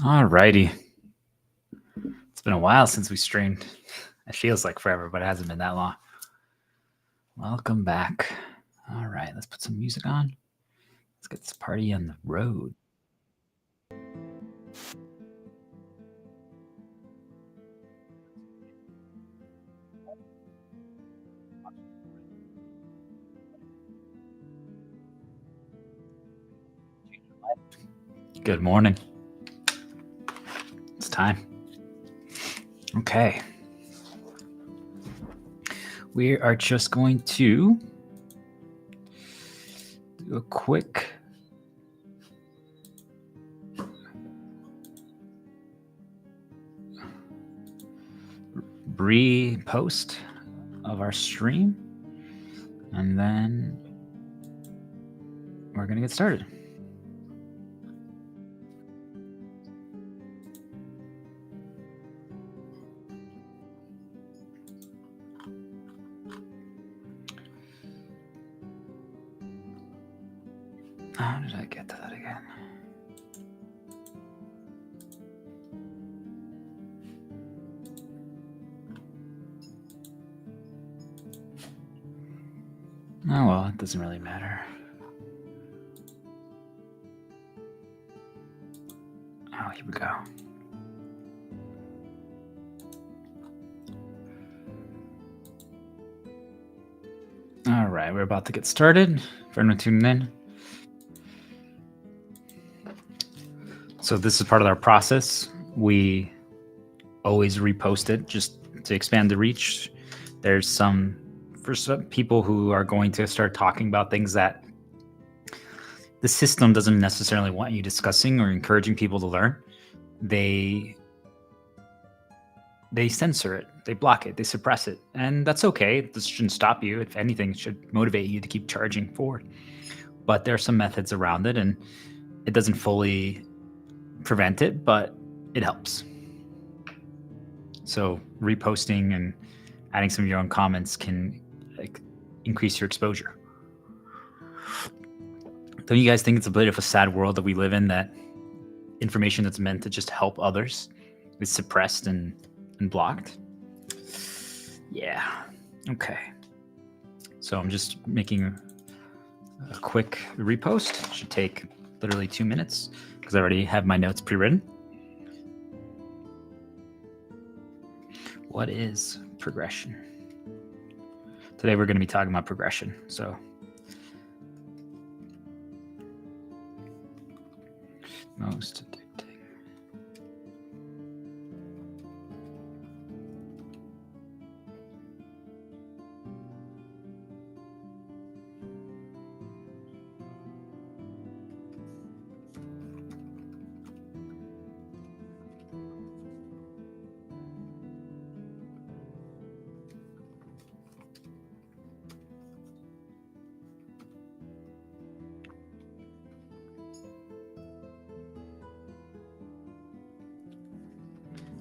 Alrighty. It's been a while since we streamed. It feels like forever, but it hasn't been that long. Welcome back. All right, let's put some music on. Let's get this party on the road. Good morning. It's time. Okay. We are just going to do a quick re-post of our stream, and then we're going to get started. How did I get to that again? Oh, well, it doesn't really matter. Oh, here we go. All right, we're about to get started. For anyone tuning in. So this is part of our process. We always repost it just to expand the reach. There's some people who are going to start talking about things that the system doesn't necessarily want you discussing or encouraging people to learn. They censor it, they block it, they suppress it, and that's okay. This shouldn't stop you. If anything, it should motivate you to keep charging forward. But there are some methods around it, and it doesn't fully prevent it, but it helps. So reposting and adding some of your own comments can increase your exposure. Don't you guys think it's a bit of a sad world that we live in, that information that's meant to just help others is suppressed and blocked? Yeah. Okay. So I'm just making a quick repost. It should take literally 2 minutes because I already have my notes pre-written. What is progression? Today we're going to be talking about progression. So most addicting.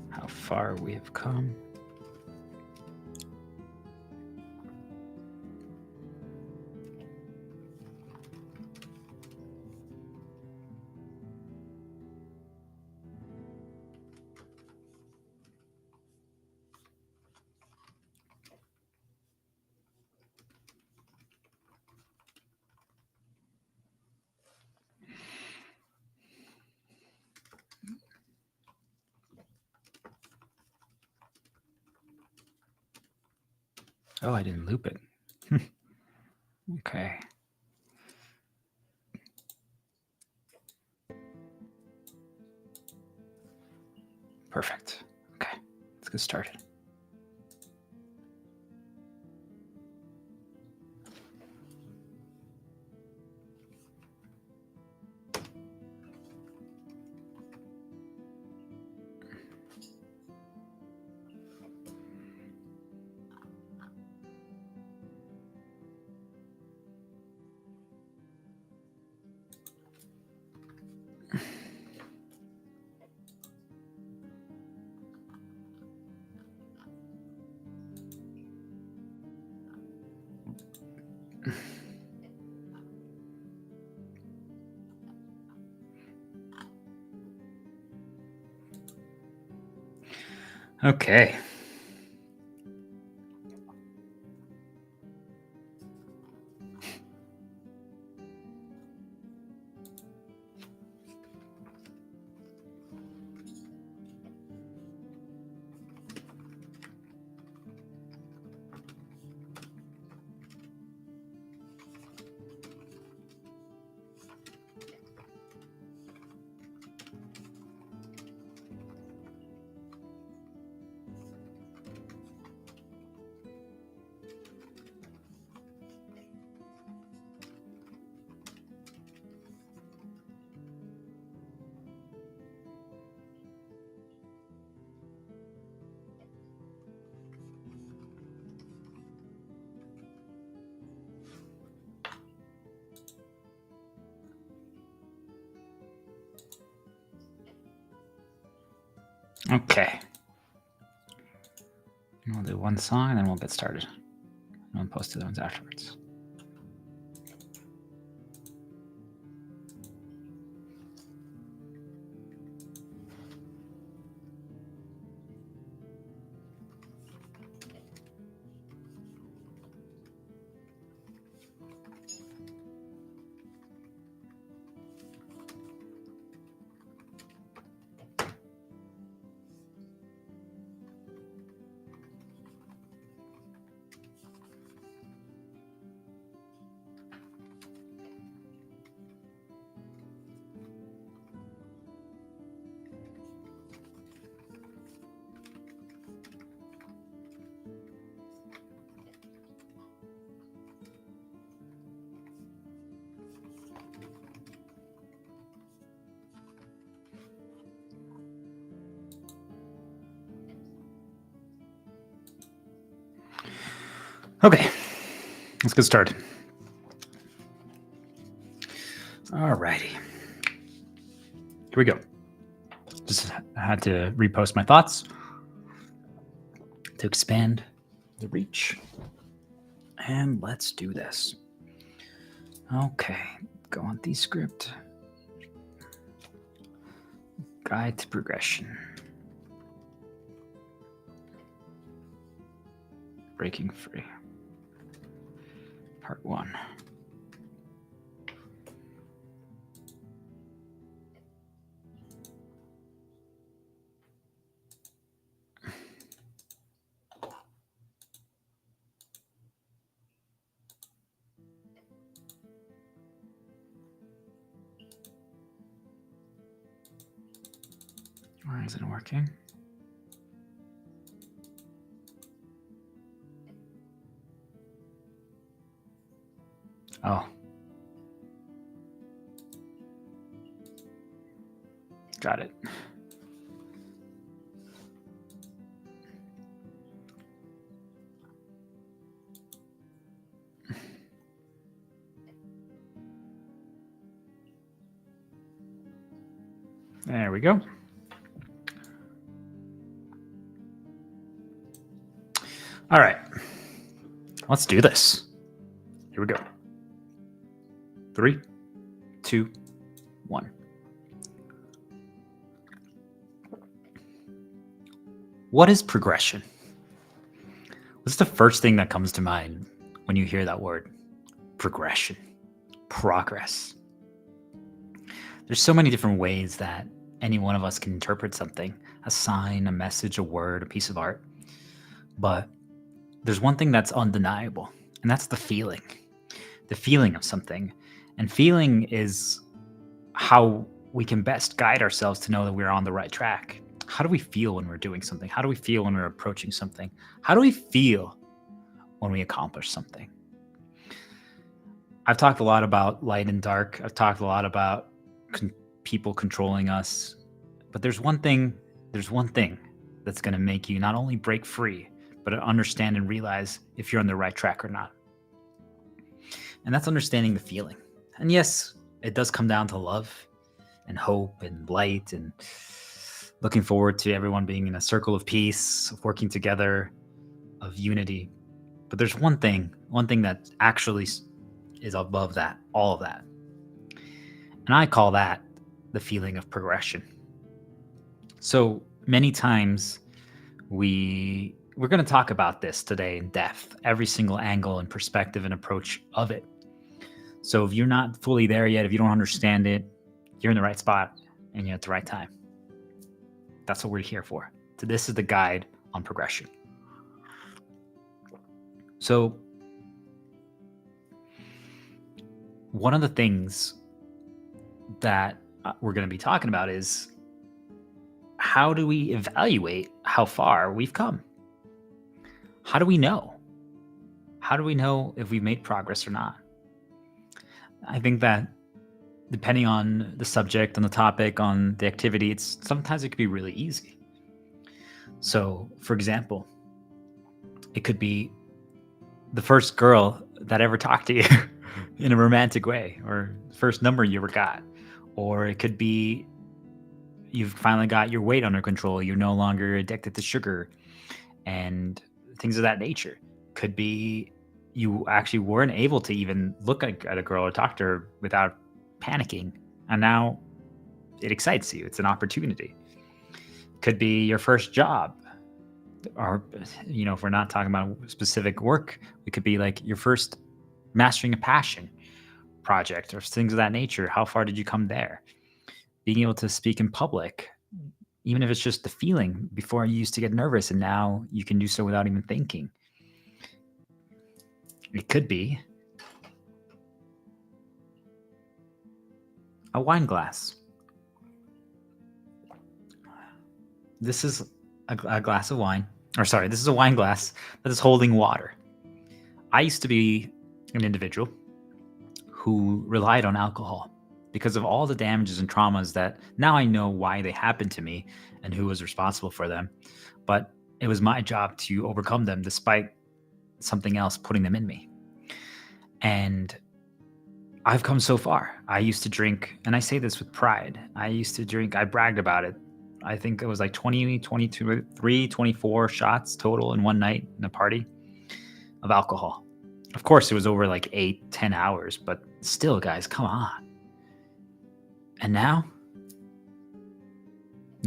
How far we have come. Oh, I didn't loop it. Okay. Perfect. Okay, let's get started. Okay. Okay. We'll do one song and then we'll get started. And I'll post the other ones afterwards. Okay, let's get started. Alrighty. Here we go. Just had to repost my thoughts to expand the reach. And let's do this. Okay, go on the script. Guide to progression. Breaking free. Part 1. Why isn't it working? Oh. Got it. There we go. All right. Let's do this. Here we go. 3, 2, 1. What is progression? What's the first thing that comes to mind when you hear that word? Progression. Progress. There's so many different ways that any one of us can interpret something. A sign, a message, a word, a piece of art. But there's one thing that's undeniable, and that's the feeling. The feeling of something. And feeling is how we can best guide ourselves to know that we're on the right track. How do we feel when we're doing something? How do we feel when we're approaching something? How do we feel when we accomplish something? I've talked a lot about light and dark. I've talked a lot about people controlling us. But there's one thing that's going to make you not only break free, but understand and realize if you're on the right track or not. And that's understanding the feeling. And yes, it does come down to love and hope and light and looking forward to everyone being in a circle of peace, of working together, of unity. But there's one thing that actually is above that, all of that. And I call that the feeling of progression. So many times We're going to talk about this today in depth, every single angle and perspective and approach of it. So if you're not fully there yet, if you don't understand it, you're in the right spot and you're at the right time. That's what we're here for. So this is the guide on progression. So one of the things that we're going to be talking about is, how do we evaluate how far we've come? How do we know? How do we know if we've made progress or not? I think that depending on the subject, on the topic, on the activity, sometimes it could be really easy. So, for example, it could be the first girl that ever talked to you in a romantic way, or the first number you ever got. Or it could be you've finally got your weight under control. You're no longer addicted to sugar and things of that nature. Could be you actually weren't able to even look at a girl or talk to her without panicking. And now it excites you. It's an opportunity. Could be your first job. Or, if we're not talking about specific work, it could be like your first mastering a passion project or things of that nature. How far did you come there? Being able to speak in public, even if it's just the feeling. Before you used to get nervous and now you can do so without even thinking. It could be a wine glass. This is a glass of wine. This is a wine glass that is holding water. I used to be an individual who relied on alcohol because of all the damages and traumas that now I know why they happened to me and who was responsible for them. But it was my job to overcome them despite something else putting them in me. And I've come so far. I used to drink, and I say this with pride. I bragged about it. I think it was like 20, 22, 3, 24 shots total in one night in a party of alcohol. Of course, it was over like 8-10 hours, but still, guys, come on. And now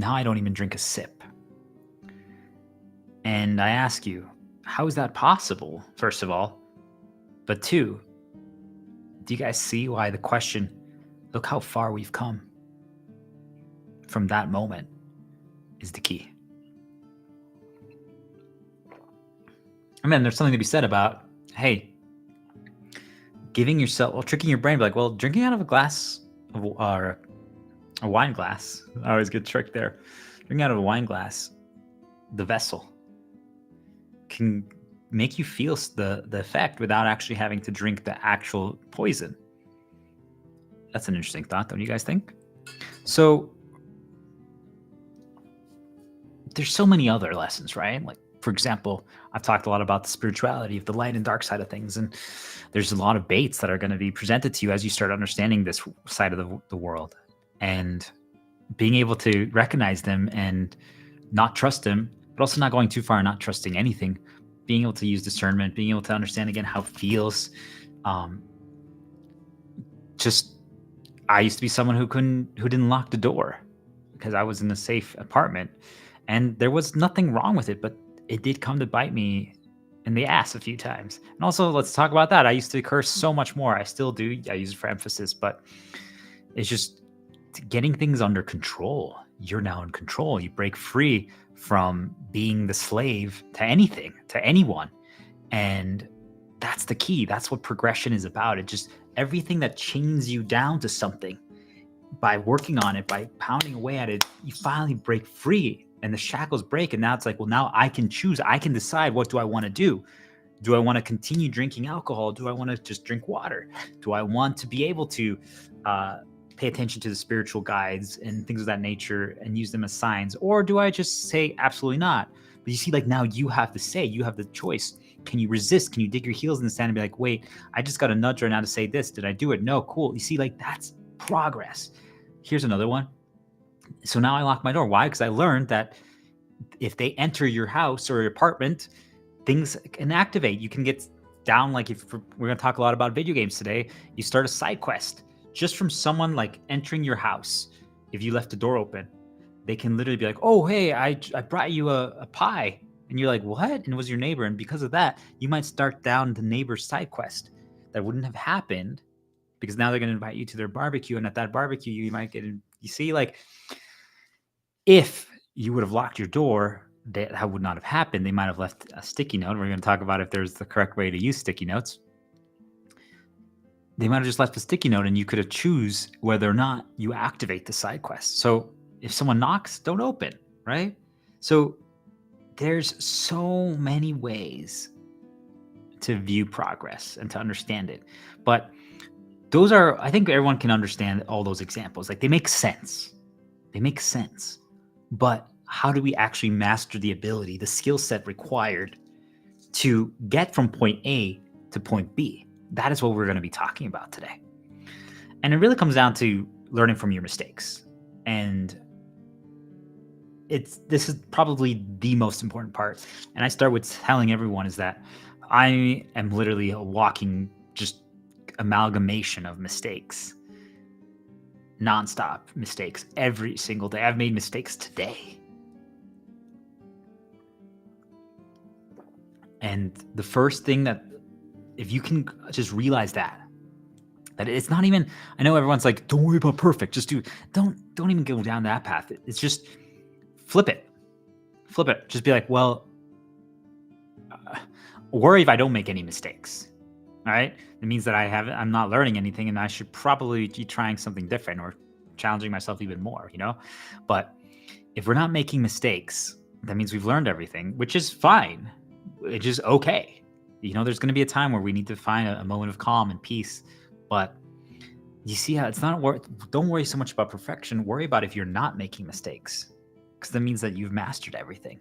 I don't even drink a sip. And I ask you, how is that possible, first of all? But two, do you guys see why the question, look how far we've come from that moment, is the key? I mean, there's something to be said about, hey, giving yourself, tricking your brain, be like, well, drinking out of a glass or a wine glass, I always get tricked there. Drinking out of a wine glass, the vessel can make you feel the effect without actually having to drink the actual poison. That's an interesting thought, don't you guys think? So there's so many other lessons, right? Like, for example, I've talked a lot about the spirituality of the light and dark side of things. And there's a lot of baits that are going to be presented to you as you start understanding this side of the world. And being able to recognize them and not trust them, but also not going too far and not trusting anything. Being able to use discernment, being able to understand again how it feels. I used to be someone who didn't lock the door because I was in a safe apartment, and there was nothing wrong with it, but it did come to bite me in the ass a few times. And also, let's talk about that. I used to curse so much more. I still do. I use it for emphasis, but it's just getting things under control. You're now in control. You break free from being the slave to anything, to anyone. And that's the key. That's what progression is about. It just, everything that chains you down to something, by working on it, by pounding away at it, you finally break free and the shackles break. And now it's like, well, now I can choose. I can decide, what do I want to do? Do I want to continue drinking alcohol? Do I want to just drink water? Do I want to be able to pay attention to the spiritual guides and things of that nature and use them as signs? Or do I just say absolutely not? But you see, like, now you have to say, you have the choice. Can you resist? Can you dig your heels in the sand and be like, wait, I just got a nudge right now to say this. Did I do it? No, cool. You see, like, that's progress. Here's another one. So now I lock my door. Why? Because I learned that if they enter your house or your apartment, things can activate. You can get down, like, if we're going to talk a lot about video games today, you start a side quest just from someone like entering your house. If you left the door open, they can literally be like, oh, hey, I brought you a pie. And you're like, what? And it was your neighbor. And because of that, you might start down the neighbor's side quest that wouldn't have happened because now they're going to invite you to their barbecue. And at that barbecue, you might get in. You see, like, if you would have locked your door, that would not have happened. They might have left a sticky note. We're going to talk about if there's the correct way to use sticky notes. They might have just left a sticky note and you could have choose whether or not you activate the side quest. So if someone knocks, don't open, right? So there's so many ways to view progress and to understand it. But those are, I think everyone can understand all those examples. Like, they make sense. They make sense. But how do we actually master the ability, the skill set required to get from point A to point B? That is what we're going to be talking about today. And it really comes down to learning from your mistakes. And this is probably the most important part. And I start with telling everyone is that I am literally a walking just amalgamation of mistakes. Nonstop mistakes every single day. I've made mistakes today. And the first thing that, if you can just realize that it's not even, I know everyone's like, don't worry about perfect. Just don't even go down that path. It's just flip it. Just be like, well, worry if I don't make any mistakes. All right. It means that I'm not learning anything and I should probably be trying something different or challenging myself even more, But if we're not making mistakes, that means we've learned everything, which is fine. It's just okay. There's going to be a time where we need to find a moment of calm and peace. But you see how it's not don't worry so much about perfection. Worry about if you're not making mistakes, because that means that you've mastered everything.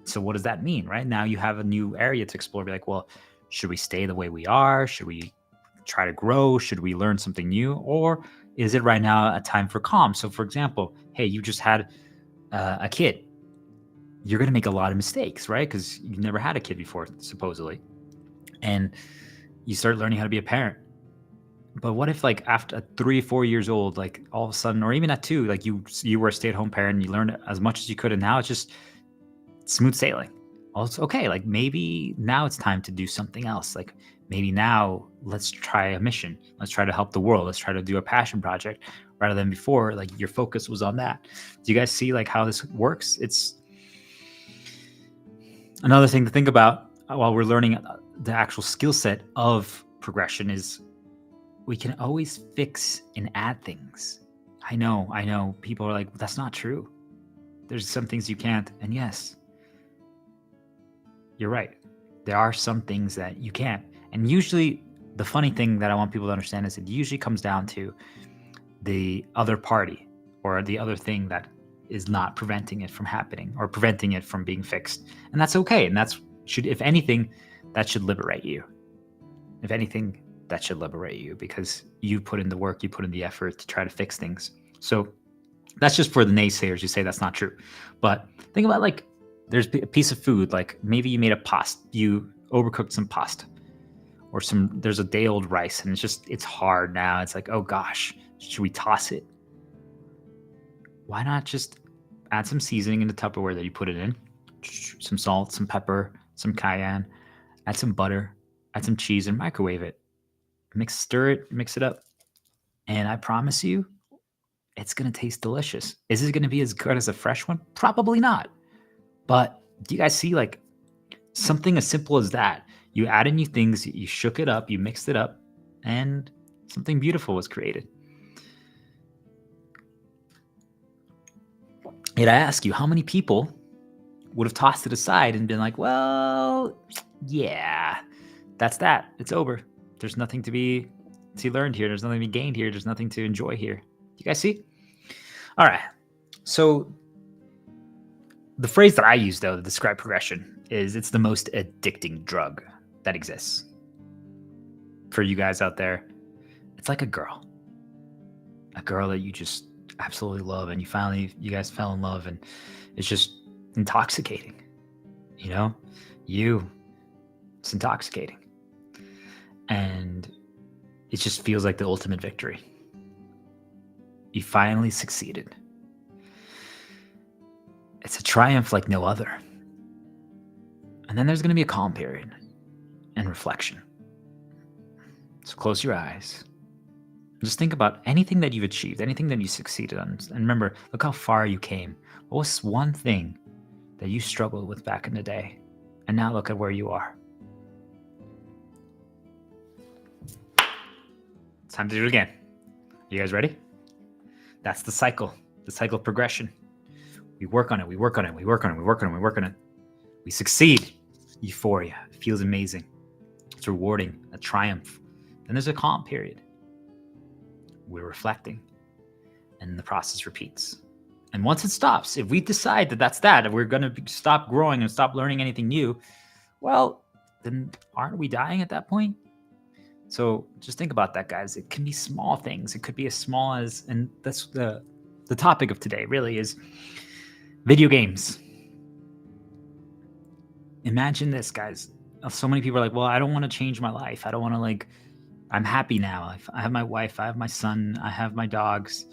So what does that mean, right? Now you have a new area to explore. Be like, well, should we stay the way we are? Should we try to grow? Should we learn something new? Or is it right now a time for calm? So for example, hey, you just had a kid. You're going to make a lot of mistakes, right? Because you've never had a kid before, supposedly. And you start learning how to be a parent. But what if, like, after 3 or 4 years old, like, all of a sudden, or even at 2, like, you were a stay-at-home parent and you learned as much as you could, and now it's just smooth sailing. Well, it's okay. Like, maybe now it's time to do something else. Like, maybe now let's try a mission. Let's try to help the world. Let's try to do a passion project rather than before, like, your focus was on that. Do you guys see, like, how this works? It's another thing to think about while we're learning the actual skill set of progression is we can always fix and add things. I know. People are like, that's not true. There's some things you can't. And yes, you're right. There are some things that you can't. And usually the funny thing that I want people to understand is it usually comes down to the other party or the other thing that is not preventing it from happening or preventing it from being fixed. And that's okay. And if anything, that should liberate you. If anything, that should liberate you because you put in the work, you put in the effort to try to fix things. So that's just for the naysayers who say that's not true. But think about, like, there's a piece of food, like maybe you made you overcooked some pasta or there's a day old rice and it's hard now. It's like, oh gosh, should we toss it? Why not just add some seasoning in the Tupperware that you put it in, some salt, some pepper, some cayenne, add some butter, add some cheese and microwave it. Stir it, mix it up. And I promise you, it's going to taste delicious. Is it going to be as good as a fresh one? Probably not. But do you guys see, like, something as simple as that? You added new things, you shook it up, you mixed it up, and something beautiful was created. Yet I ask you, how many people would have tossed it aside and been like, well, yeah, that's that. It's over. There's nothing to be learned here. There's nothing to be gained here. There's nothing to enjoy here. You guys see? All right. So the phrase that I use, though, to describe progression is it's the most addicting drug that exists. For you guys out there, it's like a girl that you just absolutely love, and you guys fell in love, and it's just intoxicating. It's intoxicating. And it just feels like the ultimate victory. You finally succeeded. It's a triumph like no other. And then there's going to be a calm period and reflection. So close your eyes. Just think about anything that you've achieved, anything that you succeeded on. And remember, look how far you came. What was one thing that you struggled with back in the day? And now look at where you are. It's time to do it again. You guys ready? That's the cycle of progression. We work on it, we work on it, we work on it, we work on it, we work on it. We succeed. Euphoria. It feels amazing. It's rewarding, a triumph. Then there's a calm period. We're reflecting. And the process repeats. And once it stops, if we decide that we're going to stop growing and stop learning anything new, well, then aren't we dying at that point? So just think about that, guys. It can be small things. It could be as small as, and that's the topic of today really is video games. Imagine this, guys. So many people are like, well, I don't want to change my life. I don't want to I'm happy now. I have my wife, I have my son, I have my dogs,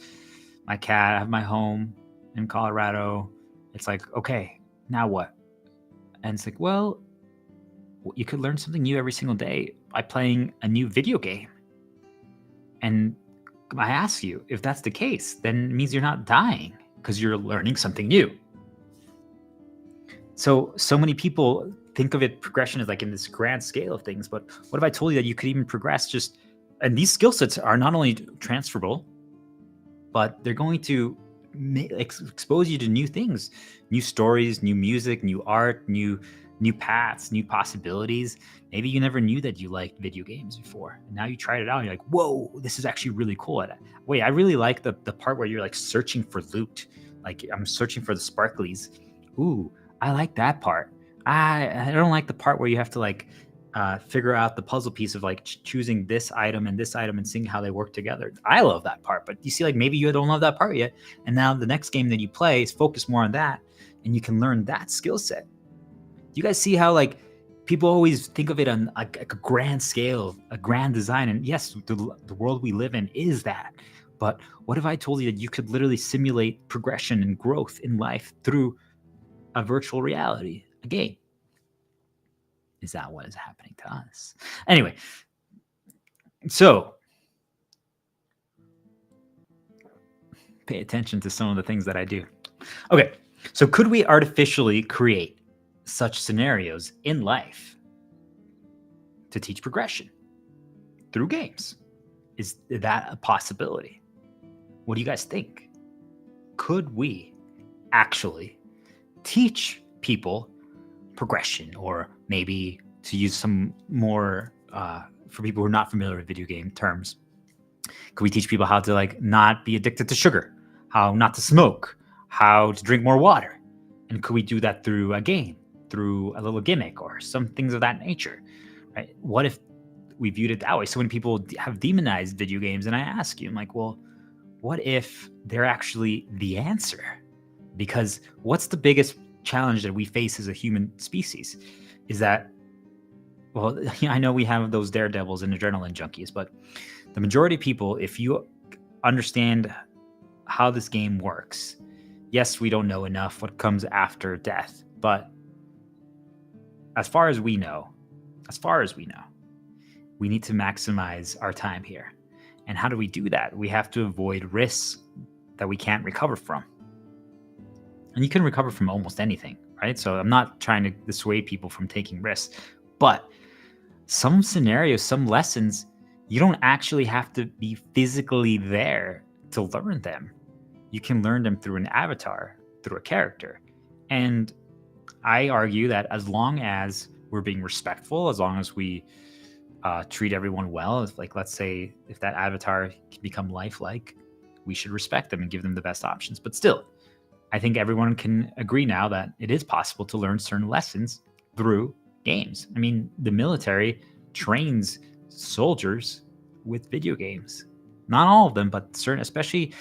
my cat, I have my home in Colorado. It's like, okay, now what? And it's like, well, you could learn something new every single day by playing a new video game. And I ask you, if that's the case, then it means you're not dying because you're learning something new. So many people think of it, progression as in this grand scale of things, but what if I told you that you could even progress and these skill sets are not only transferable, but they're going to expose you to new things, new stories, new music, new art, new paths, new possibilities. Maybe you never knew that you liked video games before. And now you tried it out and you're like, whoa, this is actually really cool. Wait, I really like the part where you're searching for loot. I'm searching for the sparklies. Ooh, I like that part. I don't like the part where you have to figure out the puzzle piece of choosing this item and seeing how they work together. I love that part, but you see, maybe you don't love that part yet. And now the next game that you play is focused more on that, and you can learn that skill set. Do you guys see how people always think of it on a grand scale, a grand design? And yes, the world we live in is that. But what if I told you that you could literally simulate progression and growth in life through a virtual reality, a game? Is that what is happening to us? Anyway, so pay attention to some of the things that I do. Okay, so could we artificially create such scenarios in life to teach progression through games? Is that a possibility? What do you guys think? Could we actually teach people progression, or maybe, to use some more for people who are not familiar with video game terms, could we teach people how to not be addicted to sugar, how not to smoke, how to drink more water? And could we do that through a game, through a little gimmick or some things of that nature, right? What if we viewed it that way? So when people have demonized video games, and I ask you, I'm like, well, what if they're actually the answer? Because what's the biggest challenge that we face as a human species is that, well, I know we have those daredevils and adrenaline junkies, but the majority of people, if you understand how this game works, yes, we don't know enough what comes after death, but as far as we know, we need to maximize our time here. And how do we do that? We have to avoid risks that we can't recover from. And you can recover from almost anything, right? So I'm not trying to dissuade people from taking risks, but some scenarios, some lessons, you don't actually have to be physically there to learn them. You can learn them through an avatar, through a character. And I argue that as long as we're being respectful, as long as we treat everyone well, let's say if that avatar can become lifelike, we should respect them and give them the best options. But still, I think everyone can agree now that it is possible to learn certain lessons through games. I mean, the military trains soldiers with video games. Not all of them, but certain, especially,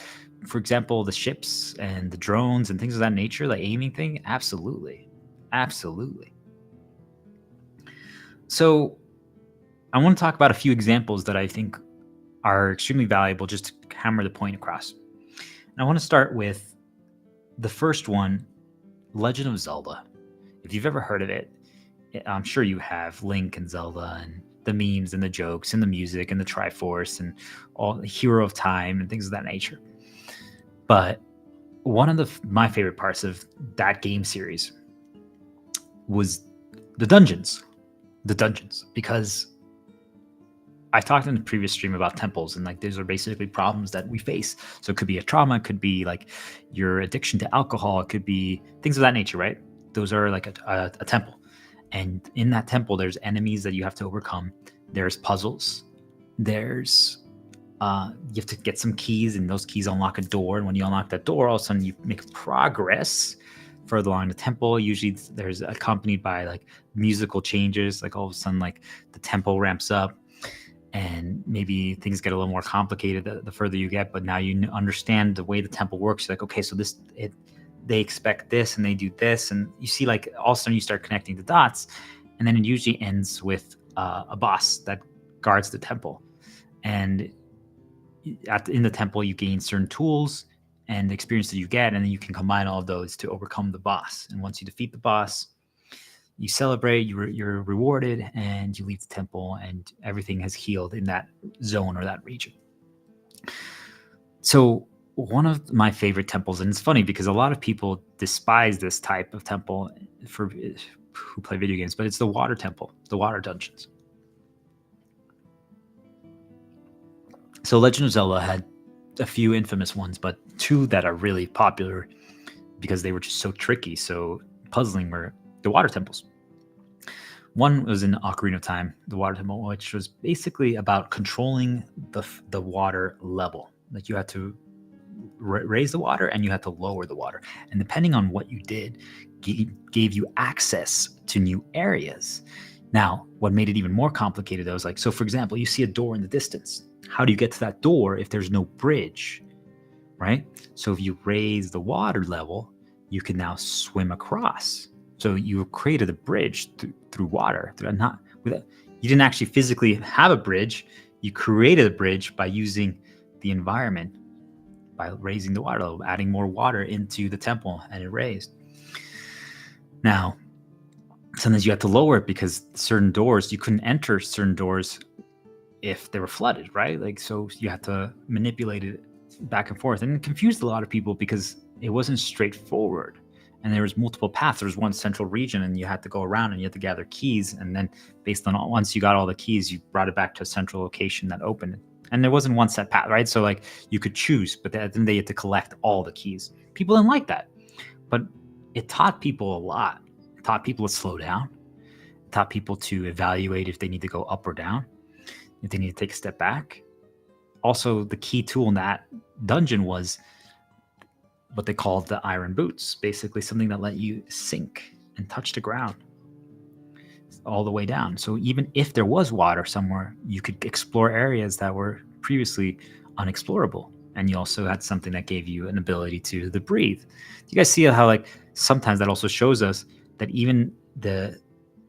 for example, the ships and the drones and things of that nature, the aiming thing. Absolutely. Absolutely. So I want to talk about a few examples that I think are extremely valuable just to hammer the point across. And I want to start with the first one Legend of Zelda. If you've ever heard of it, I'm sure you have. Link and Zelda and the memes and the jokes and the music and the Triforce and all the Hero of Time and things of that nature. But one of my favorite parts of that game series was the dungeons. The dungeons, because I talked in the previous stream about temples, and like those are basically problems that we face. So it could be a trauma, it could be like your addiction to alcohol, it could be things of that nature, right? Those are like a temple. And in that temple, there's enemies that you have to overcome. There's puzzles. There's you have to get some keys, and those keys unlock a door. And when you unlock that door, all of a sudden you make progress further along the temple. Usually there's accompanied by like musical changes. Like all of a sudden, like the tempo ramps up, and maybe things get a little more complicated the further you get. But now you understand the way the temple works. You're like, okay, so they expect this and they do this, and you see like all of a sudden you start connecting the dots, and then it usually ends with a boss that guards the temple. And in the temple you gain certain tools and the experience that you get, and then you can combine all of those to overcome the boss. And once you defeat the boss, you celebrate, you're rewarded, and you leave the temple, and everything has healed in that zone or that region. So one of my favorite temples, and it's funny because a lot of people despise this type of temple for who play video games, but it's the water temple, the water dungeons. So Legend of Zelda had a few infamous ones, but two that are really popular because they were just so tricky, so puzzling, were the water temples. One was in Ocarina of Time, the water temple, which was basically about controlling the water level. Like you had to raise the water and you had to lower the water. And depending on what you did, gave you access to new areas. Now, what made it even more complicated though is like, so for example, you see a door in the distance. How do you get to that door if there's no bridge, right? So if you raise the water level, you can now swim across. So you created a bridge through water. You didn't actually physically have a bridge. You created a bridge by using the environment, by raising the water level, adding more water into the temple, and it raised. Now, sometimes you had to lower it because certain doors, you couldn't enter certain doors if they were flooded, right? Like, so you had to manipulate it back and forth, and it confused a lot of people because it wasn't straightforward. And there was multiple paths. There was one central region, and you had to go around and you had to gather keys. And then based on once you got all the keys, you brought it back to a central location that opened it. And there wasn't one set path, right? So like you could choose, but then they had to collect all the keys. People didn't like that, but it taught people a lot. It taught people to slow down. It taught people to evaluate if they need to go up or down, if they need to take a step back. Also, the key tool in that dungeon was what they called the iron boots, basically something that let you sink and touch the ground all the way down. So even if there was water somewhere, you could explore areas that were previously unexplorable. And you also had something that gave you an ability to breathe. You guys see how like sometimes that also shows us that even the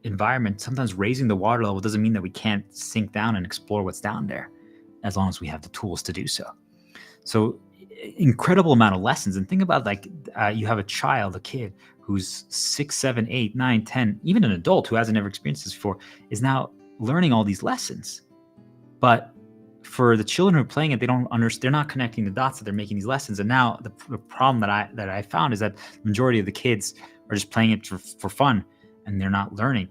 environment, sometimes raising the water level doesn't mean that we can't sink down and explore what's down there, as long as we have the tools to do so. So incredible amount of lessons. And think about like you have a kid who's 6, 7, 8, 9, 10, even an adult who hasn't ever experienced this before is now learning all these lessons. But for the children who are playing it, they don't understand, they're not connecting the dots that they're making these lessons. And now the problem that I found is that the majority of the kids are just playing it for fun and they're not learning.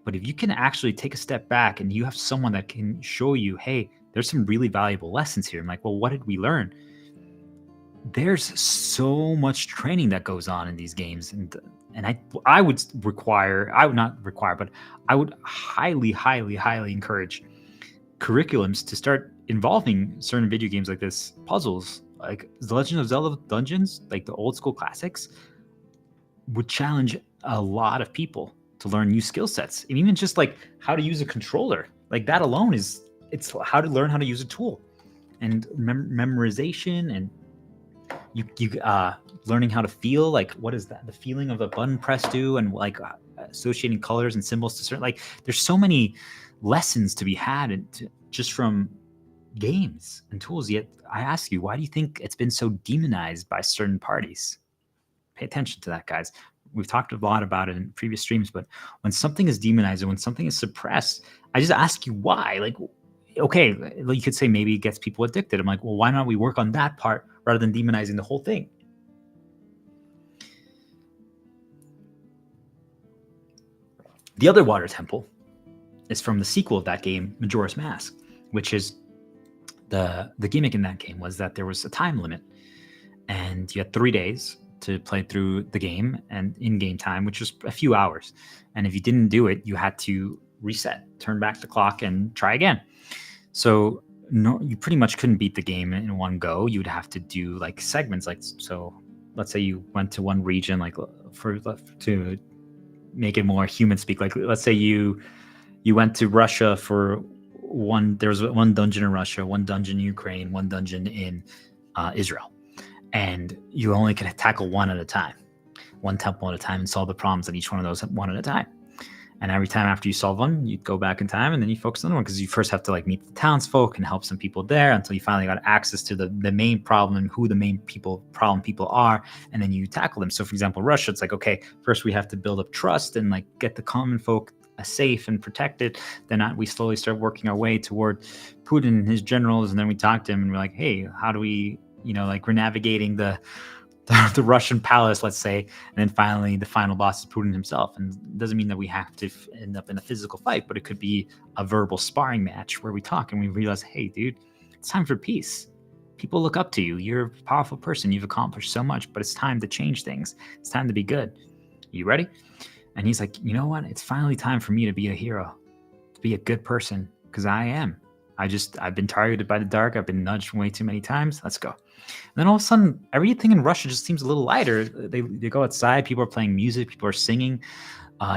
But if you can actually take a step back and you have someone that can show you, hey, there's some really valuable lessons here. I'm like, well, what did we learn? There's so much training that goes on in these games, and I would highly encourage curriculums to start involving certain video games like this, puzzles, like The Legend of Zelda Dungeons, like the old school classics, would challenge a lot of people to learn new skill sets, and even just like how to use a controller. Like that alone it's how to learn how to use a tool, and memorization, and you learning how to feel, like what is that, the feeling of a button press do, and like associating colors and symbols to certain, like there's so many lessons to be had just from games and tools. Yet I ask you, why do you think it's been so demonized by certain parties? Pay attention to that, guys. we've talked a lot about it in previous streams, but when something is demonized and when something is suppressed, I just ask you why. Like, okay, you could say maybe it gets people addicted. I'm like, well, why not we work on that part rather than demonizing the whole thing? The other water temple is from the sequel of that game, Majora's Mask, which is the gimmick in that game was that there was a time limit, and you had 3 days to play through the game and in-game time, which was a few hours. And if you didn't do it, you had to reset, turn back the clock, and try again. So no, you pretty much couldn't beat the game in one go. You'd have to do like segments. Like, so let's say you went to one region, like to make it more human speak. Like, let's say you went to Russia for there was one dungeon in Russia, one dungeon in Ukraine, one dungeon in Israel. And you only can tackle one at a time, one temple at a time, and solve the problems in each one of those one at a time. And every time after you solve one, you go back in time and then you focus on one, because you first have to like meet the townsfolk and help some people there until you finally got access to the main problem, who the main problem people are, and then you tackle them. So for example, Russia, it's like, okay, first we have to build up trust and like get the common folk safe and protected. Then we slowly start working our way toward Putin and his generals, and then we talk to him and we're like, hey, how do we, like we're navigating the Russian palace, let's say, and then finally the final boss is Putin himself. And it doesn't mean that we have to end up in a physical fight, but it could be a verbal sparring match where we talk and we realize, hey, dude, it's time for peace. People look up to you. You're a powerful person. You've accomplished so much, but it's time to change things. It's time to be good. You ready? And he's like, you know what? It's finally time for me to be a hero, to be a good person, because I am. I've been targeted by the dark. I've been nudged way too many times. Let's go. And then all of a sudden, everything in Russia just seems a little lighter. They go outside. People are playing music. People are singing.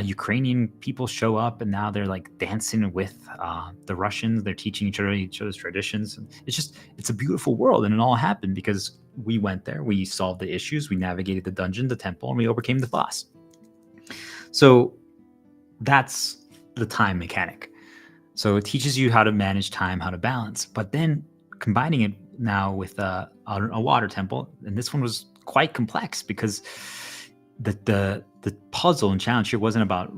Ukrainian people show up, and now they're like dancing with the Russians. They're teaching each other's traditions. It's a beautiful world, and it all happened because we went there. We solved the issues. We navigated the dungeon, the temple, and we overcame the boss. So that's the time mechanic. So it teaches you how to manage time, how to balance, but then combining it now with a water temple. And this one was quite complex because the puzzle and challenge here wasn't about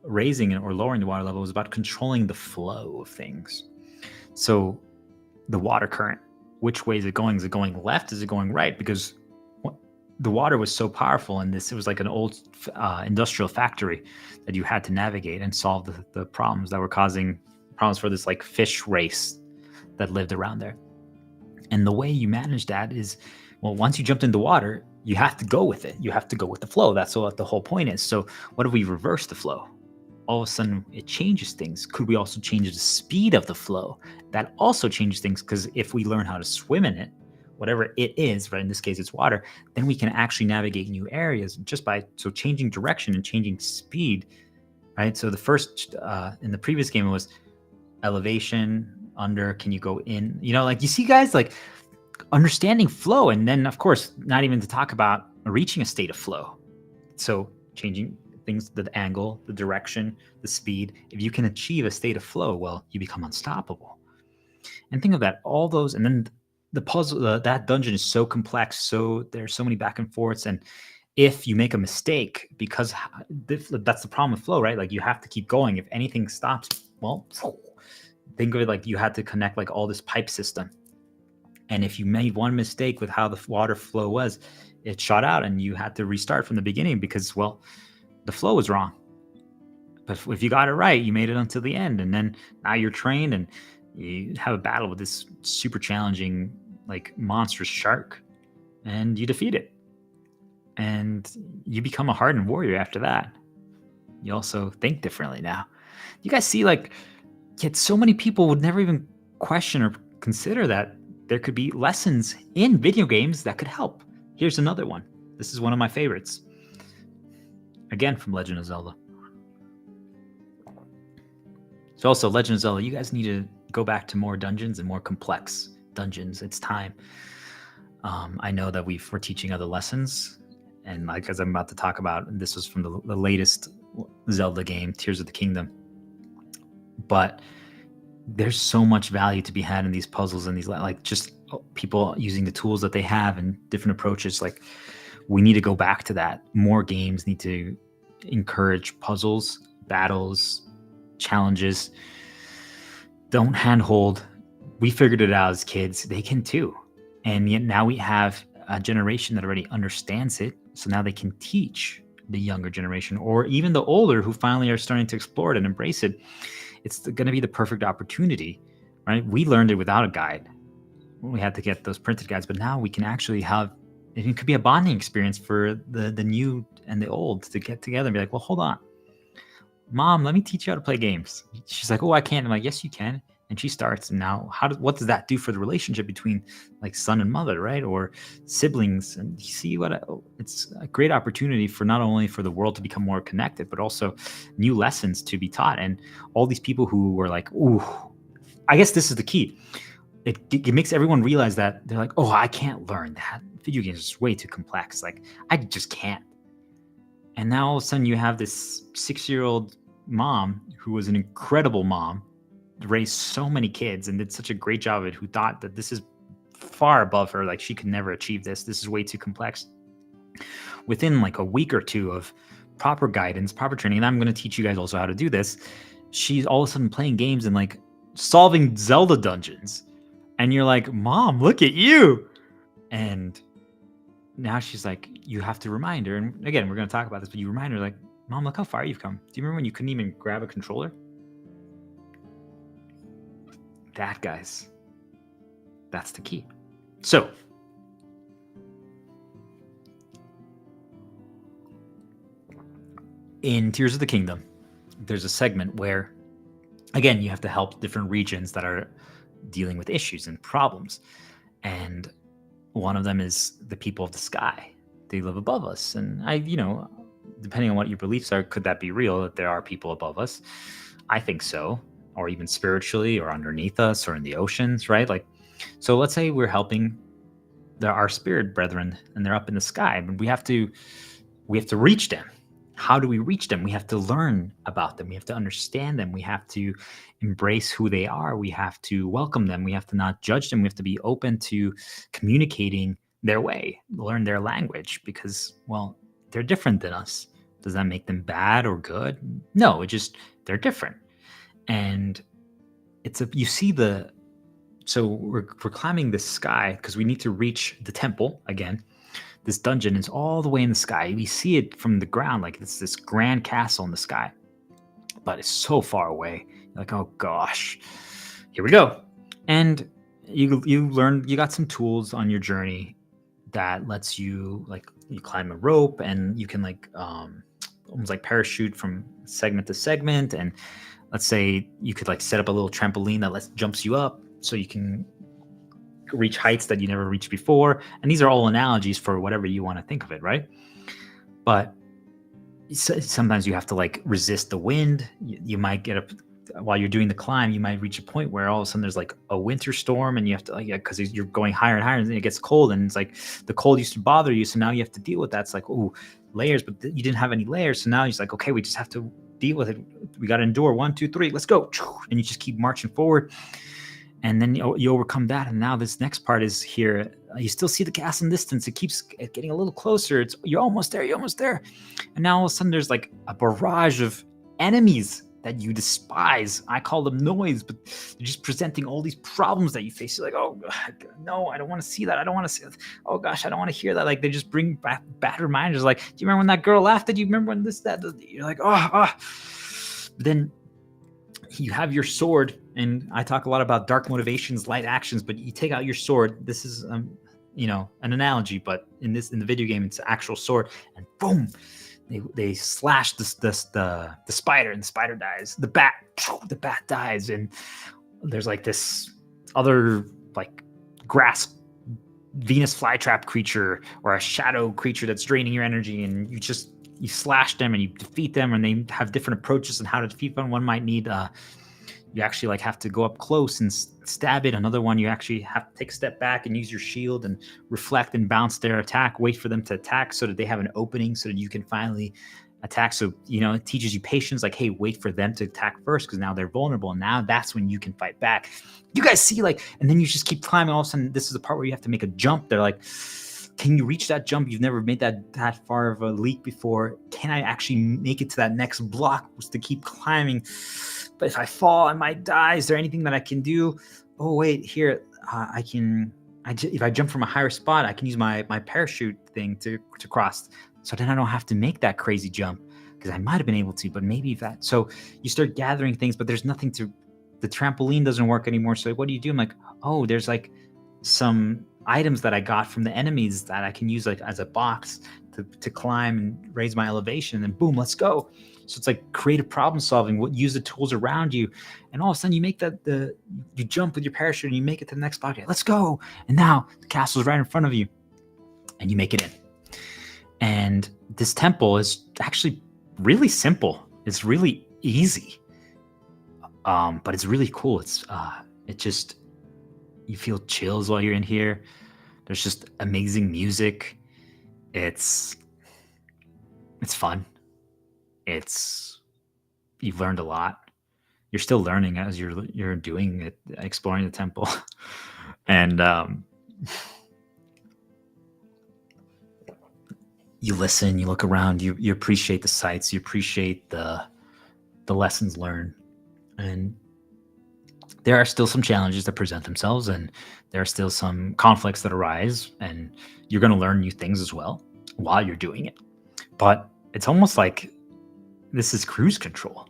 raising or lowering the water level. It was about controlling the flow of things. So the water current, which way is it going? Is it going left? Is it going right? Because the water was so powerful in this, it was like an old industrial factory that you had to navigate and solve the problems that were causing problems for this like fish race that lived around there. And the way you manage that is, well, once you jumped into water, you have to go with it. You have to go with the flow. That's what the whole point is. So what if we reverse the flow? All of a sudden it changes things. Could we also change the speed of the flow? That also changes things, because if we learn how to swim in it, whatever it is, right, in this case it's water, then we can actually navigate new areas just by changing direction and changing speed, right? So the first in the previous game it was elevation, under, can you go in, like you see guys like understanding flow, and then of course not even to talk about reaching a state of flow. So changing things, the angle, the direction, the speed. If you can achieve a state of flow, well, you become unstoppable. And think of that, all those, and then the puzzle, that dungeon is so complex, so there's so many back and forths, and if you make a mistake, because that's the problem with flow, right? Like you have to keep going. If anything stops, well, think of it like you had to connect like all this pipe system. And if you made one mistake with how the water flow was, it shot out and you had to restart from the beginning because, well, the flow was wrong. But if you got it right, you made it until the end. And then now you're trained and you have a battle with this super challenging, like monstrous shark, and you defeat it. And you become a hardened warrior after that. You also think differently now. You guys see, like, yet so many people would never even question or consider that there could be lessons in video games that could help. Here's another one. This is one of my favorites. Again, from Legend of Zelda. So also, Legend of Zelda, you guys need to go back to more dungeons and more complex dungeons. It's time. I know that we're teaching other lessons. And like, as I'm about to talk about, this was from the latest Zelda game, Tears of the Kingdom. But there's so much value to be had in these puzzles and these, like, just people using the tools that they have and different approaches. Like we need to go back to that. More games need to encourage puzzles, battles, challenges. Don't handhold. We figured it out as kids. They can too. And yet now we have a generation that already understands it. So now they can teach the younger generation, or even the older who finally are starting to explore it and embrace it. It's going to be the perfect opportunity, right? We learned it without a guide. We had to get those printed guides, but now we can actually have, it could be a bonding experience for the new and the old to get together and be like, well, hold on, Mom, let me teach you how to play games. She's like, oh, I can't. I'm like, yes, you can. And she starts. And now what does that do for the relationship between like son and mother, right? Or siblings? And you see it's a great opportunity for not only for the world to become more connected, but also new lessons to be taught. And all these people who were like, ooh, I guess this is the key. It makes everyone realize that they're like, oh, I can't learn that. Video games is way too complex. Like, I just can't. And now all of a sudden you have this 6-year-old mom who was an incredible mom, raised so many kids and did such a great job of it, who thought that this is far above her. Like, she could never achieve this. This is way too complex. Within like a week or two of proper guidance, proper training, and I'm going to teach you guys also how to do this, she's all of a sudden playing games and like solving Zelda dungeons. And you're like, Mom, look at you. And now she's like, you have to remind her. And again, we're going to talk about this, but you remind her like, Mom, look how far you've come. Do you remember when you couldn't even grab a controller? That, guys, that's the key. So in Tears of the Kingdom, there's a segment where, again, you have to help different regions that are dealing with issues and problems. And one of them is the people of the sky. They live above us. And depending on what your beliefs are, could that be real, that there are people above us? I think so. Or even spiritually, or underneath us, or in the oceans, right? Like, so let's say we're helping our spirit brethren and they're up in the sky, but we have to reach them. How do we reach them? We have to learn about them. We have to understand them. We have to embrace who they are. We have to welcome them. We have to not judge them. We have to be open to communicating their way, learn their language, because, well, they're different than us. Does that make them bad or good? No, they're different. And so we're climbing this sky because we need to reach the temple again. This dungeon is all the way in the sky. We see it from the ground, like it's this grand castle in the sky, but it's so far away. You're like, oh gosh, here we go. And you got some tools on your journey that lets you, like, you climb a rope and you can like almost like parachute from segment to segment. And let's say you could like set up a little trampoline that jumps you up so you can reach heights that you never reached before. And these are all analogies for whatever you want to think of it, right? But sometimes you have to like resist the wind. You might get up while you're doing the climb. You might reach a point where all of a sudden there's like a winter storm, and you have to, like, because you're going higher and higher, and then it gets cold, and it's like the cold used to bother you, so now you have to deal with that. It's like, oh, layers, but you didn't have any layers, so now you're like, okay, we just have to deal with it. We got to endure. 1, 2, 3, let's go. And you just keep marching forward. And then you overcome that. And now this next part is here. You still see the castle in distance. It keeps getting a little closer. You're almost there. You're almost there. And now all of a sudden there's like a barrage of enemies that you despise. I call them noise, but they're just presenting all these problems that you face. You're like, oh, God, no, I don't want to see that. I don't want to see that. Oh, gosh, I don't want to hear that. Like, they just bring back bad reminders. Like, do you remember when that girl laughed at you? Remember when this, that? You're like, oh. But then you have your sword, and I talk a lot about dark motivations, light actions, but you take out your sword. This is, an analogy, but in the video game, it's an actual sword, and boom, they slash the spider, and the spider dies. The bat dies, and there's like this other like grass Venus flytrap creature or a shadow creature that's draining your energy, and you slash them and you defeat them, and they have different approaches on how to defeat them. One might need you actually like have to go up close and stab it. Another one, you actually have to take a step back and use your shield and reflect and bounce their attack, wait for them to attack so that they have an opening so that you can finally attack. So, it teaches you patience, like, hey, wait for them to attack first because now they're vulnerable. And now that's when you can fight back. You guys see, like, and then you just keep climbing. All of a sudden, this is the part where you have to make a jump. They're like, Can you reach that jump? You've never made that far of a leap before. Can I actually make it to that next block just to keep climbing? But if I fall, I might die. Is there anything that I can do? Oh, wait, here, if I jump from a higher spot, I can use my parachute thing to cross. So then I don't have to make that crazy jump, because I might have been able to, but maybe that. So you start gathering things, but there's nothing to, the trampoline doesn't work anymore. So what do you do? I'm like, oh, there's like some items that I got from the enemies that I can use like as a box to climb and raise my elevation, and boom, let's go. So it's like creative problem solving. Use the tools around you, and all of a sudden you make you jump with your parachute and you make it to the next spot. Let's go. And now the castle's right in front of you, and you make it in. And this temple is actually really simple. It's really easy, but it's really cool. It just, you feel chills while you're in here. There's just amazing music. It's fun. You've learned a lot. You're still learning as you're doing it, exploring the temple. And you listen, you look around, you appreciate the sights, you appreciate the lessons learned. And there are still some challenges that present themselves, and there are still some conflicts that arise, and you're going to learn new things as well while you're doing it. But it's almost like this is cruise control,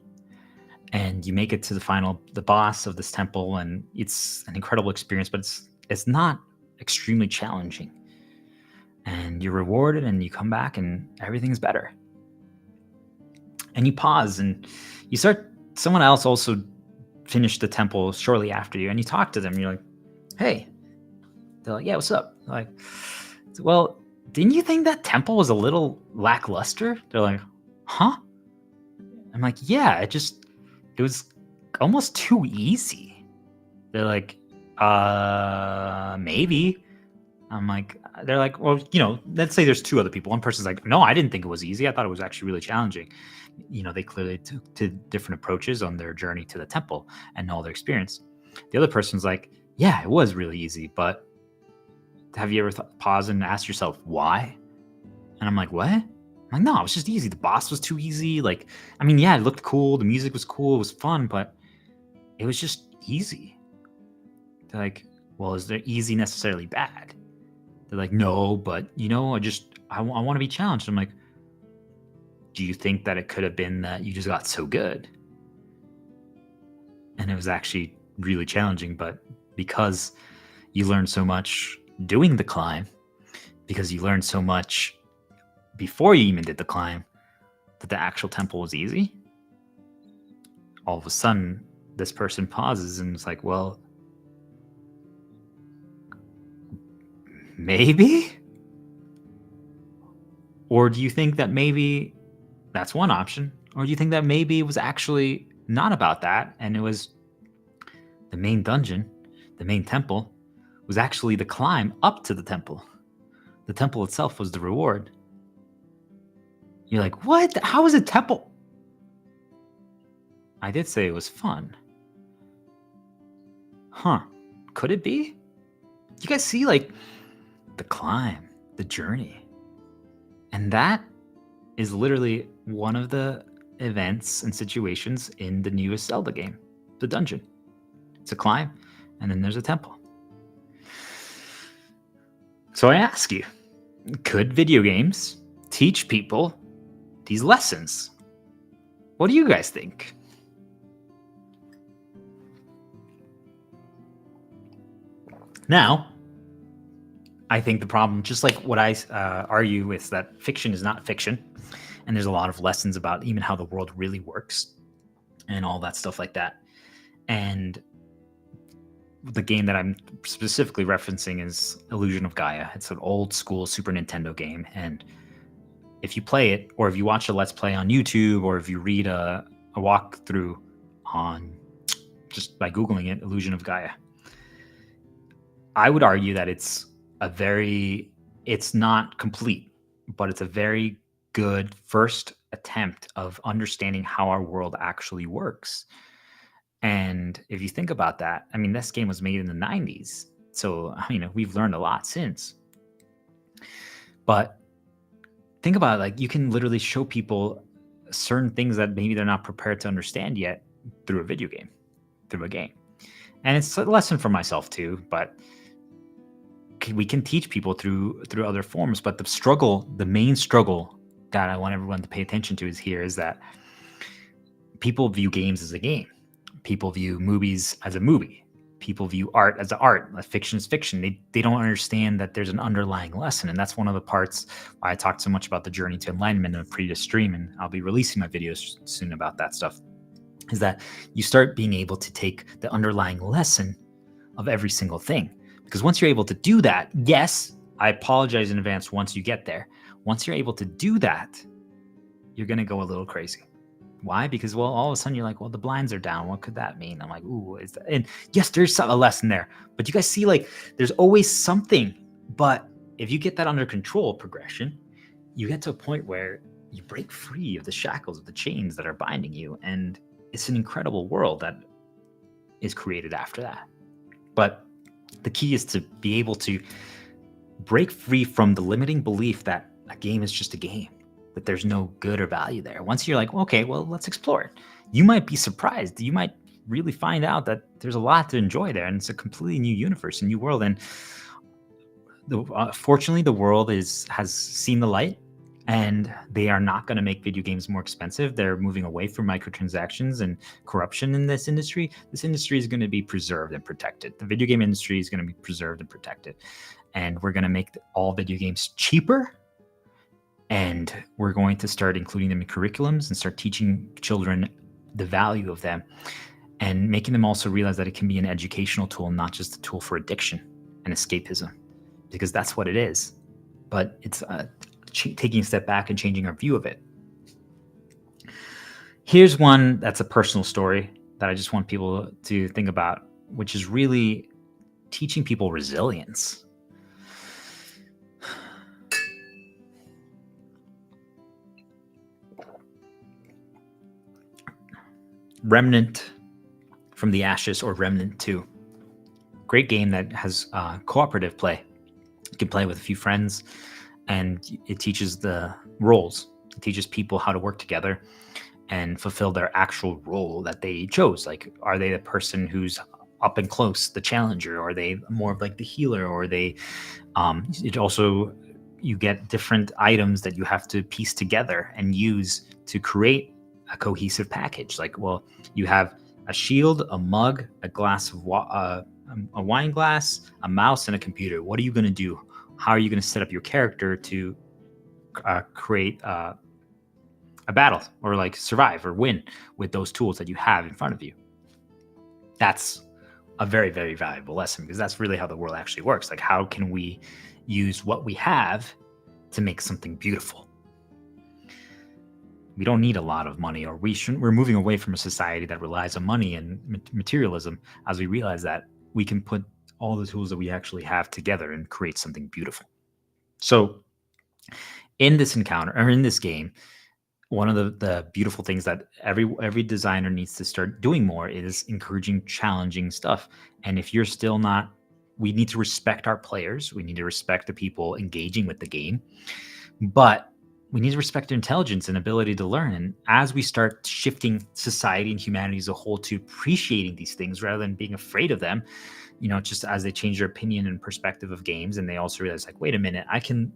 and you make it to the boss of this temple, and it's an incredible experience, but it's not extremely challenging. And you're rewarded, and you come back, and everything's better. And you pause, and someone else also finished the temple shortly after you, and you talk to them, and you're like, hey. They're like, yeah, what's up? They're like, well, didn't you think that temple was a little lackluster? They're like, huh? I'm like, yeah, it was almost too easy. They're like, maybe. I'm like, they're like, well, let's say there's two other people. One person's like, no, I didn't think it was easy. I thought it was actually really challenging. They clearly took to different approaches on their journey to the temple and all their experience. The other person's like, yeah, it was really easy, but have you ever paused and asked yourself why? And I'm like, what? I'm like, no, it was just easy. The boss was too easy. Like, I mean, yeah, it looked cool. The music was cool. It was fun, but it was just easy. They're like, well, is there easy necessarily bad? They're like, no, but I want to be challenged. I'm like, do you think that it could have been that you just got so good? And it was actually really challenging, but because you learned so much doing the climb, because you learned so much before you even did the climb, that the actual temple was easy, all of a sudden this person pauses and it's like, well, maybe? Or do you think that maybe that's one option? Or do you think that maybe it was actually not about that, and it was the main dungeon, the main temple, was actually the climb up to the temple. The temple itself was the reward. You're like, what? How is a temple? I did say it was fun. Huh. Could it be? You guys see, like, the climb, the journey. And that is literally one of the events and situations in the newest Zelda game, the dungeon. It's a climb, and then there's a temple. So I ask you, could video games teach people these lessons? What do you guys think? Now, I think the problem, just like what I argue, is that fiction is not fiction. And there's a lot of lessons about even how the world really works and all that stuff like that. And the game that I'm specifically referencing is Illusion of Gaia. It's an old school Super Nintendo game. And if you play it, or if you watch a Let's Play on YouTube, or if you read a walkthrough on, just by Googling it, Illusion of Gaia, I would argue that it's not complete, but it's a very good first attempt of understanding how our world actually works. And if you think about that, I mean, this game was made in the 90s. So, I mean, we've learned a lot since. But think about it, like you can literally show people certain things that maybe they're not prepared to understand yet through a video game, through a game. And it's a lesson for myself too, but we can teach people through other forms. But the main struggle that I want everyone to pay attention to is that people view games as a game. People view movies as a movie. People view art as art. Fiction is fiction. They don't understand that there's an underlying lesson. And that's one of the parts why I talked so much about the journey to enlightenment in a previous stream. And I'll be releasing my videos soon about that stuff. Is that you start being able to take the underlying lesson of every single thing. Because once you're able to do that, yes, I apologize in advance once you get there. Once you're able to do that, you're going to go a little crazy. Why? Because, well, all of a sudden you're like, well, the blinds are down. What could that mean? I'm like, ooh, is that? And yes, there's a lesson there. But you guys see, like, there's always something. But if you get that under control, progression, you get to a point where you break free of the shackles, of the chains that are binding you. And it's an incredible world that is created after that. But the key is to be able to break free from the limiting belief that a game is just a game, that there's no good or value there. Once you're like, okay, well, let's explore it. You might be surprised. You might really find out that there's a lot to enjoy there, and it's a completely new universe, a new world. And fortunately, the world has seen the light, and they are not going to make video games more expensive. They're moving away from microtransactions and corruption in this industry. This industry is going to be preserved and protected. The video game industry is going to be preserved and protected. And we're going to make all video games cheaper. And we're going to start including them in curriculums and start teaching children the value of them and making them also realize that it can be an educational tool, not just a tool for addiction and escapism, because that's what it is. But it's taking a step back and changing our view of it. Here's one that's a personal story that I just want people to think about, which is really teaching people resilience. Remnant from the Ashes, or Remnant 2. Great game that has cooperative play. You can play with a few friends, and it teaches the roles. It teaches people how to work together and fulfill their actual role that they chose. Like, are they the person who's up and close, the challenger? Or are they more of like the healer? Or are they, it also, you get different items that you have to piece together and use to create a cohesive package. Like, well, you have a shield, a mug, a glass of a wine glass, a mouse, and a computer. What are you going to do? How are you going to set up your character to create a battle, or like survive or win with those tools that you have in front of you? That's a very, very valuable lesson, because that's really how the world actually works. Like, how can we use what we have to make something beautiful? We don't need a lot of money, or we're moving away from a society that relies on money and materialism, as we realize that we can put all the tools that we actually have together and create something beautiful. So in this encounter, or in this game, one of the beautiful things that every designer needs to start doing more is encouraging challenging stuff. And if you're still not, we need to respect our players. We need to respect the people engaging with the game, but we need to respect their intelligence and ability to learn. And as we start shifting society and humanity as a whole to appreciating these things rather than being afraid of them, just as they change their opinion and perspective of games, and they also realize, like, wait a minute, I can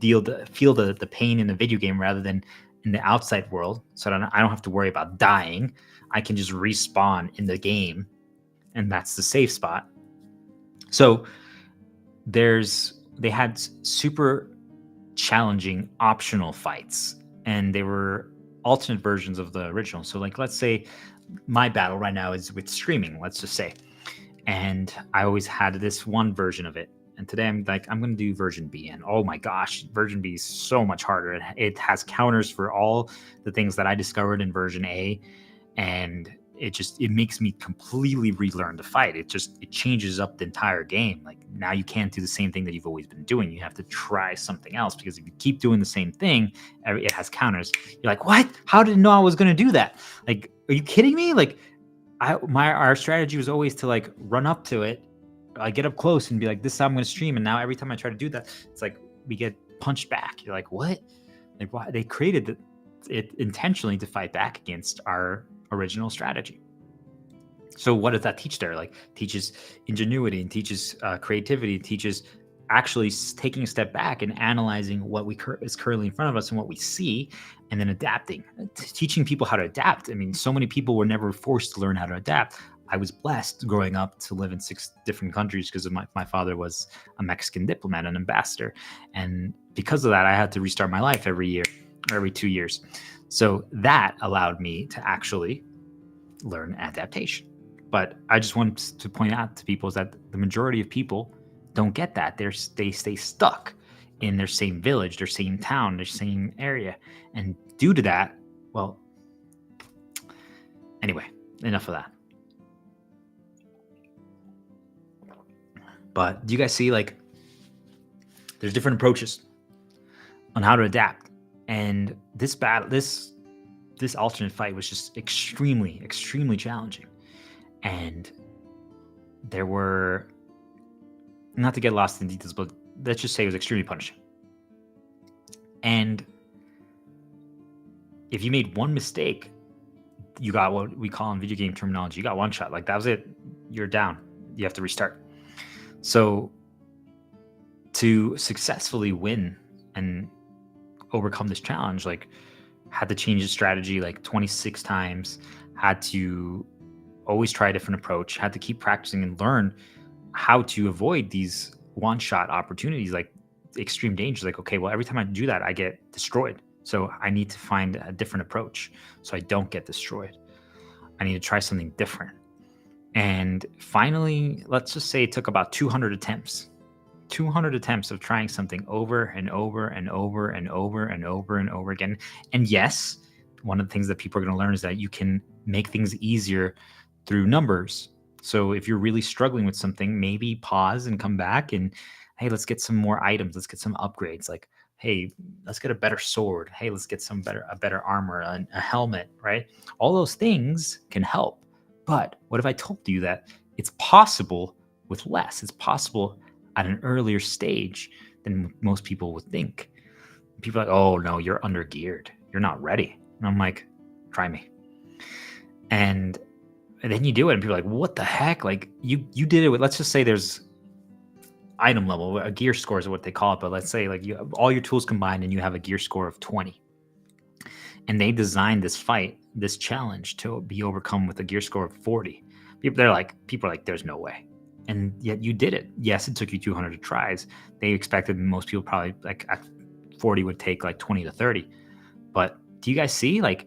feel the pain in the video game rather than in the outside world. So I don't have to worry about dying. I can just respawn in the game, and that's the safe spot. So they had super challenging optional fights, and they were alternate versions of the original. So, like, let's say my battle right now is with streaming, let's just say, and I always had this one version of it, and today I'm going to do version B, and oh my gosh, version B is so much harder. It has counters for all the things that I discovered in version A, and it makes me completely relearn the fight. It changes up the entire game. Like, now you can't do the same thing that you've always been doing. You have to try something else, because if you keep doing the same thing, it has counters. You're like, what? How did I know I was going to do that? Like, are you kidding me? Like, our strategy was always to, like, run up to it, get up close and be like, this is how I'm going to stream. And now every time I try to do that, it's like, we get punched back. You're like, what? Like, why? They created it intentionally to fight back against our original strategy. So what does that teach there? Like, teaches ingenuity and teaches creativity, teaches actually taking a step back and analyzing what is currently in front of us and what we see, and then adapting, teaching people how to adapt. I mean, so many people were never forced to learn how to adapt. I was blessed growing up to live in 6 different countries because of my father was a Mexican diplomat, an ambassador. And because of that, I had to restart my life every year, or every 2 years. So that allowed me to actually learn adaptation. But I just want to point out to people is that the majority of people don't get that. They stay stuck in their same village, their same town, their same area. And due to that, well, anyway, enough of that. But do you guys see, like, there's different approaches on how to adapt. And this battle, this alternate fight was just extremely, extremely challenging. And there were, not to get lost in details, but let's just say it was extremely punishing. And if you made one mistake, you got what we call in video game terminology, you got one shot. Like, that was it. You're down. You have to restart. So to successfully win and overcome this challenge, like, had to change the strategy like 26 times, had to always try a different approach, had to keep practicing and learn how to avoid these one-shot opportunities, like extreme danger. Like, okay, well, every time I do that, I get destroyed. So I need to find a different approach so I don't get destroyed. I need to try something different. And finally, let's just say it took about 200 attempts. 200 attempts of trying something over and over and over and over and over and over again. And yes, one of the things that people are going to learn is that you can make things easier through numbers. So if you're really struggling with something, maybe pause and come back and, hey, let's get some more items. Let's get some upgrades. Like, hey, let's get a better sword. Hey, let's get a better armor, a helmet, right? All those things can help. But what if I told you that it's possible with less? It's possible at an earlier stage than most people would think. People are like, oh no, you're undergeared. You're not ready. And I'm like, try me. And then you do it and people are like, what the heck? Like, you did it with, let's just say there's item level, a gear score is what they call it. But let's say like you have all your tools combined and you have a gear score of 20. And they designed this fight, this challenge to be overcome with a gear score of 40. People are like, there's no way. And yet you did it. Yes, it took you 200 tries. They expected most people probably like at 40 would take like 20 to 30. But do you guys see like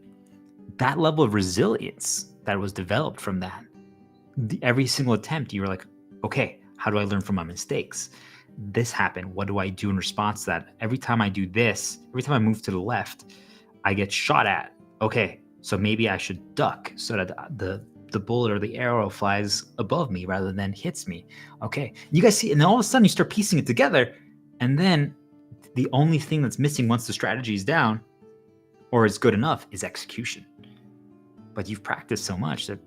that level of resilience that was developed from that? Every single attempt, you were like, okay, how do I learn from my mistakes? This happened. What do I do in response to that? Every time I do this, every time I move to the left, I get shot at. Okay, so maybe I should duck so that the bullet or the arrow flies above me rather than hits me. Okay, you guys see, and then all of a sudden you start piecing it together, and then the only thing that's missing once the strategy is down or is good enough is execution. But you've practiced so much that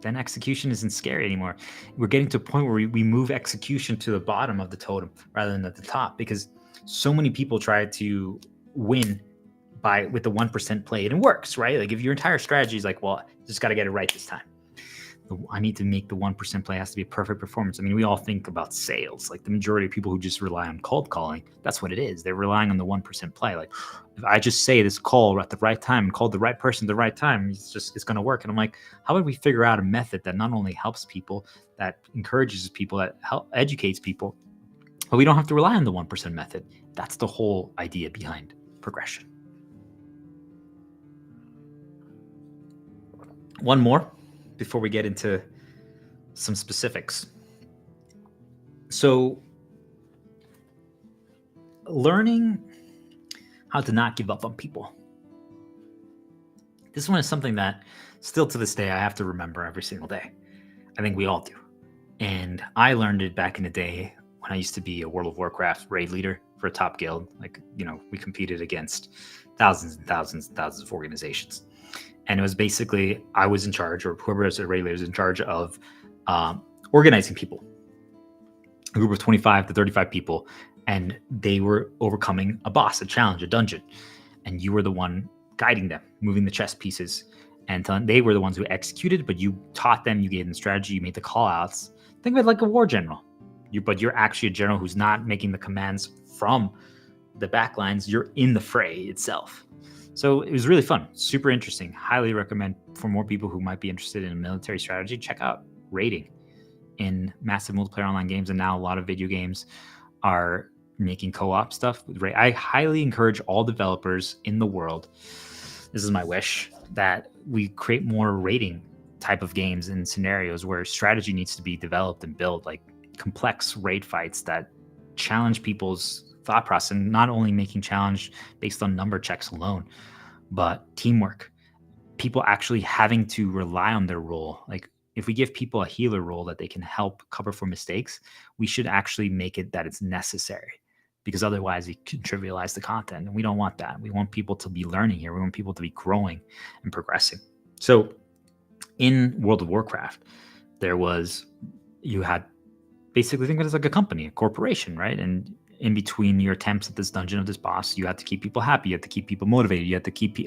then execution isn't scary anymore. We're getting to a point where we move execution to the bottom of the totem rather than at the top, because so many people try to win with the 1% play, and it works, right? Like if your entire strategy is like, well, just got to get it right this time. I need to make the 1% play, has to be a perfect performance. I mean, we all think about sales, like the majority of people who just rely on cold calling, that's what it is. They're relying on the 1% play. Like if I just say this call at the right time and call the right person at the right time, it's going to work. And I'm like, how would we figure out a method that not only helps people, that encourages people, that educates people, but we don't have to rely on the 1% method? That's the whole idea behind progression. One more before we get into some specifics. So, learning how to not give up on people. This one is something that still to this day I have to remember every single day. I think we all do. And I learned it back in the day when I used to be a World of Warcraft raid leader for a top guild. Like, we competed against thousands and thousands and thousands of organizations. And it was basically, I was in charge, or whoever was a raid leader was in charge of organizing people. A group of 25 to 35 people, and they were overcoming a boss, a challenge, a dungeon, and you were the one guiding them, moving the chess pieces, and they were the ones who executed, but you taught them, you gave them strategy, you made the call outs. Think of it like a war general, but you're actually a general who's not making the commands from the back lines, you're in the fray itself. So it was really fun, super interesting. Highly recommend for more people who might be interested in military strategy, check out raiding in massive multiplayer online games. And now a lot of video games are making co-op stuff with raid. I highly encourage all developers in the world, this is my wish, that we create more raiding type of games and scenarios where strategy needs to be developed and built, like complex raid fights that challenge people's thought process, and not only making challenge based on number checks alone, but teamwork, people actually having to rely on their role. Like if we give people a healer role that they can help cover for mistakes, we should actually make it that it's necessary, because otherwise it can trivialize the content, and we don't want that. We want people to be learning here. We want people to be growing and progressing. So in World of Warcraft, you had basically, think of it as like a company, a corporation, right? And in between your attempts at this dungeon of this boss, you have to keep people happy. You have to keep people motivated. You have to keep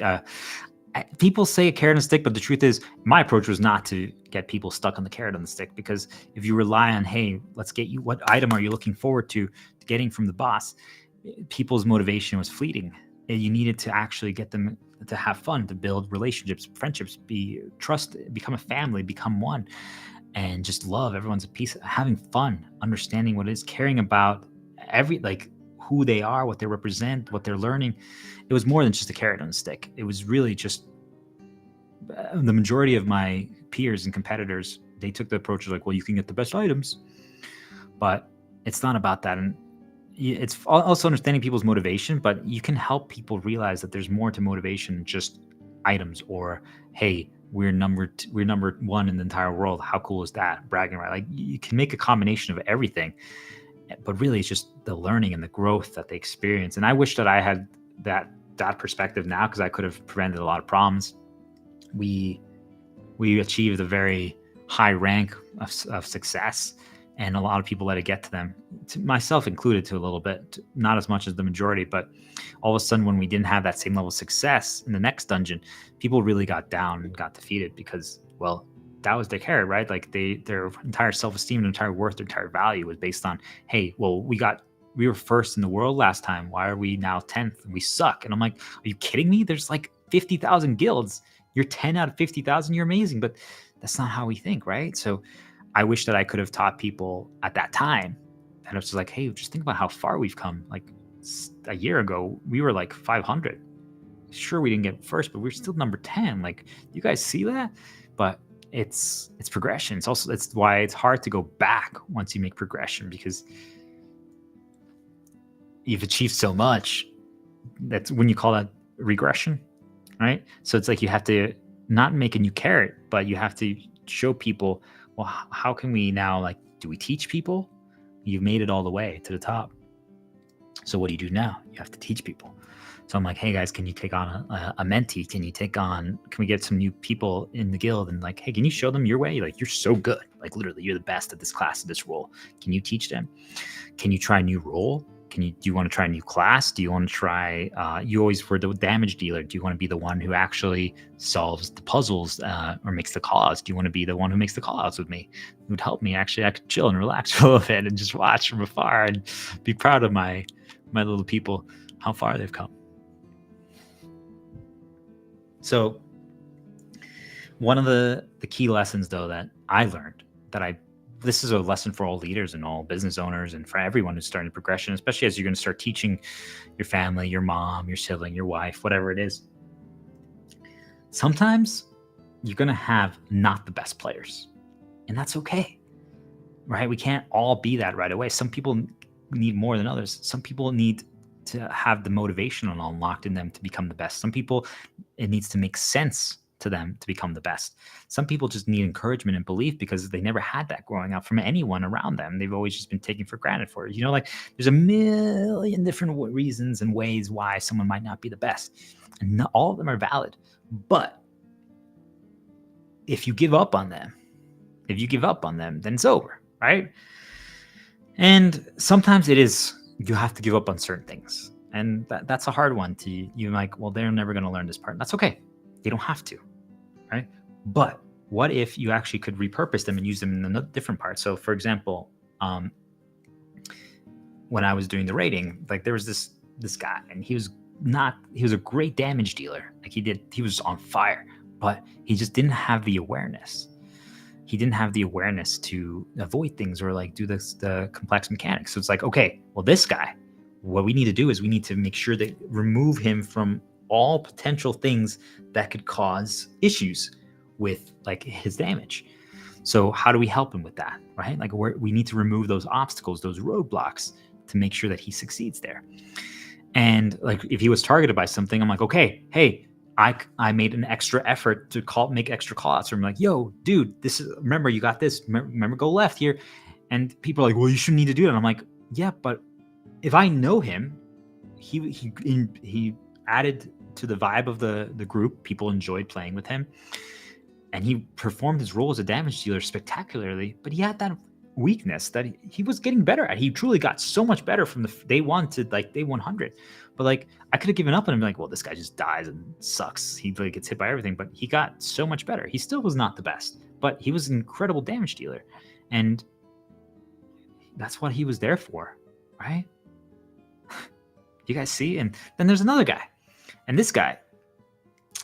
people say a carrot and a stick, but the truth is, my approach was not to get people stuck on the carrot and the stick, because if you rely on, hey, let's get you, what item are you looking forward to getting from the boss? People's motivation was fleeting. And you needed to actually get them to have fun, to build relationships, friendships, become a family, become one, and just love. Everyone's a piece, having fun, understanding what it is, caring about who they are, what they represent, what they're learning. It was more than just a carrot on a stick. It was really just the majority of my peers and competitors, they took the approach of like, well, you can get the best items, but it's not about that. And it's also understanding people's motivation, but you can help people realize that there's more to motivation than just items, or, hey, we're number one in the entire world. How cool is that? Bragging, right? Like, you can make a combination of everything, but really it's just the learning and the growth that they experience. And I wish that I had that perspective now, because I could have prevented a lot of problems. We achieved a very high rank of success, and a lot of people let it get to them, myself included, to a little bit, not as much as the majority. But all of a sudden, when we didn't have that same level of success in the next dungeon, people really got down and got defeated, because, well, that was their carrot, right? Like their entire self-esteem, their entire worth, their entire value was based on, hey, well, we were first in the world last time. Why are we now 10th? And we suck. And I'm like, are you kidding me? There's like 50,000 guilds. You're 10 out of 50,000. You're amazing. But that's not how we think, right? So I wish that I could have taught people at that time. And it was just like, hey, just think about how far we've come. Like a year ago, we were like 500. Sure, we didn't get first, but we're still number 10. Like, you guys see that? But it's progression. It's why it's hard to go back once you make progression, because you've achieved so much. That's when you call that regression, right? So it's like you have to not make a new carrot, but you have to show people, well, how can we now, like, do we teach people? You've made it all the way to the top. So what do you do now? You have to teach people. So I'm like, hey guys, can you take on a mentee? Can we get some new people in the guild? And like, hey, can you show them your way? Like, you're so good. Like, literally, you're the best at this class, at this role. Can you teach them? Can you try a new role? Do you want to try a new class? Do you want to try, you always were the damage dealer. Do you want to be the one who actually solves the puzzles or makes the call outs? Do you want to be the one who makes the call outs with me? It would help me. Actually, I could chill and relax for a little bit and just watch from afar and be proud of my little people, how far they've come. So one of the key lessons, though, that I learned, this is a lesson for all leaders and all business owners and for everyone who's starting progression, especially as you're going to start teaching your family, your mom, your sibling, your wife, whatever it is. Sometimes you're going to have not the best players, and that's okay, right? We can't all be that right away. Some people need more than others. Some people need to have the motivation unlocked in them to become the best. Some people, it needs to make sense to them to become the best. Some people just need encouragement and belief because they never had that growing up from anyone around them. They've always just been taken for granted for it. You know, like, there's a million different reasons and ways why someone might not be the best, and not all of them are valid. But if you give up on them, then it's over, right? And sometimes it is you have to give up on certain things. And that's a hard one to you. Like, well, they're never going to learn this part. That's okay. They don't have to, right? But what if you actually could repurpose them and use them in a different part? So, for example, when I was doing the rating, like there was this guy, and he was a great damage dealer. Like he was on fire, but he just didn't have the awareness. He didn't have the awareness to avoid things or like do the complex mechanics. So it's like, okay, well, this guy, what we need to do is we need to make sure that remove him from all potential things that could cause issues with like his damage. So how do we help him with that, right? Like we need to remove those obstacles, those roadblocks, to make sure that he succeeds there. And like if he was targeted by something, I'm like, okay, hey, I made an extra effort to make extra call outs. I'm like, yo, dude, remember you got this. Remember, go left here. And people are like, well, you shouldn't need to do that. I'm like, yeah, but if I know him, he added to the vibe of the group. People enjoyed playing with him, and he performed his role as a damage dealer spectacularly. But he had that weakness that he was getting better at. He truly got so much better from the day 1 to like day 100. But like I could have given up on him, like, well, this guy just dies and sucks. He like gets hit by everything, but he got so much better. He still was not the best, but he was an incredible damage dealer, and that's what he was there for, right? You guys see? And then there's another guy, and this guy,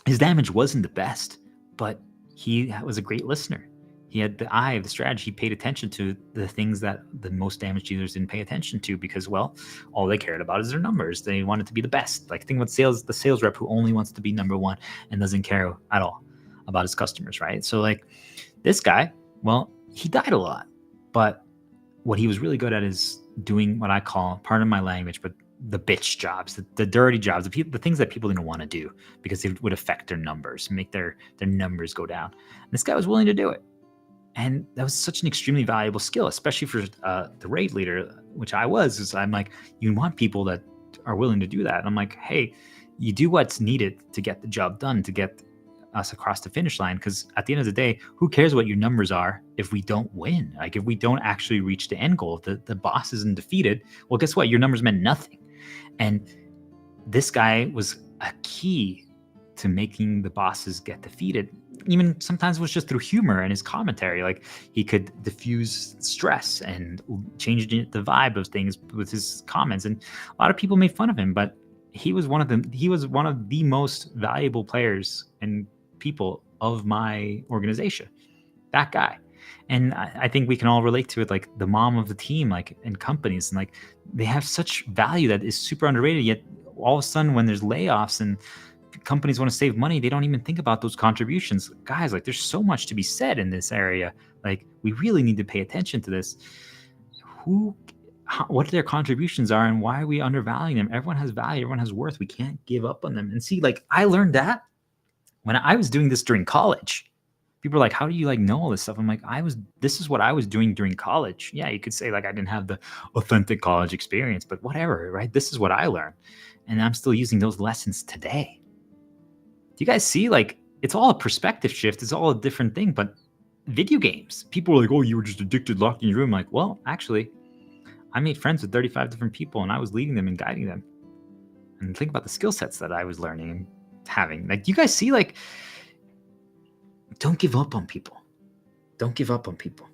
his damage wasn't the best, but he was a great listener. He had the eye of the strategy. He paid attention to the things that the most damage dealers didn't pay attention to, because, well, all they cared about is their numbers. They wanted to be the best. Like, think about the sales rep who only wants to be number 1 and doesn't care at all about his customers, right? So like this guy, well, he died a lot, but what he was really good at is doing what I call, pardon my language, but the bitch jobs, the dirty jobs, the things that people didn't want to do because it would affect their numbers, make their numbers go down. And this guy was willing to do it. And that was such an extremely valuable skill, especially for the raid leader, which I was. Is I'm like, you want people that are willing to do that. And I'm like, hey, you do what's needed to get the job done, to get us across the finish line. Because at the end of the day, who cares what your numbers are if we don't win? Like if we don't actually reach the end goal, if the boss isn't defeated, well, guess what? Your numbers meant nothing. And this guy was a key to making the bosses get defeated. Even sometimes it was just through humor and his commentary. Like he could diffuse stress and change the vibe of things with his comments. And a lot of people made fun of him, but he was one of the most valuable players and people of my organization. That guy. And I think we can all relate to it, like the mom of the team, like in companies, and like they have such value that is super underrated. Yet all of a sudden, when there's layoffs and companies want to save money, they don't even think about those contributions. Guys, like there's so much to be said in this area. Like we really need to pay attention to this. What their contributions are and why are we undervaluing them? Everyone has value. Everyone has worth. We can't give up on them. And see, like I learned that when I was doing this during college. People are like, how do you like know all this stuff? I'm like, this is what I was doing during college. Yeah, you could say like I didn't have the authentic college experience, but whatever, right? This is what I learned. And I'm still using those lessons today. Do you guys see, like, it's all a perspective shift. It's all a different thing, but video games, people are like, oh, you were just addicted, locked in your room. Like, well, actually, I made friends with 35 different people and I was leading them and guiding them. And think about the skill sets that I was learning and having. Like, you guys see, like, don't give up on people. Don't give up on people.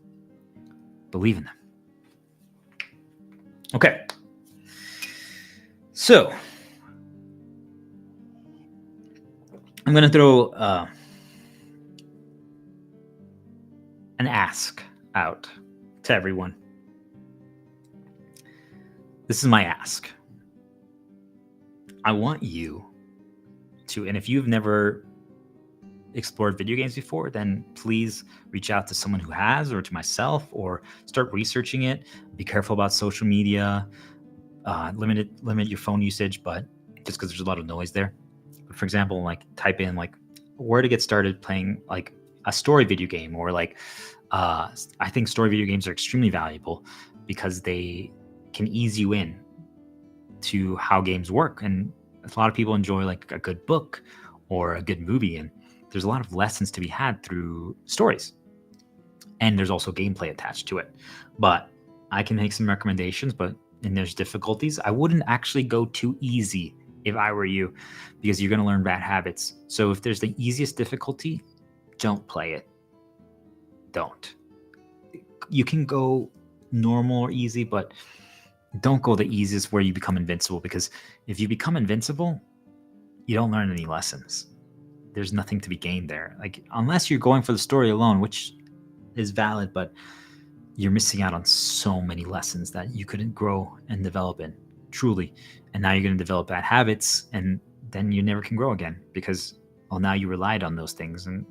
Believe in them. Okay. So, I'm going to throw an ask out to everyone. This is my ask. I want you to, and if you've never explored video games before, then please reach out to someone who has, or to myself, or start researching it. Be careful about social media. Limit your phone usage, but just because there's a lot of noise there. But for example, like type in like where to get started playing like a story video game, or like I think story video games are extremely valuable because they can ease you in to how games work. And a lot of people enjoy like a good book or a good movie, and there's a lot of lessons to be had through stories. And there's also gameplay attached to it. But I can make some recommendations, but and there's difficulties, I wouldn't actually go too easy if I were you, because you're going to learn bad habits. So if there's the easiest difficulty, don't play it. Don't. You can go normal or easy, but don't go the easiest where you become invincible, because if you become invincible, you don't learn any lessons. There's nothing to be gained there. Like, unless you're going for the story alone, which is valid, but you're missing out on so many lessons that you couldn't grow and develop in, truly. And now you're going to develop bad habits, and then you never can grow again, because, well, now you relied on those things. And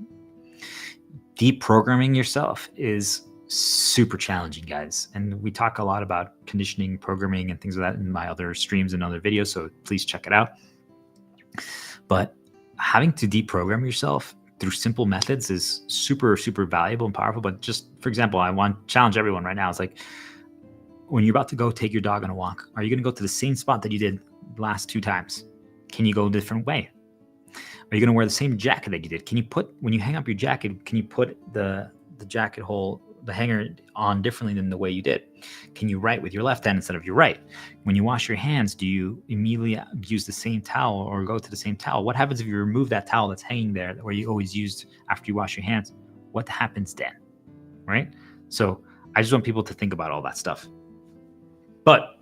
deprogramming yourself is super challenging, guys. And we talk a lot about conditioning, programming, and things like that in my other streams and other videos, so please check it out. But having to deprogram yourself through simple methods is super, super valuable and powerful. But just, for example, I want to challenge everyone right now. It's like, when you're about to go take your dog on a walk, are you going to go to the same spot that you did the last 2 times? Can you go a different way? Are you going to wear the same jacket that you did? Can you put, when you hang up your jacket, can you put the jacket hole, the hanger on differently than the way you did? Can you write with your left hand instead of your right? When you wash your hands, do you immediately use the same towel or go to the same towel? What happens if you remove that towel that's hanging there where you always used after you wash your hands? What happens then, right? So I just want people to think about all that stuff. But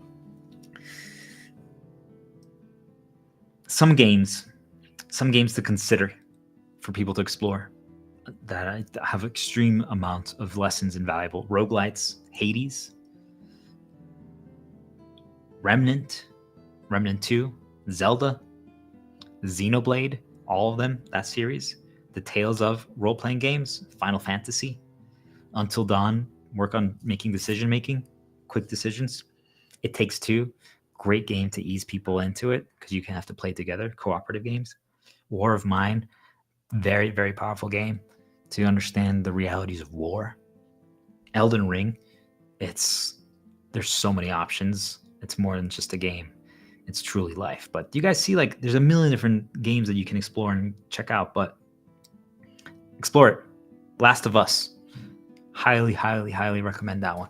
some games to consider for people to explore that have extreme amounts of lessons and valuable: roguelites, Hades, Remnant 2, Zelda, Xenoblade, all of them, that series, the Tales of role-playing games, Final Fantasy, Until Dawn, work on making decision-making, quick decisions. It Takes Two, great game to ease people into it because you can have to play together, cooperative games. War of Mine, very, very powerful game to understand the realities of war. Elden Ring, there's so many options. It's more than just a game. It's truly life. But you guys see, like, there's a million different games that you can explore and check out, but explore it. Last of Us, highly, highly, highly recommend that one.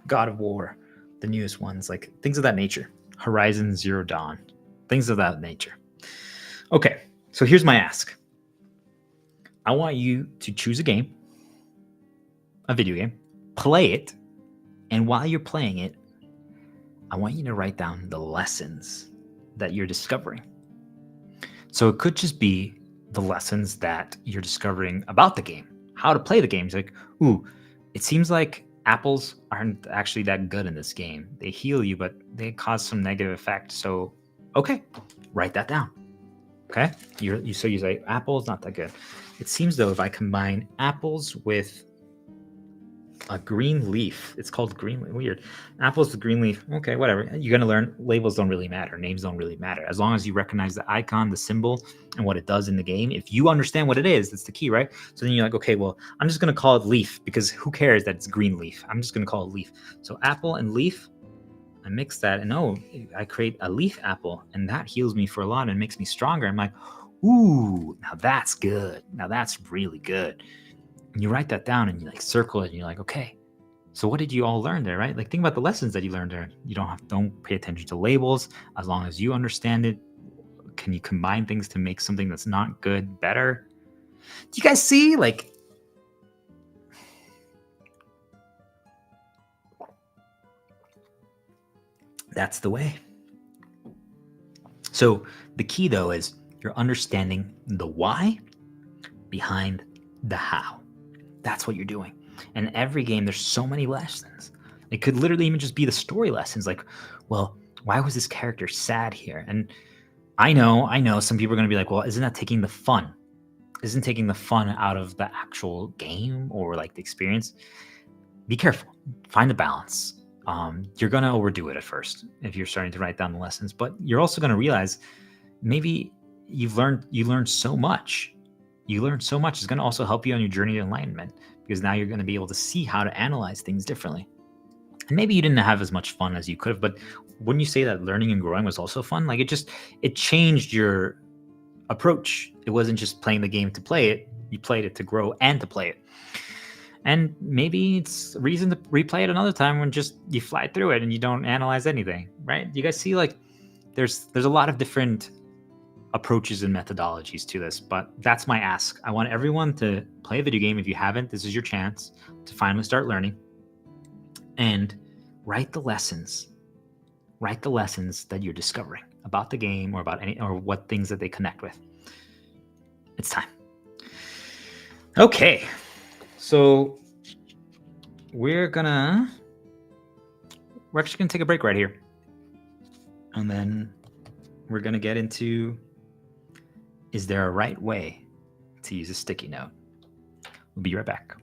God of War, the newest ones, like things of that nature. Horizon Zero Dawn, things of that nature. Okay, so here's my ask. I want you to choose a game, a video game, play it, and while you're playing it, I want you to write down the lessons that you're discovering. So it could just be the lessons that you're discovering about the game, how to play the game. It's like, ooh, it seems like apples aren't actually that good in this game. They heal you, but they cause some negative effect. So, okay, write that down. Okay, you say apples not that good. It seems though, if I combine apples with a green leaf, it's called green leaf. Weird. Apples with green leaf. Okay, whatever. You're gonna learn labels don't really matter. Names don't really matter. As long as you recognize the icon, the symbol, and what it does in the game. If you understand what it is, that's the key, right? So then you're like, okay, well, I'm just gonna call it leaf because who cares that it's green leaf? I'm just gonna call it leaf. So apple and leaf, I mix that, and I create a leaf apple, and that heals me for a lot and makes me stronger. I'm like, ooh, now that's good. Now that's really good. And you write that down and you like circle it and you're like, okay, so what did you all learn there, right? Like, think about the lessons that you learned there. You don't pay attention to labels. As long as you understand it, can you combine things to make something that's not good better? Do you guys see? Like, that's the way. So the key though is you're understanding the why behind the how. That's what you're doing. And every game, there's so many lessons. It could literally even just be the story lessons. Like, well, why was this character sad here? And I know some people are going to be like, well, isn't that taking the fun? Isn't taking the fun out of the actual game or like the experience? Be careful. Find the balance. You're going to overdo it at first if you're starting to write down the lessons, but you're also going to realize maybe you learned so much. You learned so much. It's going to also help you on your journey to enlightenment, because now you're going to be able to see how to analyze things differently. And maybe you didn't have as much fun as you could have, but wouldn't you say that learning and growing was also fun? Like, it changed your approach. It wasn't just playing the game to play it. You played it to grow and to play it. And maybe it's a reason to replay it another time when just you fly through it and you don't analyze anything, right? You guys see, like, there's a lot of different approaches and methodologies to this, but that's my ask. I want everyone to play a video game. If you haven't, this is your chance to finally start learning, and write the lessons. Write the lessons that you're discovering about the game or about any or what things that they connect with. It's time. Okay, so we're actually gonna take a break right here, and then we're gonna get into, is there a right way to use a sticky note? We'll be right back.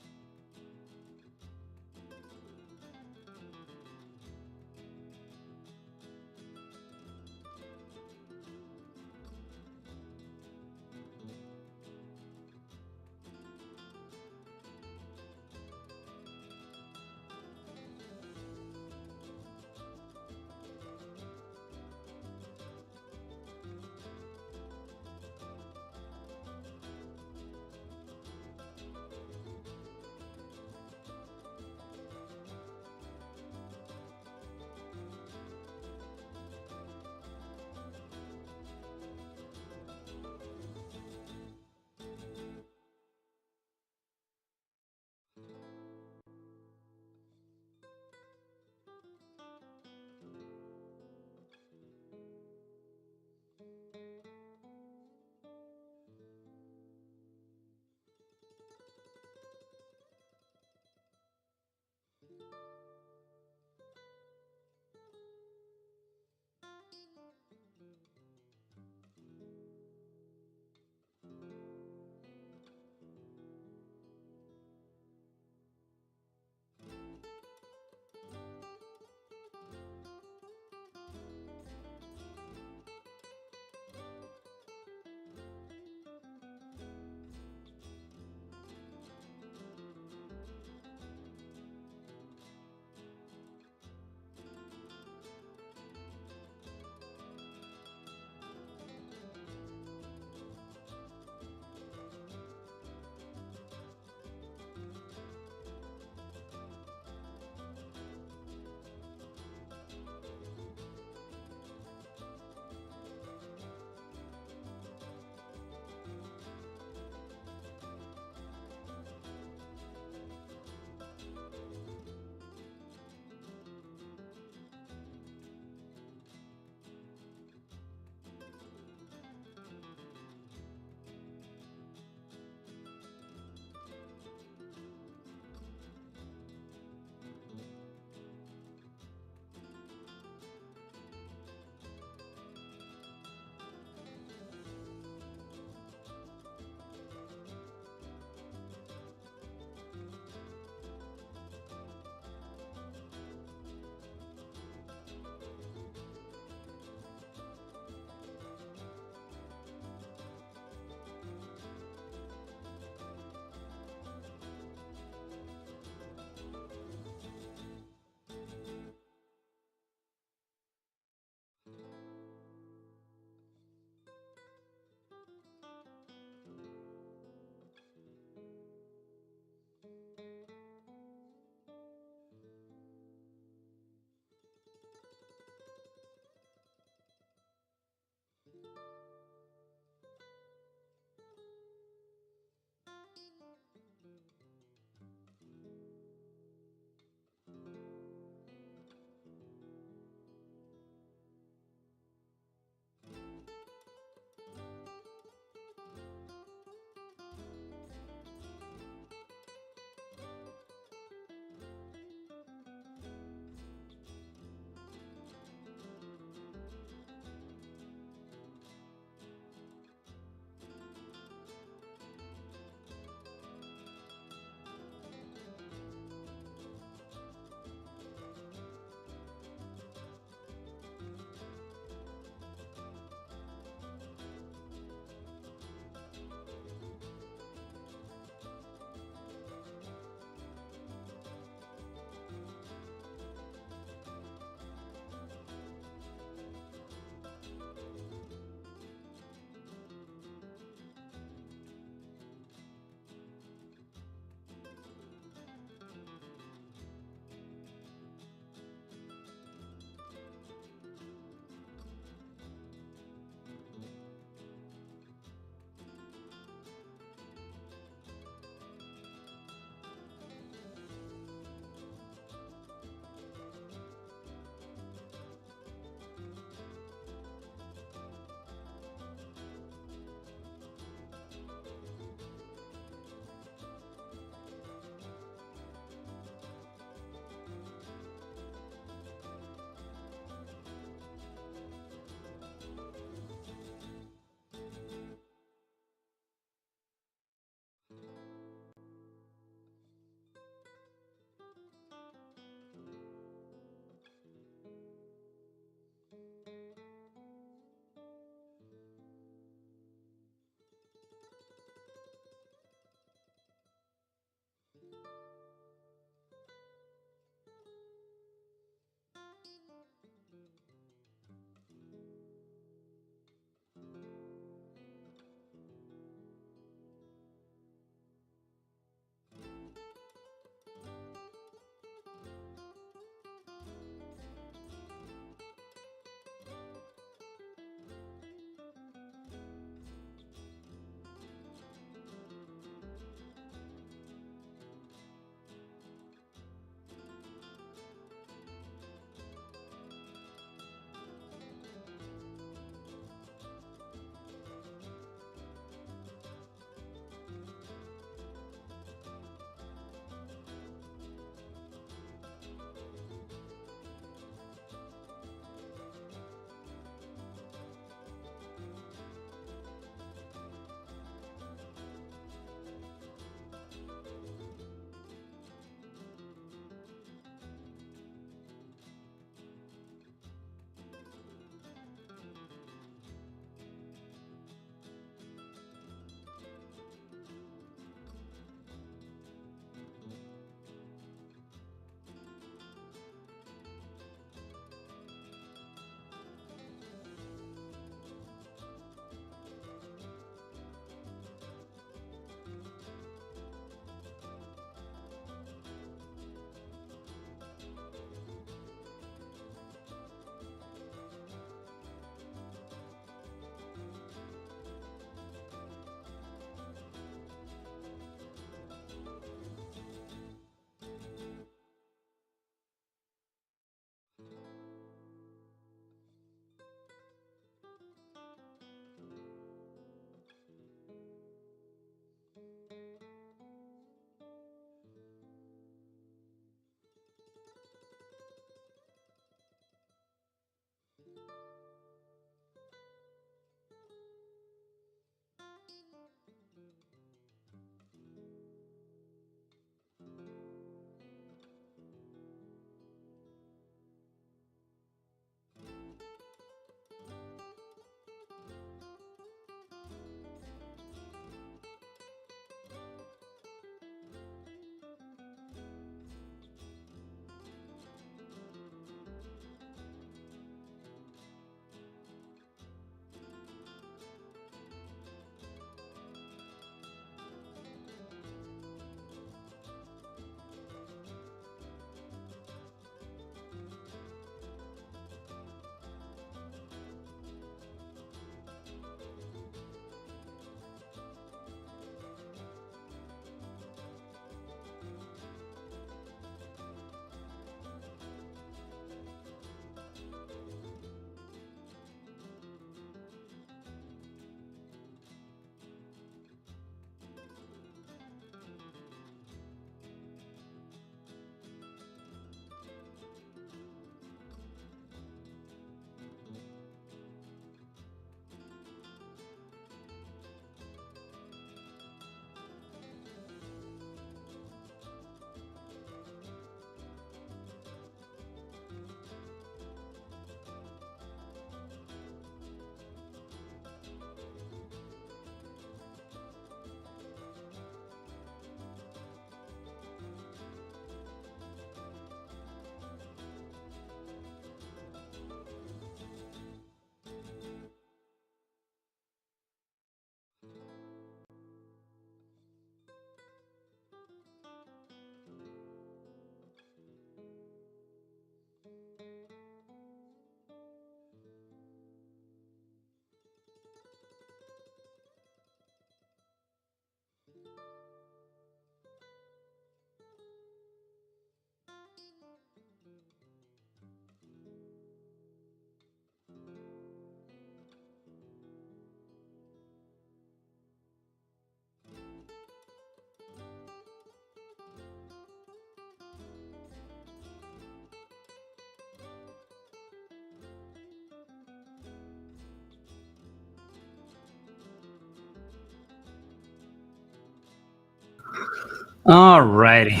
Alrighty.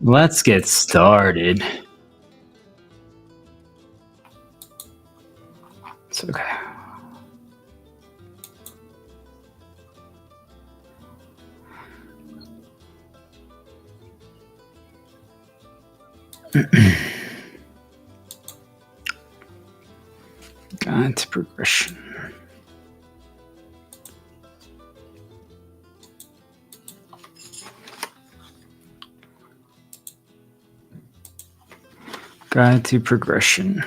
Let's get started. It's okay. Guide to progression. Guide to progression.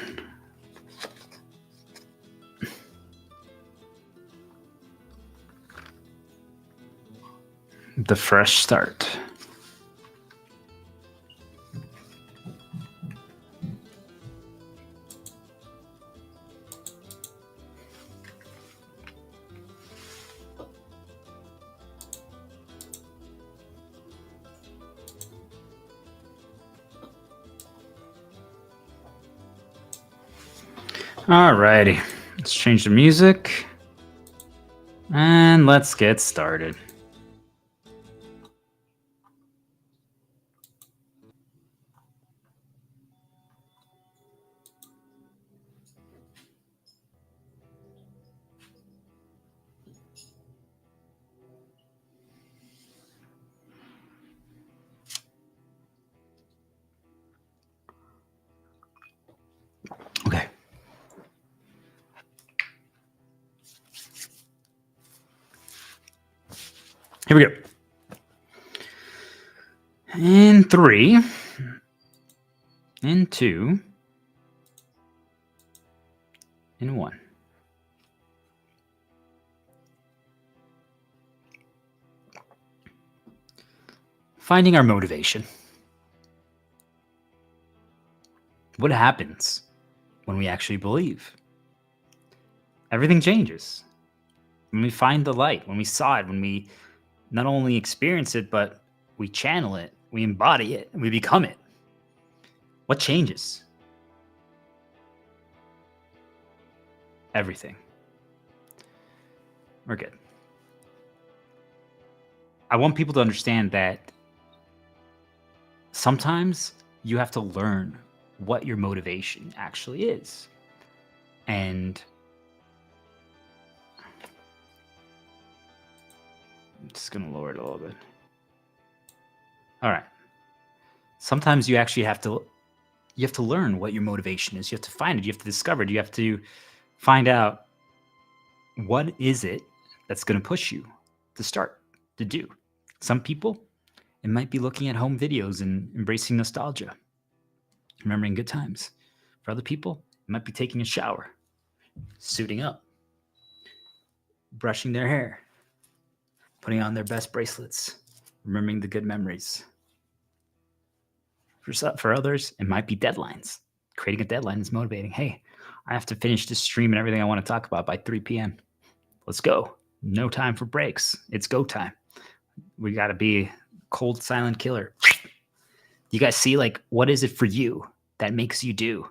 The fresh start. Alrighty, let's change the music and let's get started. Okay. Here we go. In 3, in 2, in 1. Finding our motivation. What happens when we actually believe? Everything changes. When we find the light, when we saw it, when we not only experience it, but we channel it, we embody it, and we become it. What changes? Everything. We're good. I want people to understand that sometimes you have to learn what your motivation actually is. And I'm just going to lower it a little bit. All right. Sometimes you actually have to learn what your motivation is. You have to find it. You have to discover it. You have to find out what is it that's going to push you to start to do. Some people, it might be looking at home videos and embracing nostalgia, remembering good times. For other people, it might be taking a shower, suiting up, brushing their hair, putting on their best bracelets, remembering the good memories. For others, it might be deadlines. Creating a deadline is motivating. Hey, I have to finish this stream and everything I want to talk about by 3 p.m. Let's go. No time for breaks. It's go time. We got to be cold, silent killer. You guys see, like, what is it for you that makes you do?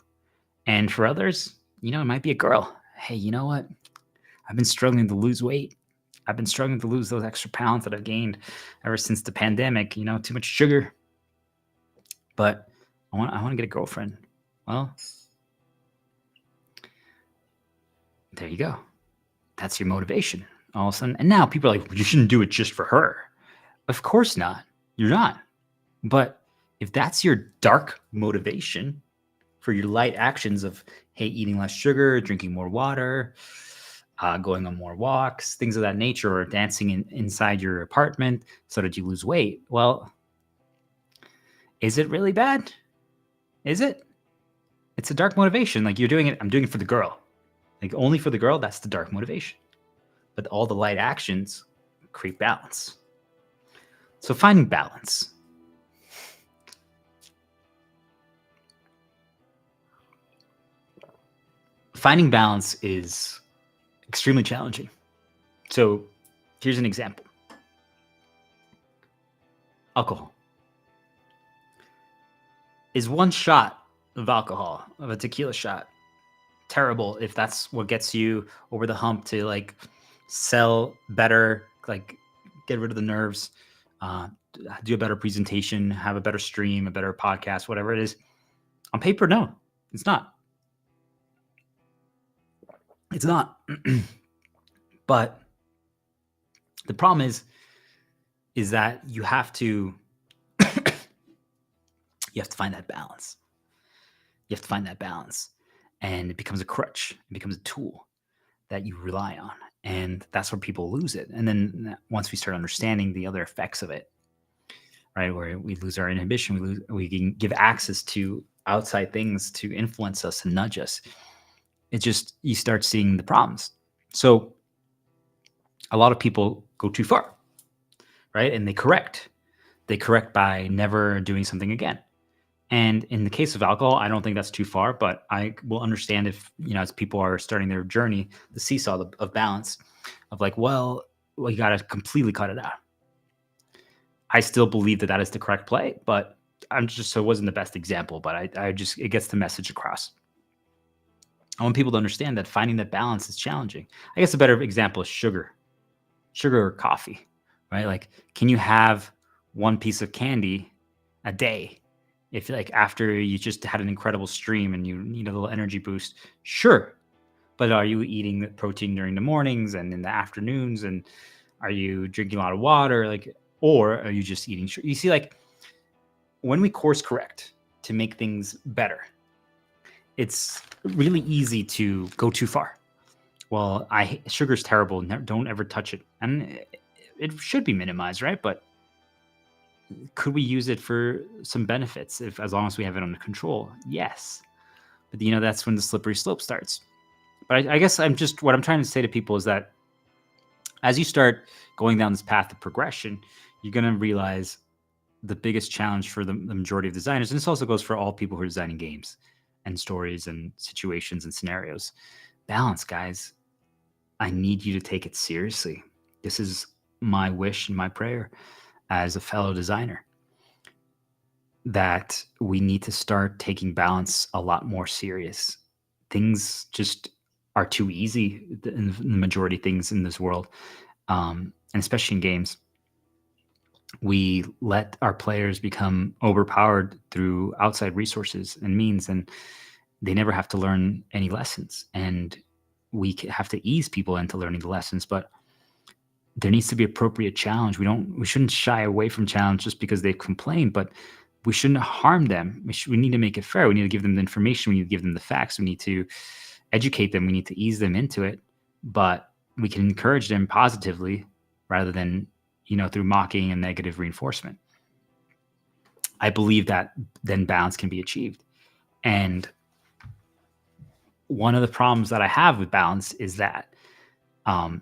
And for others, it might be a girl. Hey, you know what? I've been struggling to lose weight. I've been struggling to lose those extra pounds that I've gained ever since the pandemic. Too much sugar. But I want to get a girlfriend. Well, there you go. That's your motivation. All of a sudden, and now people are like, you shouldn't do it just for her. Of course not. You're not. But if that's your dark motivation for your light actions of, hey, eating less sugar, drinking more water, going on more walks, things of that nature, or dancing inside your apartment so that you lose weight, well, is it really bad? Is it? It's a dark motivation. Like, you're doing it, I'm doing it for the girl. Like, only for the girl, that's the dark motivation. But all the light actions create balance. So finding balance. Finding balance is extremely challenging. So here's an example. Alcohol. Is one shot of alcohol, of a tequila shot, terrible if that's what gets you over the hump to, like, sell better, like, get rid of the nerves, do a better presentation, have a better stream, a better podcast, whatever it is. On paper, no, it's not. It's not. But the problem is that you have to find that balance. You have to find that balance, and it becomes a crutch. It becomes a tool that you rely on, and that's where people lose it. And then once we start understanding the other effects of it, right, where we lose our inhibition, we can give access to outside things to influence us and nudge us. You start seeing the problems. So a lot of people go too far, right? And they correct by never doing something again. And in the case of alcohol, I don't think that's too far, but I will understand if, as people are starting their journey, the seesaw of balance of like, well, you got to completely cut it out. I still believe that is the correct play, but so it wasn't the best example, but it gets the message across. I want people to understand that finding that balance is challenging. I guess a better example is sugar or coffee, right? Like, can you have one piece of candy a day? If like after you just had an incredible stream and you need a little energy boost, sure. But are you eating the protein during the mornings and in the afternoons? And are you drinking a lot of water? Or are you just eating sugar? You see, like, when we course correct to make things better, it's really easy to go too far. Well, sugar's terrible. Don't ever touch it. And it should be minimized, right? But could we use it for some benefits as long as we have it under control? Yes. But that's when the slippery slope starts. But I guess what I'm trying to say to people is that as you start going down this path of progression, you're going to realize the biggest challenge for the majority of designers, and this also goes for all people who are designing games and stories and situations and scenarios. Balance, guys. I need you to take it seriously. This is my wish and my prayer as a fellow designer, that we need to start taking balance a lot more serious. Things just are too easy in the majority of things in this world, and especially in games. We let our players become overpowered through outside resources and means, and they never have to learn any lessons. And we have to ease people into learning the lessons, but there needs to be appropriate challenge. We shouldn't shy away from challenge just because they've complained, but we shouldn't harm them. We need to make it fair. We need to give them the information. We need to give them the facts. We need to educate them. We need to ease them into it, but we can encourage them positively rather than, through mocking and negative reinforcement. I believe that then balance can be achieved. And one of the problems that I have with balance is that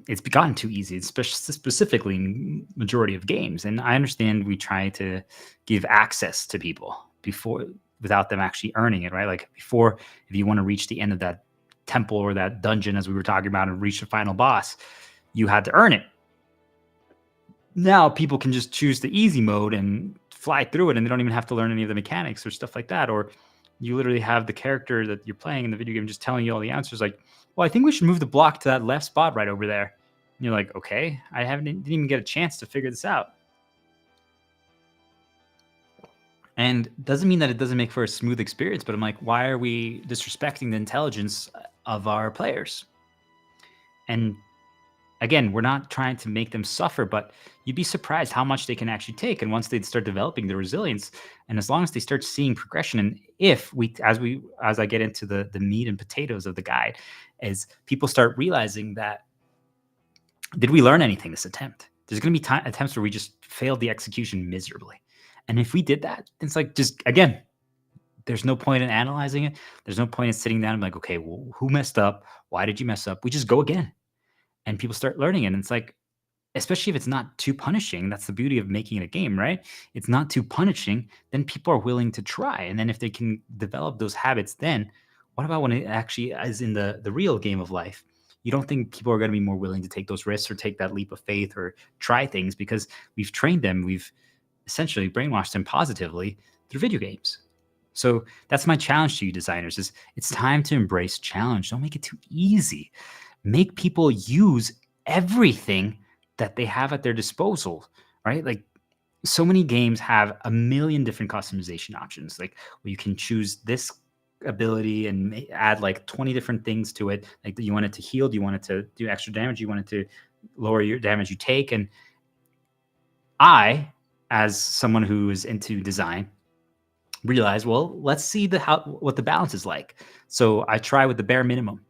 it's gotten too easy, especially specifically in majority of games. And I understand we try to give access to people without them actually earning it, right? Like before, if you want to reach the end of that temple or that dungeon, as we were talking about, and reach the final boss, you had to earn it. Now people can just choose the easy mode and fly through it, and they don't even have to learn any of the mechanics or stuff like that. Or you literally have the character that you're playing in the video game just telling you all the answers, like, well, I think we should move the block to that left spot right over there. And you're like, okay, I didn't even get a chance to figure this out. And doesn't mean that it doesn't make for a smooth experience, but I'm like, why are we disrespecting the intelligence of our players? And again, we're not trying to make them suffer, but you'd be surprised how much they can actually take. And once they start developing the resilience, and as long as they start seeing progression, and as I get into the meat and potatoes of the guide, as people start realizing that, did we learn anything this attempt? There's going to be attempts where we just failed the execution miserably. And if we did that, it's like, just, again, there's no point in analyzing it. There's no point in sitting down and like, okay, well, who messed up? Why did you mess up? We just go again. And people start learning it. And it's like, especially if it's not too punishing, that's the beauty of making it a game, right? It's not too punishing, then people are willing to try. And then if they can develop those habits, then what about when it actually is in the real game of life? You don't think people are going to be more willing to take those risks or take that leap of faith or try things because we've trained them, we've essentially brainwashed them positively through video games. So that's my challenge to you designers, is it's time to embrace challenge. Don't make it too easy. Make people use everything that they have at their disposal, right? Like so many games have a million different customization options. Like where you can choose this ability and add like 20 different things to it. Like you want it to heal, do you want it to do extra damage, you want it to lower your damage you take. And I, as someone who is into design, realize, well, let's see what the balance is like. So I try with the bare minimum.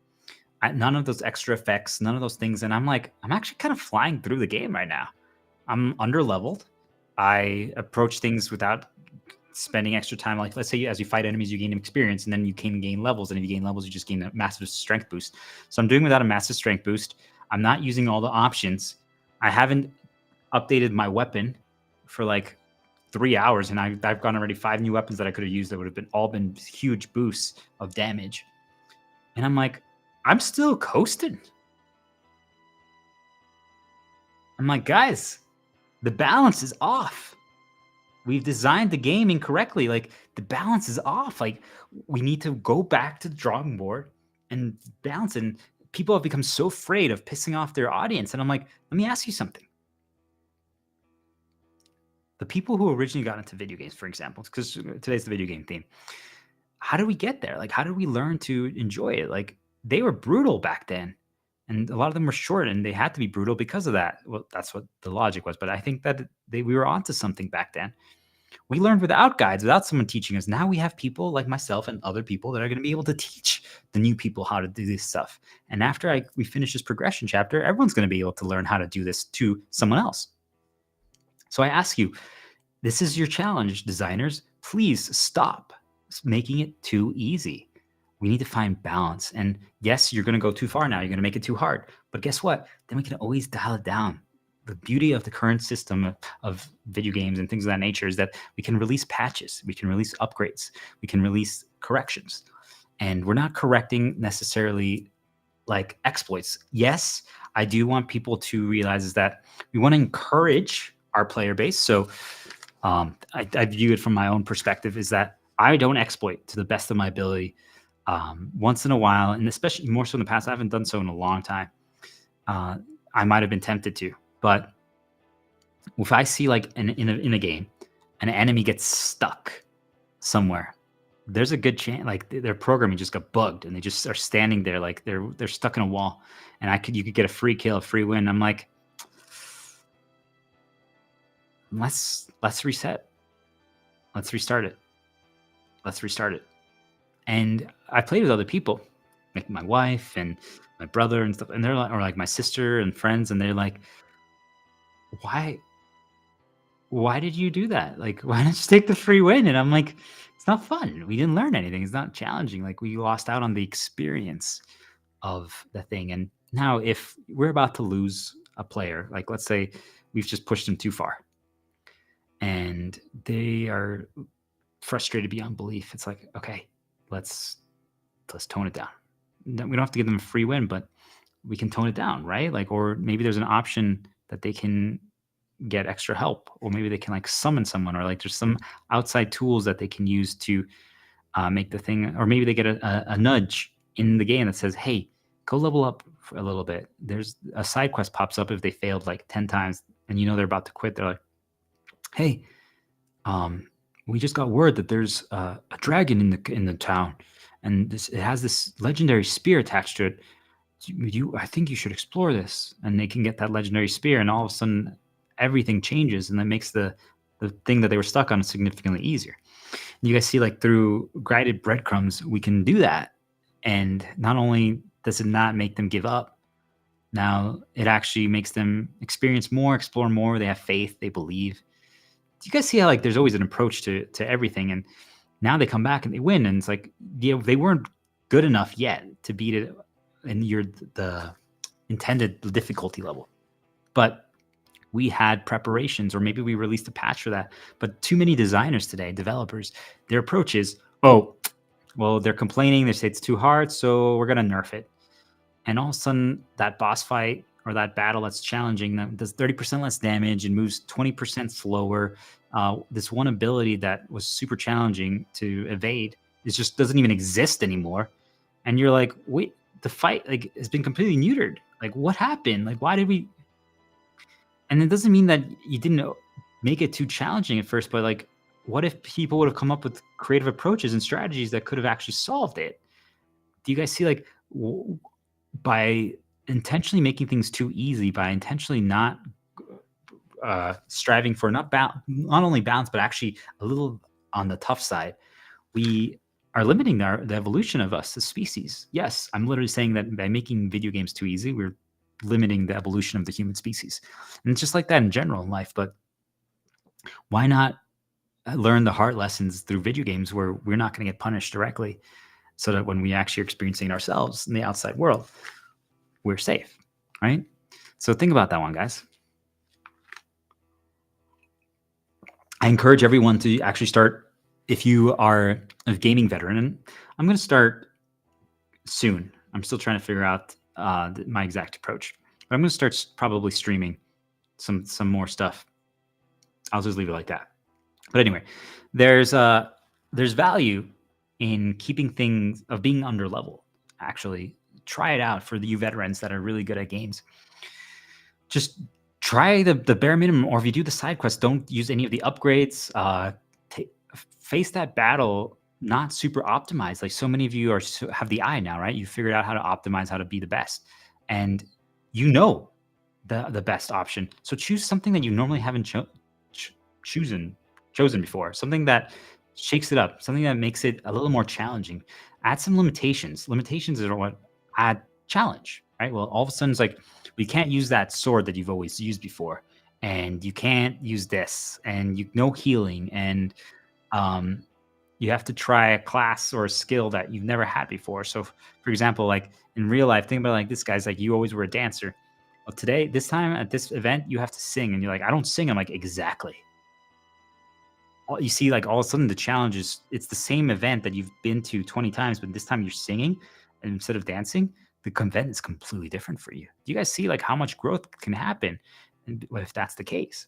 None of those extra effects, none of those things. And I'm like, I'm actually kind of flying through the game right now. I'm under leveled. I approach things without spending extra time. Like, let's say as you fight enemies, you gain experience, and then you can gain levels. And if you gain levels, you just gain a massive strength boost. So I'm doing without a massive strength boost. I'm not using all the options. I haven't updated my weapon for like 3 hours, and I've gotten already 5 new weapons that I could have used that would have been huge boosts of damage. And I'm like, I'm still coasting. I'm like, guys, the balance is off. We've designed the game incorrectly. Like the balance is off. Like we need to go back to the drawing board and balance. And people have become so afraid of pissing off their audience. And I'm like, let me ask you something. The people who originally got into video games, for example, because today's the video game theme. How did we get there? Like, how did we learn to enjoy it? Like, they were brutal back then, and a lot of them were short, and they had to be brutal because of that. Well, that's what the logic was. But I think that we were onto something back then. We learned without guides, without someone teaching us. Now we have people like myself and other people that are going to be able to teach the new people how to do this stuff. And after we finish this progression chapter, everyone's going to be able to learn how to do this to someone else. So I ask you, this is your challenge, designers. Please stop making it too easy. We need to find balance. And yes, you're going to go too far now. You're going to make it too hard. But guess what? Then we can always dial it down. The beauty of the current system of video games and things of that nature is that we can release patches. We can release upgrades. We can release corrections. And we're not correcting necessarily like exploits. Yes, I do want people to realize is that we want to encourage our player base. So I view it from my own perspective is that I don't exploit to the best of my ability. Once in a while, and especially more so in the past, I haven't done so in a long time. I might have been tempted to, but if I see like in a game, an enemy gets stuck somewhere, there's a good chance like their programming just got bugged and they just are standing there like they're stuck in a wall, and you could get a free kill, a free win. I'm like, let's reset. Let's restart it. Let's restart it. And I played with other people, like my wife and my brother and stuff, and they're like, or like my sister and friends, and they're like, why did you do that? Like, why didn't you take the free win? And I'm like, it's not fun. We didn't learn anything. It's not challenging. Like we lost out on the experience of the thing. And now if we're about to lose a player, like let's say we've just pushed them too far and they are frustrated beyond belief. It's like, okay, let's tone it down. We don't have to give them a free win, but we can tone it down, right? Like, or maybe there's an option that they can get extra help, or maybe they can like summon someone, or like there's some outside tools that they can use to make the thing, or maybe they get a nudge in the game that says, hey, go level up for a little bit. There's a side quest pops up if they failed like 10 times and they're about to quit. They're like, hey, we just got word that there's a dragon in the town, and it has this legendary spear attached to it. I think you should explore this. And they can get that legendary spear, and all of a sudden everything changes, and that makes the thing that they were stuck on significantly easier. And you guys see, like through guided breadcrumbs, we can do that. And not only does it not make them give up, now it actually makes them experience more, explore more. They have faith, they believe. Do you guys see how like there's always an approach to everything? And now they come back and they win, and it's like they weren't good enough yet to beat it in the intended difficulty level, but we had preparations, or maybe we released a patch for that. But too many designers today, developers, their approach is, oh, well, they're complaining, they say it's too hard, so we're gonna nerf it. And all of a sudden that boss fight or that battle that's challenging that does 30% less damage and moves 20% slower. This one ability that was super challenging to evade just doesn't even exist anymore. And you're like, wait, the fight like has been completely neutered. Like what happened? Like why did we? And it doesn't mean that you didn't make it too challenging at first, but like, what if people would have come up with creative approaches and strategies that could have actually solved it? Do you guys see like by intentionally making things too easy, by intentionally not striving for not only balance, but actually a little on the tough side, we are limiting the evolution of us as species. Yes, I'm literally saying that by making video games too easy, we're limiting the evolution of the human species. And it's just like that in general in life. But why not learn the hard lessons through video games where we're not going to get punished directly, so that when we actually are experiencing ourselves in the outside world, we're safe, right? So think about that one, guys. I encourage everyone to actually start, if you are a gaming veteran, and I'm going to start soon. I'm still trying to figure out my exact approach, but I'm going to start probably streaming some more stuff. I'll just leave it like that. But anyway, there's value in keeping things, of being under level. Actually, try it out for you veterans that are really good at games. Just try the bare minimum, or if you do the side quests, don't use any of the upgrades. Face that battle not super optimized. Like so many of you have the eye now, right? You figured out how to optimize, how to be the best, and you know the best option. So choose something that you normally haven't chosen before. Something that shakes it up. Something that makes it a little more challenging. Add some limitations. Limitations are what add challenge, right? Well, all of a sudden it's like, we can't use that sword that you've always used before, and you can't use this, and no healing, and you have to try a class or a skill that you've never had before. So, for example, like in real life, think about it like this, guys. Like you always were a dancer. Well, today, this time at this event, you have to sing, and you're like, I don't sing. I'm like, exactly. You see, like all of a sudden, the challenge is it's the same event that you've been to 20 times, but this time you're singing instead of dancing. The event is completely different for you. Do you guys see like how much growth can happen if that's the case?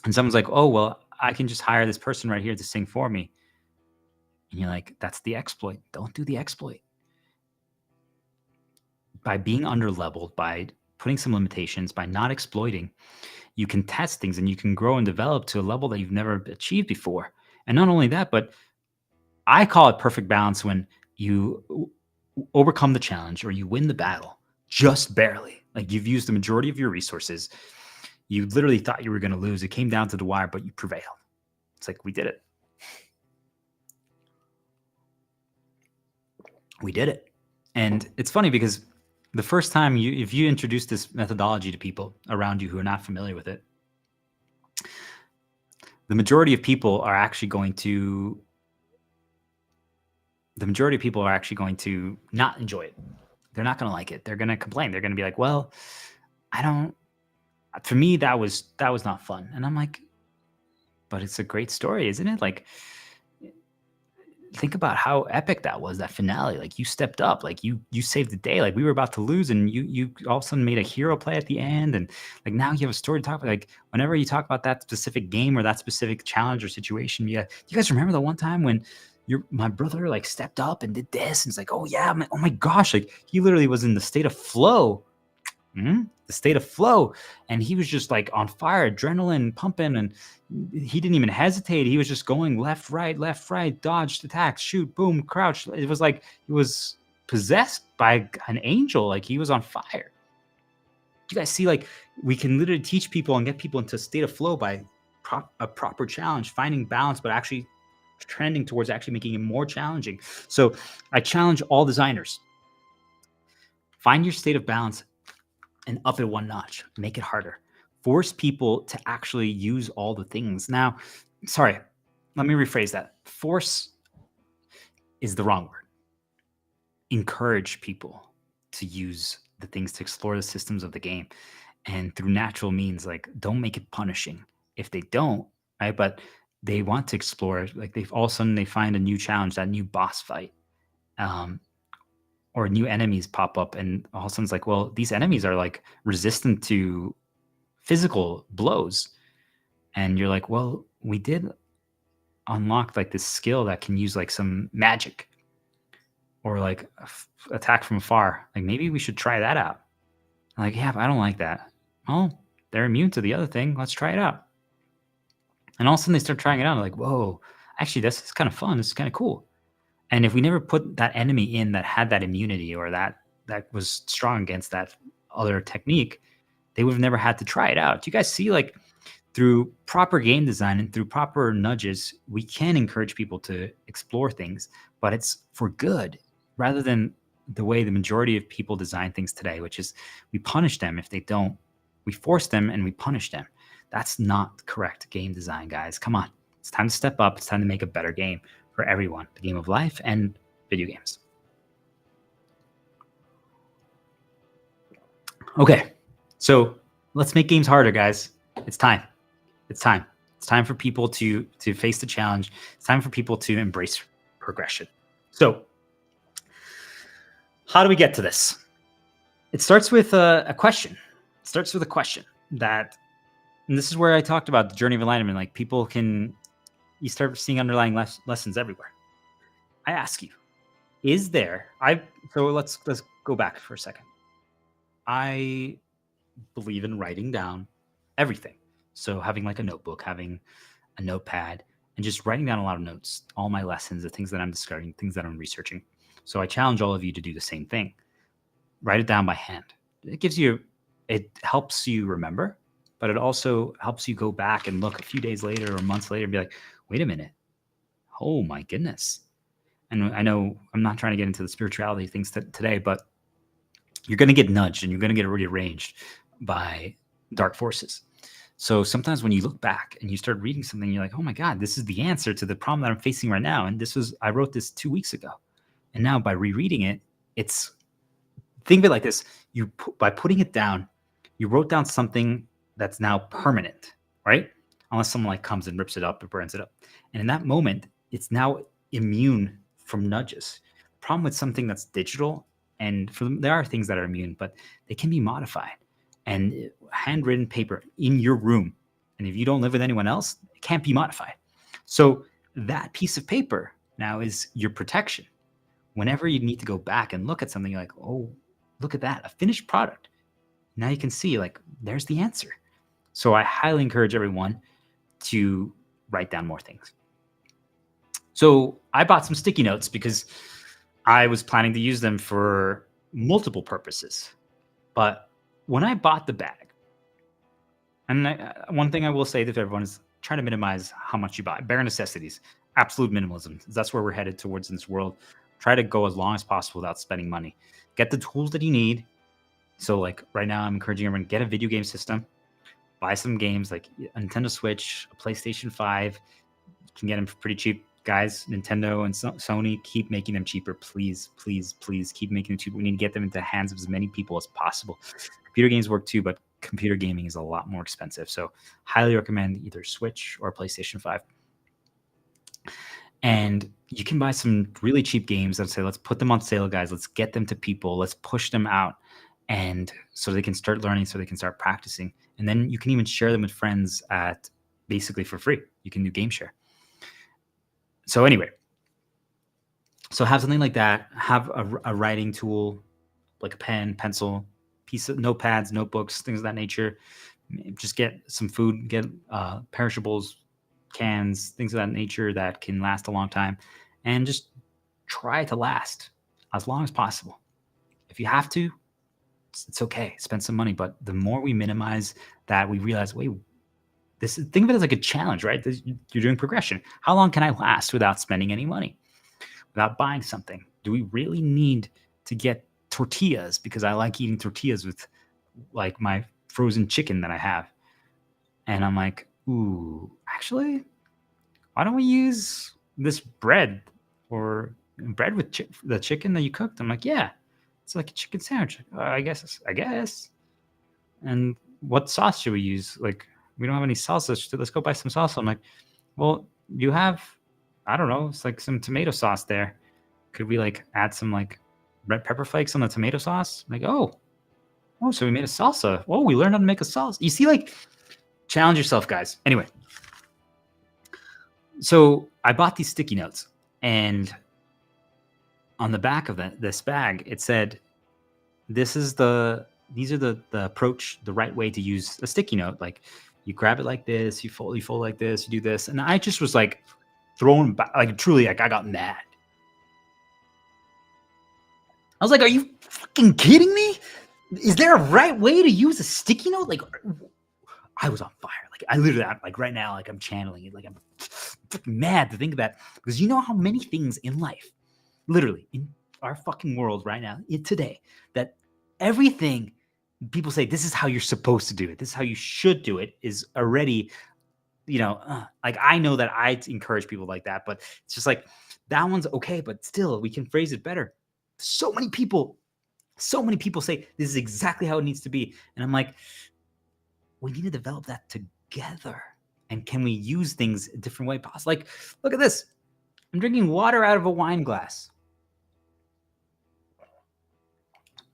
And someone's like, oh, well, I can just hire this person right here to sing for me. And you're like, that's the exploit. Don't do the exploit. By being under-leveled, by putting some limitations, by not exploiting, you can test things and you can grow and develop to a level that you've never achieved before. And not only that, but I call it perfect balance when you overcome the challenge or you win the battle just barely. Like you've used the majority of your resources. You literally thought you were going to lose. It came down to the wire, but you prevailed. It's like, we did it. We did it. And it's funny because the first time if you introduce this methodology to people around you who are not familiar with it, the majority of people are actually going to not enjoy it. They're not going to like it. They're going to complain. They're going to be like, well, for me, that was not fun. And I'm like, but it's a great story, isn't it? Like, think about how epic that was, that finale. Like you stepped up, like you saved the day. Like we were about to lose, and you all of a sudden made a hero play at the end, and like now you have a story to talk about. Like whenever you talk about that specific game or that specific challenge or situation, you guys remember the one time when my brother like stepped up and did this, and it's like, oh yeah, oh my gosh, like he literally was in the state of flow. The state of flow, and he was just like on fire, adrenaline pumping, and he didn't even hesitate. He was just going left, right, dodge, attack, shoot, boom, crouch. It was like he was possessed by an angel. Like he was on fire. You guys see, like we can literally teach people and get people into a state of flow by a proper challenge, finding balance, but actually trending towards actually making it more challenging. So I challenge all designers: find your state of balance and up it one notch. Make it harder. Force people to actually use all the things. Now, sorry, let me rephrase that. Force is the wrong word. Encourage people to use the things, to explore the systems of the game, and through natural means. Like, don't make it punishing if they don't, right? But they want to explore. Like all of a sudden they find a new challenge, that new boss fight, or new enemies pop up, and all of a sudden it's like, well, these enemies are like resistant to physical blows. And you're like, well, we did unlock like this skill that can use like some magic or like attack from afar. Like maybe we should try that out. I'm like, yeah, but I don't like that. Oh, they're immune to the other thing. Let's try it out. And all of a sudden they start trying it out. And like, whoa, actually, this is kind of fun. This is kind of cool. And if we never put that enemy in that had that immunity or that was strong against that other technique, they would have never had to try it out. Do you guys see, like, through proper game design and through proper nudges, we can encourage people to explore things, but it's for good rather than the way the majority of people design things today, which is we punish them if they don't. We force them and we punish them. That's not correct game design, guys. Come on. It's time to step up. It's time to make a better game for everyone, the game of life and video games. Okay, so let's make games harder, guys. It's time. It's time. It's time for people to face the challenge. It's time for people to embrace progression. So how do we get to this? It starts with a question. It starts with a question that, and this is where I talked about the journey of enlightenment. Like, people can, you start seeing underlying lessons everywhere. I ask you, is there, so let's go back for a second. I believe in writing down everything. So having like a notebook, having a notepad, and just writing down a lot of notes, all my lessons, the things that I'm discarding, things that I'm researching. So I challenge all of you to do the same thing. Write it down by hand. It helps you remember, but it also helps you go back and look a few days later or months later and be like, wait a minute. Oh my goodness. And I know I'm not trying to get into the spirituality things today, but you're going to get nudged and you're going to get rearranged by dark forces. So sometimes when you look back and you start reading something, you're like, oh my God, this is the answer to the problem that I'm facing right now. And I wrote this 2 weeks ago. And now by rereading it, think of it like this. By putting it down, you wrote down something that's now permanent, right? Unless someone like comes and rips it up or burns it up. And in that moment, it's now immune from nudges. The problem with something that's digital, and for them, there are things that are immune, but they can be modified. And handwritten paper in your room, and if you don't live with anyone else, it can't be modified. So that piece of paper now is your protection. Whenever you need to go back and look at something, you're like, oh, look at that, a finished product. Now you can see, like, there's the answer. So I highly encourage everyone to write down more things. So I bought some sticky notes because I was planning to use them for multiple purposes. But when I bought the bag, and one thing I will say to everyone is try to minimize how much you buy. Bare necessities, absolute minimalism. That's where we're headed towards in this world. Try to go as long as possible without spending money. Get the tools that you need. So like right now, I'm encouraging everyone, get a video game system, buy some games like a Nintendo Switch, a PlayStation 5. You can get them for pretty cheap. Guys, Nintendo and Sony, keep making them cheaper. Please, please, please keep making them cheaper. We need to get them into the hands of as many people as possible. Computer games work too, but computer gaming is a lot more expensive. So highly recommend either Switch or PlayStation 5. And you can buy some really cheap games that say, let's put them on sale, guys. Let's get them to people. Let's push them out. And so they can start learning, so they can start practicing. And then you can even share them with friends at basically for free. You can do game share. So anyway, so have something like that. Have a writing tool, like a pen, pencil, piece of notepads, notebooks, things of that nature. Just get some food, get perishables, cans, things of that nature that can last a long time, and just try to last as long as possible. If you have to, it's okay. Spend some money, but the more we minimize that, we realize, wait, think of it as like a challenge, right? You're doing progression. How long can I last without spending any money, without buying something? Do we really need to get tortillas because I like eating tortillas with like my frozen chicken that I have? And I'm like, ooh, actually, why don't we use this bread or bread with the chicken that you cooked? I'm like, yeah, it's like a chicken sandwich. I guess. And what sauce should we use? Like, we don't have any salsa. So let's go buy some salsa. I'm like, well, you have, I don't know, it's like some tomato sauce there. Could we like add some like red pepper flakes on the tomato sauce? I'm like, oh, so we made a salsa. Oh, we learned how to make a salsa. You see, like, challenge yourself, guys. Anyway, so I bought these sticky notes, and on the back of this bag, it said, this is the these are the approach, the right way to use a sticky note. Like you grab it like this, you fold like this, you do this. And I just was like thrown back, like truly, like I got mad. I was like, are you fucking kidding me? Is there a right way to use a sticky note? Like I was on fire. Like I literally, like right now, like I'm channeling it. Like I'm fucking mad to think of that, because you know how many things in life, literally in our fucking world right now, today, that everything people say this is how you're supposed to do it, this is how you should do it, is already, like I know that I encourage people like that, but it's just like that one's okay, but still we can phrase it better. So many people say this is exactly how it needs to be, and I'm like, we need to develop that together. And can we use things a different way possible? Like, look at this. I'm drinking water out of a wine glass.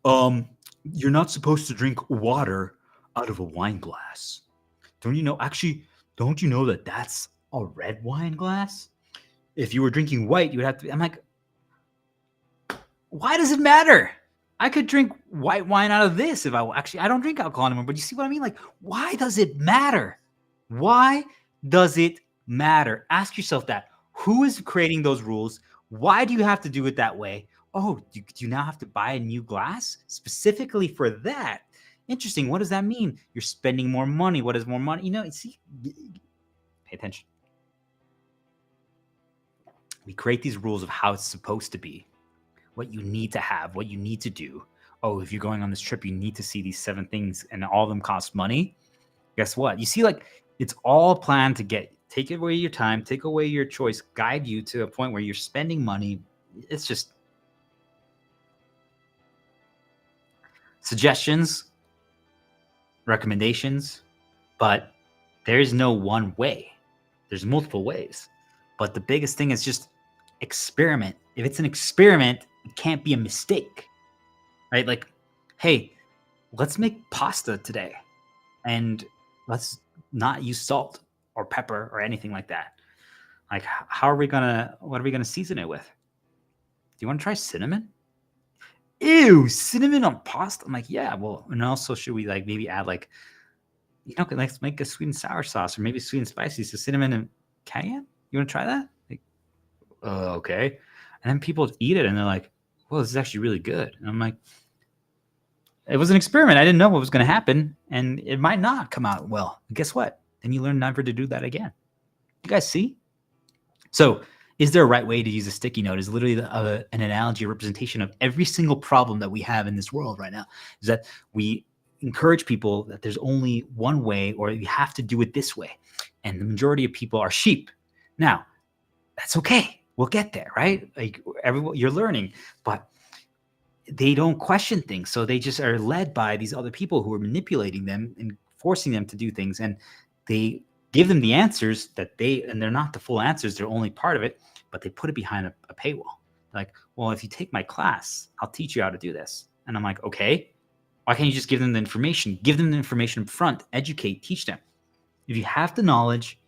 You're not supposed to drink water out of a wine glass. Don't you know? Actually, don't you know that that's a red wine glass? If you were drinking white, you would have to. I'm like, why does it matter? I could drink white wine out of this if I don't drink alcohol anymore. But you see what I mean? Like, why does it matter? Why does it matter? Ask yourself that. Who is creating those rules? Why do you have to do it that way? Oh, do you now have to buy a new glass specifically for that? Interesting. What does that mean? You're spending more money. What is more money? See, pay attention. We create these rules of how it's supposed to be, what you need to have, what you need to do. Oh, if you're going on this trip, you need to see these 7 things, and all of them cost money. Guess what? You see, like, it's all planned to take away your time, take away your choice, guide you to a point where you're spending money. It's just suggestions, recommendations, but there's no one way. There's multiple ways. But the biggest thing is just experiment. If it's an experiment, it can't be a mistake, right? Like, hey, let's make pasta today, and let's not use salt or pepper or anything like that. Like, what are we gonna season it with? Do you want to try cinnamon? Ew, cinnamon on pasta. I'm like, yeah, well, and also should we like maybe add like, let's make a sweet and sour sauce, or maybe sweet and spicy, so cinnamon and cayenne. You want to try that? Like, okay. And then people eat it and they're like, well, this is actually really good. And I'm like, it was an experiment. I didn't know what was going to happen, and it might not come out well. And guess what? Then you learn never to do that again. You guys see? So, is there a right way to use a sticky note? Is literally an analogy, a representation of every single problem that we have in this world right now. Is that we encourage people that there's only one way, or you have to do it this way. And the majority of people are sheep. Now, that's okay. We'll get there, right? Like you're learning, but they don't question things. So they just are led by these other people who are manipulating them and forcing them to do things. And they give them the answers and they're not the full answers. They're only part of it, but they put it behind a paywall. Like, well, if you take my class, I'll teach you how to do this. And I'm like, okay, why can't you just give them the information? Give them the information up front, educate, teach them. If you have the knowledge,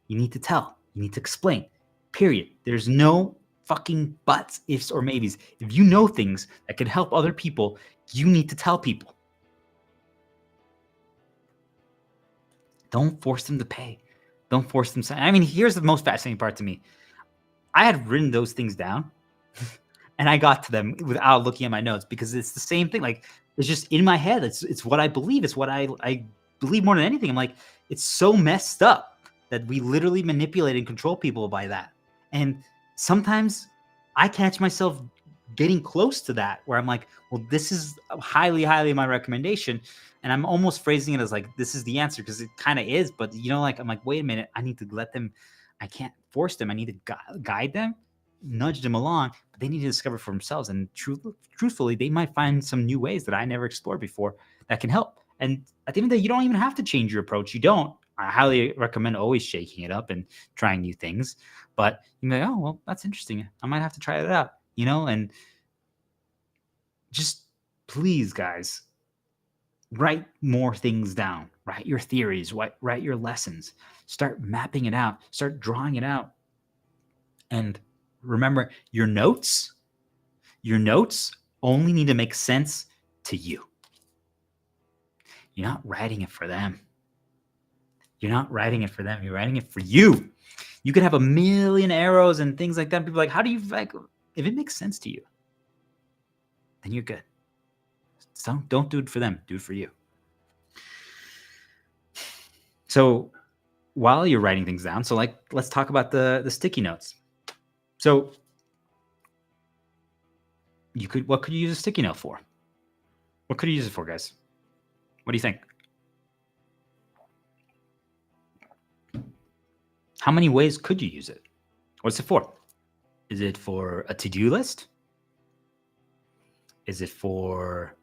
you need to tell, you need to explain, period. There's no fucking buts, ifs, or maybes. If you know things that could help other people, you need to tell people. Don't force them to pay. Don't force them. I mean, here's the most fascinating part to me. I had written those things down and I got to them without looking at my notes, because it's the same thing. Like, it's just in my head. It's what I believe. It's what I believe more than anything. I'm like, it's so messed up that we literally manipulate and control people by that. And sometimes I catch myself getting close to that, where I'm like, well, this is highly, highly my recommendation. And I'm almost phrasing it as like, this is the answer, because it kind of is. But, like, I'm like, wait a minute, I need to let them, I can't force them. I need to guide them, nudge them along, but they need to discover for themselves. And truthfully, they might find some new ways that I never explored before that can help. And at the end of the day, you don't even have to change your approach. You don't. I highly recommend always shaking it up and trying new things. But you may, oh, well, that's interesting. I might have to try it out, and just please, guys, write more things down. Write your theories, write your lessons. Start mapping it out. Start drawing it out. And remember, your notes only need to make sense to you. You're not writing it for them. You're not writing it for them. You're writing it for you. You could have a million arrows and things like that. People are like, how do you, like, if it makes sense to you, then you're good. So don't do it for them. Do it for you. So while you're writing things down, so like, let's talk about the sticky notes. So what could you use a sticky note for? What could you use it for, guys? What do you think? How many ways could you use it? What's it for? Is it for a to-do list? Is it for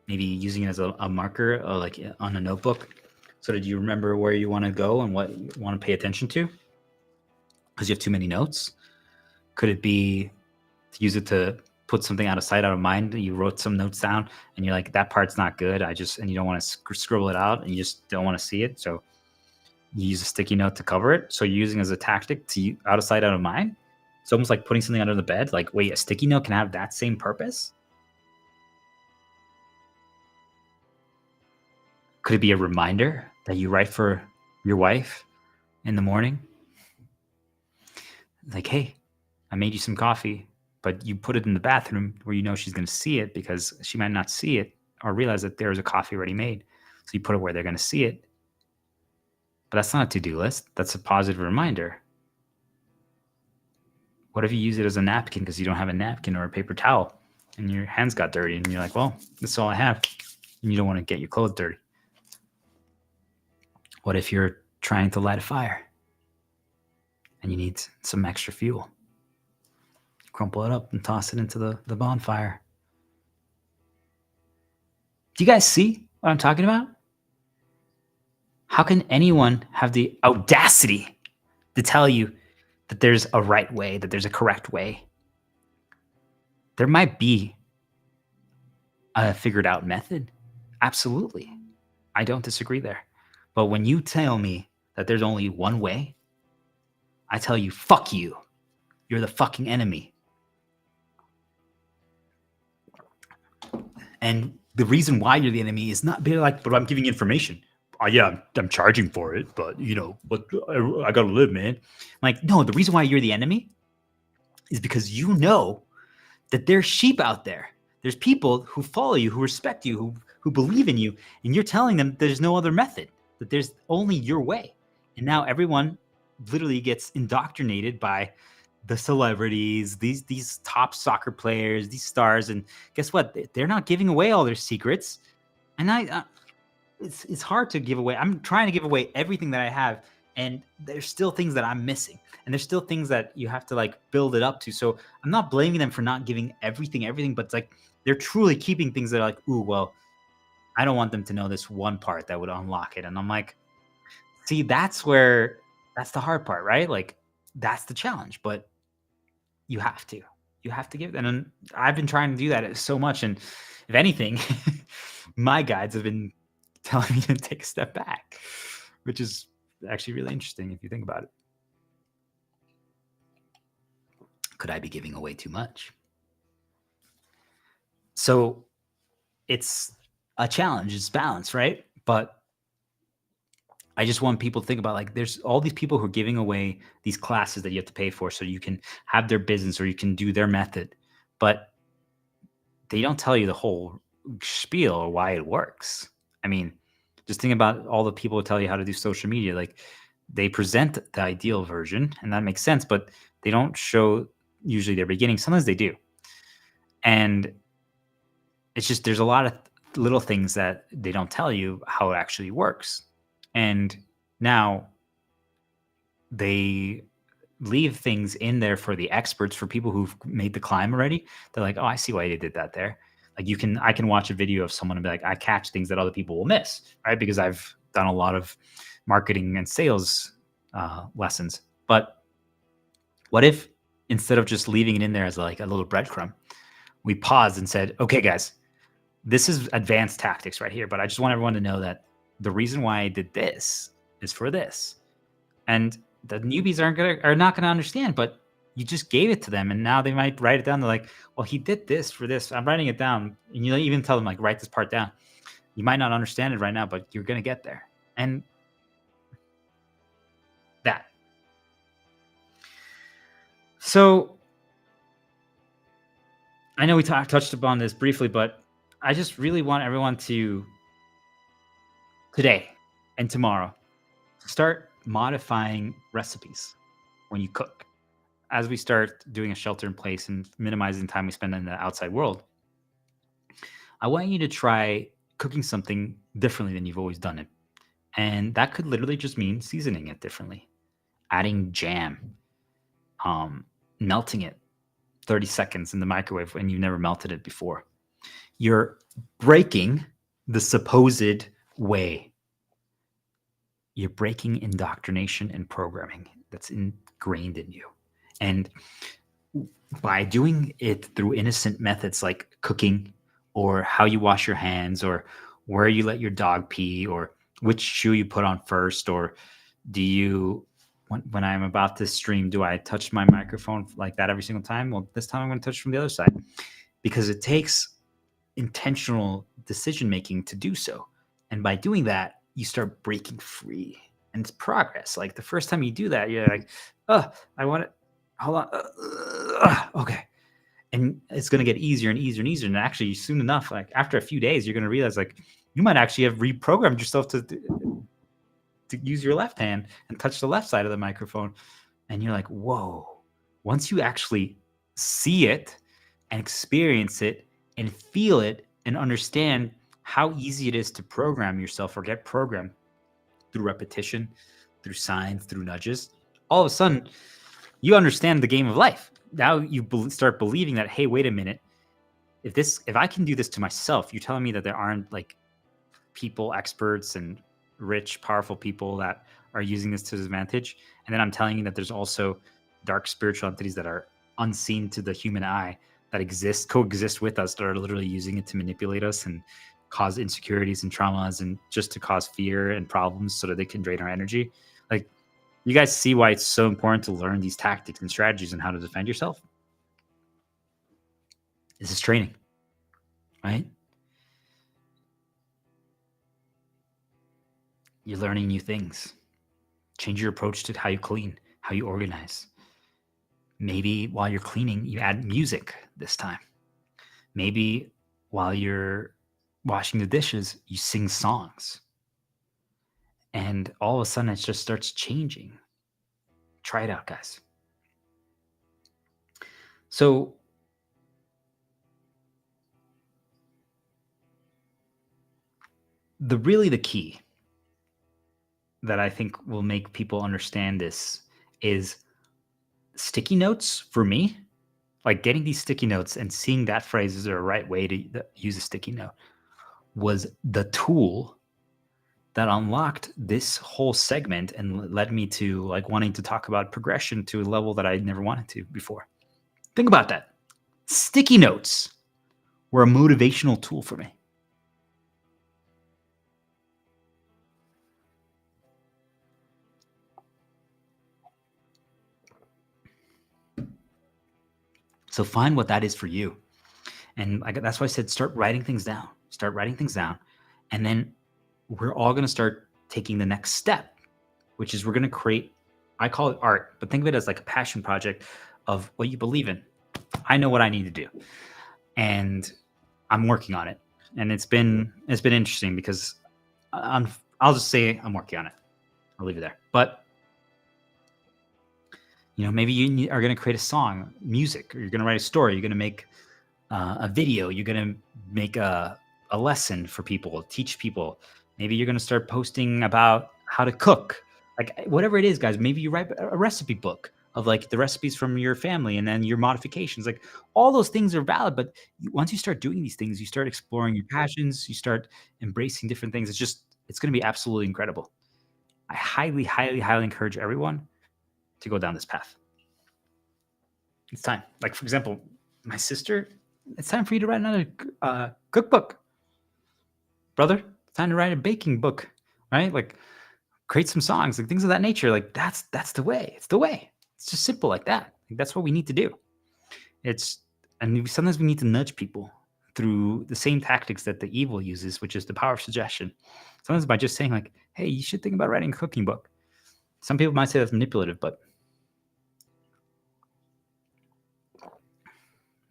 maybe using it as a marker, like on a notebook, so that you remember where you want to go and what you want to pay attention to because you have too many notes? Could it be to use it to put something out of sight, out of mind? You wrote some notes down and you're like, that part's not good. And you don't want to scribble it out and you just don't want to see it. So you use a sticky note to cover it. So you're using it as a tactic to out of sight, out of mind. It's almost like putting something under the bed. Like, wait, a sticky note can have that same purpose? Could it be a reminder that you write for your wife in the morning? Like, hey, I made you some coffee, but you put it in the bathroom where you know she's going to see it because she might not see it or realize that there's a coffee already made. So you put it where they're going to see it. But that's not a to-do list. That's a positive reminder. What if you use it as a napkin because you don't have a napkin or a paper towel and your hands got dirty and you're like, well, this is all I have. And you don't want to get your clothes dirty. What if you're trying to light a fire and you need some extra fuel? Crumple it up and toss it into the bonfire. Do you guys see what I'm talking about? How can anyone have the audacity to tell you that there's a right way, that there's a correct way? There might be a figured out method. Absolutely. I don't disagree there. But when you tell me that there's only one way, I tell you, fuck you. You're the fucking enemy. And the reason why you're the enemy is not being like, but I'm giving information. Yeah, I'm charging for it, but but I gotta live, man. Like, no, the reason why you're the enemy is because you know that there's sheep out there. There's people who follow you, who respect you, who believe in you, and you're telling them there's no other method, that there's only your way. And now everyone literally gets indoctrinated by the celebrities, these top soccer players, these stars, and guess what? They're not giving away all their secrets. And it's hard to give away. I'm trying to give away everything that I have, and there's still things that I'm missing, and there's still things that you have to like build it up to. So I'm not blaming them for not giving everything, but it's like they're truly keeping things that are like, ooh, well, I don't want them to know this one part that would unlock it. And I'm like, see, that's the hard part, right? Like, that's the challenge, but you have to give it. And I've been trying to do that so much. And if anything, my guides have been telling me to take a step back, which is actually really interesting if you think about it. Could I be giving away too much? So it's a challenge. It's balance, right? But I just want people to think about, like, there's all these people who are giving away these classes that you have to pay for so you can have their business or you can do their method, but they don't tell you the whole spiel or why it works. I mean, just think about all the people who tell you how to do social media. Like, they present the ideal version, and that makes sense, but they don't show usually their beginning. Sometimes they do. And it's just, there's a lot of little things that they don't tell you how it actually works. And now they leave things in there for the experts, for people who've made the climb already. They're like, oh, I see why they did that there. Like, I can watch a video of someone and be like, I catch things that other people will miss, right? Because I've done a lot of marketing and sales lessons. But what if instead of just leaving it in there as like a little breadcrumb, we paused and said, okay, guys, this is advanced tactics right here, but I just want everyone to know that the reason why I did this is for this. And the newbies are not gonna understand, but you just gave it to them, and now they might write it down. They're like, well, he did this for this. I'm writing it down. And you even tell them, like, write this part down. You might not understand it right now, but you're going to get there. And that. So I know we touched upon this briefly, but I just really want everyone to today and tomorrow start modifying recipes when you cook. As we start doing a shelter in place and minimizing time we spend in the outside world, I want you to try cooking something differently than you've always done it. And that could literally just mean seasoning it differently, adding jam, melting it 30 seconds in the microwave when you never melted it before. You're breaking the supposed way. You're breaking indoctrination and programming that's ingrained in you. And by doing it through innocent methods like cooking or how you wash your hands or where you let your dog pee or which shoe you put on first, or do you, when I'm about to stream, do I touch my microphone like that every single time? Well, this time I'm going to touch from the other side because it takes intentional decision making to do so. And by doing that, you start breaking free and it's progress. Like the first time you do that, you're like, oh, I want it. Hold on. Okay. And it's going to get easier and easier and easier. And actually soon enough, like after a few days, you're going to realize like you might actually have reprogrammed yourself to use your left hand and touch the left side of the microphone. And you're like, whoa, once you actually see it and experience it and feel it and understand how easy it is to program yourself or get programmed through repetition, through signs, through nudges, all of a sudden you understand the game of life. Now you start believing that, hey, wait a minute. If I can do this to myself, you're telling me that there aren't like people, experts and rich, powerful people that are using this to advantage. And then I'm telling you that there's also dark spiritual entities that are unseen to the human eye that coexist with us, that are literally using it to manipulate us and cause insecurities and traumas and just to cause fear and problems so that they can drain our energy. Like, you guys see why it's so important to learn these tactics and strategies and how to defend yourself? This is training, right? You're learning new things. Change your approach to how you clean, how you organize. Maybe while you're cleaning, you add music this time. Maybe while you're washing the dishes, you sing songs. And all of a sudden, it just starts changing. Try it out, guys. So the key that I think will make people understand this is sticky notes for me. Like getting these sticky notes and seeing that phrase is the right way to use a sticky note was the tool that unlocked this whole segment and led me to like wanting to talk about progression to a level that I never wanted to before. Think about that. Sticky notes were a motivational tool for me. So find what that is for you. And that's why I said start writing things down. Start writing things down. And then we're all going to start taking the next step, which is we're going to create, I call it art, but think of it as like a passion project of what you believe in. I know what I need to do. And I'm working on it. And it's been interesting because I'll just say I'm working on it. I'll leave it there. But maybe you are going to create a song, music, or you're going to write a story. You're going to make a video. You're going to make a lesson for people, teach people. Maybe you're going to start posting about how to cook, like whatever it is, guys. Maybe you write a recipe book of like the recipes from your family and then your modifications. Like all those things are valid. But once you start doing these things, you start exploring your passions. You start embracing different things. It's going to be absolutely incredible. I highly, highly, highly encourage everyone to go down this path. It's time. Like, for example, my sister, it's time for you to write another cookbook. Brother, it's time to write a baking book, right? Like, create some songs, like things of that nature. Like, that's the way. It's the way. It's just simple like that. Like, that's what we need to do. And sometimes we need to nudge people through the same tactics that the evil uses, which is the power of suggestion. Sometimes by just saying like, hey, you should think about writing a cooking book. Some people might say that's manipulative, but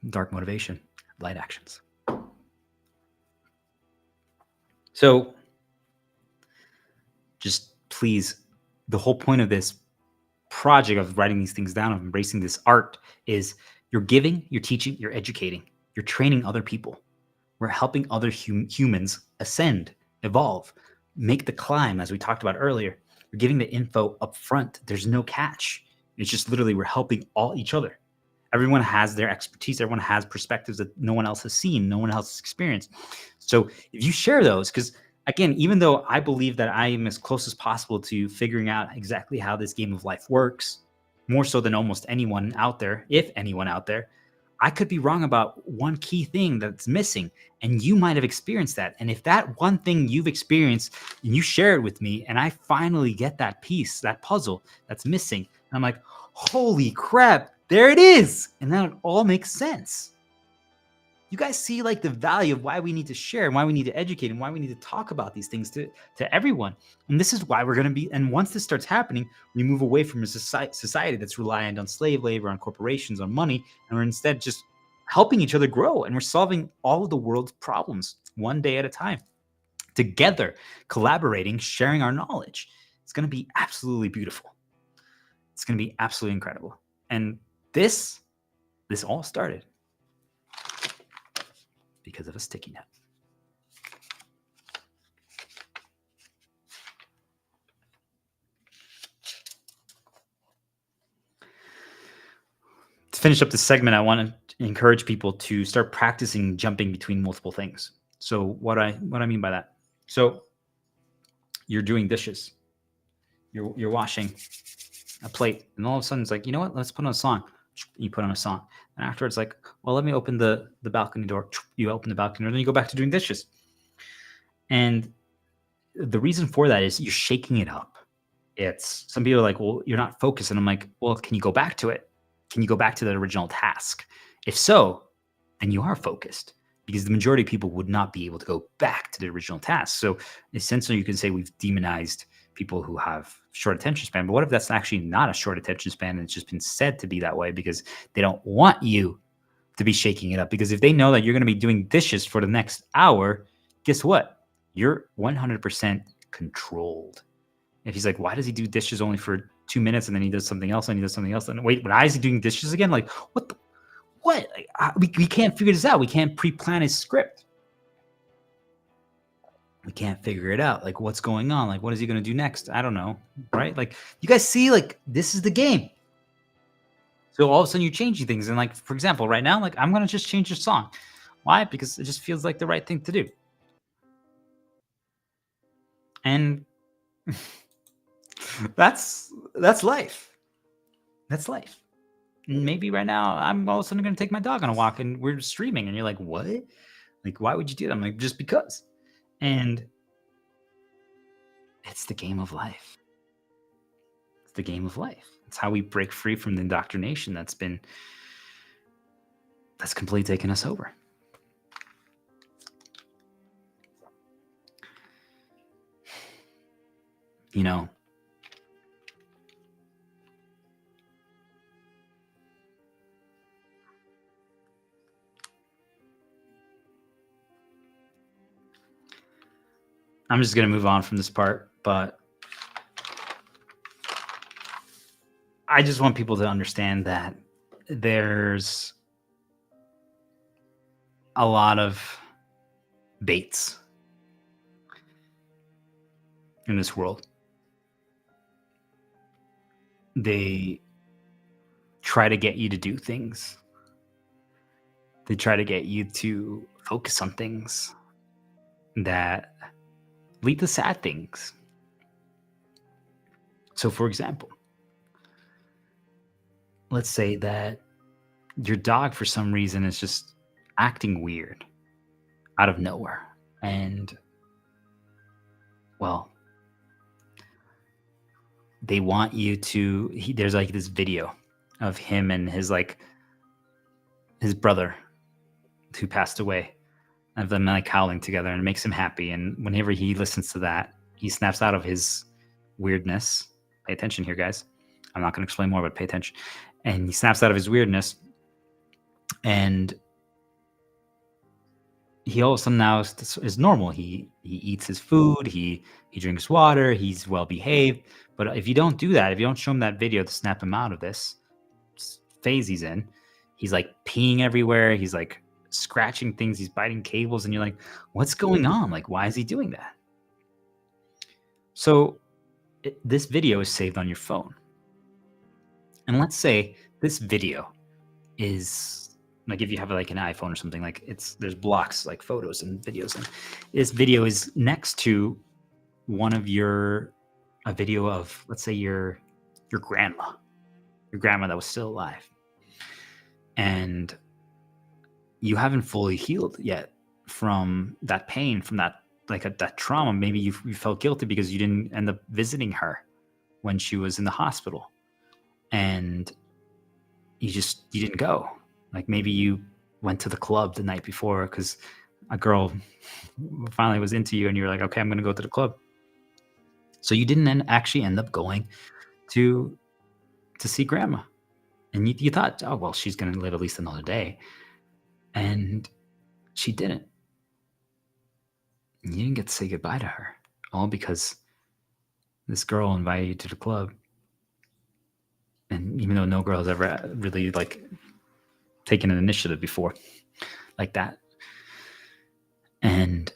dark motivation, light actions. So just please, the whole point of this project of writing these things down, of embracing this art, is you're giving, you're teaching, you're educating, you're training other people. We're helping other humans ascend, evolve, make the climb, as we talked about earlier. We're giving the info up front. There's no catch. It's just literally we're helping all each other. Everyone has their expertise. Everyone has perspectives that no one else has seen, no one else has experienced. So if you share those, because again, even though I believe that I am as close as possible to figuring out exactly how this game of life works, more so than almost anyone out there, if anyone out there, I could be wrong about one key thing that's missing, and you might have experienced that. And if that one thing you've experienced and you share it with me, and I finally get that piece, that puzzle that's missing, and I'm like, holy crap, there it is. And then it all makes sense. You guys see like the value of why we need to share and why we need to educate and why we need to talk about these things to everyone. And this is why we're going to be, and once this starts happening, we move away from a society that's reliant on slave labor, on corporations, on money, and we're instead just helping each other grow. And we're solving all of the world's problems one day at a time, together, collaborating, sharing our knowledge. It's going to be absolutely beautiful. It's going to be absolutely incredible. And this all started because of a sticky note. To finish up this segment, I want to encourage people to start practicing jumping between multiple things. So what I mean by that. So you're doing dishes. You're washing a plate, and all of a sudden it's like, you know what? Let's put on a song. You put on a song. And afterwards, like, well, let me open the balcony door. You open the balcony door, and then you go back to doing dishes. And the reason for that is you're shaking it up. It's some people are like, well, you're not focused. And I'm like, well, can you go back to it? Can you go back to the original task? If so, then you are focused, because the majority of people would not be able to go back to the original task. So essentially you can say we've demonized people who have short attention span. But what if that's actually not a short attention span, and it's just been said to be that way because they don't want you to be shaking it up? Because if they know that you're going to be doing dishes for the next hour, guess what? You're 100% controlled. If he's like, why does he do dishes only for 2 minutes and then he does something else and he does something else? And wait, why is he doing dishes again? Like, what? Like, we can't figure this out. We can't pre-plan his script. We can't figure it out. Like, what's going on? Like, what is he going to do next? I don't know. Right? Like, you guys see, like, this is the game. So all of a sudden you're changing things. And like, for example, right now, like, I'm going to just change the song. Why? Because it just feels like the right thing to do. And that's life. That's life. And maybe right now I'm all of a sudden going to take my dog on a walk and we're streaming. And you're like, what? Like, why would you do that? I'm like, just because. And it's the game of life. It's the game of life. It's how we break free from the indoctrination that's completely taken us over. You know, I'm just going to move on from this part, but I just want people to understand that there's a lot of baits in this world. They try to get you to do things. They try to get you to focus on things that lead to sad things. So, for example, let's say that your dog, for some reason, is just acting weird out of nowhere. And, well, they want you to, there's like this video of him and his brother who passed away. of them like howling together, and it makes him happy. And whenever he listens to that, he snaps out of his weirdness. Pay attention here, guys. I'm not going to explain more, but pay attention. And he snaps out of his weirdness, and he all of a sudden now is normal. He eats his food, he drinks water, he's well behaved. But if you don't do that, if you don't show him that video to snap him out of this phase he's in, he's like peeing everywhere, he's like scratching things, he's biting cables, and you're like, what's going on? Like, why is he doing that? So this video is saved on your phone. And let's say this video is like, if you have like an iPhone or something, like there's blocks like photos and videos, and this video is next to one of a video of, let's say, your grandma that was still alive, and you haven't fully healed yet from that pain, from that that trauma. Maybe you felt guilty because you didn't end up visiting her when she was in the hospital, and you didn't go. Like, maybe you went to the club the night before because a girl finally was into you, and you're like, okay, I'm going to go to the club. So you didn't actually end up going to see grandma. And you thought, oh, well, she's going to live at least another day. And she didn't. You didn't get to say goodbye to her, all because this girl invited you to the club. And even though no girl has ever really like taken an initiative before like that. And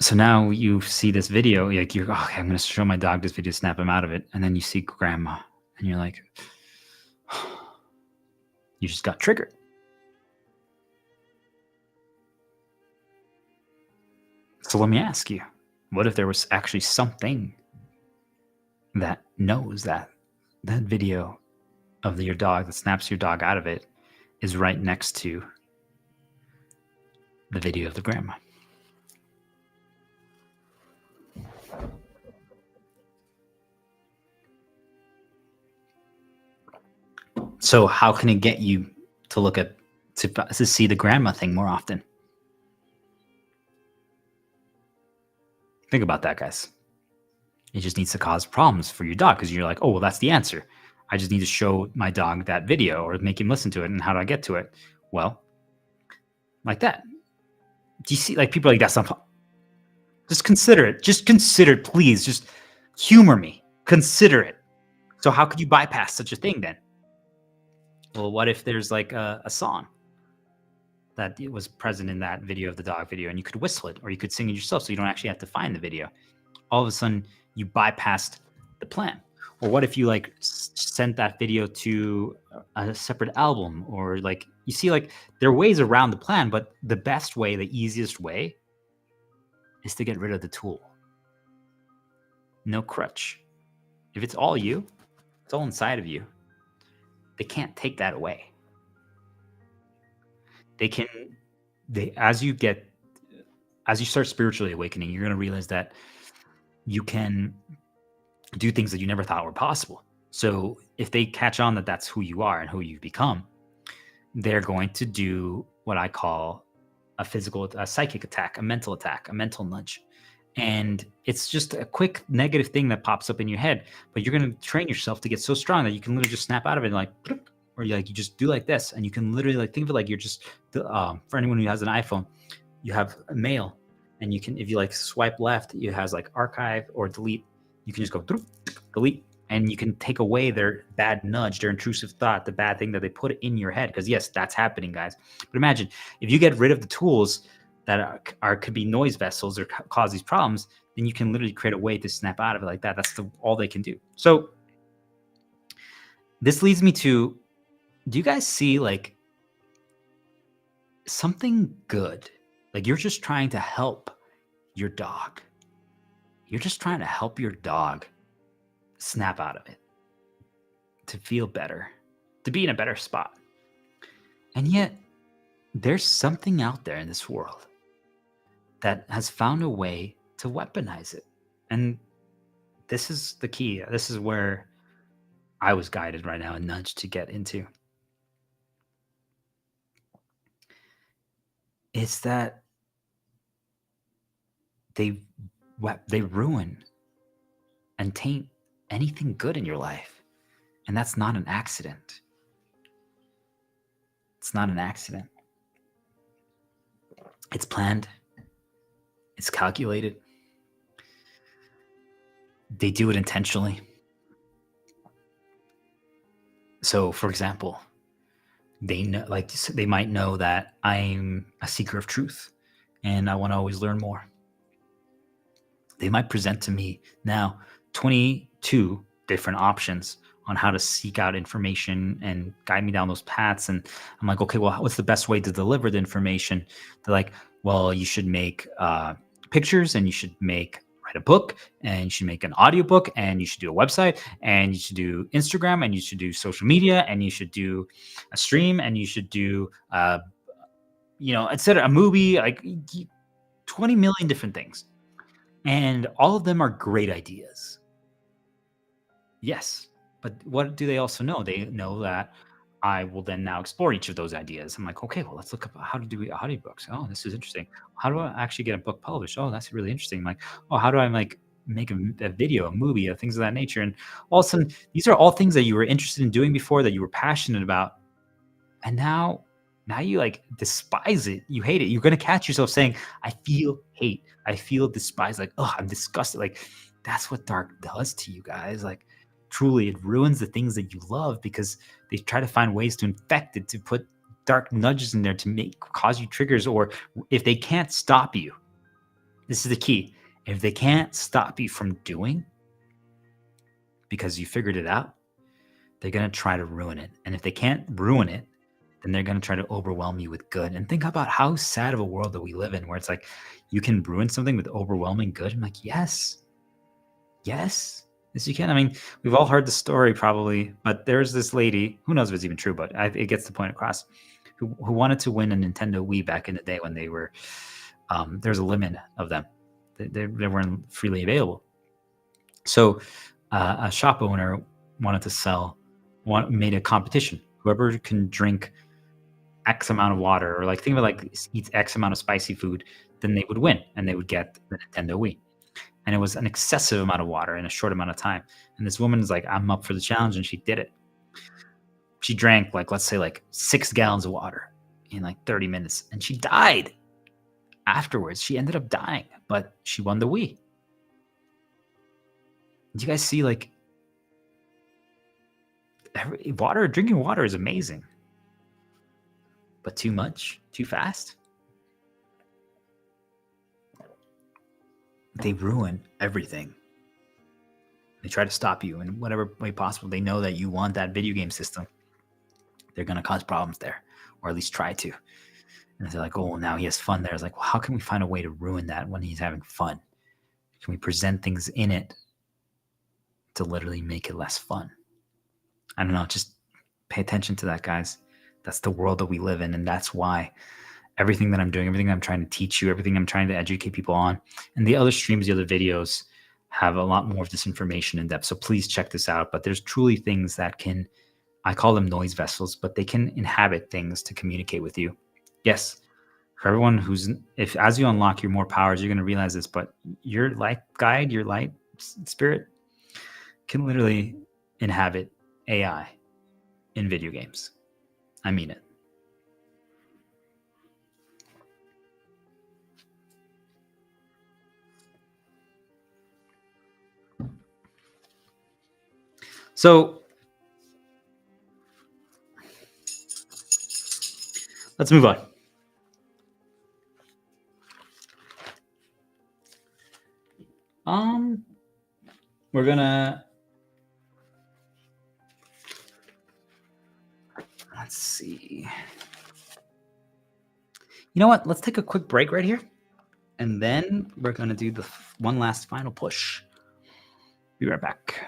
so now you see this video, like you're, okay, I'm going to show my dog this video, snap him out of it. And then you see grandma, and you're like, you just got triggered. So let me ask you, what if there was actually something that knows that video of your dog that snaps your dog out of it is right next to the video of the grandma? So how can it get you to look at to see the grandma thing more often? Think about that, guys. It just needs to cause problems for your dog, because you're like, oh, well, that's the answer. I just need to show my dog that video or make him listen to it. And how do I get to it? Well, like that. Do you see, like, people are like, that's not. Just consider it. Just consider it, please. Just humor me. Consider it. So how could you bypass such a thing then? Well, what if there's like a song that it was present in that video of the dog video, and you could whistle it, or you could sing it yourself, so you don't actually have to find the video. All of a sudden, you bypassed the plan. Or what if you like sent that video to a separate album, or like, you see, like, there are ways around the plan, but the best way, the easiest way, is to get rid of the tool. No crutch. If it's all you, it's all inside of you. They can't take that away. As you start spiritually awakening, you're going to realize that you can do things that you never thought were possible. So if they catch on that that's who you are and who you've become, they're going to do what I call a psychic attack, a mental nudge. And it's just a quick negative thing that pops up in your head, but you're going to train yourself to get so strong that you can literally just snap out of it, like, or you just do like this, and you can literally like think of it like you're just for anyone who has an iPhone, you have a mail, and you can, if you like swipe left, it has like archive or delete. You can just go delete, and you can take away their bad nudge, their intrusive thought, the bad thing that they put in your head. Because yes, that's happening, guys. But imagine if you get rid of the tools that could be noise vessels or cause these problems, then you can literally create a way to snap out of it like that. That's all they can do. So this leads me to, do you guys see like something good? Like, you're just trying to help your dog. You're just trying to help your dog snap out of it, to feel better, to be in a better spot. And yet there's something out there in this world that has found a way to weaponize it. And this is the key. This is where I was guided right now and nudged to get into. It's that they they ruin and taint anything good in your life. And that's not an accident. It's not an accident. It's planned. It's calculated. They do it intentionally. So, for example, they know, like they might know that I'm a seeker of truth and I want to always learn more. They might present to me now 22 different options on how to seek out information and guide me down those paths. And I'm like, okay, well, what's the best way to deliver the information? They're like, well, you should make pictures, and you should write a book, and you should make an audiobook, and you should do a website, and you should do Instagram, and you should do social media, and you should do a stream, and you should do etc. A movie, like 20 million different things. And all of them are great ideas. Yes. But what do they also know? They know that I will then now explore each of those ideas. I'm like, okay, well, let's look up how to do audiobooks. Oh, this is interesting. How do I actually get a book published? Oh, that's really interesting. I'm like, oh, how do I like make a video, a movie, things of that nature? And all of a sudden, these are all things that you were interested in doing before, that you were passionate about. And now you like despise it. You hate it. You're going to catch yourself saying, I feel hate. I feel despise. Like, oh, I'm disgusted. Like, that's what dark does to you guys. Like, truly, it ruins the things that you love, because they try to find ways to infect it, to put dark nudges in there to cause you triggers. Or if they can't stop you, this is the key. If they can't stop you from doing because you figured it out, they're going to try to ruin it. And if they can't ruin it, then they're going to try to overwhelm you with good. And think about how sad of a world that we live in, where it's like you can ruin something with overwhelming good. I'm like, yes, you can. I mean, we've all heard the story probably, but there's this lady, who knows if it's even true, but it gets the point across, who wanted to win a Nintendo Wii back in the day when they were, there's a limit of them. They weren't freely available. So a shop owner wanted to made a competition. Whoever can drink X amount of water, or like think of it like eats X amount of spicy food, then they would win and they would get the Nintendo Wii. And it was an excessive amount of water in a short amount of time. And this woman's like, I'm up for the challenge, and she did it. She drank like, let's say like 6 gallons of water in like 30 minutes, and she died. Afterwards, she ended up dying, but she won the Wii. Do you guys see, like, drinking water is amazing, but too much, too fast, they ruin everything. They try to stop you in whatever way possible. They know that you want that video game system. They're going to cause problems there, or at least try to. And they're like, oh, now he has fun there. It's like, well, how can we find a way to ruin that when he's having fun? Can we present things in it to literally make it less fun? I don't know. Just pay attention to that, guys. That's the world that we live in. And that's why everything that I'm doing, everything I'm trying to teach you, everything I'm trying to educate people on, and the other streams, the other videos have a lot more of this information in depth. So please check this out. But there's truly things that I call them noise vessels, but they can inhabit things to communicate with you. Yes, for everyone as you unlock your more powers, you're going to realize this, but your light guide, your light spirit can literally inhabit AI in video games. I mean it. So let's move on. We're gonna, let's see. You know what? Let's take a quick break right here, and then we're gonna do the one last final push. Be right back.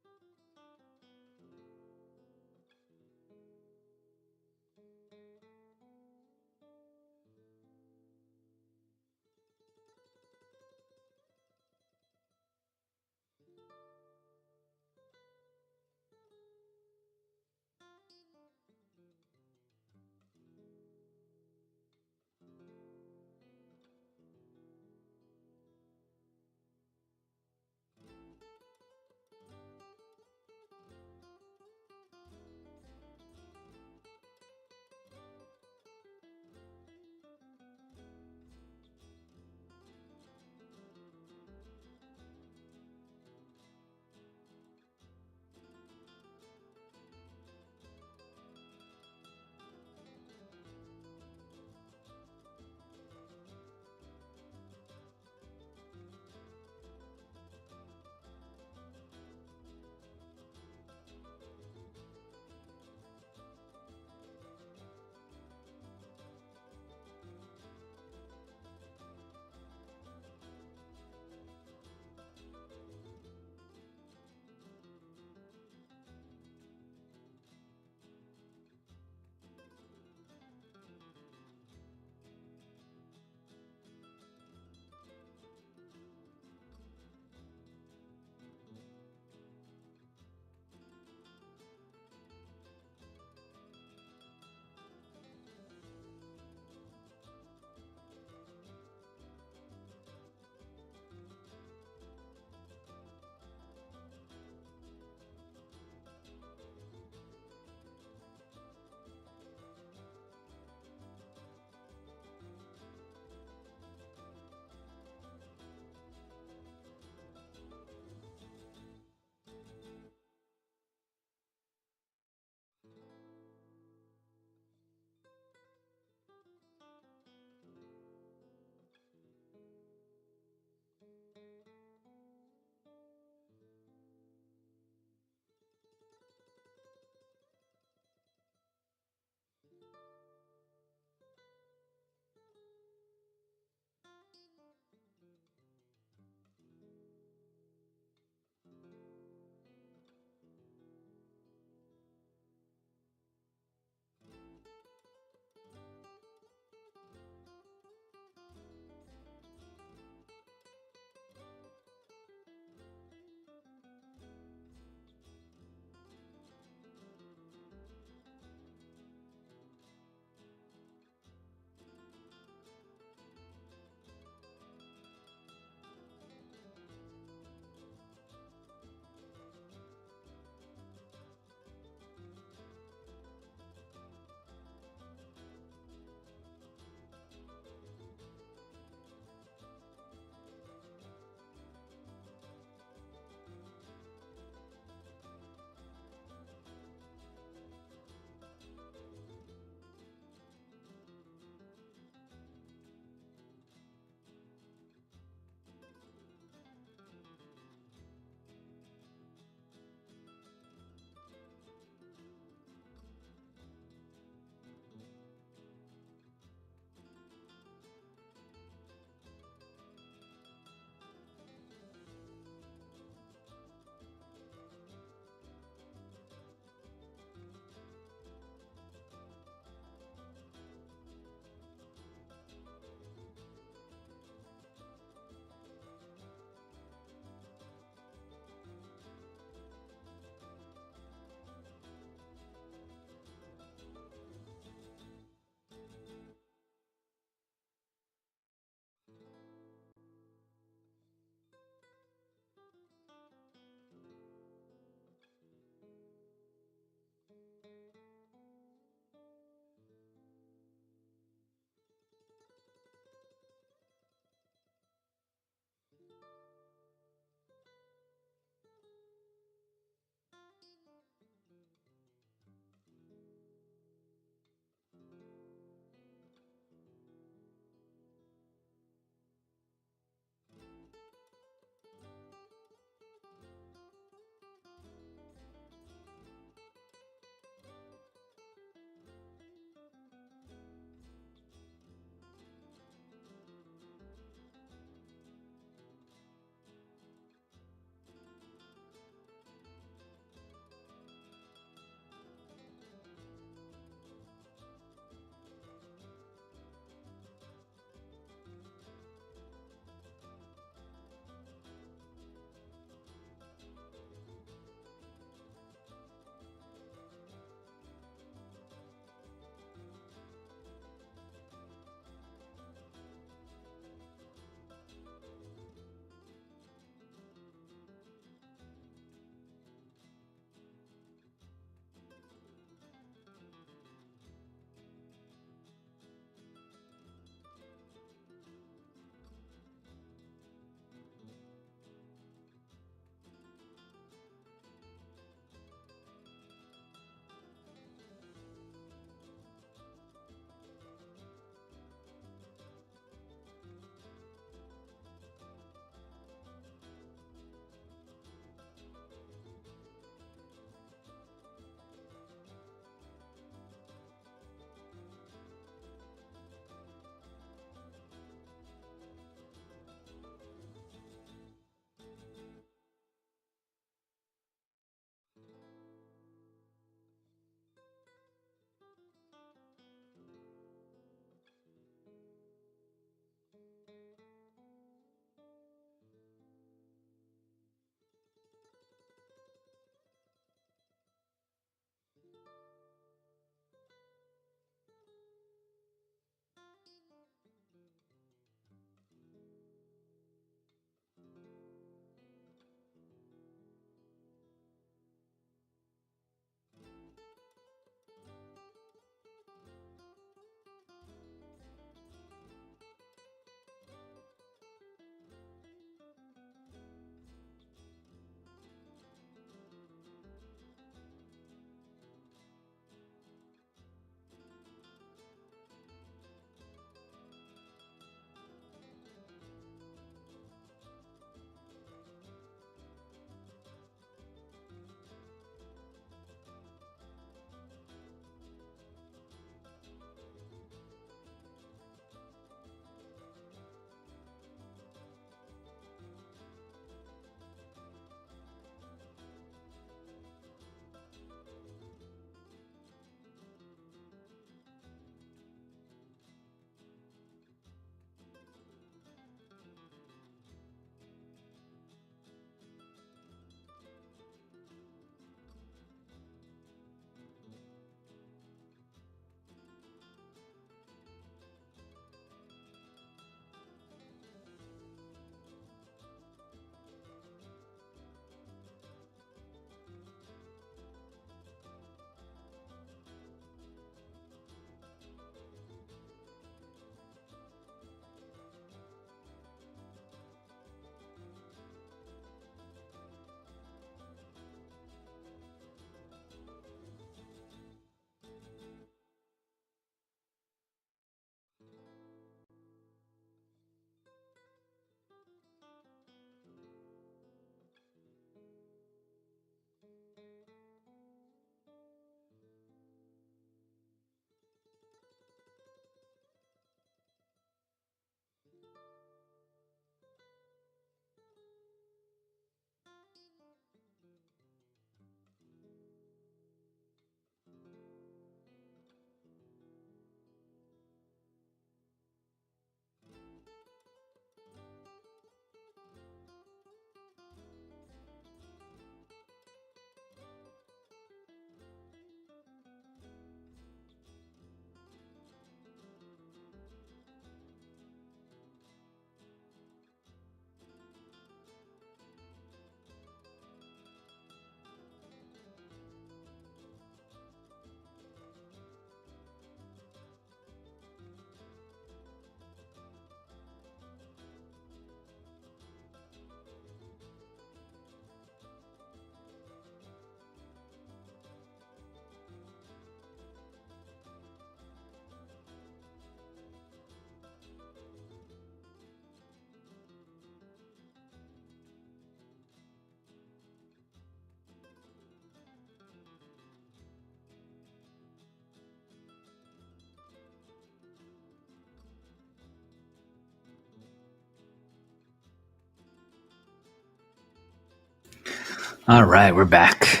All right, we're back.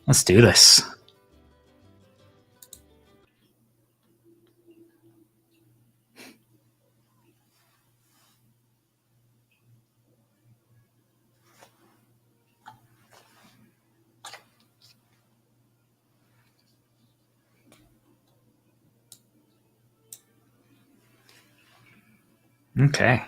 Let's do this. Okay.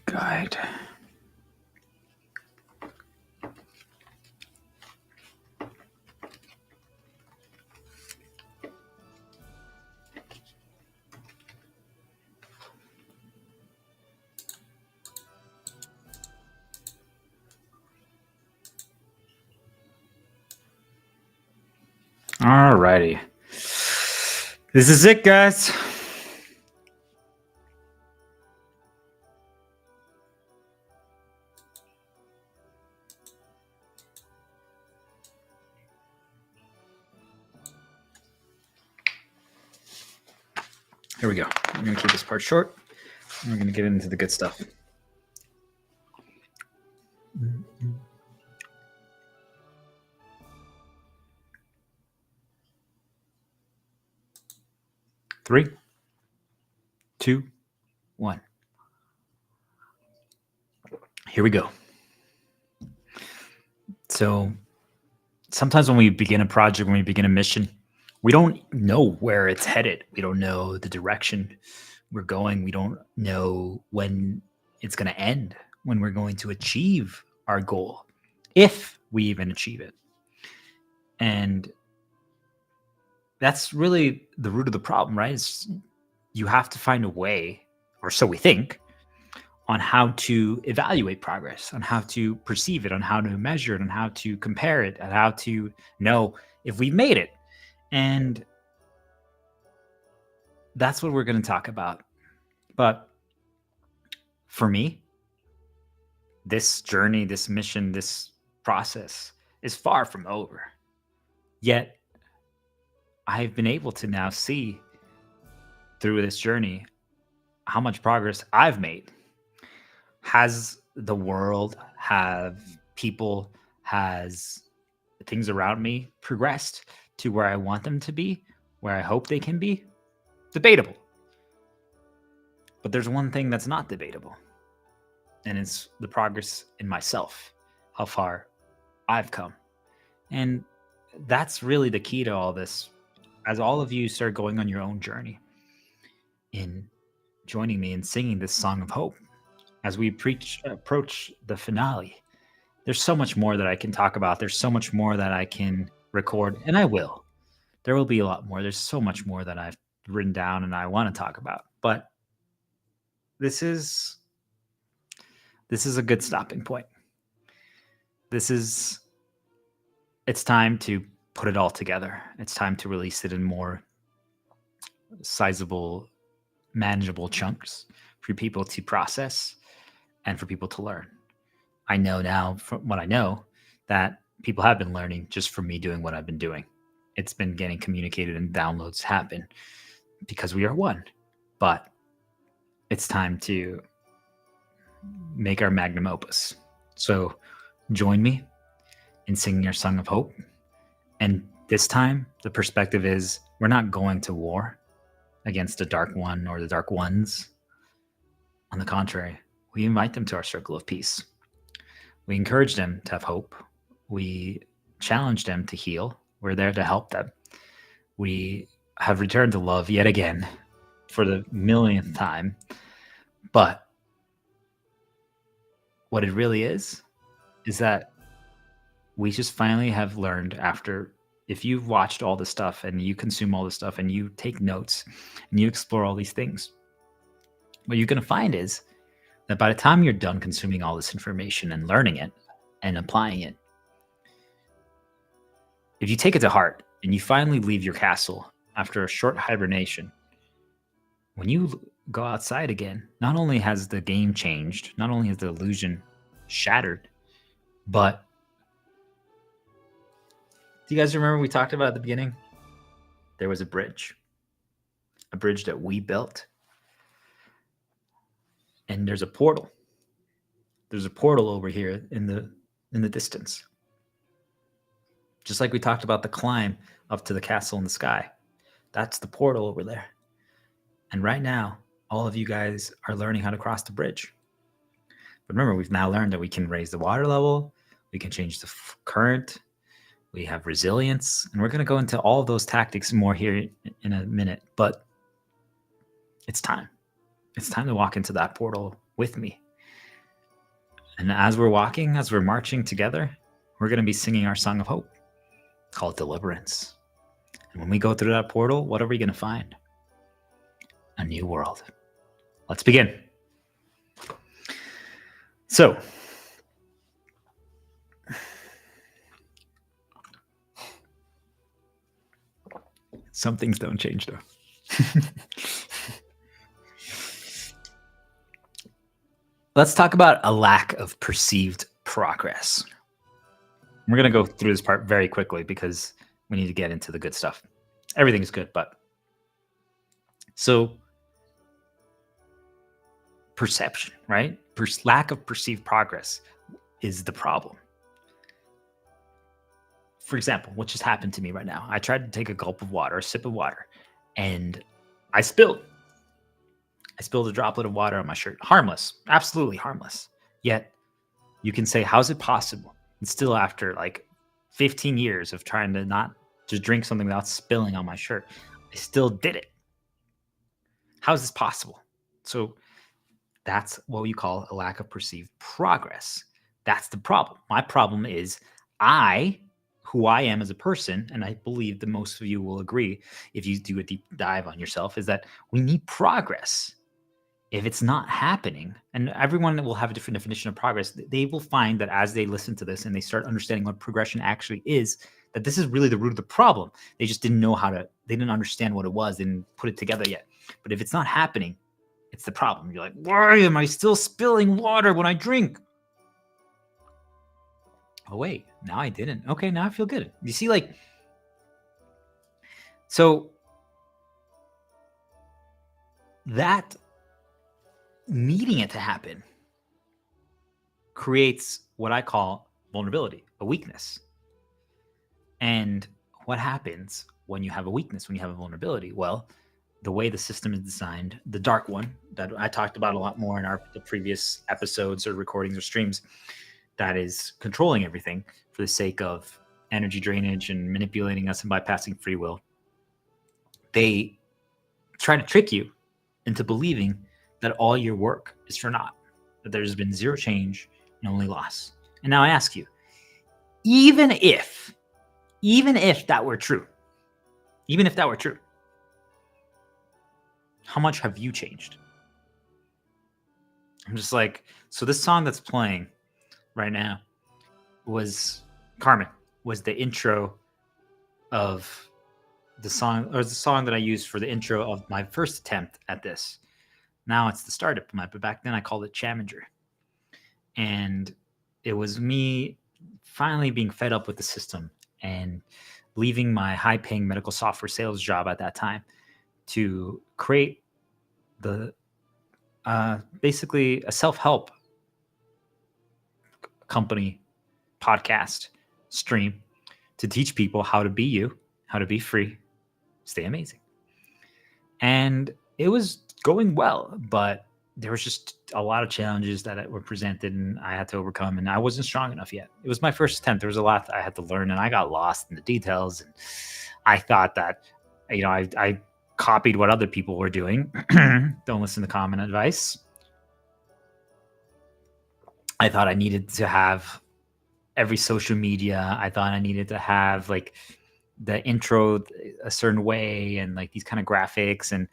Guide. All righty. This is it, guys. Here we go. I'm going to keep this part short. And we're going to get into the good stuff. Three, two, one. Here we go. So sometimes when we begin a project, when we begin a mission, we don't know where it's headed. We don't know the direction we're going. We don't know when it's going to end, when we're going to achieve our goal, if we even achieve it. And that's really the root of the problem, right? It's, you have to find a way, or so we think, on how to evaluate progress, on how to perceive it, on how to measure it, on how to compare it, and how to know if we made it. And that's what we're going to talk about. But for me, this journey, this mission, this process is far from over. Yet, I've been able to now see through this journey how much progress I've made. Has the world, have people, has things around me progressed to where I want them to be, where I hope they can be? Debatable. But there's one thing that's not debatable, and it's the progress in myself, how far I've come. And that's really the key to all this. As all of you start going on your own journey in joining me in singing this song of hope, as we approach the finale, there's so much more that I can talk about. There's so much more that I can record, and I will. There will be a lot more. There's so much more that I've written down and I want to talk about. But this is a good stopping point. It's time to put it all together. It's time to release it in more sizable, manageable chunks for people to process and for people to learn. I know now from what I know that people have been learning just from me doing what I've been doing. It's been getting communicated and downloads happen because we are one. But it's time to make our magnum opus. So join me in singing our song of hope. And this time, the perspective is we're not going to war against the dark one or the dark ones. On the contrary, we invite them to our circle of peace. We encourage them to have hope. We challenge them to heal. We're there to help them. We have returned to love yet again for the millionth time. But what it really is that we just finally have learned after, if you've watched all this stuff and you consume all this stuff and you take notes and you explore all these things, what you're going to find is that by the time you're done consuming all this information and learning it and applying it, if you take it to heart and you finally leave your castle after a short hibernation, when you go outside again, not only has the game changed, not only has the illusion shattered, but do you guys remember we talked about at the beginning? There was a bridge that we built, and there's a portal. There's a portal over here in the distance. Just like we talked about the climb up to the castle in the sky. That's the portal over there. And right now, all of you guys are learning how to cross the bridge. But remember, we've now learned that we can raise the water level, we can change the current, we have resilience, and we're going to go into all of those tactics more here in a minute. But it's time. It's time to walk into that portal with me. And as we're walking, as we're marching together, we're going to be singing our song of hope called Deliverance. And when we go through that portal, what are we going to find? A new world. Let's begin. So, some things don't change though. Let's talk about a lack of perceived progress. We're going to go through this part very quickly because we need to get into the good stuff. Everything's good, but so perception, right? Lack of perceived progress is the problem. For example, what just happened to me right now? I tried to take a gulp of water, a sip of water, and I spilled. I spilled a droplet of water on my shirt. Harmless, absolutely harmless. Yet you can say, how's it possible? And still after like 15 years of trying to not just drink something without spilling on my shirt, I still did it. How is this possible? So that's what you call a lack of perceived progress. That's the problem. My problem is who I am as a person, and I believe that most of you will agree if you do a deep dive on yourself, is that we need progress. If it's not happening, and everyone will have a different definition of progress, they will find that as they listen to this and they start understanding what progression actually is, that this is really the root of the problem. They just didn't know they didn't understand what it was, they didn't put it together yet. But if it's not happening, it's the problem. You're like, why am I still spilling water when I drink? Oh, wait, now I didn't. Okay, now I feel good. You see, like, so that needing it to happen creates what I call vulnerability, a weakness. And what happens when you have a weakness, when you have a vulnerability? Well, the way the system is designed, the dark one that I talked about a lot more in the previous episodes or recordings or streams, that is controlling everything for the sake of energy drainage and manipulating us and bypassing free will. They try to trick you into believing that all your work is for naught, that there's been zero change and only loss. And now I ask you, even if that were true, how much have you changed? I'm just like, so this song that's playing right now was Carmen, was the intro of the song, or the song that I used for the intro of my first attempt at this. Now it's the startup, but back then I called it Challenger. And it was me finally being fed up with the system and leaving my high-paying medical software sales job at that time to create the basically a self-help company podcast stream to teach people how to be you, how to be free, stay amazing. And it was going well, but there was just a lot of challenges that were presented and I had to overcome, and I wasn't strong enough yet. It was my first attempt. There was a lot that I had to learn, and I got lost in the details, and I thought that, I copied what other people were doing. Don't listen to common advice. I thought I needed to have every social media. I thought I needed to have like the intro a certain way and like these kind of graphics and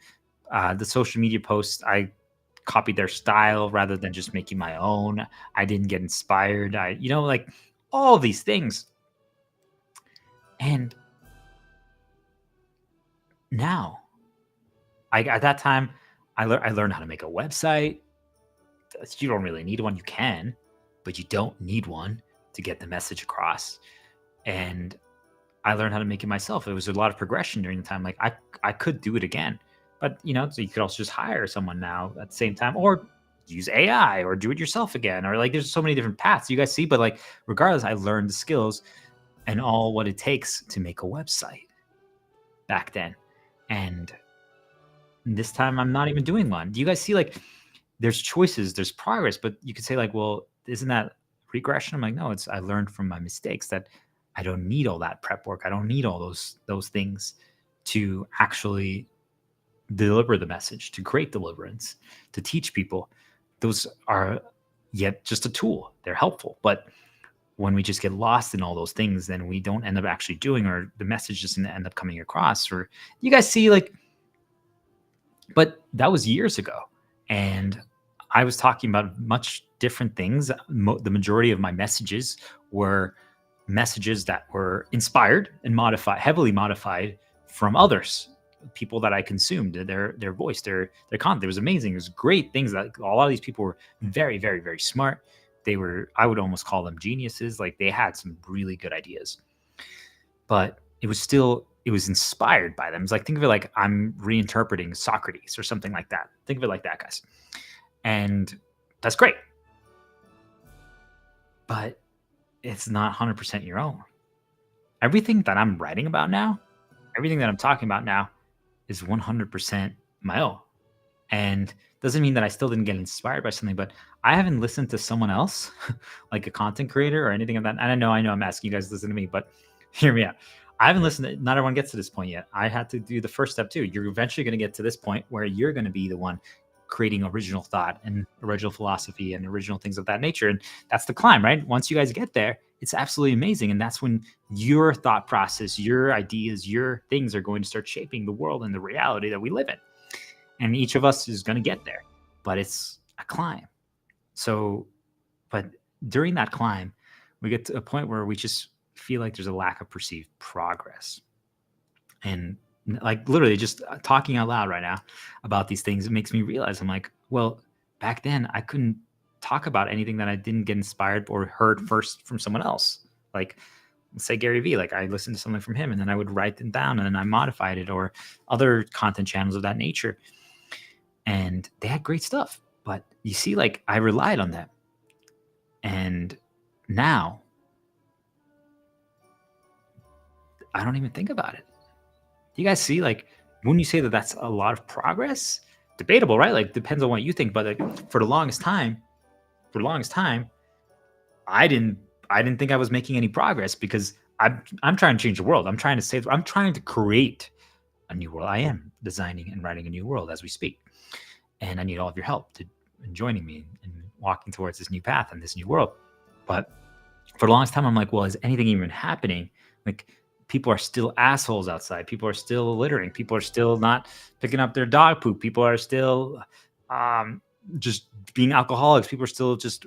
the social media posts. I copied their style rather than just making my own. I didn't get inspired. Like all these things. And now, at that time, I learned how to make a website. You don't really need one. You can, but you don't need one to get the message across. And I learned how to make it myself. It was a lot of progression during the time. Like I could do it again, but so you could also just hire someone now at the same time, or use AI, or do it yourself again, or like there's so many different paths you guys see. But like regardless, I learned the skills and all what it takes to make a website back then. And this time I'm not even doing one. Do you guys see like there's choices, there's progress, but you could say like, well, isn't that regression? I'm like, no, I learned from my mistakes that I don't need all that prep work. I don't need all those things to actually deliver the message, to create deliverance, to teach people. Those are yet just a tool. They're helpful. But when we just get lost in all those things, then we don't end up actually doing, or the message doesn't end up coming across. Or you guys see like, but that was years ago. And I was talking about much different things. The majority of my messages were messages that were inspired and modified, heavily modified from others, people that I consumed, their voice, their content. It was amazing. It was great things. That a lot of these people were very, very, very smart. They were, I would almost call them geniuses. Like they had some really good ideas, but it was inspired by them. It's like, think of it like I'm reinterpreting Socrates or something like that. Think of it like that, guys. And that's great. But it's not 100% your own. Everything that I'm writing about now, everything that I'm talking about now is 100% my own. And doesn't mean that I still didn't get inspired by something, but I haven't listened to someone else, like a content creator or anything of that. And I know I'm asking you guys to listen to me, but hear me out. I haven't listened. Not everyone gets to this point yet. I had to do the first step too. You're eventually going to get to this point where you're going to be the one creating original thought and original philosophy and original things of that nature. And that's the climb, right? Once you guys get there, it's absolutely amazing. And that's when your thought process, your ideas, your things are going to start shaping the world and the reality that we live in. And each of us is going to get there, but it's a climb. So, but during that climb, we get to a point where we just feel like there's a lack of perceived progress. And like literally just talking out loud right now about these things, it makes me realize I'm like, well, back then I couldn't talk about anything that I didn't get inspired or heard first from someone else. Like say Gary Vee, like I listened to something from him and then I would write them down and then I modified it, or other content channels of that nature. And they had great stuff, but you see, like I relied on them. And now I don't even think about it. You guys see, like, when you say that that's a lot of progress, debatable, right? Like, depends on what you think. But like, for the longest time, I didn't think I was making any progress, because I'm trying to change the world. I'm trying to create a new world. I am designing and writing a new world as we speak, and I need all of your help in joining me in walking towards this new path and this new world. But for the longest time, I'm like, well, is anything even happening? Like, people are still assholes outside. People are still littering. People are still not picking up their dog poop. People are still just being alcoholics. People are still just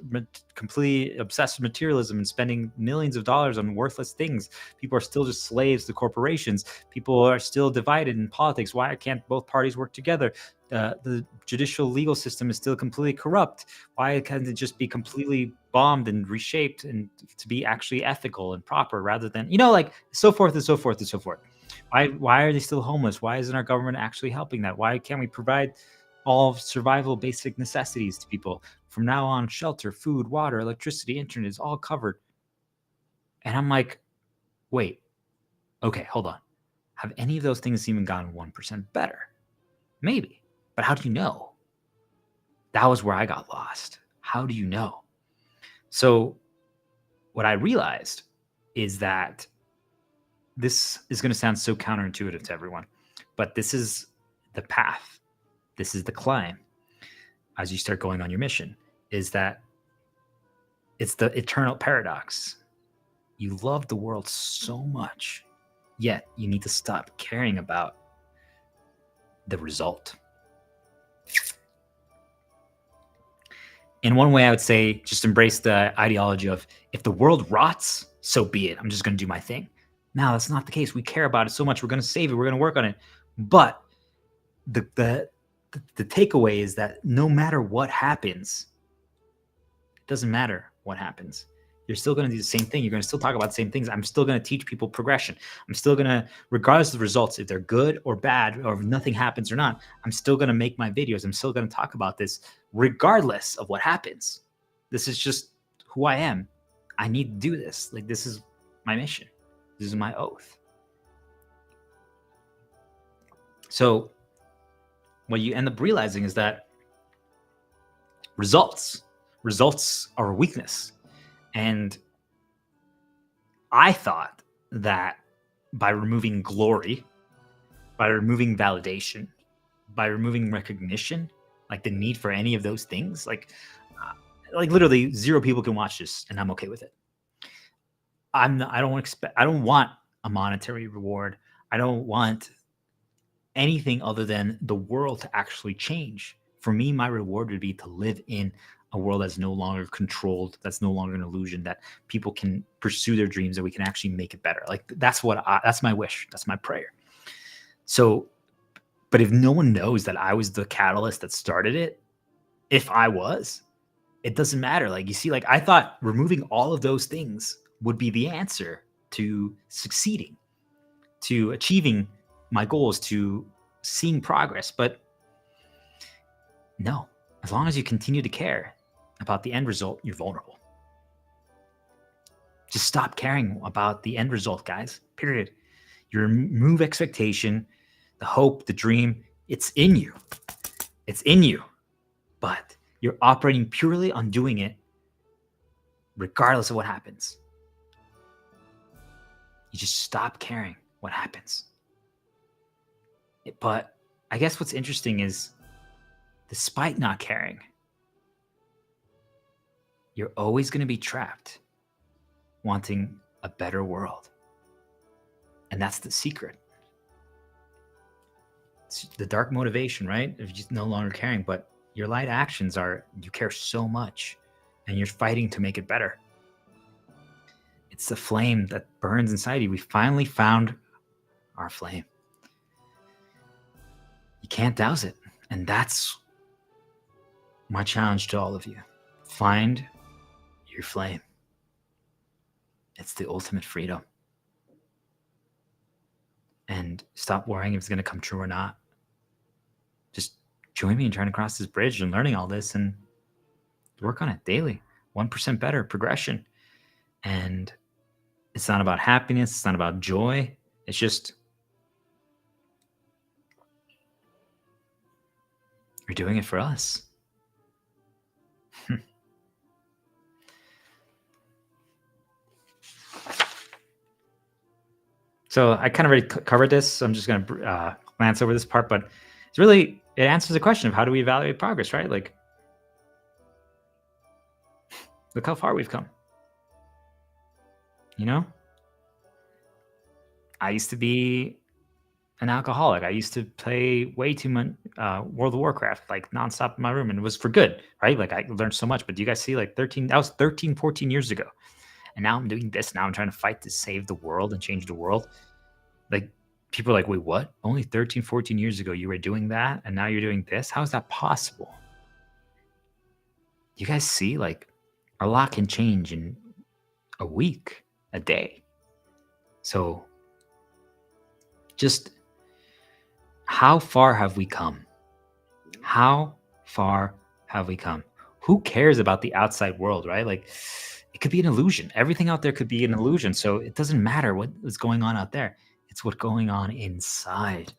completely obsessed with materialism and spending millions of dollars on worthless things. People are still just slaves to corporations. People are still divided in politics. Why can't both parties work together? The judicial legal system is still completely corrupt. Why can't it just be completely bombed and reshaped and to be actually ethical and proper, rather than, like so forth and so forth and so forth? Why are they still homeless? Why isn't our government actually helping that? Why can't we provide all survival basic necessities to people? From now on, shelter, food, water, electricity, internet is all covered. And I'm like, wait, okay, hold on. Have any of those things even gotten 1% better? Maybe. But how do you know? That was where I got lost. How do you know? So what I realized is that this is going to sound so counterintuitive to everyone, but this is the path. This is the climb as you start going on your mission, is that it's the eternal paradox. You love the world so much, yet you need to stop caring about the result. In one way, I would say just embrace the ideology of if the world rots, so be it. I'm just going to do my thing. Now, that's not the case. We care about it so much. We're going to save it. We're going to work on it. But the takeaway is that no matter what happens, it doesn't matter what happens. You're still going to do the same thing. You're going to still talk about the same things. I'm still going to teach people progression. I'm still going to, regardless of the results, if they're good or bad, or if nothing happens or not, I'm still going to make my videos. I'm still going to talk about this regardless of what happens. This is just who I am. I need to do this. Like, this is my mission. This is my oath. So what you end up realizing is that results are a weakness. And I thought that by removing glory, by removing validation, by removing recognition, like the need for any of those things, like literally 0 people can watch this and I'm okay with it. I don't want a monetary reward. I don't want anything other than the world to actually change. For me, my reward would be to live in a world that's no longer controlled, that's no longer an illusion, that people can pursue their dreams, that we can actually make it better. Like that's my wish. That's my prayer. So, but if no one knows that I was the catalyst that started it, if I was, it doesn't matter. Like, you see, like I thought removing all of those things would be the answer to succeeding, to achieving my goals, to seeing progress. But no, as long as you continue to care about the end result, you're vulnerable. Just stop caring about the end result, guys. Period. You remove expectation, the hope, the dream. It's in you. It's in you. But you're operating purely on doing it regardless of what happens. You just stop caring what happens. But I guess what's interesting is, despite not caring, you're always going to be trapped wanting a better world. And that's the secret. It's the dark motivation, right? Of just no longer caring. But your light actions are, you care so much and you're fighting to make it better. It's the flame that burns inside you. We finally found our flame. You can't douse it. And that's my challenge to all of you. Find your flame. It's the ultimate freedom. And stop worrying if it's going to come true or not. Just join me in trying to cross this bridge and learning all this and work on it daily. 1% better progression. And it's not about happiness. It's not about joy. It's just, you're doing it for us. So I kind of already covered this. So I'm just going to glance over this part, but it's really, it answers the question of how do we evaluate progress, right? Like, look how far we've come. You know, I used to be an alcoholic. I used to play way too much World of Warcraft, like nonstop in my room, and it was for good, right? Like, I learned so much. But do you guys see, like that was 13, 14 years ago. And now I'm doing this. Now I'm trying to fight to save the world and change the world. Like, people are like, wait, what? Only 13, 14 years ago you were doing that, and now you're doing this? How is that possible? You guys see, like, a lot can change in a week, a day. So just, how far have we come? How far have we come? Who cares about the outside world, right? Like, it could be an illusion. Everything out there could be an illusion. So it doesn't matter what is going on out there. It's what's going on inside.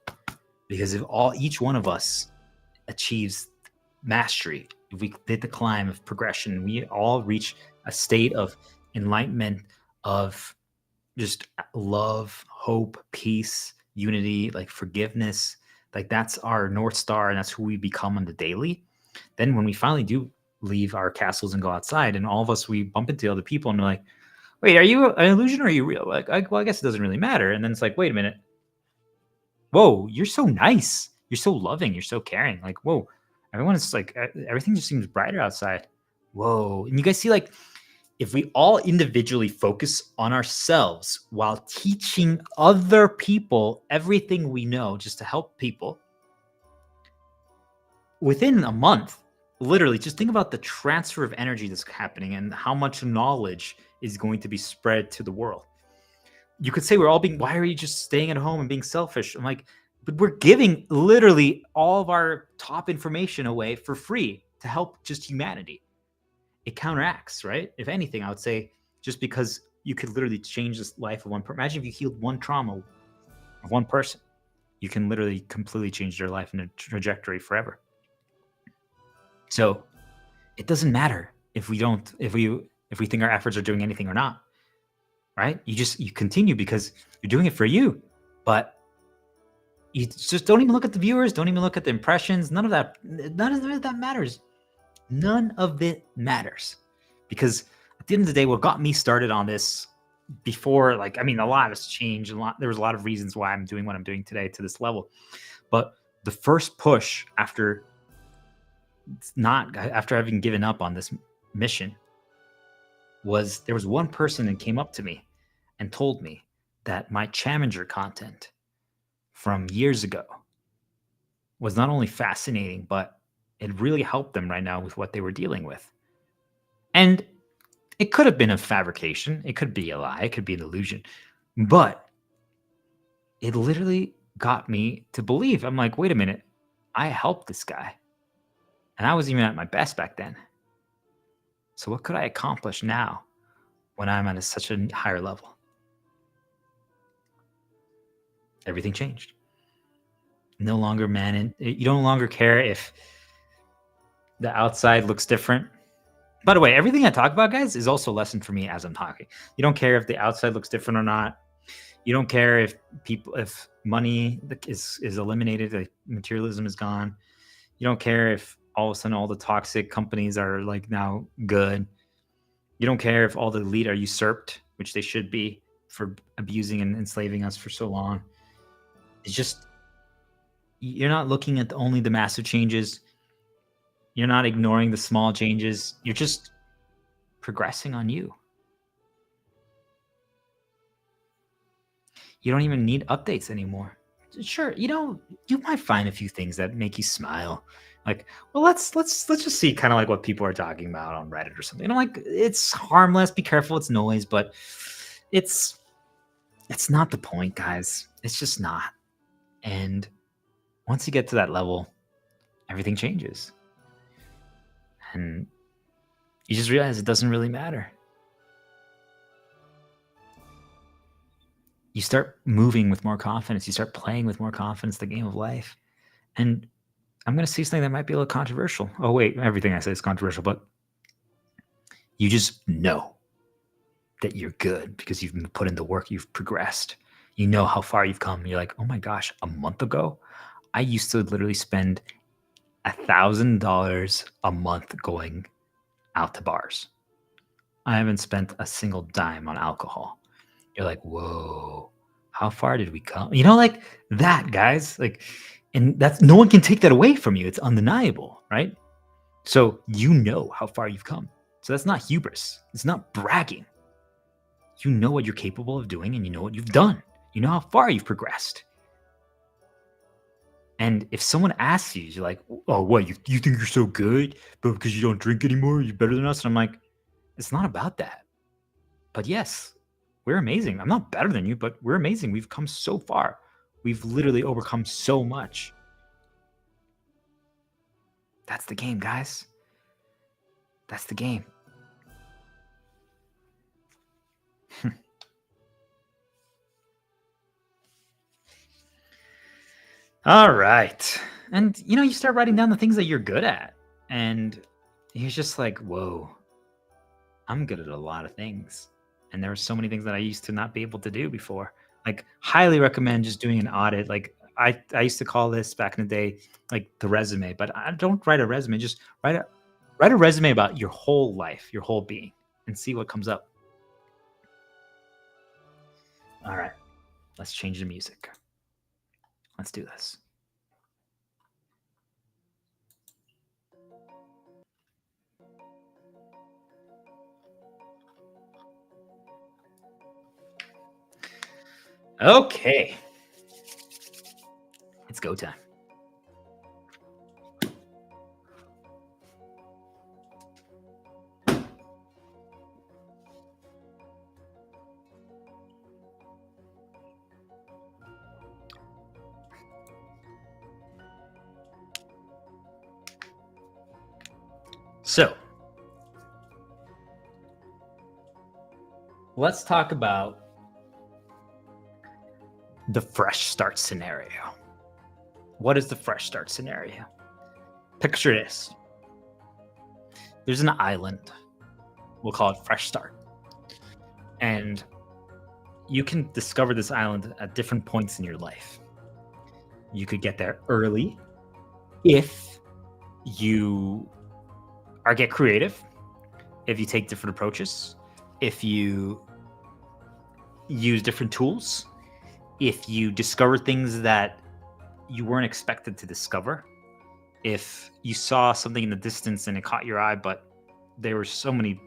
Because if each one of us achieves mastery, if we did the climb of progression, we all reach a state of enlightenment, of just love, hope, peace, unity, like forgiveness, like that's our North Star and that's who we become on the daily. Then when we finally do leave our castles and go outside, and all of us, we bump into other people and we're like, wait, are you an illusion or are you real? Like, well, I guess it doesn't really matter. And then it's like, wait a minute. Whoa, you're so nice. You're so loving. You're so caring. Like, whoa, everyone is like, everything just seems brighter outside. whoa. And you guys see, like, if we all individually focus on ourselves while teaching other people everything we know just to help people, within a month, literally, just think about the transfer of energy that's happening and how much knowledge is going to be spread to the world. You could say we're all being, why are you just staying at home and being selfish? I'm like, but we're giving literally all of our top information away for free to help just humanity. It counteracts, right? If anything, I would say just because you could literally change the life of one person. Imagine if you healed one trauma of one person, you can literally completely change their life and a trajectory forever. So it doesn't matter if we think our efforts are doing anything or not, right? You continue because you're doing it for you, but you just don't even look at the viewers, don't even look at the impressions. None of that matters. None of it matters, because at the end of the day, what got me started on this before, like, I mean, a lot has changed. There was a lot of reasons why I'm doing what I'm doing today to this level, but the first push after having given up on this mission was there was one person that came up to me and told me that my Challenger content from years ago was not only fascinating, but it really helped them right now with what they were dealing with. And it could have been a fabrication, it could be a lie, it could be an illusion, but it literally got me to believe. I'm like, wait a minute, I helped this guy, and I was even at my best back then. So what could I accomplish now when I'm at such a higher level? Everything changed. No longer, you no longer care if the outside looks different. By the way, everything I talk about, guys, is also a lesson for me as I'm talking. You don't care if the outside looks different or not. You don't care if money is eliminated, like materialism is gone. You don't care if all of a sudden all the toxic companies are like now good. You don't care if all the elite are usurped, which they should be, for abusing and enslaving us for so long. It's just, you're not looking at only the massive changes. You're not ignoring the small changes. You're just progressing on you. You don't even need updates anymore. Sure, you might find a few things that make you smile. Like, well, let's just see kind of like what people are talking about on Reddit or something. I'm like, it's harmless. Be careful, it's noise, but it's not the point, guys. It's just not. And once you get to that level, everything changes, and you just realize it doesn't really matter. You start moving with more confidence. You start playing with more confidence the game of life. And I'm going to say something that might be a little controversial. Oh, wait, everything I say is controversial, but you just know that you're good because you've put in the work, you've progressed. You know how far you've come. You're like, oh my gosh, a month ago, I used to literally spend $1,000 a month going out to bars. I haven't spent a single dime on alcohol. You're like, whoa, how far did we come? Like that, guys. Like, and that's, no one can take that away from you. It's undeniable, right? So you know how far you've come. So that's not hubris. It's not bragging. You know what you're capable of doing, and you know what you've done. You know how far you've progressed. And if someone asks you, you're like, oh, what, you think you're so good, but because you don't drink anymore, you're better than us? And I'm like, it's not about that. But yes, we're amazing. I'm not better than you, but we're amazing. We've come so far. We've literally overcome so much. That's the game, guys. That's the game. All right. And, you start writing down the things that you're good at. And you're just like, whoa, I'm good at a lot of things. And there were so many things that I used to not be able to do before. Like, highly recommend just doing an audit. Like, I used to call this back in the day, like, the resume. But I don't write a resume. Just write a resume about your whole life, your whole being, and see what comes up. All right. Let's change the music. Let's do this. Okay, it's go time. So, let's talk about the fresh start scenario. What is the fresh start scenario? Picture this. There's an island. We'll call it Fresh Start. And you can discover this island at different points in your life. You could get there early if you get creative, if you take different approaches, if you use different tools, if you discover things that you weren't expected to discover, if you saw something in the distance and it caught your eye, but there were so many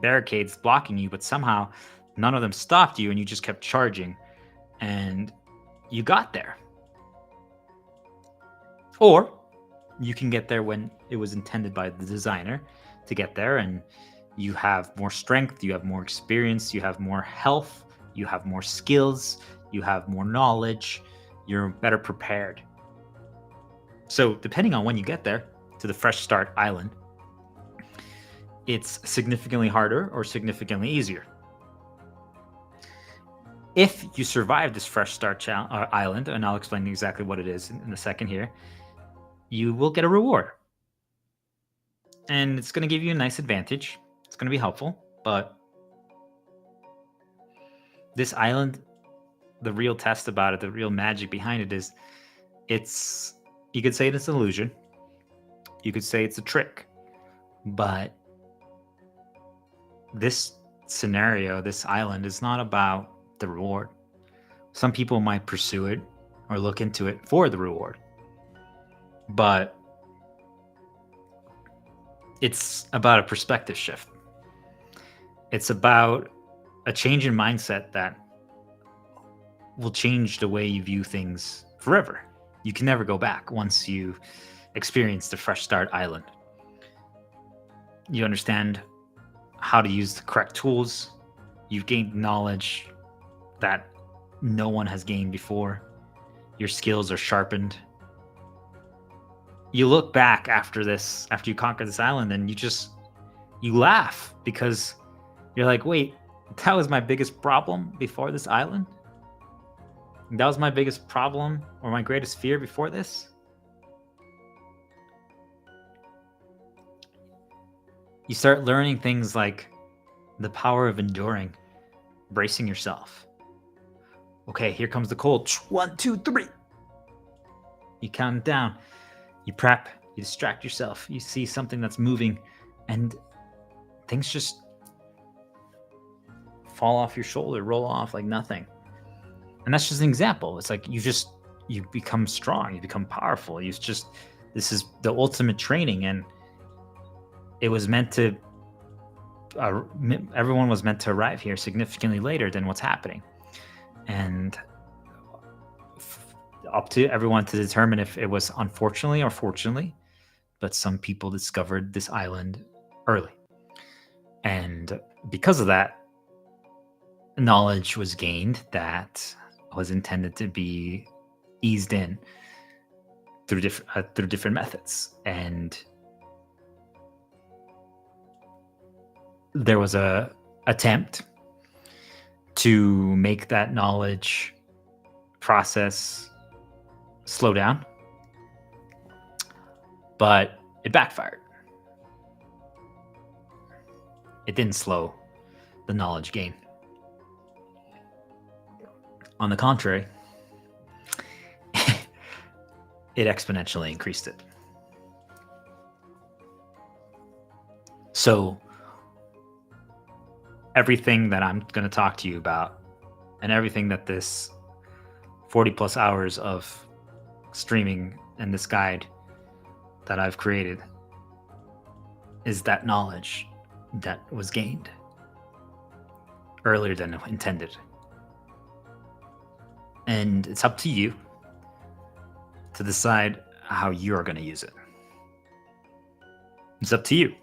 barricades blocking you, but somehow none of them stopped you and you just kept charging and you got there. Or you can get there when it was intended by the designer to get there, and you have more strength, you have more experience, you have more health, you have more skills, you have more knowledge, you're better prepared. So depending on when you get there to the Fresh Start Island, it's significantly harder or significantly easier. If you survive this Fresh Start Island, and I'll explain exactly what it is in a second here, you will get a reward. And it's going to give you a nice advantage. It's going to be helpful. But this island, the real test about it, the real magic behind it is you could say it's an illusion. You could say it's a trick. But this scenario, this island, is not about the reward. Some people might pursue it or look into it for the reward. But it's about a perspective shift. It's about a change in mindset that will change the way you view things forever. You can never go back once you experience the Fresh Start Island. You understand how to use the correct tools. You've gained knowledge that no one has gained before. Your skills are sharpened. You look back after you conquer this island, and you laugh because you're like, wait, that was my biggest problem before this island? That was my biggest problem or my greatest fear before this? You start learning things like the power of enduring, bracing yourself. Okay, here comes the cold. 1, 2, 3. You count it down. You prep, you distract yourself, you see something that's moving, and things just fall off your shoulder, roll off like nothing. And that's just an example. It's like you become strong, you become powerful. This is the ultimate training, and it was meant to, everyone was meant to arrive here significantly later than what's happening. And up to everyone to determine if it was unfortunately or fortunately, but some people discovered this island early. And because of that, knowledge was gained that was intended to be eased in through different methods. And there was a attempt to make that knowledge process slow down, but it backfired. It didn't slow the knowledge gain. On the contrary, it exponentially increased it. So everything that I'm going to talk to you about, and everything that this 40 plus hours of streaming and this guide that I've created, is that knowledge that was gained earlier than intended. And it's up to you to decide how you're going to use it. It's up to you.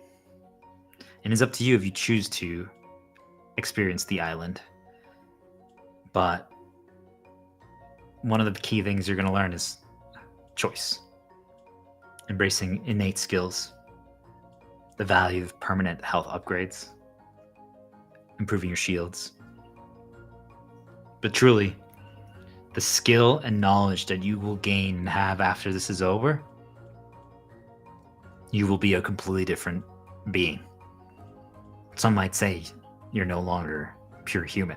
And it's up to you if you choose to experience the island. But one of the key things you're going to learn is choice. Embracing innate skills, the value of permanent health upgrades, improving your shields. But truly, the skill and knowledge that you will gain and have after this is over, you will be a completely different being. Some might say you're no longer pure human.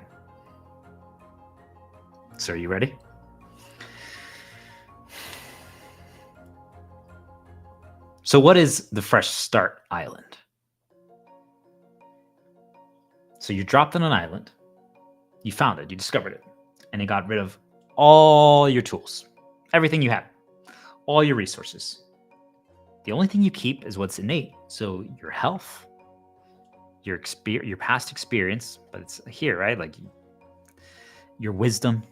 So are you ready? So what is the Fresh Start Island? So you dropped on an island, you found it, you discovered it, and it got rid of all your tools, everything you had, all your resources. The only thing you keep is what's innate. So your health, your past experience, but it's here, right? Like your wisdom,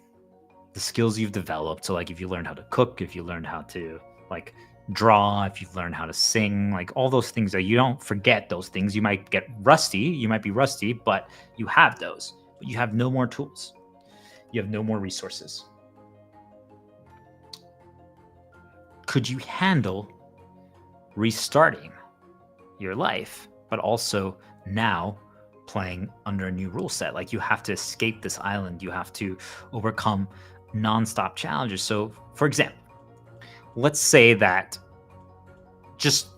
the skills you've developed. So like if you learned how to cook, if you learned how to like draw, if you've learned how to sing, like all those things that you don't forget those things. You might get rusty, you might be rusty, but you have those. But you have no more tools. You have no more resources. Could you handle restarting your life, but also now playing under a new rule set? Like you have to escape this island. You have to overcome nonstop challenges. So for example, let's say that, just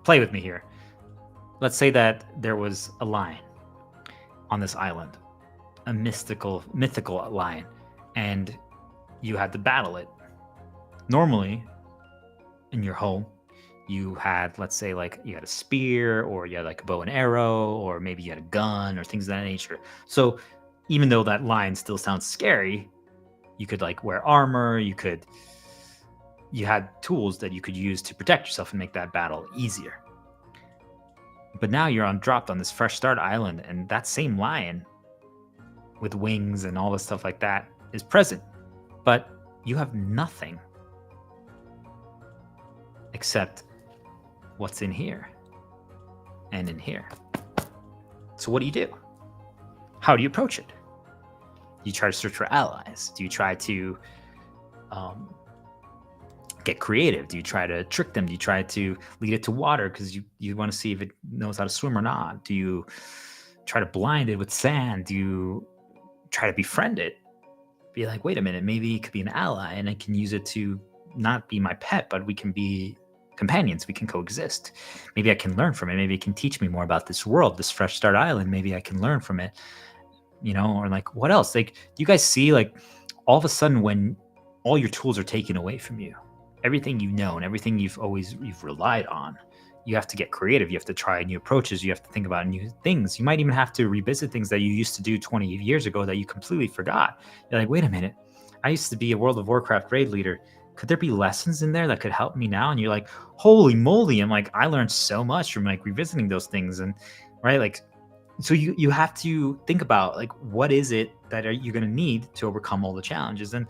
play with me here. Let's say that there was a lion on this island, a mythical lion, and you had to battle it. Normally, in your home, you had, let's say, like you had a spear, or you had like a bow and arrow, or maybe you had a gun, or things of that nature. So even though that lion still sounds scary, you could like wear armor, you had tools that you could use to protect yourself and make that battle easier. But now you're dropped on this Fresh Start Island, and that same lion with wings and all this stuff like that is present, but you have nothing except what's in here and in here. So what do? How do you approach it? Do you try to search for allies? Do you try to get creative? Do you try to trick them? Do you try to lead it to water because you want to see if it knows how to swim or not? Do you try to blind it with sand? Do you try to befriend it? Be like, wait a minute, maybe it could be an ally and I can use it to not be my pet, but we can be companions. We can coexist. Maybe I can learn from it. Maybe it can teach me more about this world, this Fresh Start Island. Maybe I can learn from it, or like what else? Like, do you guys see, like, all of a sudden when all your tools are taken away from you, everything you know and everything you've relied on, you have to get creative. You have to try new approaches. You have to think about new things. You might even have to revisit things that you used to do 20 years ago that you completely forgot. You're like, wait a minute, I used to be a World of Warcraft raid leader. Could there be lessons in there that could help me now? And you're like, holy moly. I'm like, I learned so much from like revisiting those things. And right, like, so you have to think about, like, what is it that you're going to need to overcome all the challenges? And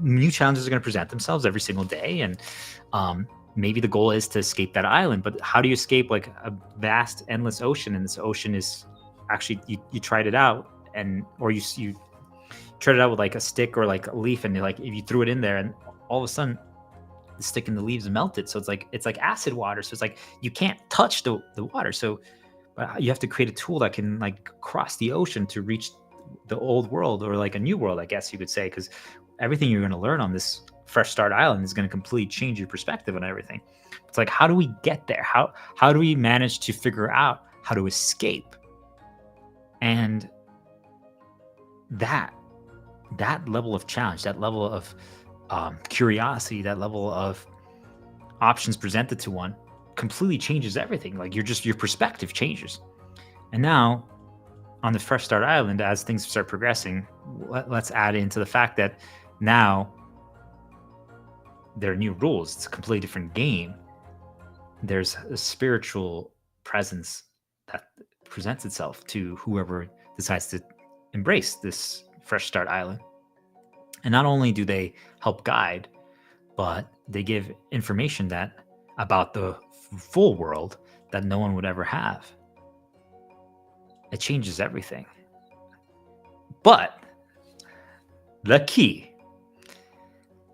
new challenges are going to present themselves every single day. And maybe the goal is to escape that island, but how do you escape like a vast, endless ocean? And this ocean is actually, you tried it out, or you tried it out with like a stick or like a leaf, and like if you threw it in there, and all of a sudden the stick and the leaves melted. So it's like acid water. So it's like you can't touch the water. So you have to create a tool that can like cross the ocean to reach the old world, or like a new world, I guess you could say, because everything you're going to learn on this Fresh Start Island is going to completely change your perspective on everything. It's like, how do we get there? How do we manage to figure out how to escape? And that level of challenge, that level of curiosity, that level of options presented to one completely changes everything. Like your perspective changes. And now on the Fresh Start Island, as things start progressing, let's add into the fact that now there are new rules. It's a completely different game. There's a spiritual presence that presents itself to whoever decides to embrace this Fresh Start Island. And not only do they help guide, but they give information that about the full world that no one would ever have. It changes everything. But the key,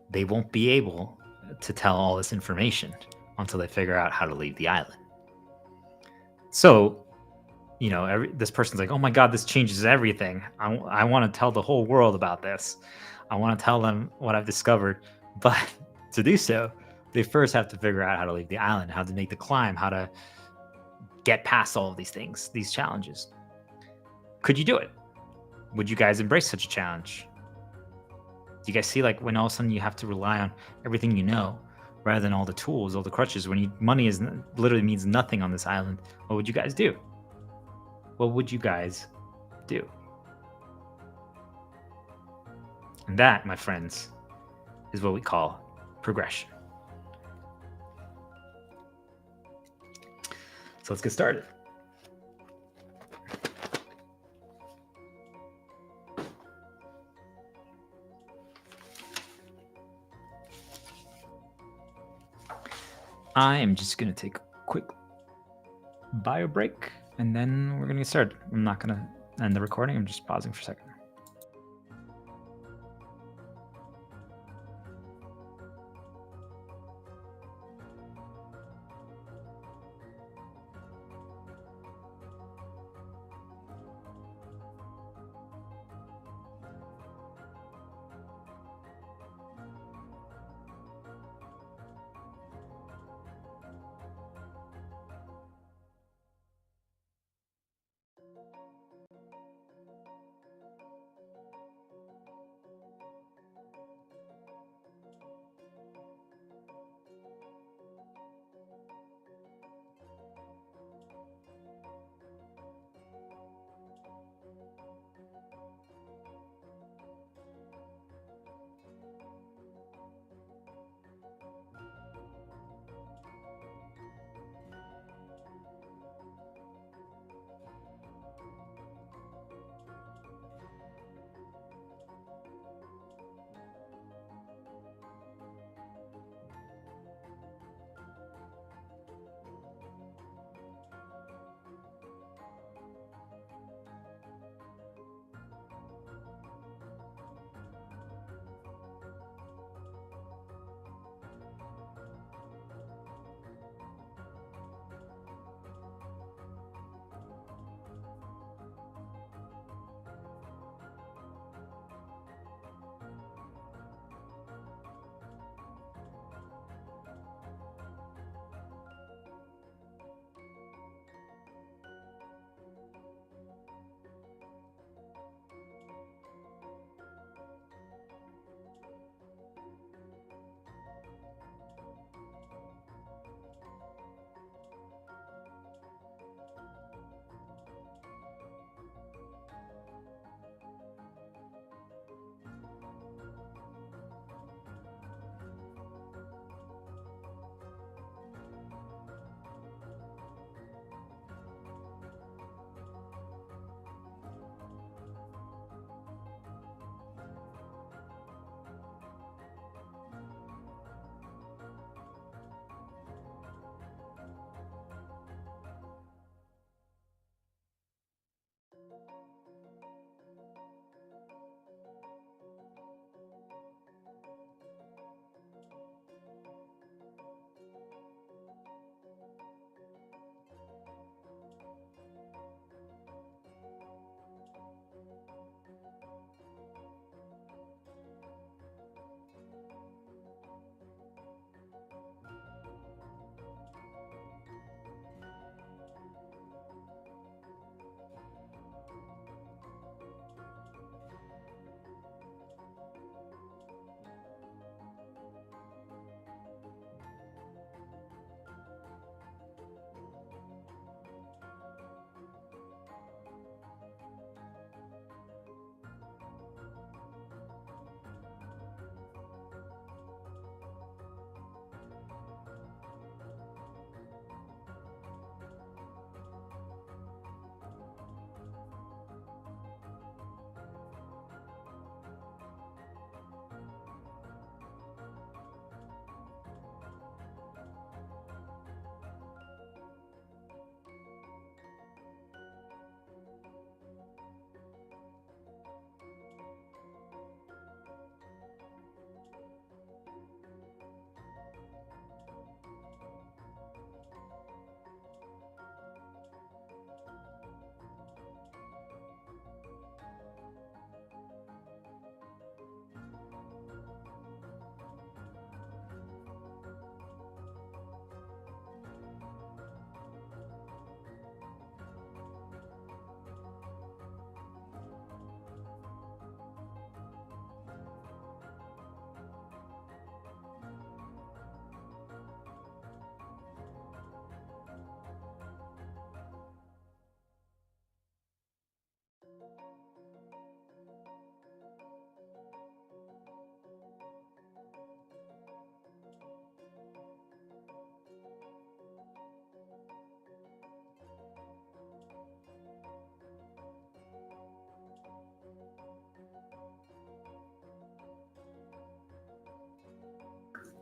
they won't be able to tell all this information until they figure out how to leave the island. So, this person's like, oh my God, this changes everything. I want to tell the whole world about this. I want to tell them what I've discovered. But to do so, they first have to figure out how to leave the island, how to make the climb, how to get past all of these things, these challenges. Could you do it? Would you guys embrace such a challenge? Do you guys see, like, when all of a sudden you have to rely on everything you know rather than all the tools, all the crutches, when money literally means nothing on this island? What would you guys do? What would you guys do? And that, my friends, is what we call progression. So let's get started. I am just going to take a quick bio break, and then we're going to get started. I'm not going to end the recording. I'm just pausing for a second.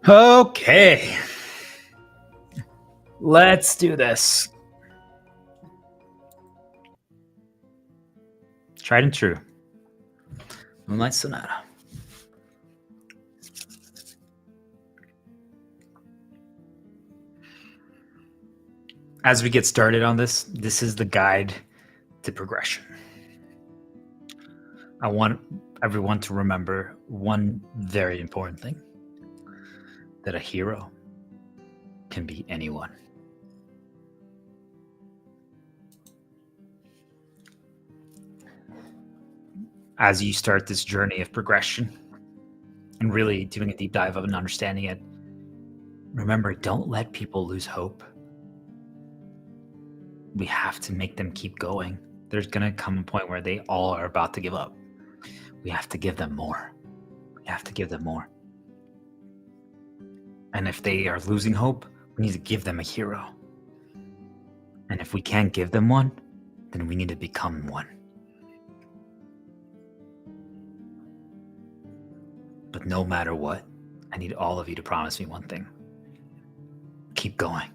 Okay. Let's do this. Tried and true. Moonlight Sonata. As we get started on this, this is the guide to progression. I want everyone to remember one very important thing, that a hero can be anyone. As you start this journey of progression and really doing a deep dive of and understanding it, remember, don't let people lose hope. We have to make them keep going. There's going to come a point where they all are about to give up. We have to give them more. We have to give them more. And if they are losing hope, we need to give them a hero. And if we can't give them one, then we need to become one. But no matter what, I need all of you to promise me one thing. Keep going.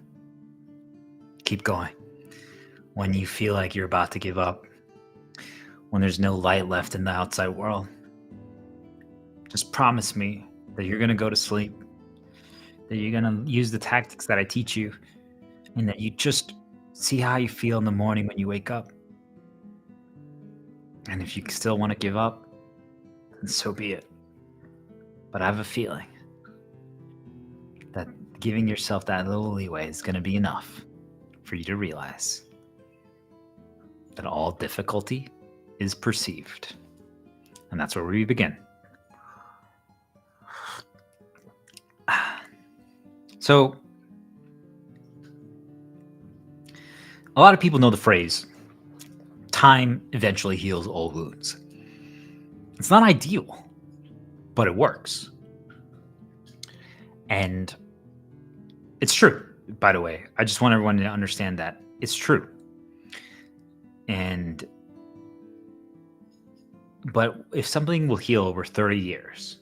Keep going. When you feel like you're about to give up, when there's no light left in the outside world, just promise me that you're going to go to sleep, that you're going to use the tactics that I teach you, and that you just see how you feel in the morning when you wake up. And if you still want to give up, then so be it. But I have a feeling that giving yourself that little leeway is going to be enough for you to realize that all difficulty is perceived. And that's where we begin. So, a lot of people know the phrase, time eventually heals all wounds. It's not ideal, but it works. And it's true, by the way. I just want everyone to understand that it's true. But if something will heal over 30 years,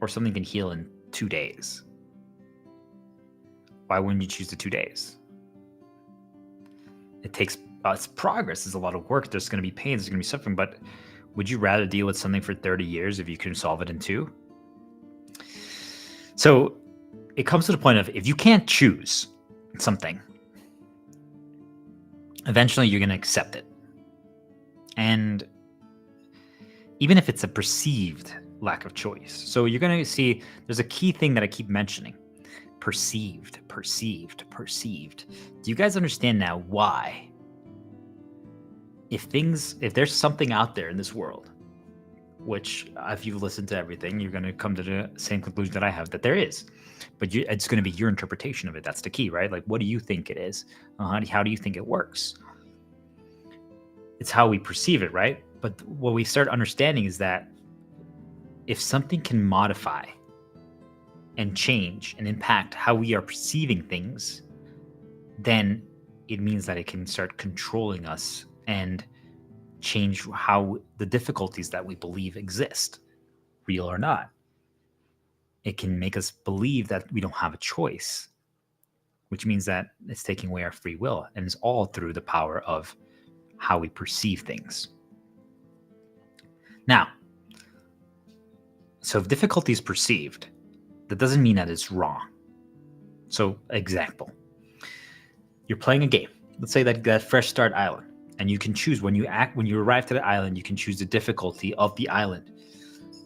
or something can heal in 2 days, why wouldn't you choose the 2 days? It takes it's progress. There's a lot of work. There's going to be pain. There's going to be suffering. But would you rather deal with something for 30 years if you can solve it in 2? So it comes to the point of, if you can't choose something, eventually you're going to accept it. And even if it's a perceived lack of choice. So you're going to see there's a key thing that I keep mentioning. Perceived. Do you guys understand now why? If there's something out there in this world, which if you've listened to everything, you're going to come to the same conclusion that I have, that there is. But it's going to be your interpretation of it. That's the key, right? Like, what do you think it is? How do you think it works? It's how we perceive it, right? But what we start understanding is that if something can modify and change and impact how we are perceiving things, then it means that it can start controlling us and change how the difficulties that we believe exist, real or not. It can make us believe that we don't have a choice, which means that it's taking away our free will, and it's all through the power of how we perceive things. Now, so if difficulty is perceived, that doesn't mean that it's wrong. So, example, you're playing a game. Let's say that fresh start island, and you can choose when you arrive to the island, you can choose the difficulty of the island.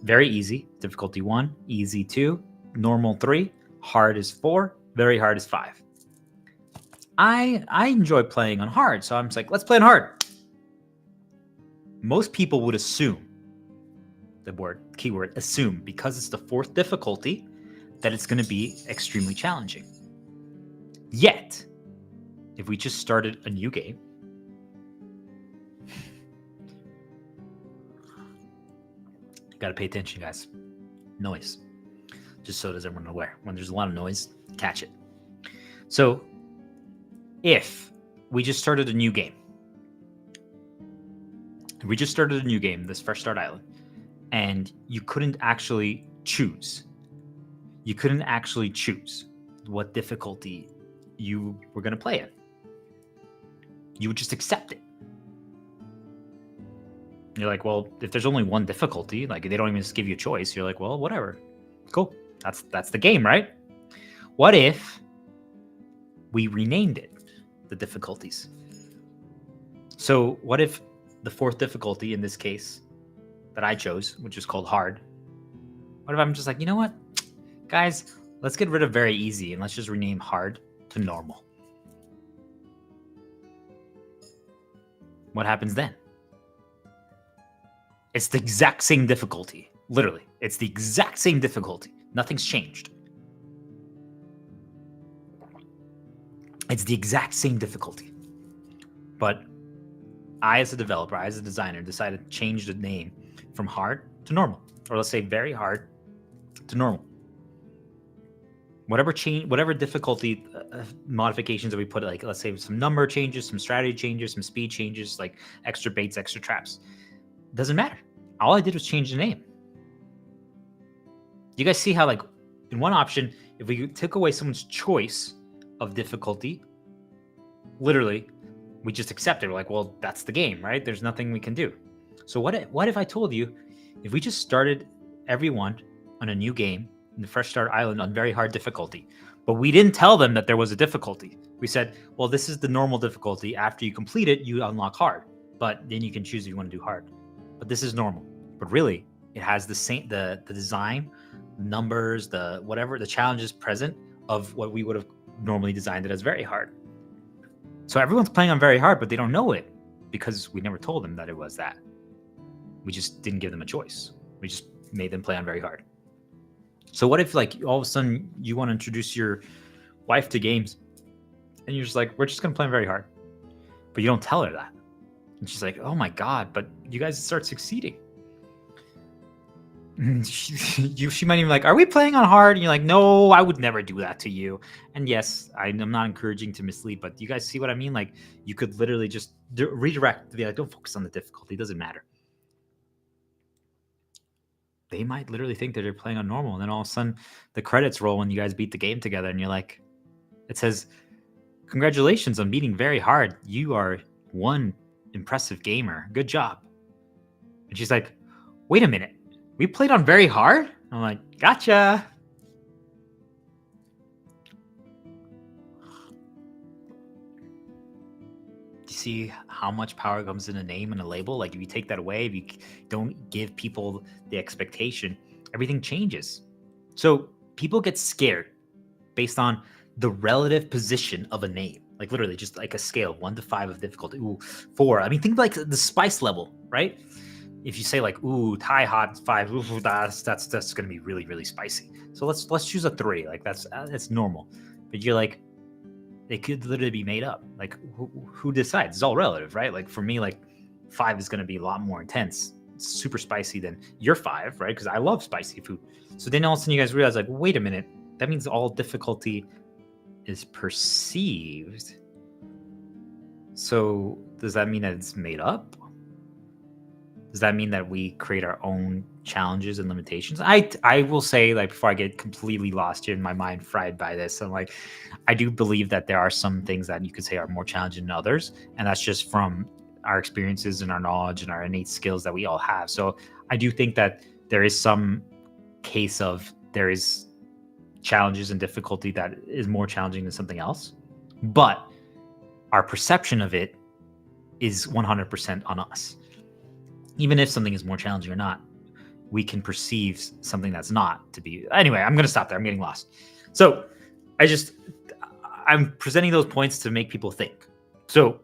Very easy, difficulty 1, easy 2, normal 3, hard is 4, very hard is 5. I enjoy playing on hard, so I'm just like, let's play on hard. Most people would assume, keyword assume, because it's the 4th difficulty, that it's going to be extremely challenging. Yet, if we just started a new game, got to pay attention, guys. Noise. Just so does everyone aware. When there's a lot of noise, catch it. So, if we just started a new game, this Fresh Start Island, and you couldn't actually choose, you couldn't actually choose what difficulty you were going to play in. You would just accept it. You're like, well, if there's only one difficulty, like they don't even just give you a choice, you're like, well, whatever. Cool. That's the game, right? What if we renamed it, the difficulties? So what if the fourth difficulty in this case that I chose, which is called hard, what if I'm just like, you know what, guys, let's get rid of very easy and let's just rename hard to normal. What happens then? It's the exact same difficulty. Literally, it's the exact same difficulty. Nothing's changed. It's the exact same difficulty. But I, as a developer, I, as a designer, decided to change the name from hard to normal. Or let's say very hard to normal. Whatever difficulty modifications that we put, like let's say some number changes, some strategy changes, some speed changes, like extra baits, extra traps. Doesn't matter. All I did was change the name. You guys see how, like, in one option, if we took away someone's choice of difficulty, literally, we just accept it. We're like, well, that's the game, right? There's nothing we can do. So what if I told you, if we just started everyone on a new game in the Fresh Start Island on very hard difficulty, but we didn't tell them that there was a difficulty. We said, well, this is the normal difficulty. After you complete it, you unlock hard, but then you can choose if you want to do hard. But this is normal. But really, it has the same, the design, numbers, the whatever, the challenges present of what we would have normally designed it as very hard. So everyone's playing on very hard, but they don't know it because we never told them that it was that. We just didn't give them a choice. We just made them play on very hard. So what if, like, all of a sudden you want to introduce your wife to games and you're just like, we're just going to play on very hard, but you don't tell her that. And she's like, oh my God, but you guys start succeeding. She might even be like, are we playing on hard? And you're like, no, I would never do that to you. And yes, I'm not encouraging to mislead, but you guys see what I mean? Like, you could literally just redirect to be like, don't focus on the difficulty. It doesn't matter. They might literally think that they're playing on normal. And then all of a sudden the credits roll when you guys beat the game together. And you're like, it says, congratulations on beating very hard. You are one impressive gamer. Good job. And she's like, wait a minute. We played on very hard? I'm like, gotcha. You see how much power comes in a name and a label? Like, if you take that away, if you don't give people the expectation, everything changes. So people get scared based on the relative position of a name. Like, literally just like a scale, 1 to 5 of difficulty. Ooh, 4. I mean, think like the spice level, right? If you say like, ooh, Thai hot 5, ooh, that's going to be really, really spicy. So let's choose a 3. Like, that's normal. But you're like, it could literally be made up. Like, who decides? It's all relative, right? Like, for me, like 5 is going to be a lot more intense, super spicy than your 5, right? Because I love spicy food. So then all of a sudden you guys realize, like, wait a minute, that means all difficulty is perceived. So does that mean that it's made up? Does that mean that we create our own challenges and limitations? I will say, like, before I get completely lost here in my mind, fried by this, I'm like, I do believe that there are some things that you could say are more challenging than others, and that's just from our experiences and our knowledge and our innate skills that we all have. So I do think that there is some case of there is challenges and difficulty that is more challenging than something else, but our perception of it is 100% on us. Even if something is more challenging or not, we can perceive something that's not to be. Anyway, I'm going to stop there. I'm getting lost. So I'm presenting those points to make people think. So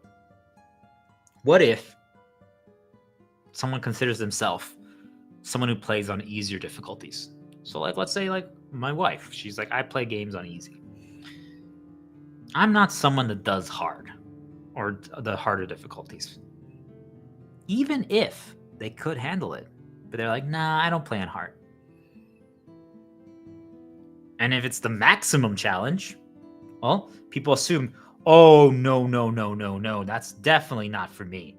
what if someone considers themselves someone who plays on easier difficulties? So, like, let's say, like, my wife, she's like, I play games on easy. I'm not someone that does hard or the harder difficulties. Even if they could handle it, but they're like, nah, I don't play on hard. And if it's the maximum challenge, well, people assume, oh, no, that's definitely not for me.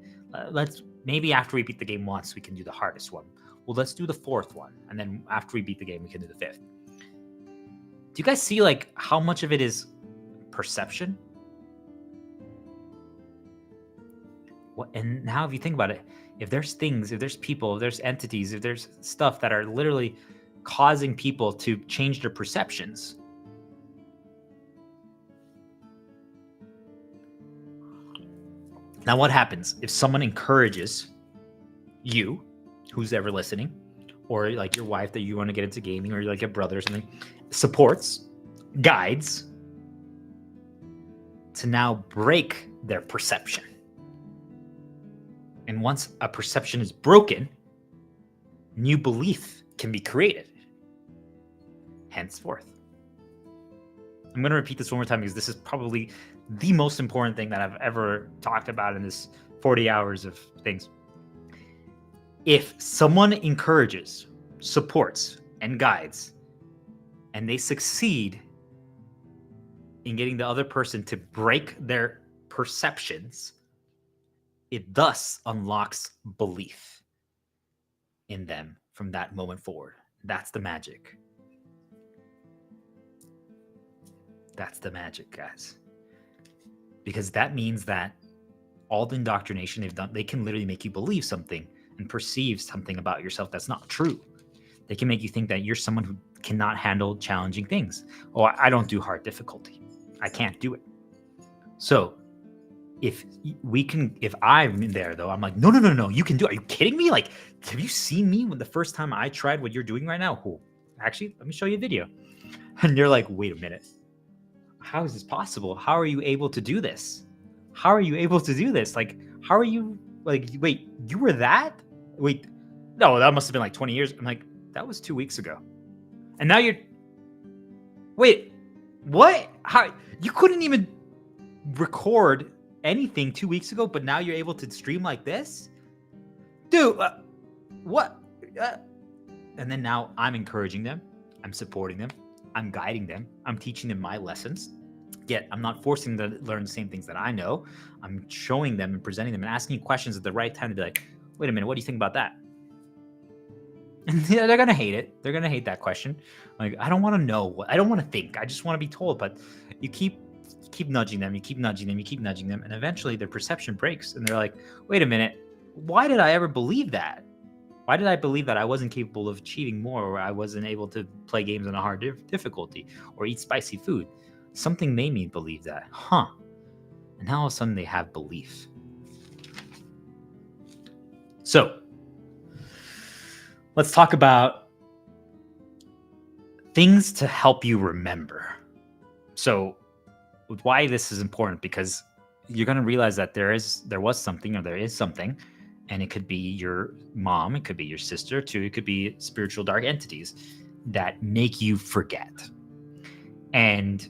Maybe after we beat the game once, we can do the hardest one. Well, let's do the 4th one. And then after we beat the game, we can do the 5th. Do you guys see like how much of it is perception? And now if you think about it, if there's things, if there's people, if there's entities, if there's stuff that are literally causing people to change their perceptions, now what happens if someone encourages you, who's ever listening, or like your wife that you want to get into gaming, or like a brother or something, supports, guides to now break their perception? And once a perception is broken, new belief can be created. Henceforth. I'm going to repeat this one more time because this is probably the most important thing that I've ever talked about in this 40 hours of things. If someone encourages, supports, and guides, and they succeed in getting the other person to break their perceptions, it thus unlocks belief in them from that moment forward. That's the magic. That's the magic, guys. Because that means that all the indoctrination they've done, they can literally make you believe something and perceive something about yourself that's not true. They can make you think that you're someone who cannot handle challenging things. Oh, I don't do hard difficulty. I can't do it. So if I'm in there though, I'm like, no, you can do it. Are you kidding me? Like, have you seen me when the first time I tried what you're doing right now? Oh, actually, let me show you a video. And you're like, wait a minute. How is this possible? How are you able to do this? How are you able to do this? Like, how are you like, wait, you were that? Wait, no, that must have been like 20 years. I'm like, that was 2 weeks ago. And now wait, what? How? You couldn't even record anything 2 weeks ago, but now you're able to stream like this? Dude, what? And then now I'm encouraging them. I'm supporting them. I'm guiding them. I'm teaching them my lessons. Yet I'm not forcing them to learn the same things that I know. I'm showing them and presenting them and asking questions at the right time to be like, wait a minute, what do you think about that? And they're going to hate it. They're going to hate that question. Like, I don't want to know. I don't want to think. I just want to be told. But you keep nudging them. You keep nudging them. You keep nudging them. And eventually their perception breaks. And they're like, wait a minute. Why did I ever believe that? Why did I believe that I wasn't capable of achieving more, or I wasn't able to play games on a hard difficulty or eat spicy food? Something made me believe that. And now all of a sudden they have belief. So let's talk about things to help you remember. So why this is important, because you're going to realize that there is something, and it could be your mom, it could be your sister too, it could be spiritual dark entities that make you forget. And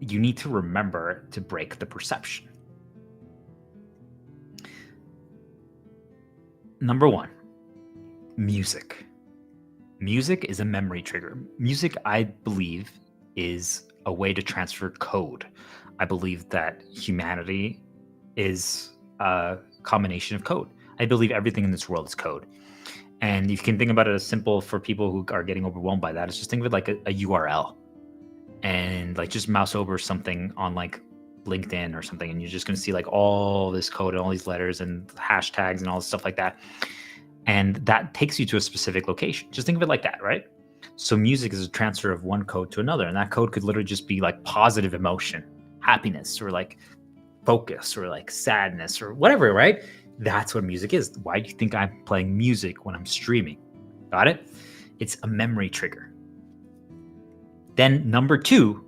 you need to remember to break the perception. Number one, music. Music is a memory trigger. Music, I believe, is a way to transfer code. I believe that humanity is a combination of code. I believe everything in this world is code. And you can think about it as simple for people who are getting overwhelmed by that. It's just think of it like a URL. And like just mouse over something on like LinkedIn or something, and you're just going to see like all this code and all these letters and hashtags and all this stuff like that. And that takes you to a specific location. Just think of it like that, right? So music is a transfer of one code to another. And that code could literally just be like positive emotion, happiness, or like focus, or like sadness, or whatever, right? That's what music is. Why do you think I'm playing music when I'm streaming? Got it? It's a memory trigger. Then number two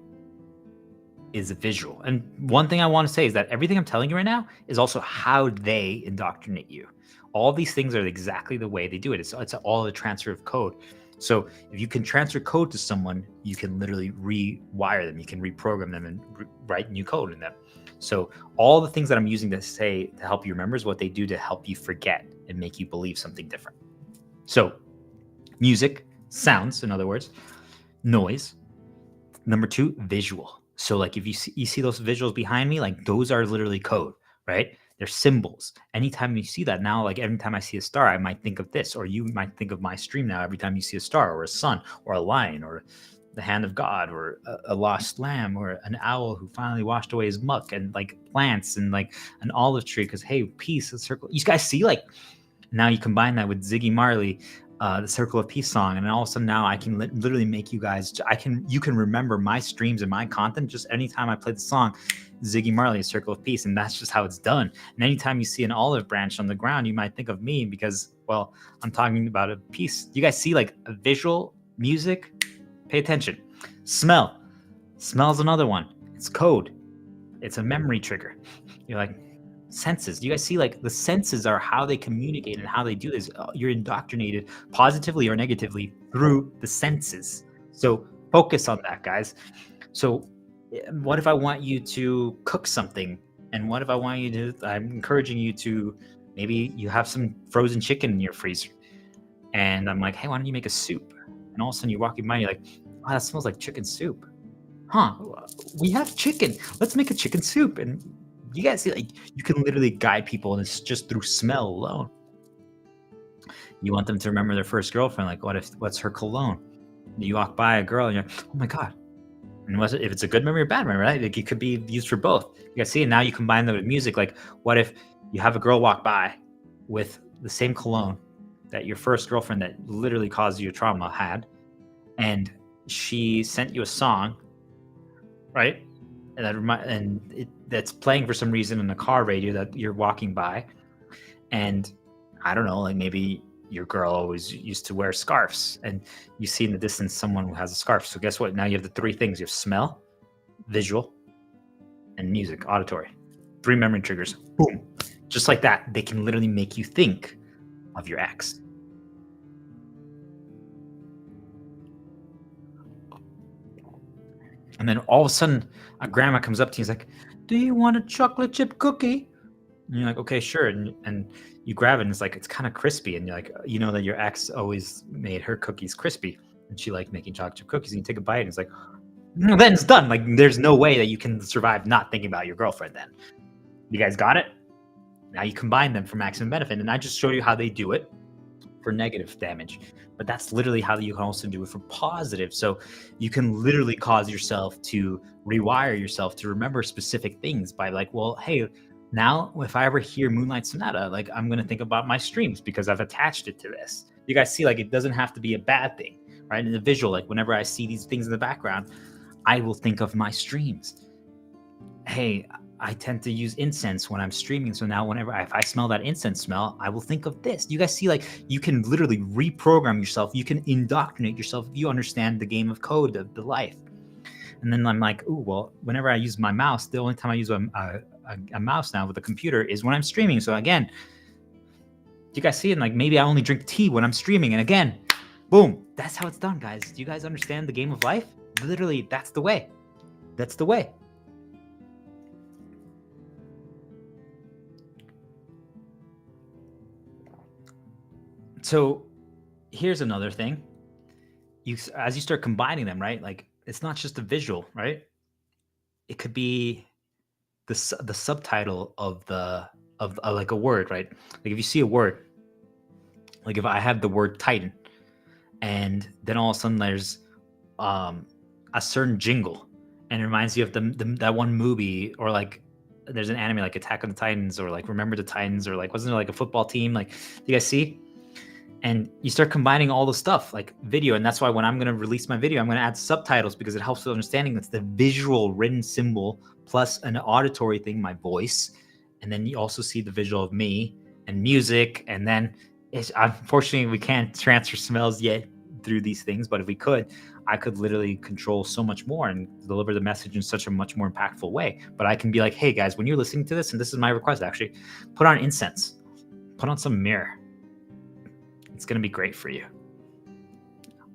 is a visual. And one thing I want to say is that everything I'm telling you right now is also how they indoctrinate you. All these things are exactly the way they do it. It's all a transfer of code. So if you can transfer code to someone, you can literally rewire them. You can reprogram them and write new code in them. So all the things that I'm using to say to help you remember is what they do to help you forget and make you believe something different. So music, sounds, in other words, noise. Number two, visual. So like if you see those visuals behind me, like those are literally code, right? They're symbols. Anytime you see that now, like every time I see a star, I might think of this, or you might think of my stream now every time you see a star or a sun or a lion or the hand of God, or a lost lamb, or an owl who finally washed away his muck, and like plants and like an olive tree, because hey, peace, a circle. You guys see, like, now you combine that with Ziggy Marley, the Circle of Peace song, and then all of a sudden now I can literally make you guys, you can remember my streams and my content just anytime I play the song Ziggy Marley, Circle of Peace, and that's just how it's done. And anytime you see an olive branch on the ground, you might think of me because, well, I'm talking about a piece. You guys see, like, a visual, music? Pay attention. Smell. Smell's another one. It's code. It's a memory trigger. You're like, senses. You guys see, like, the senses are how they communicate and how they do this. You're indoctrinated positively or negatively through the senses. So focus on that, guys. So what if I want you to cook something? And what if I want you to, I'm encouraging you to, maybe you have some frozen chicken in your freezer. And I'm like, hey, why don't you make a soup? And all of a sudden you're walking by and you're like, oh, that smells like chicken soup. Huh, we have chicken. Let's make a chicken soup. And you guys see, like, you can literally guide people, and it's just through smell alone. You want them to remember their first girlfriend. Like, what's her cologne? You walk by a girl and you're, oh my God. And if it's a good memory or bad memory, right? Like, it could be used for both. You guys see, and now you combine that with music. Like, what if you have a girl walk by with the same cologne that your first girlfriend that literally caused you trauma had, and she sent you a song, right? And that's playing for some reason in the car radio that you're walking by, and I don't know, like, maybe your girl always used to wear scarves, and you see in the distance someone who has a scarf. So guess what? Now you have the three things. You have smell, visual, and music, auditory. 3 memory triggers. Boom. Just like that. They can literally make you think of your ex. And then all of a sudden, a grandma comes up to you and is like, do you want a chocolate chip cookie? And you're like, okay, sure. And you grab it, and it's like, it's kind of crispy. And you're like, you know that your ex always made her cookies crispy, and she liked making chocolate chip cookies. And you take a bite, and it's like, then it's done. Like, there's no way that you can survive not thinking about your girlfriend then. You guys got it? Now you combine them for maximum benefit. And I just showed you how they do it for negative damage. But that's literally how you can also do it for positive. So you can literally cause yourself to rewire yourself to remember specific things by, like, well, hey, now if I ever hear Moonlight Sonata, like, I'm going to think about my streams because I've attached it to this. You guys see, like, it doesn't have to be a bad thing, right? In the visual, like, whenever I see these things in the background, I will think of my streams. Hey, I tend to use incense when I'm streaming. So now if I smell that incense smell, I will think of this. You guys see, like, you can literally reprogram yourself. You can indoctrinate yourself if you understand the game of code of the life. And then I'm like, ooh, well, whenever I use my mouse, the only time I use a mouse now with a computer is when I'm streaming. So again, you guys see it? Like, maybe I only drink tea when I'm streaming. And again, boom, that's how it's done, guys. Do you guys understand the game of life? Literally, that's the way. That's the way. So here's another thing. As you start combining them, right? Like, it's not just a visual, right? It could be the subtitle of like a word, right? Like, if you see a word, like if I have the word Titan, and then all of a sudden there's a certain jingle, and it reminds you of that one movie, or like there's an anime like Attack on the Titans, or like Remember the Titans, or like, wasn't there like a football team? Like, you guys see? And you start combining all the stuff like video. And that's why when I'm going to release my video, I'm going to add subtitles, because it helps with understanding. That's the visual written symbol plus an auditory thing, my voice. And then you also see the visual of me and music. And then unfortunately, we can't transfer smells yet through these things. But if we could, I could literally control so much more and deliver the message in such a much more impactful way. But I can be like, hey, guys, when you're listening to this, and this is my request, actually, put on incense, put on some myrrh. It's going to be great for you.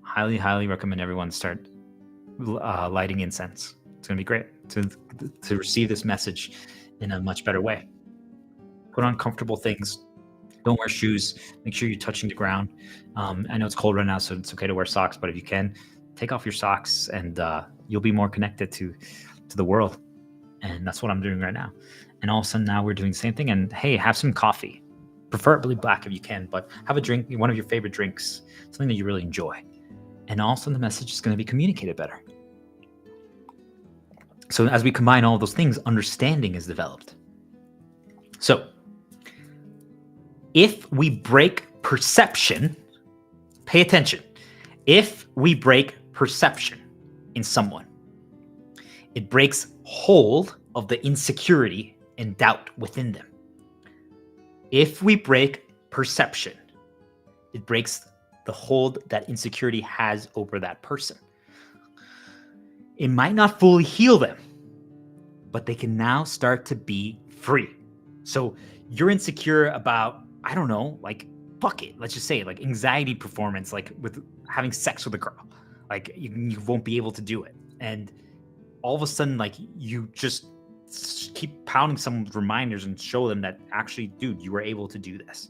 Highly, highly recommend everyone start lighting incense. It's going to be great to receive this message in a much better way. Put on comfortable things. Don't wear shoes. Make sure you're touching the ground. I know it's cold right now, so it's okay to wear socks. But if you can, take off your socks, and you'll be more connected to the world. And that's what I'm doing right now. And all of a sudden now we're doing the same thing. And hey, have some coffee. Preferably black if you can, but have a drink, one of your favorite drinks, something that you really enjoy. And also the message is going to be communicated better. So as we combine all of those things, understanding is developed. So if we break perception, pay attention. If we break perception in someone, it breaks hold of the insecurity and doubt within them. If we break perception, it breaks the hold that insecurity has over that person. It might not fully heal them, but they can now start to be free. So you're insecure about, I don't know, like, fuck it. Let's just say like anxiety performance, like with having sex with a girl, like you won't be able to do it. And all of a sudden, like you just keep pounding some reminders and show them that actually, dude, you were able to do this.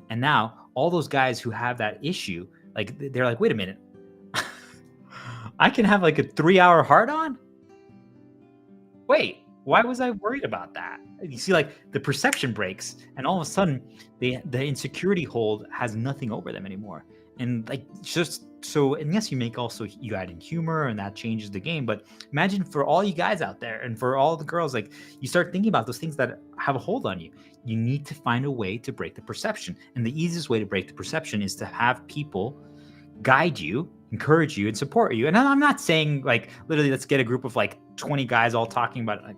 And now all those guys who have that issue, like they're like, wait a minute, I can have like a 3-hour hard on? Wait, why was I worried about that? You see, like the perception breaks, and all of a sudden the insecurity hold has nothing over them anymore. And like just so, and yes, you add in humor and that changes the game. But imagine for all you guys out there and for all the girls, like you start thinking about those things that have a hold on you. You need to find a way to break the perception. And the easiest way to break the perception is to have people guide you, encourage you, and support you. And I'm not saying like literally let's get a group of like 20 guys all talking about like,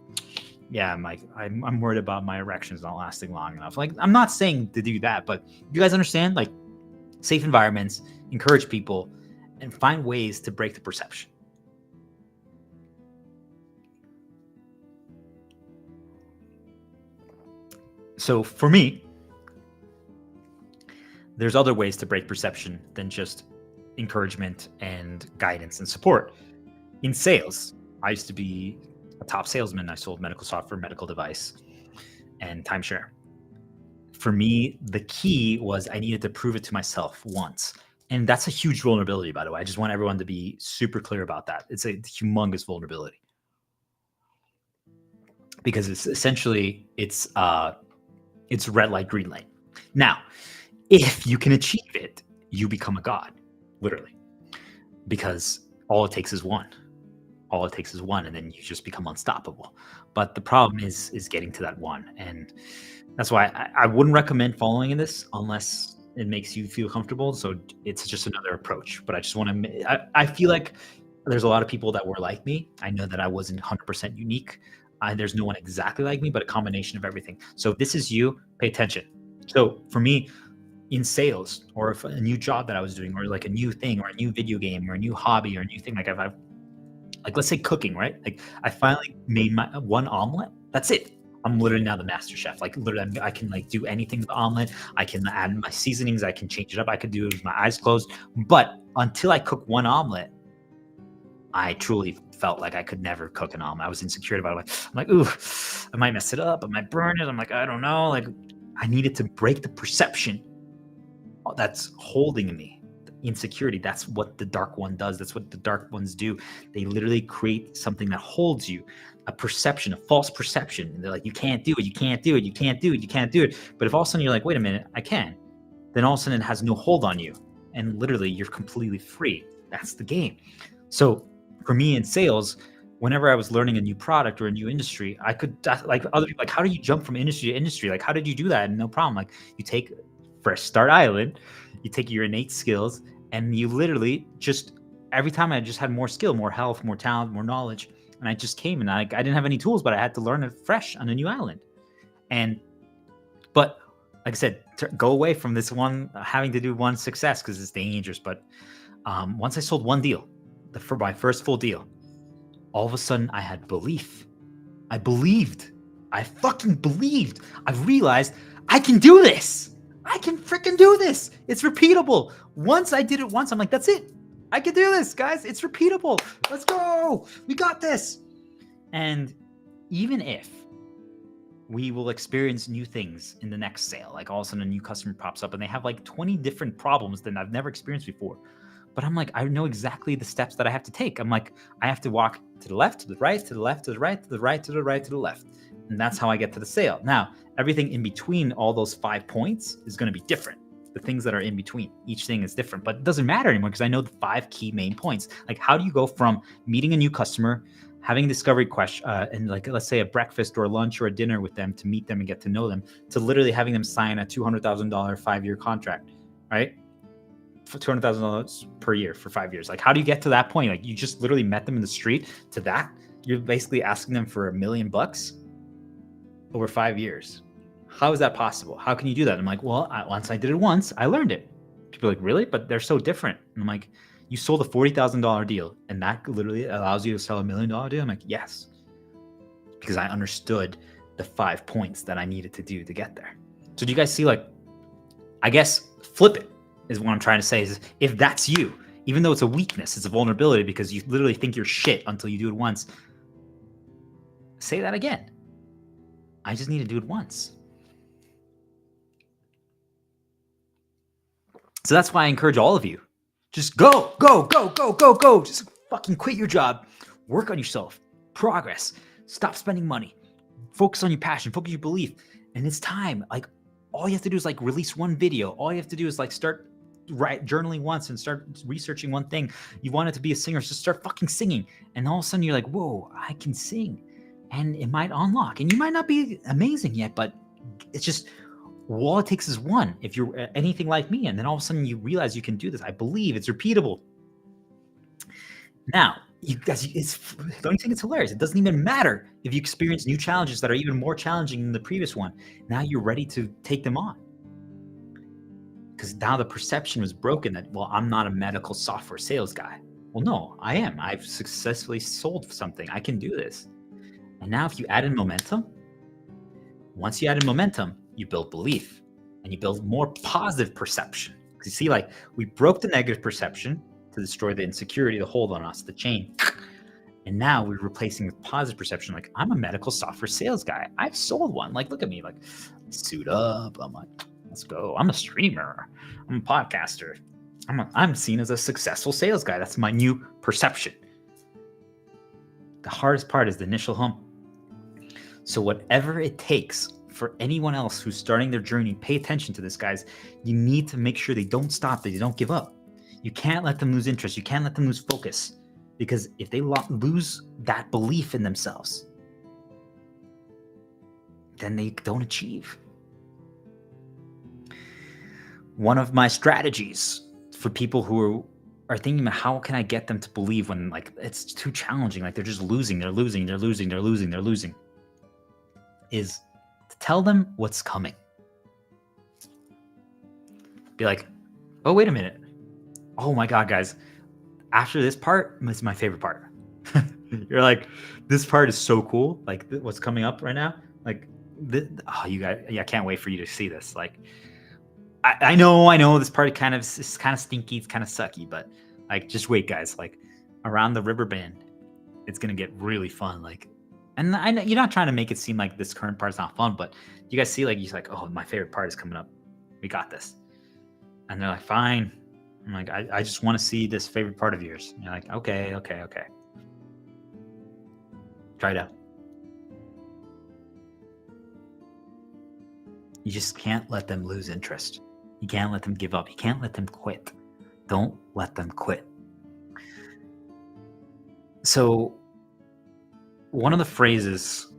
yeah, I'm worried about my erections not lasting long enough. Like I'm not saying to do that, but you guys understand, like safe environments, encourage people, and find ways to break the perception. So for me, there's other ways to break perception than just encouragement and guidance and support. In sales, I used to be a top salesman. I sold medical software, medical device, and timeshare. For me, the key was I needed to prove it to myself once. And that's a huge vulnerability, by the way. I just want everyone to be super clear about that. It's a humongous vulnerability. Because it's essentially, it's red light, green light. Now, if you can achieve it, you become a god, literally. Because all it takes is one. All it takes is one, and then you just become unstoppable. But the problem is getting to that one. And that's why I wouldn't recommend following in this unless it makes you feel comfortable. So it's just another approach. But I just want to, I feel like there's a lot of people that were like me. I know that I wasn't 100% unique. There's no one exactly like me, but a combination of everything. So if this is you, pay attention. So for me, in sales, or if a new job that I was doing, or like a new thing, or a new video game, or a new hobby, or a new thing, like I've like let's say cooking, right? Like I finally made my one omelet. That's it. I'm literally now the master chef. Like literally, I can like do anything with the omelet. I can add my seasonings. I can change it up. I could do it with my eyes closed. But until I cook one omelet, I truly felt like I could never cook an omelet. I was insecure about it. I'm like, ooh, I might mess it up. I might burn it. I'm like, I don't know. Like I needed to break the perception that's holding me. Insecurity. That's what the dark one does. That's what the dark ones do. They literally create something that holds you, a perception, a false perception. And they're like, you can't do it. You can't do it. You can't do it. You can't do it. But if all of a sudden you're like, wait a minute, I can, then all of a sudden it has no hold on you. And literally you're completely free. That's the game. So for me in sales, whenever I was learning a new product or a new industry, I could like other people, like, how do you jump from industry to industry? Like, how did you do that? And no problem. Like you take Fresh Start Island, you take your innate skills, and you literally just, every time I just had more skill, more health, more talent, more knowledge. And I just came and I didn't have any tools, but I had to learn it fresh on a new island. But like I said, go away from this one, having to do one success because it's dangerous. But once I sold one deal, for my first full deal, all of a sudden I had belief. I believed. I fucking believed. I realized I can do this. I can freaking do this. It's repeatable. Once I did it once, I'm like, that's it. I can do this, guys. It's repeatable. Let's go. We got this. And even if we will experience new things in the next sale, like all of a sudden a new customer pops up and they have like 20 different problems that I've never experienced before. But I'm like, I know exactly the steps that I have to take. I'm like, I have to walk to the left, to the right, to the left, to the right, to the right, to the right, to the left. And that's how I get to the sale. Now, everything in between all those 5 points is going to be different. the things that are in between. Each thing is different, but it doesn't matter anymore because I know the 5 key main points. Like, how do you go from meeting a new customer, having a discovery question, and like, let's say a breakfast or a lunch or a dinner with them to meet them and get to know them, to literally having them sign a $200,000 5-year contract, right? For $200,000 per year for 5 years. Like, how do you get to that point? Like, you just literally met them in the street to that. You're basically asking them for $1 million over 5 years. How is that possible? How can you do that? I'm like, well, once I did it once, I learned it. People are like, really? But they're so different. And I'm like, you sold a $40,000 deal and that literally allows you to sell $1 million deal? I'm like, yes. Because I understood the 5 points that I needed to do to get there. So do you guys see, like, I guess flip it is what I'm trying to say, is if that's you, even though it's a weakness, it's a vulnerability because you literally think you're shit until you do it once. Say that again. I just need to do it once. So that's why I encourage all of you. Just go. Just fucking quit your job. Work on yourself. Progress. Stop spending money. Focus on your passion. Focus on your belief. And it's time. Like, all you have to do is like release one video. All you have to do is like start journaling once and start researching one thing. You wanted to be a singer, just start fucking singing. And all of a sudden you're like, whoa, I can sing. And it might unlock. And you might not be amazing yet, but it's just, all it takes is one. If you're anything like me, and then all of a sudden you realize you can do this. I believe it's repeatable. Now, you guys, don't you think it's hilarious? It doesn't even matter if you experience new challenges that are even more challenging than the previous one. Now you're ready to take them on. Because now the perception was broken that, well, I'm not a medical software sales guy. Well, no, I am. I've successfully sold something. I can do this. And now if you add in momentum, once you add in momentum, you build belief and you build more positive perception. Because you see, like, we broke the negative perception to destroy the insecurity, the hold on us, the chain. And now we're replacing with positive perception. Like, I'm a medical software sales guy. I've sold one. Like, look at me, like, suit up. I'm like, let's go. I'm a streamer. I'm a podcaster. I'm seen as a successful sales guy. That's my new perception. The hardest part is the initial hump. So whatever it takes for anyone else who's starting their journey, pay attention to this, guys. You need to make sure they don't stop, that they don't give up. You can't let them lose interest. You can't let them lose focus, because if they lose that belief in themselves, then they don't achieve. One of my strategies for people who are thinking about how can I get them to believe when, like, it's too challenging, like they're just losing, is to tell them what's coming. Be like, oh, wait a minute. Oh my God, guys. After this part, it's my favorite part. You're like, this part is so cool. Like, what's coming up right now? Like, you guys, yeah, I can't wait for you to see this. Like, I know this part is kind of stinky. It's kind of sucky, but like, just wait, guys. Like, around the river bend, it's going to get really fun. Like, and I know you're not trying to make it seem like this current part's not fun, but you guys see, like, you're like, oh, my favorite part is coming up. We got this. And they're like, fine. I'm like, I just want to see this favorite part of yours. And you're like, okay. Try it out. You just can't let them lose interest. You can't let them give up. You can't let them quit. Don't let them quit. So one of the phrases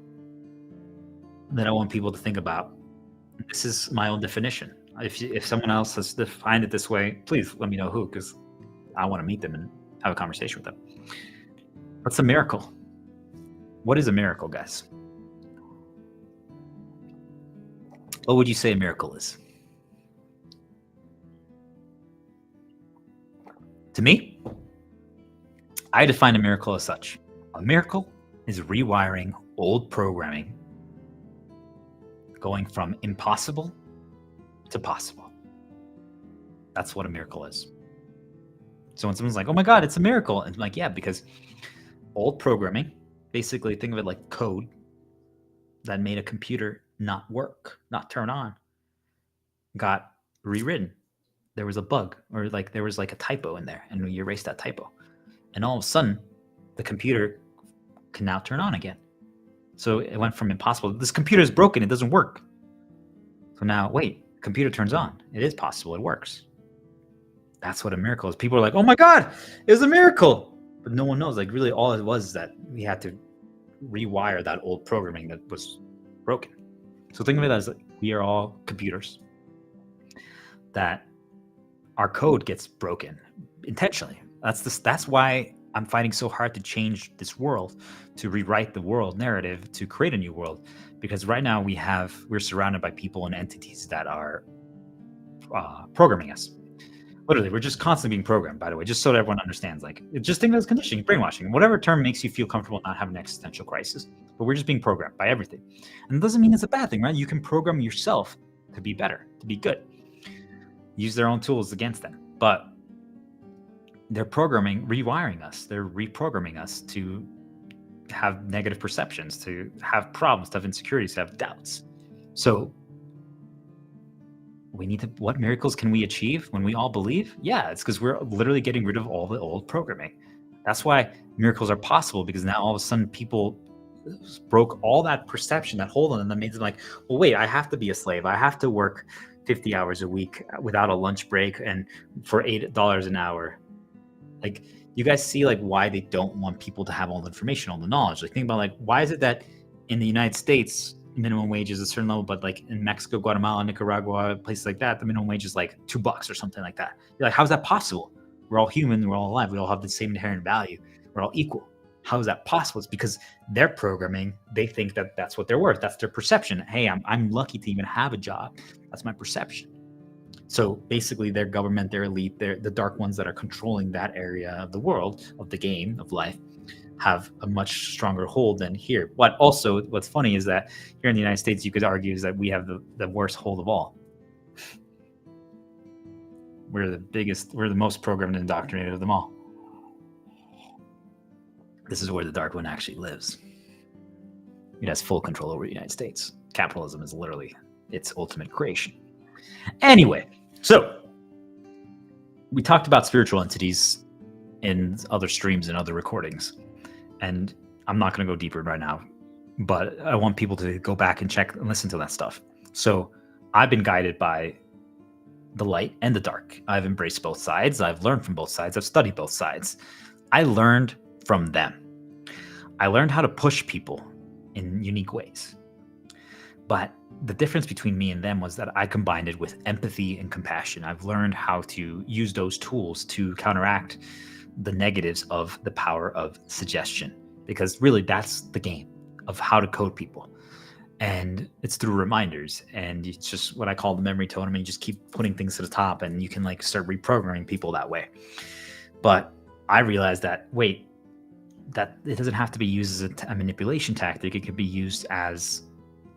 that I want people to think about, this is my own definition. If someone else has defined it this way, please let me know who, because I want to meet them and have a conversation with them. What's a miracle? What is a miracle, guys? What would you say a miracle is? To me, I define a miracle as such. A miracle is rewiring old programming, going from impossible to possible. That's what a miracle is. So when someone's like, oh my God, it's a miracle. And I'm like, yeah, because old programming, basically think of it like code that made a computer not work, not turn on, got rewritten. There was a bug, or like there was like a typo in there, and we erased that typo. And all of a sudden, the computer can now turn on again. So it went from impossible. This computer is broken. It doesn't work. So now, wait, computer turns on. It is possible. It works. That's what a miracle is. People are like, oh my God, it was a miracle. But no one knows. Like, really, all it was is that we had to rewire that old programming that was broken. So think of it as like we are all computers that our code gets broken intentionally. That's why I'm fighting so hard to change this world, to rewrite the world narrative, to create a new world. Because right now we're surrounded by people and entities that are programming us. Literally, we're just constantly being programmed, by the way, just so that everyone understands. Like, just think of it as conditioning, brainwashing, whatever term makes you feel comfortable not having an existential crisis. But we're just being programmed by everything. And it doesn't mean it's a bad thing, right? You can program yourself to be better, to be good. Use their own tools against them. But they're rewiring us. They're reprogramming us to have negative perceptions, to have problems, to have insecurities, to have doubts. So what miracles can we achieve when we all believe? Yeah, it's because we're literally getting rid of all the old programming. That's why miracles are possible, because now all of a sudden people broke all that perception, that hold on them, that made them like, well, wait, I have to be a slave. I have to work 50 hours a week without a lunch break and for $8 an hour. Like, you guys see like why they don't want people to have all the information, all the knowledge. Like, think about like, why is it that in the United States, minimum wage is a certain level, but like in Mexico, Guatemala, Nicaragua, places like that, the minimum wage is like $2 or something like that. You're like, how's that possible? We're all human, we're all alive, we all have the same inherent value, we're all equal. How is that possible? It's because their programming, they think that that's what they're worth. That's their perception. Hey, I'm lucky to even have a job. That's my perception. So basically their government, their elite, the dark ones that are controlling that area of the world, of the game, of life, have a much stronger hold than here. But also, what's funny is that here in the United States, you could argue is that we have the worst hold of all. We're the most programmed and indoctrinated of them all. This is where the dark one actually lives. It has full control over the United States. Capitalism is literally its ultimate creation. Anyway, so we talked about spiritual entities in other streams and other recordings. And I'm not going to go deeper right now, but I want people to go back and check and listen to that stuff. So I've been guided by the light and the dark. I've embraced both sides. I've learned from both sides. I've studied both sides. I learned from them. I learned how to push people in unique ways. But the difference between me and them was that I combined it with empathy and compassion. I've learned how to use those tools to counteract the negatives of the power of suggestion, because really that's the game of how to code people. And it's through reminders, and it's just what I call the memory totem, and you just keep putting things to the top and you can like start reprogramming people that way. But I realized that, wait, that it doesn't have to be used as a manipulation tactic. It could be used as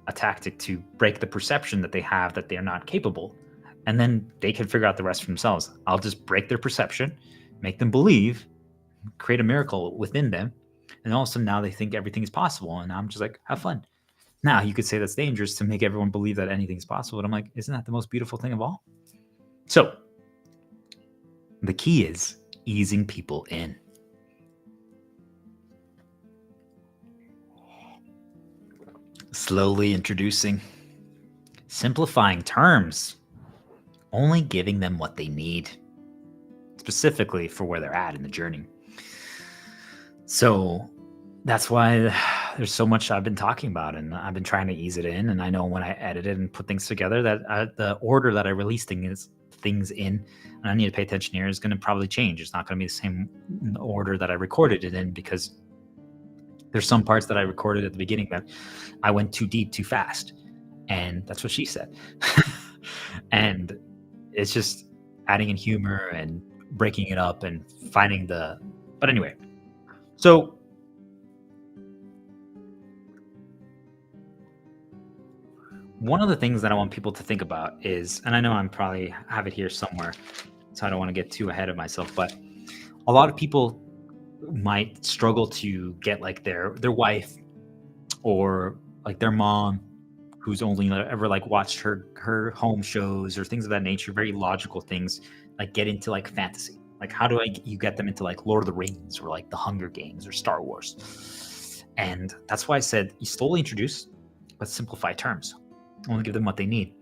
a tactic to break the perception that they have that they're not capable. And then they can figure out the rest for themselves. I'll just break their perception, make them believe, create a miracle within them. And all of a sudden now they think everything is possible. And I'm just like, have fun. Now you could say that's dangerous to make everyone believe that anything's possible. But I'm like, isn't that the most beautiful thing of all? So the key is easing people in. Slowly introducing, simplifying terms, only giving them what they need, specifically for where they're at in the journey. So that's why there's so much I've been talking about, and I've been trying to ease it in. And I know when I edit it and put things together that the order that I release things in, and I need to pay attention here, is going to probably change. It's not going to be the same order that I recorded it in, because there's some parts that I recorded at the beginning that I went too deep, too fast. And that's what she said. And it's just adding in humor and breaking it up and finding but anyway. So one of the things that I want people to think about is, and I know I'm probably have it here somewhere, so I don't want to get too ahead of myself, but a lot of people might struggle to get like their wife or like their mom, who's only ever like watched her home shows or things of that nature, very logical things, like get into like fantasy. Like, how do you get them into like Lord of the Rings or like the Hunger Games or Star Wars? And that's why I said you slowly introduce, but simplify terms. Only give them what they need.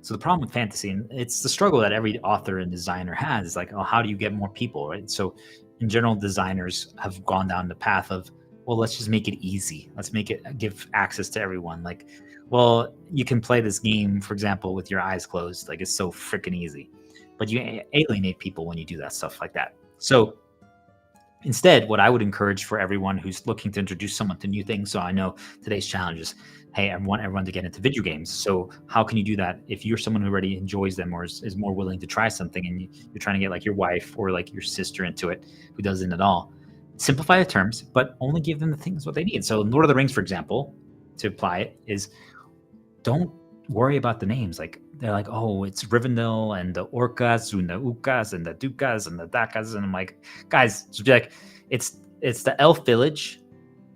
So the problem with fantasy, and it's the struggle that every author and designer has, is like, oh, how do you get more people, right? So in general, designers have gone down the path of, well, let's just make it easy. Let's make it give access to everyone. Like, well, you can play this game, for example, with your eyes closed. Like, it's so freaking easy. But you alienate people when you do that stuff like that. So instead, what I would encourage for everyone who's looking to introduce someone to new things, so I know today's challenge is, hey, I want everyone to get into video games. So how can you do that if you're someone who already enjoys them or is more willing to try something, and you're trying to get like your wife or like your sister into it who doesn't at all? Simplify the terms, but only give them the things what they need. So Lord of the Rings, for example, to apply it is, don't worry about the names. Like, they're like, oh, it's Rivendell and the Orcas and the Ukas and the Dukas and the Dakas. And I'm like, guys, just be like, it's the elf village,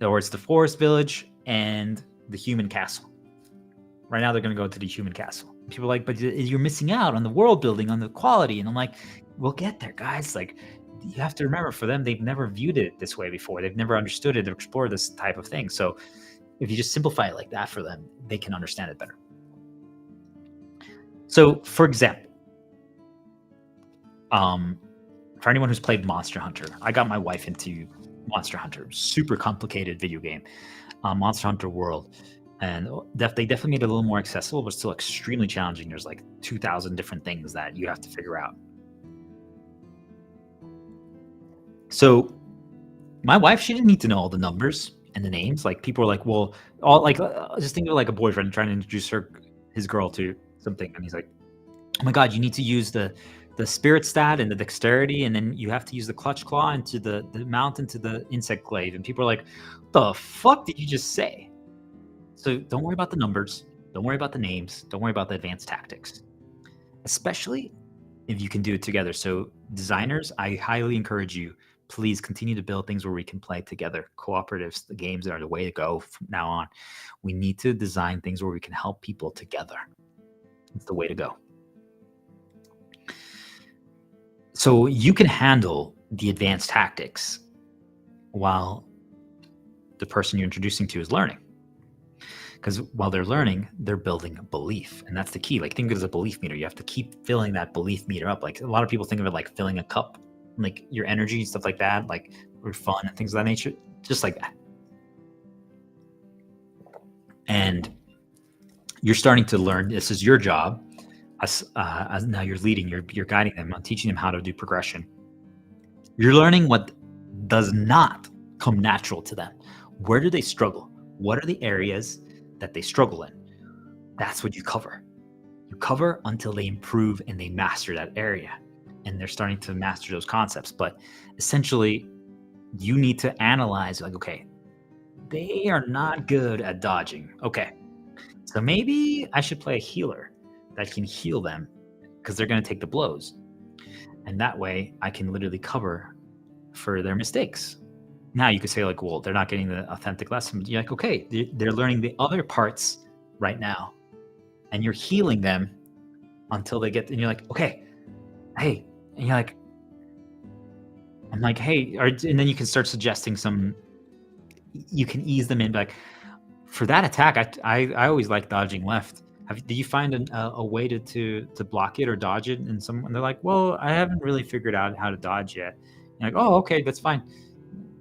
or it's the forest village and the human castle. Right now they're going to go to the human castle. People are like, but you're missing out on the world building, on the quality. And I'm like, we'll get there, guys. Like, you have to remember, for them, they've never viewed it this way before. They've never understood it or explored this type of thing. So if you just simplify it like that for them, they can understand it better. So, for example, for anyone who's played Monster Hunter, I got my wife into Monster Hunter. Super complicated video game, Monster Hunter World. And they definitely made it a little more accessible, but still extremely challenging. There's like 2,000 different things that you have to figure out. So my wife, she didn't need to know all the numbers and the names. Like, people are like, well, all like, just think of like a boyfriend trying to introduce his girl to something, and he's like, oh my god, you need to use the spirit stat and the dexterity, and then you have to use the clutch claw into the mount into the insect glaive. And people are like, what the fuck did you just say? So don't worry about the numbers, don't worry about the names, don't worry about the advanced tactics, especially if you can do it together. So designers, I highly encourage you, please continue to build things where we can play together. Cooperatives, the games are the way to go from now on. We need to design things where we can help people together. It's the way to go. So you can handle the advanced tactics while the person you're introducing to is learning. Because while they're learning, they're building a belief. And that's the key. Like, think of it as a belief meter. You have to keep filling that belief meter up. Like, a lot of people think of it like filling a cup, like your energy, stuff like that, like, or fun and things of that nature, just like that. And you're starting to learn. This is your job. As now you're leading, you're guiding them, teaching them how to do progression. You're learning what does not come natural to them. Where do they struggle? What are the areas that they struggle in? That's what you cover. You cover until they improve and they master that area, and they're starting to master those concepts. But essentially, you need to analyze, like, okay, they are not good at dodging. Okay, so maybe I should play a healer that can heal them, because they're going to take the blows. And that way I can literally cover for their mistakes. Now you could say, like, well, they're not getting the authentic lesson. You're like, okay, they're learning the other parts right now, and you're healing them until they get, and you're like, okay, hey, and you're like, I'm like, hey, and then you can start suggesting you can ease them in. Like, for that attack, I always like dodging left. Did you find a way to block it or dodge it? And they're like, well, I haven't really figured out how to dodge yet. You're like, oh, okay, that's fine.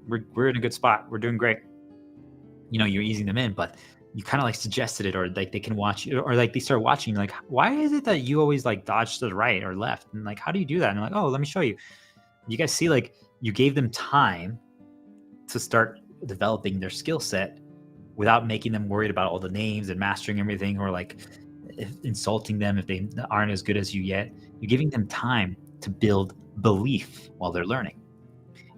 We're in a good spot. We're doing great. You know, you're easing them in, but you kind of like suggested it, or like they can watch, or like they start watching. Like, why is it that you always like dodge to the right or left? And like, how do you do that? And I'm like, oh, let me show you. You guys see, like, you gave them time to start developing their skill set without making them worried about all the names and mastering everything, or like insulting them if they aren't as good as you yet. You're giving them time to build belief while they're learning.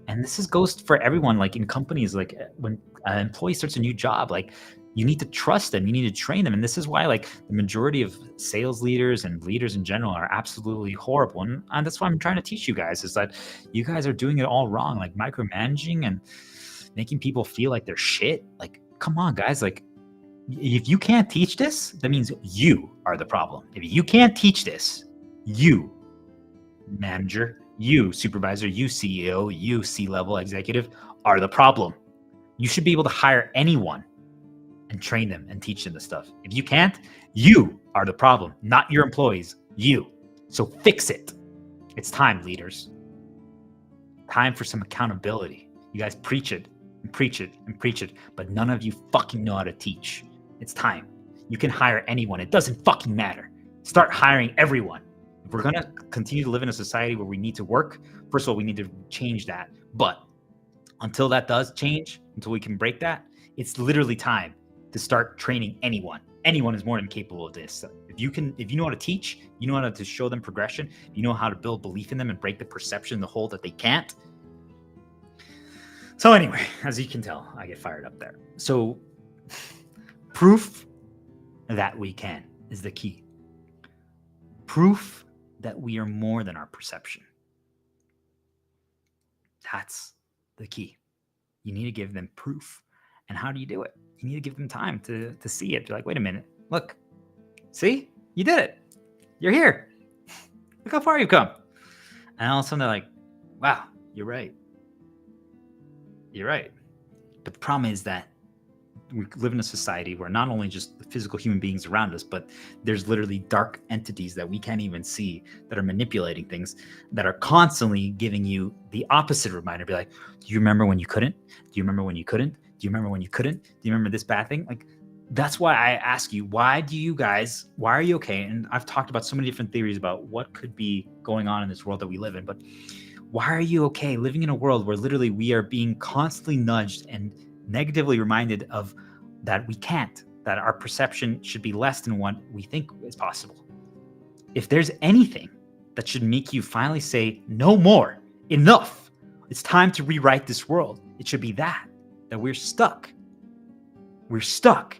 And this goes for everyone, like in companies, like when an employee starts a new job, like, you need to trust them, you need to train them. And this is why, like, the majority of sales leaders and leaders in general are absolutely horrible. And that's why I'm trying to teach you guys, is that you guys are doing it all wrong, like micromanaging and making people feel like they're shit. Like, come on, guys. Like, if you can't teach this, that means you are the problem. If you can't teach this, you manager, you supervisor, you CEO, you C-level executive are the problem. You should be able to hire anyone and train them and teach them the stuff. If you can't, you are the problem, not your employees. You. So fix it. It's time, leaders. Time for some accountability. You guys preach it and preach it and preach it, but none of you fucking know how to teach. It's time. You can hire anyone. It doesn't fucking matter. Start hiring everyone. If we're going to continue to live in a society where we need to work, first of all, we need to change that. But until that does change, until we can break that, it's literally time to start training anyone. Anyone is more than capable of this. If you know how to teach, you know how to show them progression, you know how to build belief in them and break the perception, the hold that they can't. So anyway, as you can tell, I get fired up there. So proof that we can is the key. Proof that we are more than our perception. That's the key. You need to give them proof. And how do you do it? You need to give them time to see it. You're like, wait a minute, look, see, you did it. You're here. Look how far you've come. And all of a sudden they're like, wow, you're right. You're right. But the problem is that we live in a society where not only just the physical human beings around us, but there's literally dark entities that we can't even see that are manipulating things, that are constantly giving you the opposite reminder. Be like, do you remember when you couldn't? Do you remember when you couldn't? Do you remember when you couldn't? Do you remember this bad thing? Like, that's why I ask you, why are you okay? And I've talked about so many different theories about what could be going on in this world that we live in, but why are you okay living in a world where literally we are being constantly nudged and negatively reminded of that we can't, that our perception should be less than what we think is possible? If there's anything that should make you finally say, no more, enough, it's time to rewrite this world, it should be that we're stuck. We're stuck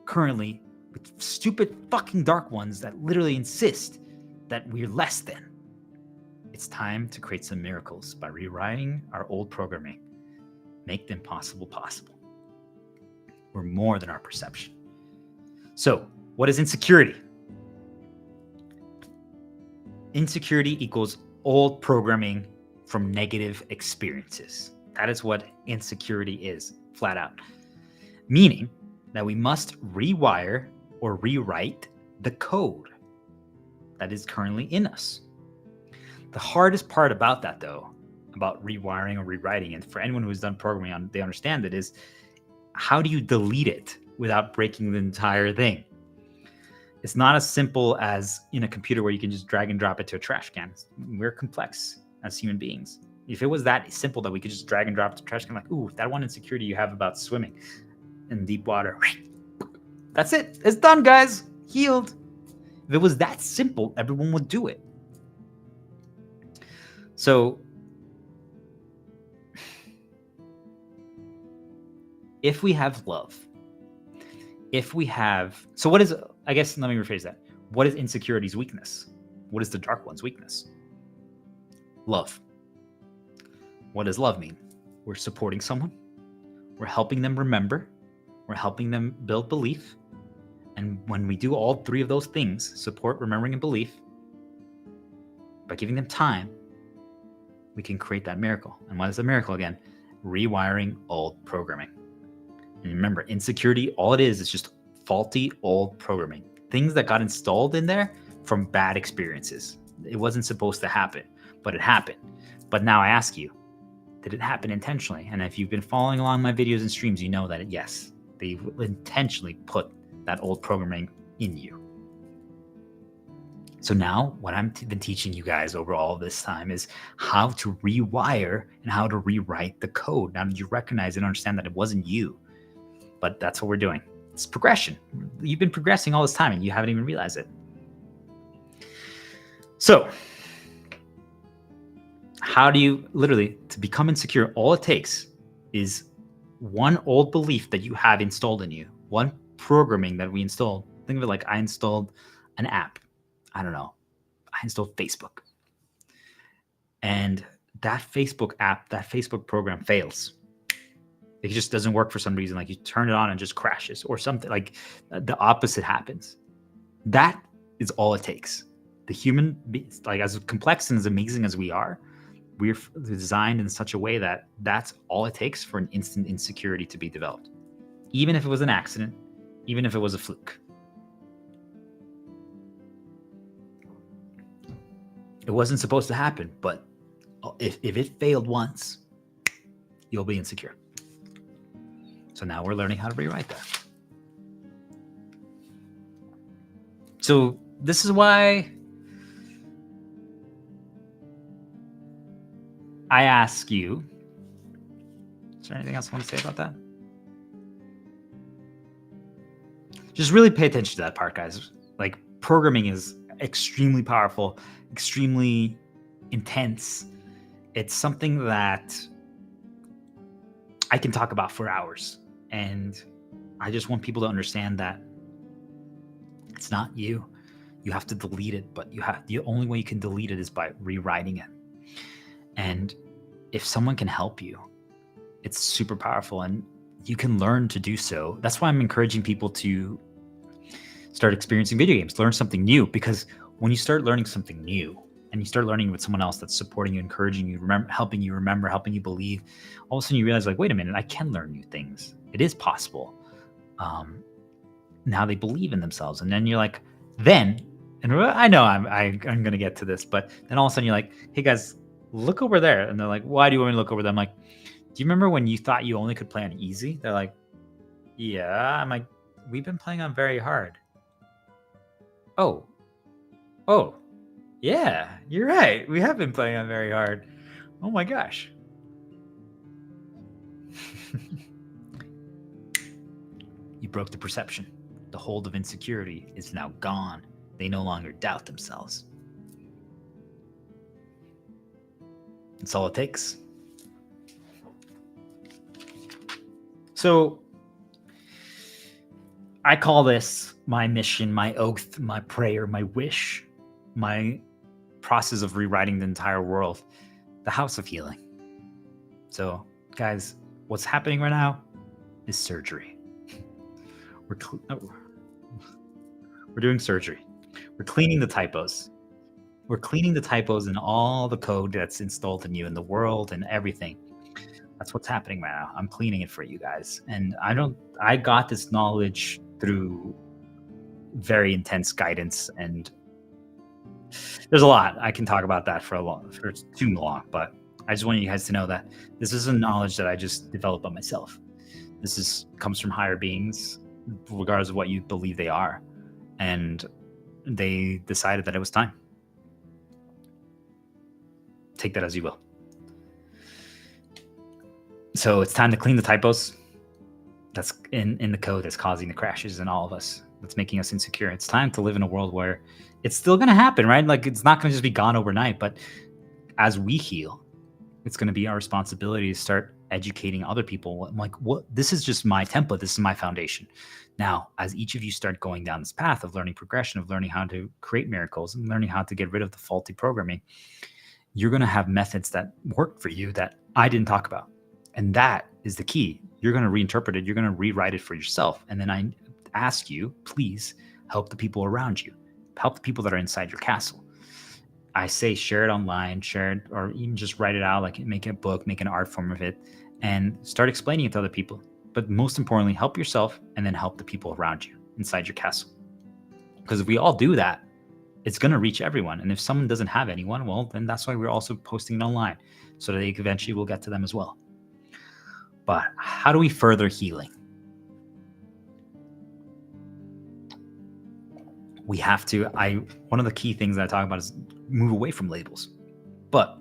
currently with stupid fucking dark ones that literally insist that we're less than. It's time to create some miracles by rewriting our old programming. Make the impossible possible. We're more than our perception. So, what is insecurity? Insecurity equals old programming from negative experiences. That is what insecurity is, flat out. Meaning that we must rewire or rewrite the code that is currently in us. The hardest part about that, though, about rewiring or rewriting, and for anyone who's done programming, they understand it, is how do you delete it without breaking the entire thing? It's not as simple as in a computer where you can just drag and drop it to a trash can. We're complex as human beings. If it was that simple that we could just drag and drop it to a trash can, like, ooh, that one insecurity you have about swimming in deep water, that's it. It's done, guys. Healed. If it was that simple, everyone would do it. So if we have love, so what is, I guess, let me rephrase that. What is insecurity's weakness? What is the dark one's weakness? Love. What does love mean? We're supporting someone. We're helping them remember. We're helping them build belief. And when we do all three of those things, support, remembering, and belief, by giving them time, we can create that miracle. And what is the miracle again? Rewiring old programming. And remember, insecurity, all it is just faulty old programming. Things that got installed in there from bad experiences. It wasn't supposed to happen, but it happened. But now I ask you, did it happen intentionally? And if you've been following along my videos and streams, you know that yes, they intentionally put that old programming in you. So now what I've been teaching you guys over all this time is how to rewire and how to rewrite the code. Now that you recognize and understand that it wasn't you, but that's what we're doing. It's progression. You've been progressing all this time and you haven't even realized it. So how do you literally, to become insecure, all it takes is one old belief that you have installed in you, one programming that we installed. Think of it like I installed an app. I don't know. I installed Facebook. And that Facebook app, that Facebook program fails. It just doesn't work for some reason. Like you turn it on and it just crashes or something, like the opposite happens. That is all it takes. The human, like as complex and as amazing as we are, we're designed in such a way that that's all it takes for an instant insecurity to be developed. Even if it was an accident, even if it was a fluke. It wasn't supposed to happen, but if it failed once, you'll be insecure. So now we're learning how to rewrite that. So this is why I ask you, is there anything else I want to say about that? Just really pay attention to that part, guys. Like, programming is extremely powerful, extremely intense. It's something that I can talk about for hours. And I just want people to understand that it's not you. You have to delete it, but the only way you can delete it is by rewriting it. And if someone can help you, it's super powerful, and you can learn to do so. That's why I'm encouraging people to start experiencing video games, learn something new, because when you start learning something new and you start learning with someone else that's supporting you, encouraging you, helping you remember, helping you believe, all of a sudden you realize, like, wait a minute, I can learn new things. It is possible. Now they believe in themselves. And then you're like, and I know I'm going to get to this, but then all of a sudden you're like, hey guys, look over there. And they're like, why do you want me to look over there? I'm like, do you remember when you thought you only could play on easy? They're like, yeah. I'm like, we've been playing on very hard. Oh, yeah, you're right. We have been playing on very hard. Oh my gosh. You broke the perception. The hold of insecurity is now gone. They no longer doubt themselves. That's all it takes. So I call this my mission, my oath, my prayer, my wish, my process of rewriting the entire world, the house of healing. So, guys, what's happening right now is surgery. We're doing surgery. We're cleaning the typos. We're cleaning the typos in all the code that's installed in you, in the world, and everything. That's what's happening right now. I'm cleaning it for you guys. And I got this knowledge through very intense guidance, and there's a lot. I can talk about that for too long, but I just want you guys to know that this is a knowledge that I just developed by myself. This comes from higher beings, regardless of what you believe they are. And they decided that it was time. Take that as you will. So it's time to clean the typos that's in the code that's causing the crashes in all of us, that's making us insecure. It's time to live in a world where it's still going to happen, right? Like, it's not going to just be gone overnight, but as we heal, it's going to be our responsibility to start educating other people. I'm like, what? This is just my template. This is my foundation. Now, as each of you start going down this path of learning progression, of learning how to create miracles and learning how to get rid of the faulty programming, you're going to have methods that work for you that I didn't talk about. And that is the key. You're going to reinterpret it. You're going to rewrite it for yourself. And then I ask you, please help the people around you. Help the people that are inside your castle. I say share it online, share it, or even just write it out, like make a book, make an art form of it, and start explaining it to other people. But most importantly, help yourself and then help the people around you inside your castle. Because if we all do that, it's going to reach everyone. And if someone doesn't have anyone, well, then that's why we're also posting it online, so that eventually we'll get to them as well. But how do we further healing? We have to, one of the key things that I talk about is move away from labels. But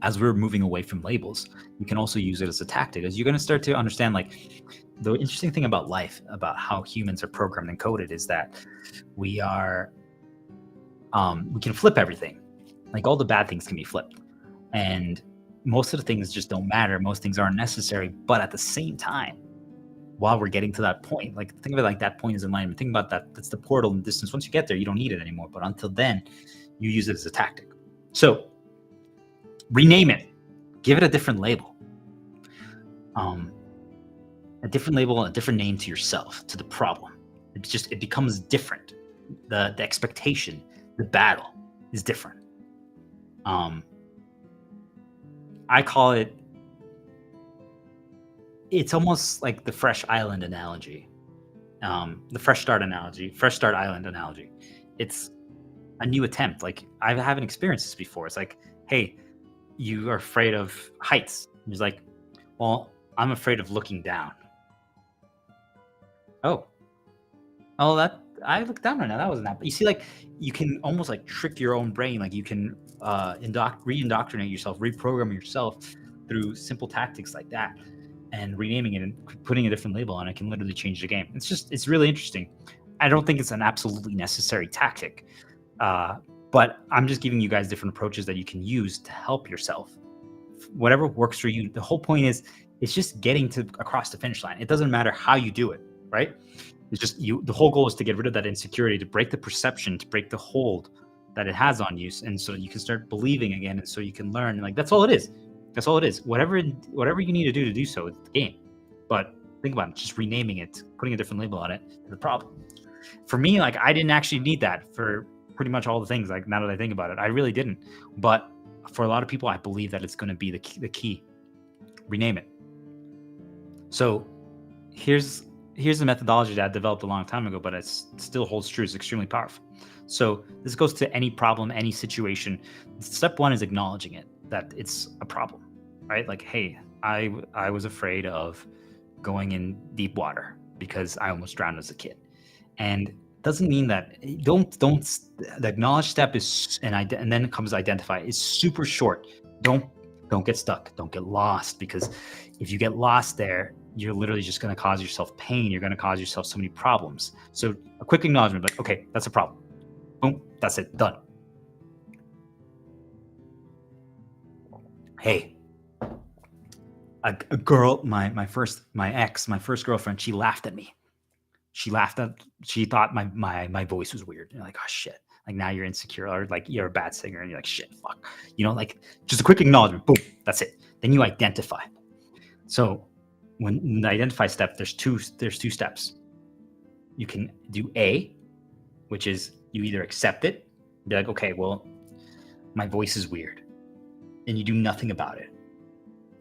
as we're moving away from labels, you can also use it as a tactic, as you're going to start to understand, like, the interesting thing about life, about how humans are programmed and coded, is that we can flip everything. Like, all the bad things can be flipped. And most of the things just don't matter. Most things aren't necessary. But at the same time, while we're getting to that point, like, think of it like that point is alignment. Think about that. That's the portal in distance. Once you get there, you don't need it anymore. But until then, you use it as a tactic. So rename it. Give it a different label. A different label, a different name to yourself, to the problem. It becomes different. The expectation, the battle is different. I call it, it's almost like the fresh island analogy. The Fresh Start Island analogy. It's a new attempt. Like, I haven't experienced this before. It's like, hey, you are afraid of heights. He's like, well, I'm afraid of looking down. Oh, that I looked down right now. That wasn't that. But you see, like, you can almost like trick your own brain. Like, you can re-indoctrinate yourself, reprogram yourself through simple tactics like that, and renaming it and putting a different label on it can literally change the game. It's really interesting. I don't think it's an absolutely necessary tactic, but I'm just giving you guys different approaches that you can use to help yourself. Whatever works for you. The whole point is, it's just getting to across the finish line. It doesn't matter how you do it, right? It's just you. The whole goal is to get rid of that insecurity, to break the perception, to break the hold that it has on you, and so you can start believing again, and so you can learn. Like, that's all it is. That's all it is. Whatever you need to do so, it's the game. But think about it, just renaming it, putting a different label on it, is the problem. For me, like, I didn't actually need that for pretty much all the things. Like, now that I think about it, I really didn't. But for a lot of people, I believe that it's going to be the key. Rename it. So here's the methodology that I developed a long time ago, but it still holds true. It's extremely powerful. So this goes to any problem, any situation. Step one is acknowledging it, that it's a problem, right? Like, hey, I was afraid of going in deep water because I almost drowned as a kid. And doesn't mean that the acknowledge step is, and then comes identify, is super short. Don't get stuck. Don't get lost, because if you get lost there, you're literally just going to cause yourself pain. You're going to cause yourself so many problems. So a quick acknowledgement, like, okay, that's a problem. Boom, that's it, done. Hey, a girl, my first girlfriend, she laughed at me. She thought my voice was weird. You're like, oh shit. Like, now you're insecure, or like you're a bad singer, and you're like, shit, fuck. Like, just a quick acknowledgement, boom, that's it. Then you identify. So when the identify step, there's two steps. You can do A, which is you either accept it, be like, okay, well, my voice is weird, and you do nothing about it.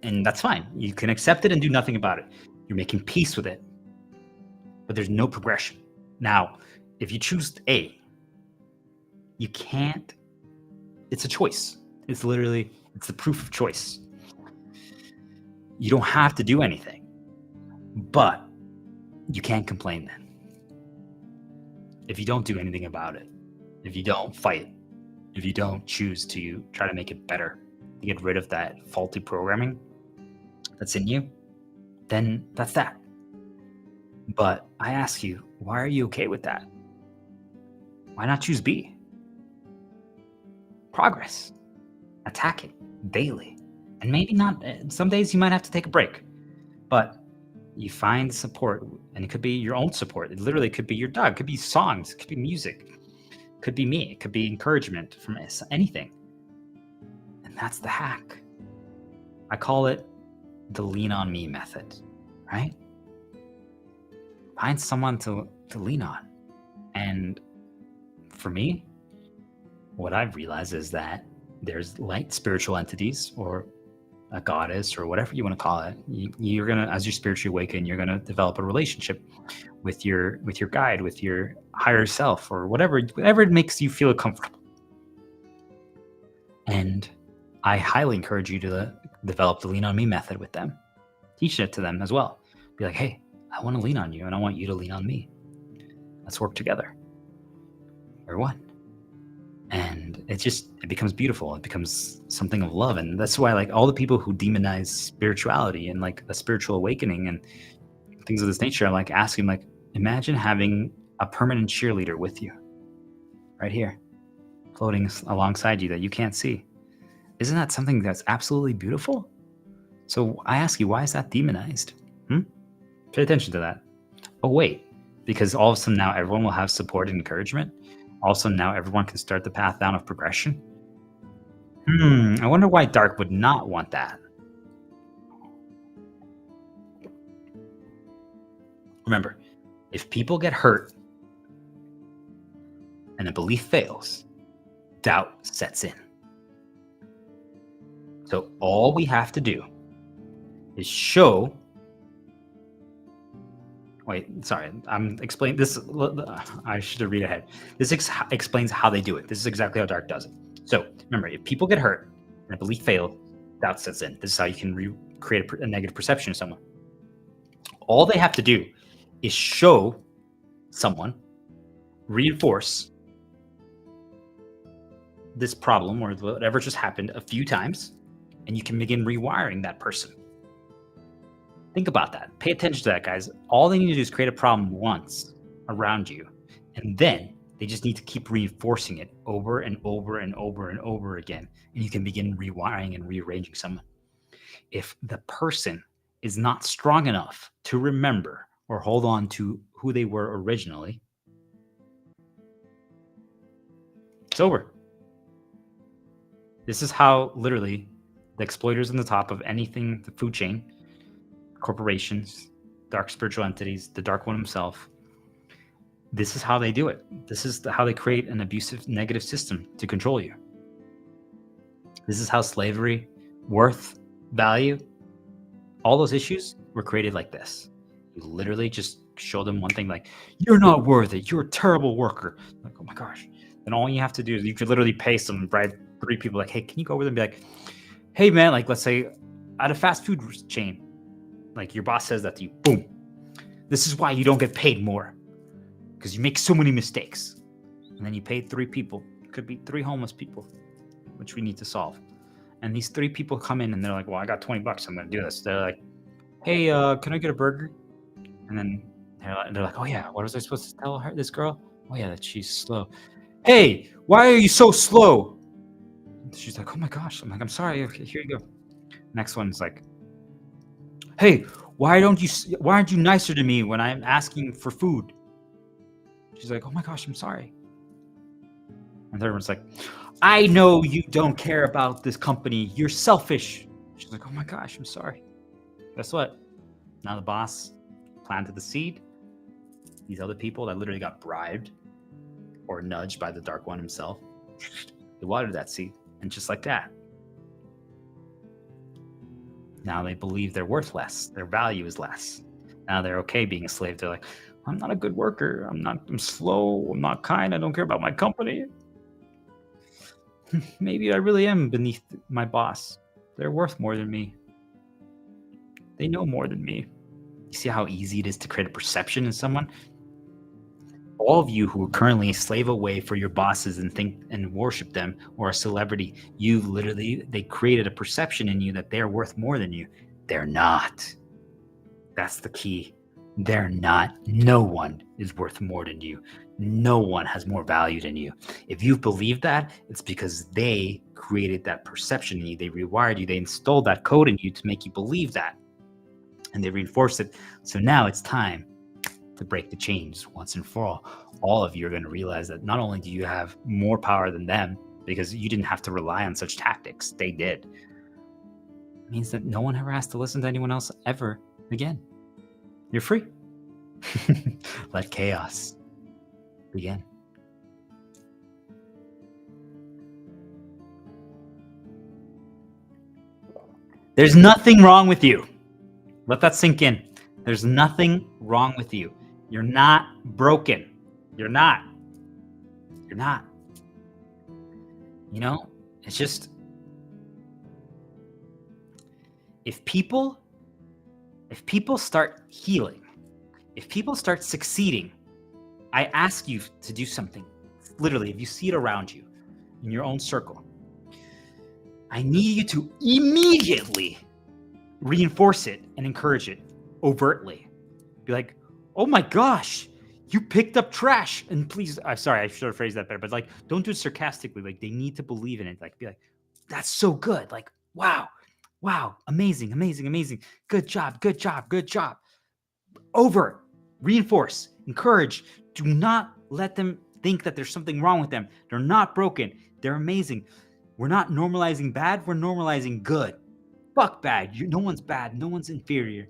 And that's fine. You can accept it and do nothing about it. You're making peace with it, but there's no progression. Now, if you choose A, you can't, it's a choice. It's the proof of choice. You don't have to do anything, but you can't complain then. If you don't do anything about it, if you don't fight, if you don't choose to try to make it better, to get rid of that faulty programming that's in you, then that's that. But I ask you, why are you okay with that? Why not choose B? Progress. Attack it daily. And maybe not, some days you might have to take a break, but you find support, and it could be your own support. It literally could be your dog, it could be songs, it could be music, it could be me, it could be encouragement from anything. And that's the hack. I call it the lean on me method, right? Find someone to lean on. And for me, what I've realized is that there's light spiritual entities, or a goddess, or whatever you want to call it. You're gonna, as you spiritually awaken, you're gonna develop a relationship with your guide, with your higher self, or whatever it makes you feel comfortable. And I highly encourage you to develop the lean on me method with them. Teach it to them as well. Be like, hey, I want to lean on you, and I want you to lean on me. Let's work together. We're one. And it becomes beautiful. It becomes something of love. And that's why, like, all the people who demonize spirituality and like a spiritual awakening and things of this nature, I'm like asking, like, imagine having a permanent cheerleader with you right here, floating alongside you that you can't see. Isn't that something that's absolutely beautiful? So I ask you, why is that demonized? Pay attention to that. Oh, wait, because all of a sudden now everyone will have support and encouragement. Also, now everyone can start the path down of progression. I wonder why Dark would not want that. Remember, if people get hurt and a belief fails, doubt sets in. So all we have to do is show Wait, sorry. I'm explaining this. I should have read ahead. This explains how they do it. This is exactly how dark does it. So remember, if people get hurt and a belief fails, doubt sets in. This is how you can create a negative perception of someone. All they have to do is show someone, reinforce this problem or whatever just happened a few times, and you can begin rewiring that person. Think about that. Pay attention to that, guys. All they need to do is create a problem once around you, and then they just need to keep reinforcing it over and over and over and over again, and you can begin rewiring and rearranging someone. If the person is not strong enough to remember or hold on to who they were originally, it's over. This is how literally the exploiters on the top of anything, the food chain, corporations, dark spiritual entities, the dark one himself, this is how they do it. This is how they create an abusive, negative system to control you. This is how slavery, worth, value, all those issues were created like this. You literally just show them one thing, like, you're not worth it. You're a terrible worker. Like, oh my gosh. Then all you have to do is you could literally pay some, right? 3 people like, hey, can you go over there and be like, hey man, like let's say at a fast food chain, like your boss says that to you, boom, this is why you don't get paid more, because you make so many mistakes. And then you pay 3 people, it could be 3 homeless people, which we need to solve. And these 3 people come in and they're like, well, I got $20, I'm gonna do this. They're like, hey, can I get a burger? And then they're like, oh yeah, what was I supposed to tell her, this girl? Oh yeah, that she's slow. Hey, why are you so slow? She's like, oh my gosh. I'm like, I'm sorry. Okay, here you go. Next one's like, hey, why aren't you nicer to me when I'm asking for food? She's like, oh my gosh, I'm sorry. And third one's like, I know you don't care about this company. You're selfish. She's like, oh my gosh, I'm sorry. Guess what? Now the boss planted the seed. These other people that literally got bribed or nudged by the dark one himself, they watered that seed. And just like that, now they believe they're worth less. Their value is less. Now they're okay being a slave. They're like, I'm not a good worker. I'm slow. I'm not kind. I don't care about my company. Maybe I really am beneath my boss. They're worth more than me. They know more than me. You see how easy it is to create a perception in someone? All of you who are currently a slave away for your bosses and think and worship them, or a celebrity, they created a perception in you that they're worth more than you. They're not. That's the key. They're not. No one is worth more than you. No one has more value than you. If you believe that, it's because they created that perception in you. They rewired you. They installed that code in you to make you believe that. And they reinforced it. So now it's time to break the chains once and for all. All of you are going to realize that not only do you have more power than them, because you didn't have to rely on such tactics, they did. It means that no one ever has to listen to anyone else ever again. You're free. Let chaos begin. There's nothing wrong with you. Let that sink in. There's nothing wrong with you. You're not broken. You're not. You're not. You know, it's just, if people start healing, if people start succeeding, I ask you to do something. Literally, if you see it around you in your own circle, I need you to immediately reinforce it and encourage it overtly. Be like, oh my gosh, you picked up trash. And please, I'm sorry, I should have phrased that better, but like, don't do it sarcastically. Like, they need to believe in it. Like, be like, that's so good. Like, wow, amazing. Good job. Over, reinforce, encourage. Do not let them think that there's something wrong with them. They're not broken. They're amazing. We're not normalizing bad. We're normalizing good. Fuck bad. No one's bad. No one's inferior.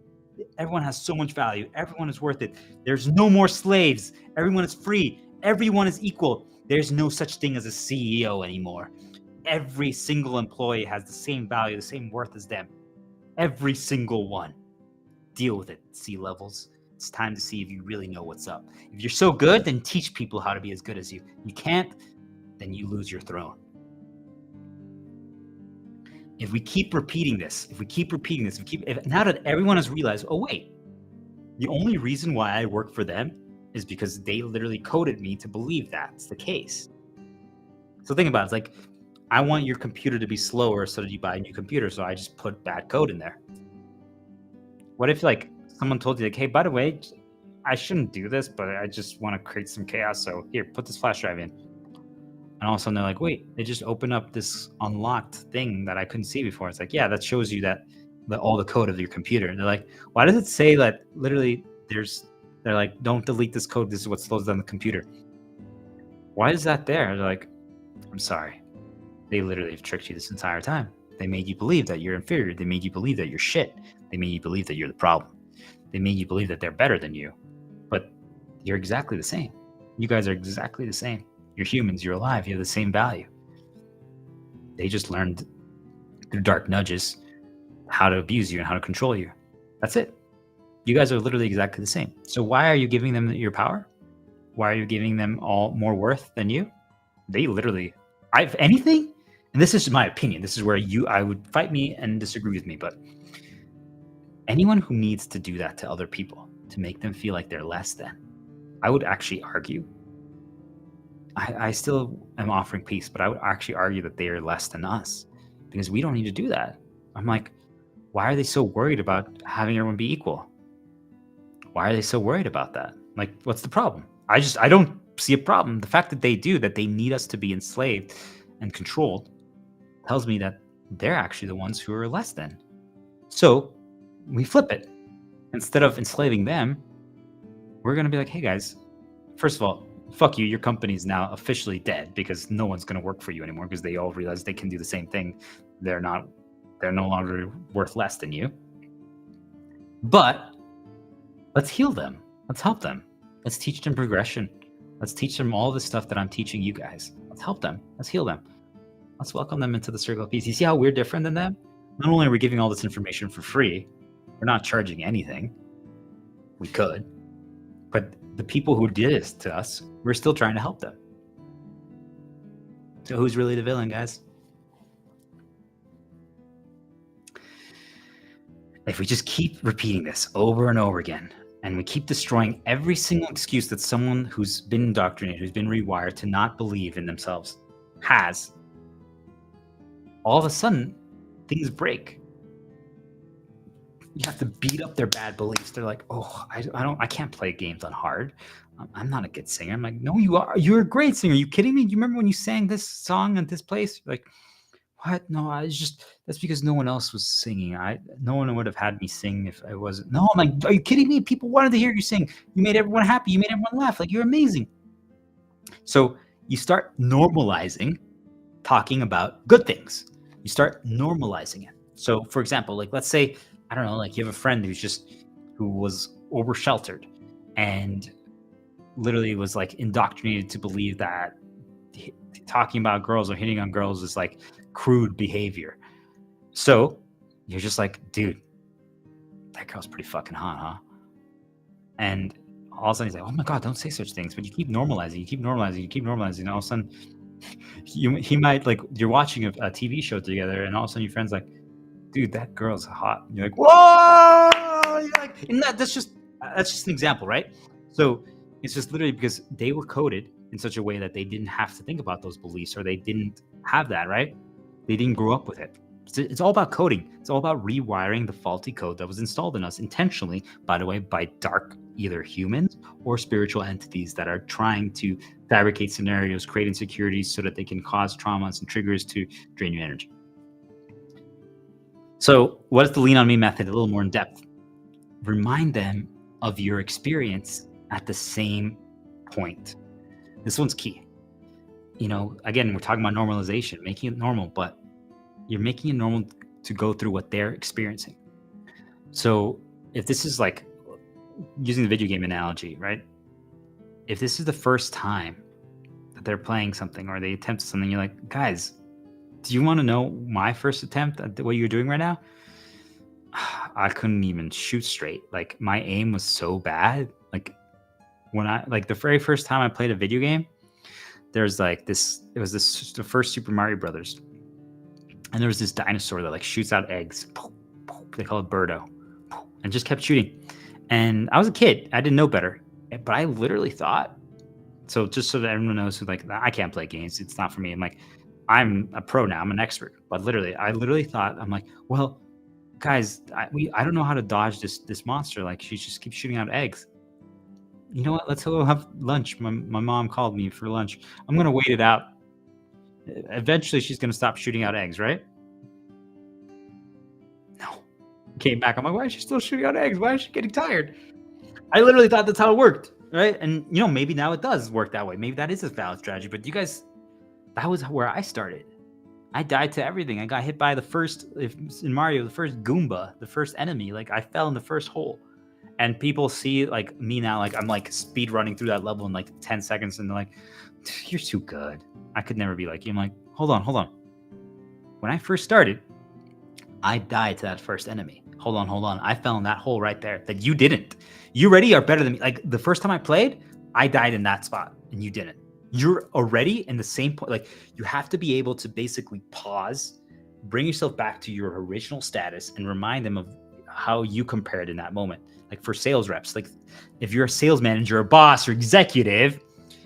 Everyone has so much value. Everyone is worth it. There's no more slaves. Everyone is free. Everyone is equal. There's no such thing as a CEO anymore. Every single employee has the same value, the same worth as them. Every single one. Deal with it, C-levels. It's time to see if you really know what's up. If you're so good, then teach people how to be as good as you. You can't, then you lose your throne. If we keep repeating this, now that everyone has realized, oh wait, the only reason why I work for them is because they literally coded me to believe that's the case. So think about it. It's like, I want your computer to be slower so that you buy a new computer, so I just put bad code in there. What if like someone told you like, hey, by the way, I shouldn't do this, but I just want to create some chaos, so here, put this flash drive in. And all of a sudden they're like, wait, they just opened up this unlocked thing that I couldn't see before. It's like, yeah, that shows you that all the code of your computer. And they're like, why does it say that literally they're like, don't delete this code, this is what slows down the computer? Why is that there? They're like, I'm sorry. They literally have tricked you this entire time. They made you believe that you're inferior. They made you believe that you're shit. They made you believe that you're the problem. They made you believe that they're better than you. But you're exactly the same. You guys are exactly the same. You're humans, you're alive, you have the same value. They just learned through dark nudges how to abuse you and how to control you. That's it. You guys are literally exactly the same. So why are you giving them your power? Why are you giving them all more worth than you? They literally, if anything, and this is my opinion, this is where I would fight me and disagree with me, but anyone who needs to do that to other people to make them feel like they're less than, I would actually argue, I still am offering peace, but I would actually argue that they are less than us because we don't need to do that. I'm like, why are they so worried about having everyone be equal? Why are they so worried about that? Like, what's the problem? I don't see a problem. The fact that they do, that they need us to be enslaved and controlled, tells me that they're actually the ones who are less than. So we flip it. Instead of enslaving them, we're going to be like, hey guys, first of all, fuck you, your company's now officially dead because no one's going to work for you anymore because they all realize they can do the same thing. They're no longer worth less than you. But let's heal them. Let's help them. Let's teach them progression. Let's teach them all the stuff that I'm teaching you guys. Let's help them. Let's heal them. Let's welcome them into the circle of peace. You see how we're different than them? Not only are we giving all this information for free, we're not charging anything. We could. But the people who did this to us, we're still trying to help them. So who's really the villain, guys? If we just keep repeating this over and over again, and we keep destroying every single excuse that someone who's been indoctrinated, who's been rewired to not believe in themselves has, all of a sudden, things break. You have to beat up their bad beliefs. They're like, oh, I can't play games on hard. I'm not a good singer. I'm like, no, you are. You're a great singer. Are you kidding me? Do you remember when you sang this song at this place? You're like, what? No, that's because no one else was singing. No one would have had me sing if I wasn't. No, I'm like, are you kidding me? People wanted to hear you sing. You made everyone happy. You made everyone laugh. Like, you're amazing. So you start normalizing talking about good things. You start normalizing it. So for example, like, let's say, I don't know, like you have a friend who was over sheltered and literally was like indoctrinated to believe that talking about girls or hitting on girls is like crude behavior. So you're just like, dude, that girl's pretty fucking hot, huh? And all of a sudden he's like, oh my God, don't say such things. But you keep normalizing, and all of a sudden he might, like, you're watching a TV show together and all of a sudden your friend's like, dude, that girl's hot. And you're like, whoa! You're like, and that's just an example, right? So it's just literally because they were coded in such a way that they didn't have to think about those beliefs, or they didn't have that, right? They didn't grow up with it. It's all about coding. It's all about rewiring the faulty code that was installed in us intentionally, by the way, by dark, either humans or spiritual entities that are trying to fabricate scenarios, create insecurities so that they can cause traumas and triggers to drain your energy. So what is the lean on me method? A little more in depth. Remind them of your experience at the same point. This one's key. You know, again, we're talking about normalization, making it normal, but you're making it normal to go through what they're experiencing. So if this is like, using the video game analogy, right? If this is the first time that they're playing something or they attempt something, you're like, guys, do you want to know my first attempt at what you're doing right now? I couldn't even shoot straight. Like my aim was so bad. Like when I like the very first time I played a video game, there's like this. It was the first Super Mario Brothers, and there was this dinosaur that like shoots out eggs. They call it Birdo, and just kept shooting. And I was a kid. I didn't know better, but I literally thought. So just so that everyone knows who like I can't play games. It's not for me. I'm a pro now. I'm an expert. But I literally thought I'm like, well, guys, I don't know how to dodge this monster. Like she just keeps shooting out eggs. You know what? Let's go have lunch. My mom called me for lunch. I'm gonna wait it out. Eventually, she's gonna stop shooting out eggs, right? No. Came back. I'm like, why is she still shooting out eggs? Why is she getting tired? I literally thought that's how it worked, right? And maybe now it does work that way. Maybe that is a valid strategy. But you guys, that was where I started. I died to everything. I got hit by the first in Mario, the first Goomba, the first enemy. Like I fell in the first hole. And people see like me now, like I'm like speed running through that level in like 10 seconds, and they're like, "You're too good." I could never be like you. I'm like, hold on. When I first started, I died to that first enemy. Hold on. I fell in that hole right there that you didn't. You already are better than me. Like the first time I played, I died in that spot and you didn't. You're already in the same point. Like you have to be able to basically pause, bring yourself back to your original status, and remind them of how you compared in that moment. Like for sales reps, like if you're a sales manager, a boss, or executive,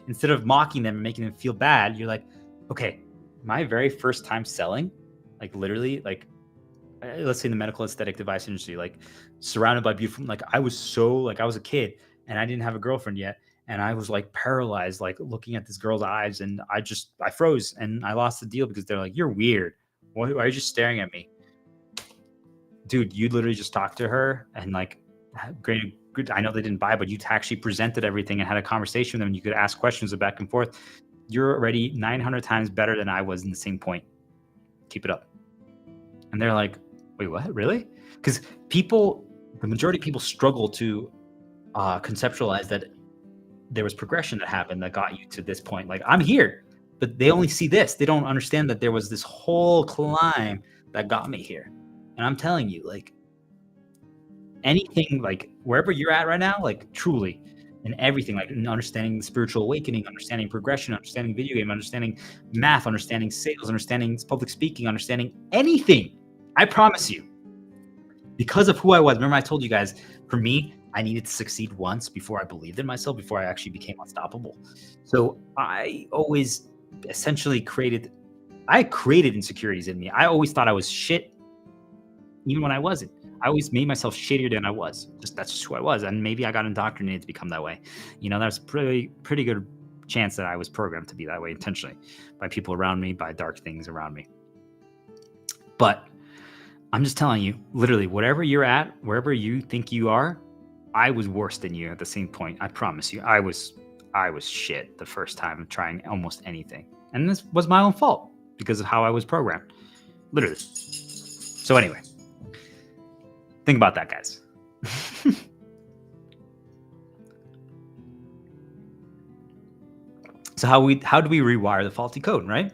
instead of mocking them and making them feel bad, you're like, okay, my very first time selling, like literally, like let's say in the medical aesthetic device industry, like surrounded by beautiful, like I was a kid and I didn't have a girlfriend yet. And I was like paralyzed, like looking at this girl's eyes, and I froze and I lost the deal because they're like, you're weird. Why are you just staring at me? Dude, you literally just talked to her and like, great. I know they didn't buy, but you actually presented everything and had a conversation with them, and you could ask questions back and forth. You're already 900 times better than I was in the same point. Keep it up. And they're like, wait, what? Really? Because the majority of people struggle to conceptualize that there was progression that happened that got you to this point. Like I'm here, but they only see this. They don't understand that there was this whole climb that got me here. And I'm telling you, like anything, like wherever you're at right now, like truly in everything, like understanding the spiritual awakening, understanding progression, understanding video game, understanding math, understanding sales, understanding public speaking, understanding anything. I promise you, because of who I was. Remember I told you guys, for me, I needed to succeed once before I believed in myself, before I actually became unstoppable. So I always essentially created insecurities in me. I always thought I was shit, even when I wasn't. I always made myself shittier than I was. That's just who I was. And maybe I got indoctrinated to become that way. There's a pretty good chance that I was programmed to be that way intentionally by people around me, by dark things around me. But I'm just telling you, literally, whatever you're at, wherever you think you are, I was worse than you at the same point. I promise you, I was shit the first time of trying almost anything. And this was my own fault because of how I was programmed. Literally. So anyway, think about that, guys. So how do we rewire the faulty code, right?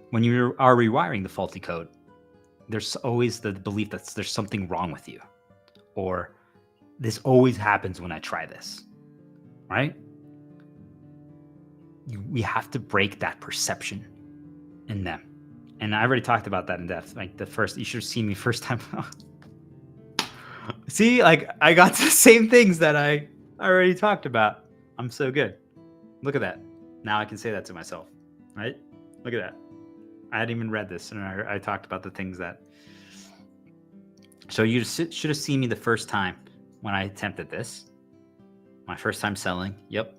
When you are rewiring the faulty code, there's always the belief that there's something wrong with you, or this always happens when I try this, right? We have to break that perception in them. And I already talked about that in depth. Like you should have seen me first time. See, like I got the same things that I already talked about. I'm so good. Look at that. Now I can say that to myself, right? Look at that. I hadn't even read this, and I talked about the things that. So you should have seen me the first time when I attempted this. My first time selling. Yep.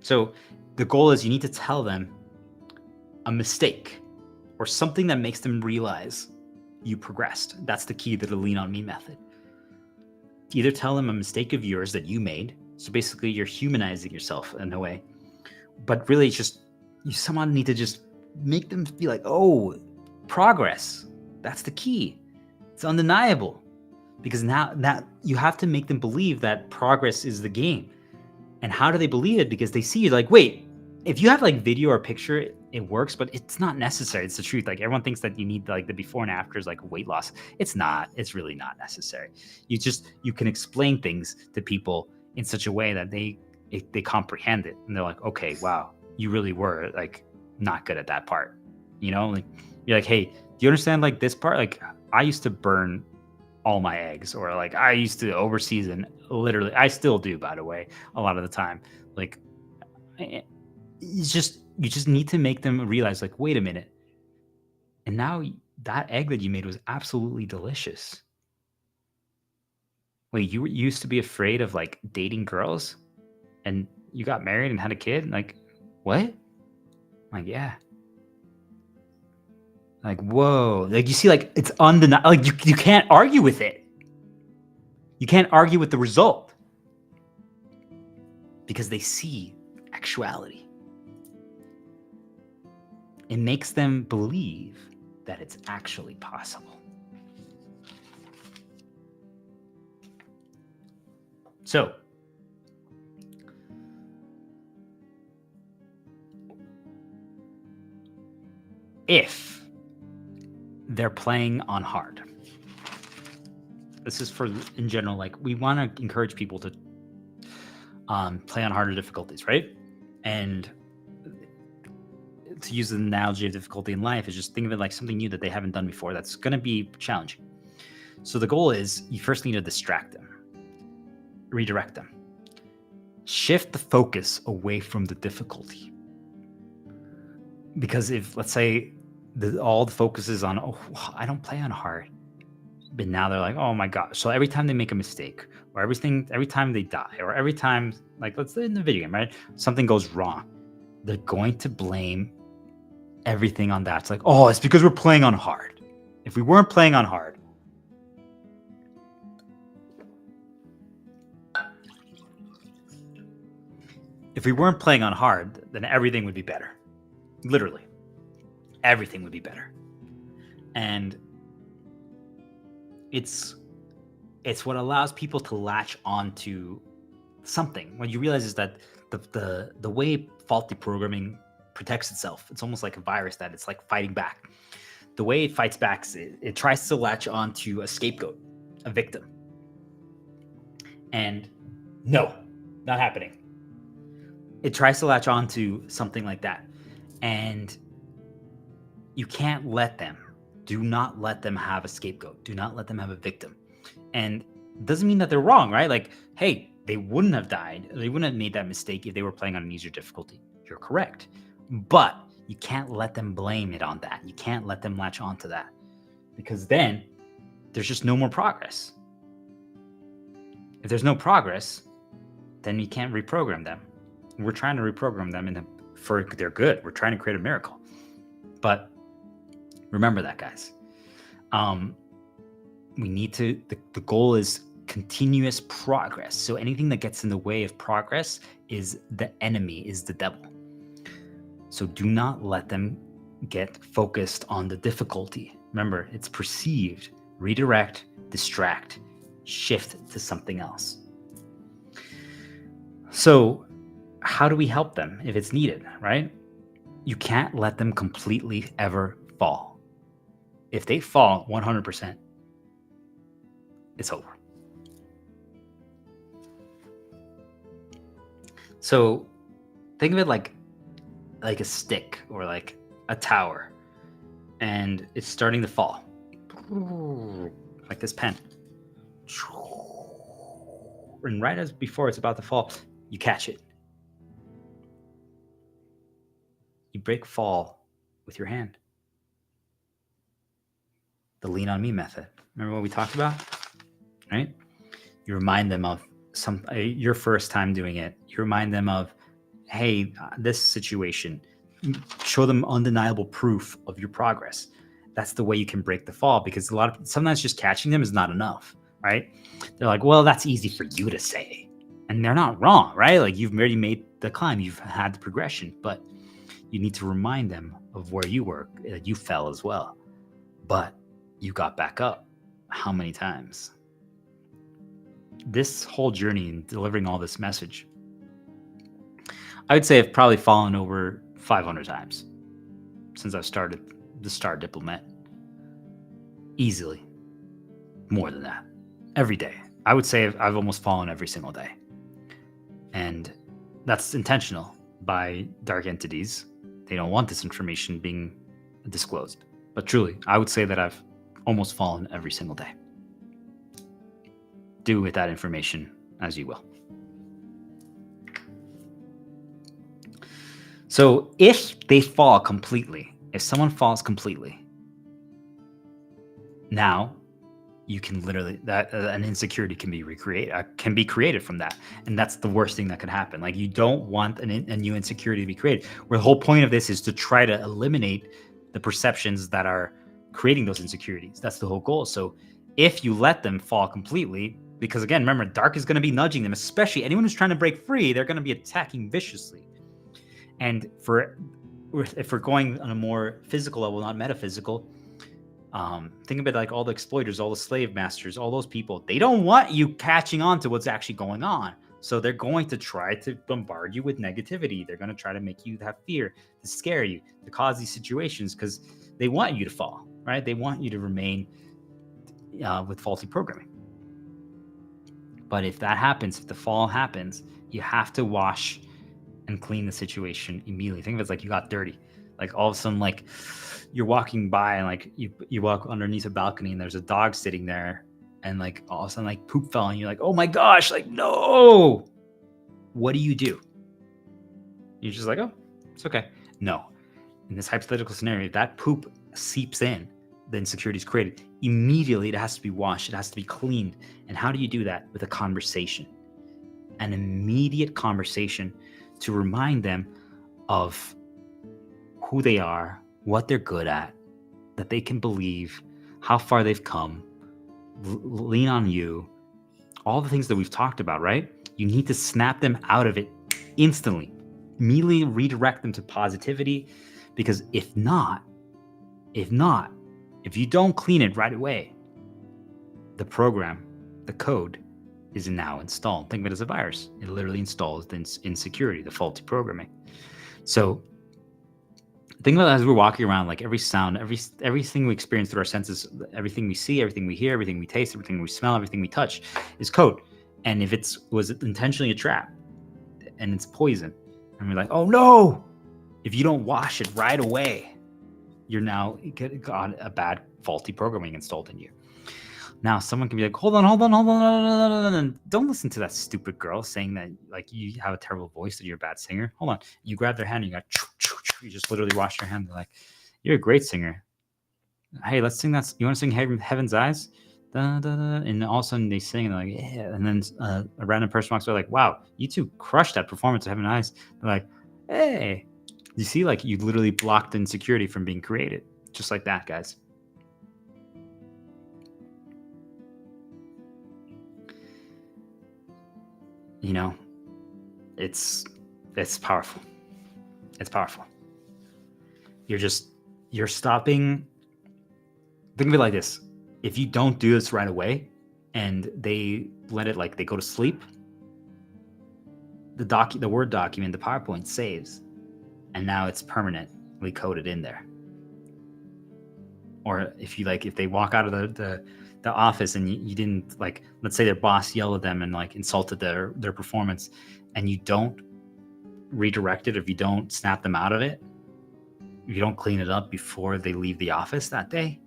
So the goal is you need to tell them a mistake or something that makes them realize you progressed. That's the key to the lean on me method. Either tell them a mistake of yours that you made. So basically you're humanizing yourself in a way, but really it's just, you somehow need to just make them be like, oh, progress. That's the key. It's undeniable. Because now you have to make them believe that progress is the game. And how do they believe it? Because they see you like, wait, if you have like video or picture, it works, but it's not necessary. It's the truth. Like everyone thinks that you need like the before and afters, like weight loss. It's not. It's really not necessary. You can explain things to people in such a way that they comprehend it, and they're like, okay, wow, you really were like not good at that part. You know, like you're like, hey, do you understand like this part? Like I used to burn all my eggs, or like I used to overseason. Literally, I still do, by the way, a lot of the time. Like, you just need to make them realize, like, wait a minute, and now that egg that you made was absolutely delicious. Wait, you used to be afraid of like dating girls, and you got married and had a kid? Like, what? Like, yeah. Like, whoa. Like, you see, like, it's undeniable. Like, you can't argue with it. You can't argue with the result. Because they see actuality. It makes them believe that it's actually possible. So, if they're playing on hard, this is for in general, like we want to encourage people to play on harder difficulties, right? And to use the analogy of difficulty in life is just think of it like something new that they haven't done before that's going to be challenging. So the goal is you first need to distract them, redirect them, shift the focus away from the difficulty. Because if, let's say, all the focus is on, oh, I don't play on hard, but now they're like, oh my gosh. So every time they make a mistake, or every time they die, or every time, like, let's say in the video game, right, something goes wrong, they're going to blame everything on that. It's like, oh, it's because we're playing on hard. If we weren't playing on hard, then everything would be better. Literally, everything would be better. And it's what allows people to latch onto something. What you realize is that the way faulty programming protects itself, it's almost like a virus that it's like fighting back. The way it fights back is it tries to latch onto a scapegoat, a victim. And no, not happening. It tries to latch onto something like that. And you can't let them. Do not let them have a scapegoat. Do not let them have a victim. And it doesn't mean that they're wrong, right? Like, hey, they wouldn't have died. They wouldn't have made that mistake if they were playing on an easier difficulty. You're correct. But you can't let them blame it on that. You can't let them latch onto that. Because then there's just no more progress. If there's no progress, then you can't reprogram them. We're trying to reprogram them for their good. We're trying to create a miracle. But remember that, guys. We need to, the goal is continuous progress. So anything that gets in the way of progress is the enemy, is the devil. So do not let them get focused on the difficulty. Remember, it's perceived. Redirect, distract, shift to something else. So how do we help them if it's needed, right? You can't let them completely ever fall. If they fall 100%, it's over. So think of it like a stick or like a tower, and it's starting to fall. Like this pen. And right as before it's about to fall, you catch it. You break fall with your hand. The lean on me method. Remember what we talked about? Right? You remind them of your first time doing it. You remind them of, hey, this situation. Show them undeniable proof of your progress. That's the way you can break the fall, because sometimes just catching them is not enough, right? They're like, well, that's easy for you to say. And they're not wrong, right? Like, you've already made the climb. You've had the progression, but you need to remind them of where you were. You fell as well, but you got back up. How many times? This whole journey in delivering all this message, I would say I've probably fallen over 500 times since I've started the Star Diplomat. Easily. More than that. Every day. I would say I've almost fallen every single day. And that's intentional by dark entities. They don't want this information being disclosed. But truly, I would say that I've almost fallen every single day. Do with that information as you will. So if they fall completely, if someone falls completely, now you can literally, that an insecurity can be created from that. And that's the worst thing that could happen. Like, you don't want a new insecurity to be created, where the whole point of this is to try to eliminate the perceptions that are creating those insecurities. That's the whole goal. So if you let them fall completely, because again, remember, dark is going to be nudging them, especially anyone who's trying to break free, they're going to be attacking viciously. And if we're going on a more physical level, not metaphysical, think of it like all the exploiters, all the slave masters, all those people. They don't want you catching on to what's actually going on. So they're going to try to bombard you with negativity. They're going to try to make you have fear, to scare you, to cause these situations, because they want you to fall, right? They want you to remain with faulty programming. But if that happens, if the fall happens, you have to wash and clean the situation immediately. Think of it as like you got dirty. Like all of a sudden, like you're walking by and like you walk underneath a balcony and there's a dog sitting there, and like all of a sudden like poop fell and you're like, oh my gosh, like no. What do? You're just like, oh, it's okay. No. In this hypothetical scenario, that poop seeps in, the insecurity is created. Immediately it has to be washed, it has to be cleaned. And how do you do that? With a conversation. An immediate conversation to remind them of who they are, what they're good at, that they can believe, how far they've come, lean on you, all the things that we've talked about, right? You need to snap them out of it instantly, immediately redirect them to positivity, because if you don't clean it right away, the program, the code is now installed. Think of it as a virus. It literally installs the insecurity, the faulty programming. So think about it as we're walking around, like every sound, everything we experience through our senses, everything we see, everything we hear, everything we taste, everything we smell, everything we touch is code. And if was intentionally a trap and it's poison, and we're like, oh no, if you don't wash it right away, you're now got a bad faulty programming installed in you. Now someone can be like, hold on. Don't listen to that stupid girl saying that like you have a terrible voice, that you're a bad singer. Hold on. You grab their hand and you just literally wash your hand. They're like, you're a great singer. Hey, let's sing that. You want to sing Heaven's Eyes? Da, da, da. And all of a sudden they sing and they're like, yeah. And then a random person walks by like, wow, you two crushed that performance of Heaven's Eyes. They're like, hey, you see, like you literally blocked insecurity from being created. Just like that, guys. You know, it's powerful. It's powerful. You're stopping. Think of it like this. If you don't do this right away and they let it, like they go to sleep, the Word document, the PowerPoint saves, and now it's permanently coded in there. Or if they walk out of the office and you didn't, like, let's say their boss yelled at them and like insulted their performance, and you don't redirect it, if you don't snap them out of it, if you don't clean it up before they leave the office that day,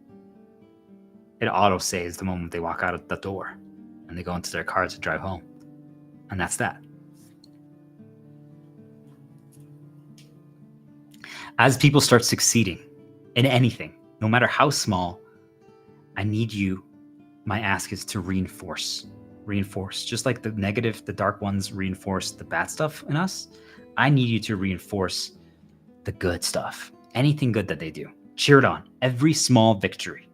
it auto saves the moment they walk out of the door and they go into their car to drive home. And that's that. As people start succeeding in anything, no matter how small, I need you, my ask is to reinforce. Just like the negative, the dark ones reinforce the bad stuff in us. I need you to reinforce the good stuff. Anything good that they do. Cheer it on. Every small victory.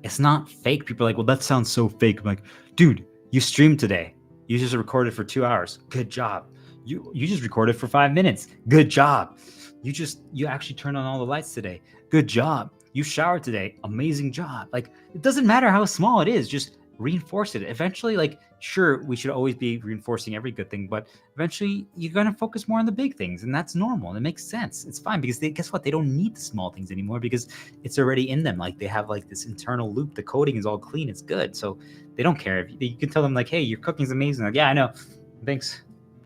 It's not fake. People are like, well, that sounds so fake. I'm like, dude, you streamed today. You just recorded for 2 hours. Good job. You just recorded for 5 minutes. Good job. You actually turned on all the lights today. Good job. You showered today. Amazing job. Like, it doesn't matter how small it is. Just reinforce it. Eventually, like, sure, we should always be reinforcing every good thing, but eventually you're going to focus more on the big things, and that's normal, and it makes sense. It's fine, because guess what? They don't need the small things anymore, because it's already in them. Like, they have like this internal loop. The coding is all clean. It's good. So they don't care. If you can tell them like, hey, your cooking's amazing. Like, yeah, I know. Thanks.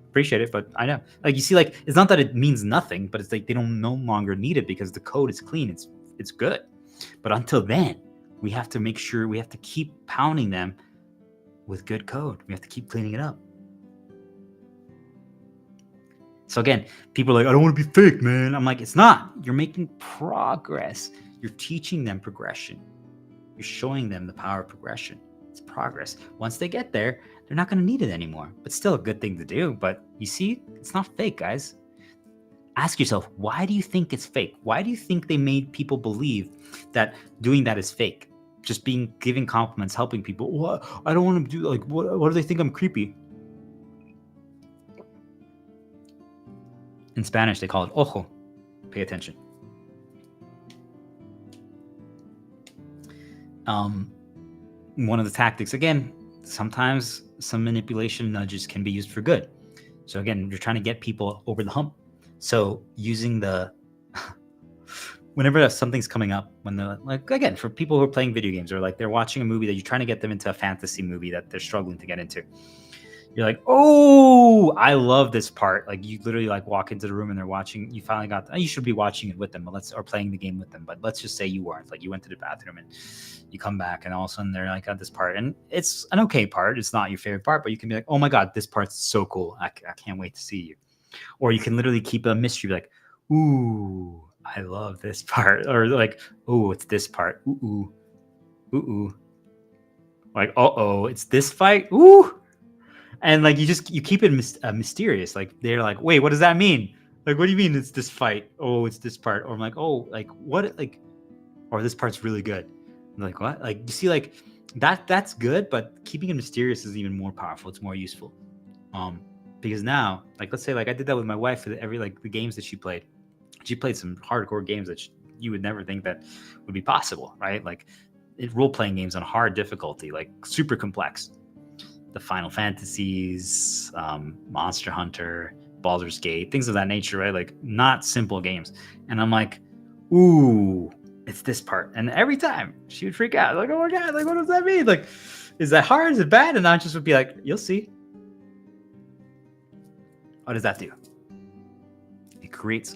Appreciate it, but I know. Like, you see, like, it's not that it means nothing, but it's like they don't no longer need it because the code is clean. It's good. But until then, we have to make sure we have to keep pounding them with good code. We have to keep cleaning it up. So again, people are like, I don't want to be fake, man. I'm like, it's not. You're making progress. You're teaching them progression. You're showing them the power of progression. It's progress. Once they get there, they're not going to need it anymore. But still a good thing to do. But you see, it's not fake, guys. Ask yourself, why do you think it's fake? Why do you think they made people believe that doing that is fake? Just giving compliments, helping people. What? I don't want to do, like, what do they think I'm creepy? In Spanish, they call it ojo. Pay attention. One of the tactics, again, sometimes some manipulation nudges can be used for good. So again, you're trying to get people over the hump. So using whenever something's coming up, when they're like, again, for people who are playing video games or like they're watching a movie that you're trying to get them into a fantasy movie that they're struggling to get into. You're like, oh, I love this part. Like, you literally like walk into the room and they're watching. You finally you should be watching it with them, or playing the game with them. But let's just say you weren't. Like, you went to the bathroom and you come back, and all of a sudden they're like at this part, and it's an okay part. It's not your favorite part, but you can be like, oh my god, this part's so cool. I can't wait to see you. Or you can literally keep a mystery, like, ooh, I love this part, or like, ooh, it's this part. Ooh, ooh, ooh. Like, oh, it's this fight. Ooh. And like you keep it mysterious. Like, they're like, wait, what does that mean? Like, what do you mean it's this fight? Oh, it's this part. Or I'm like, oh, like what? Like, or this part's really good. I'm like, what? Like, you see, like that's good, but keeping it mysterious is even more powerful. It's more useful. Because now, like, let's say like I did that with my wife for the games that she played. She played some hardcore games that you would never think that would be possible, right? Like role-playing games on hard difficulty, like super complex. The Final Fantasies, Monster Hunter, Baldur's Gate, things of that nature, right? Like, not simple games. And I'm like, ooh, it's this part. And every time she would freak out, like, oh my god, like, what does that mean? Like, is that hard? Is it bad? And I just would be like, you'll see. What does that do? It creates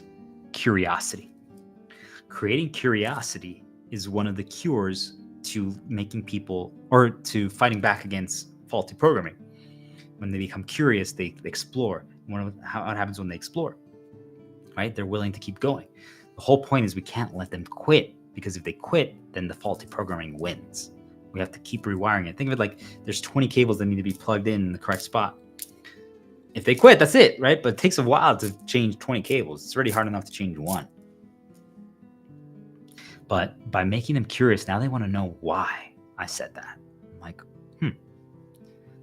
curiosity. Creating curiosity is one of the cures to making people, or to fighting back against faulty programming. When they become curious, they explore. What happens when they explore, right? They're willing to keep going. The whole point is we can't let them quit, because if they quit, then the faulty programming wins. We have to keep rewiring it. Think of it like there's 20 cables that need to be plugged in the correct spot. If they quit, that's it, right? But it takes a while to change 20 cables. It's already hard enough to change one. But by making them curious, now they want to know why I said that. I'm like,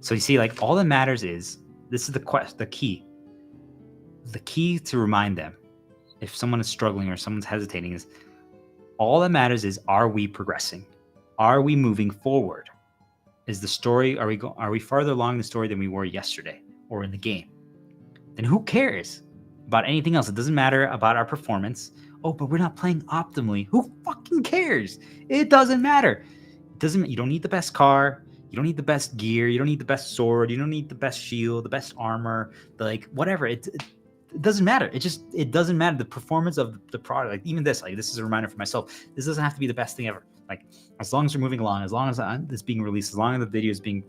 So you see, like, all that matters is, this is the key. The key to remind them, if someone is struggling or someone's hesitating, is all that matters is, are we progressing? Are we moving forward? Is the story, are we farther along the story than we were yesterday or in the game? Then who cares about anything else? It doesn't matter about our performance. Oh, but we're not playing optimally. Who fucking cares? It doesn't matter. You don't need the best car. You don't need the best gear. You don't need the best sword. You don't need the best shield, the best armor, whatever. It doesn't matter. It doesn't matter. The performance of the product, like even this is a reminder for myself. This doesn't have to be the best thing ever. Like, as long as we're moving along, as long as it's being released, as long as the video is being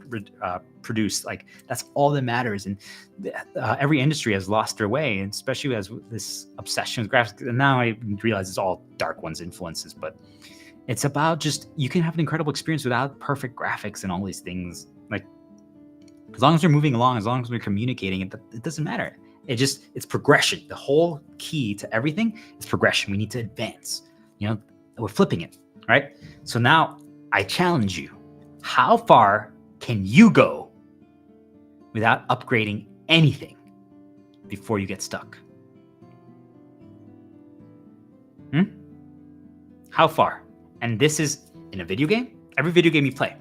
produced, like, that's all that matters. And every industry has lost their way, and especially as this obsession with graphics. And now I realize it's all Dark One's influences, but it's about just, you can have an incredible experience without perfect graphics and all these things. Like, as long as we're moving along, as long as we're communicating, it doesn't matter. It's progression. The whole key to everything is progression. We need to advance. We're flipping it, right? So now I challenge you. How far can you go without upgrading anything before you get stuck? How far? And this is in a video game. Every video game you play,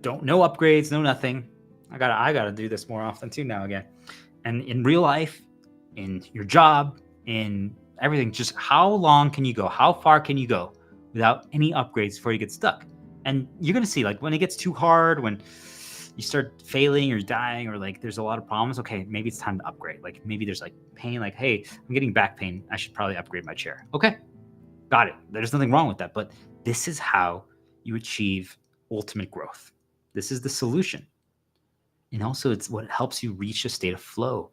no upgrades, no nothing. I gotta do this more often too now again. And in real life, in your job, in everything, just how long can you go? How far can you go without any upgrades before you get stuck? And you're gonna see, like, when it gets too hard, when you start failing or dying, or like there's a lot of problems, okay, maybe it's time to upgrade. Like maybe there's like pain, like, hey, I'm getting back pain, I should probably upgrade my chair. Okay, got it. There's nothing wrong with that. But this is how you achieve ultimate growth. This is the solution. And also, it's what helps you reach a state of flow.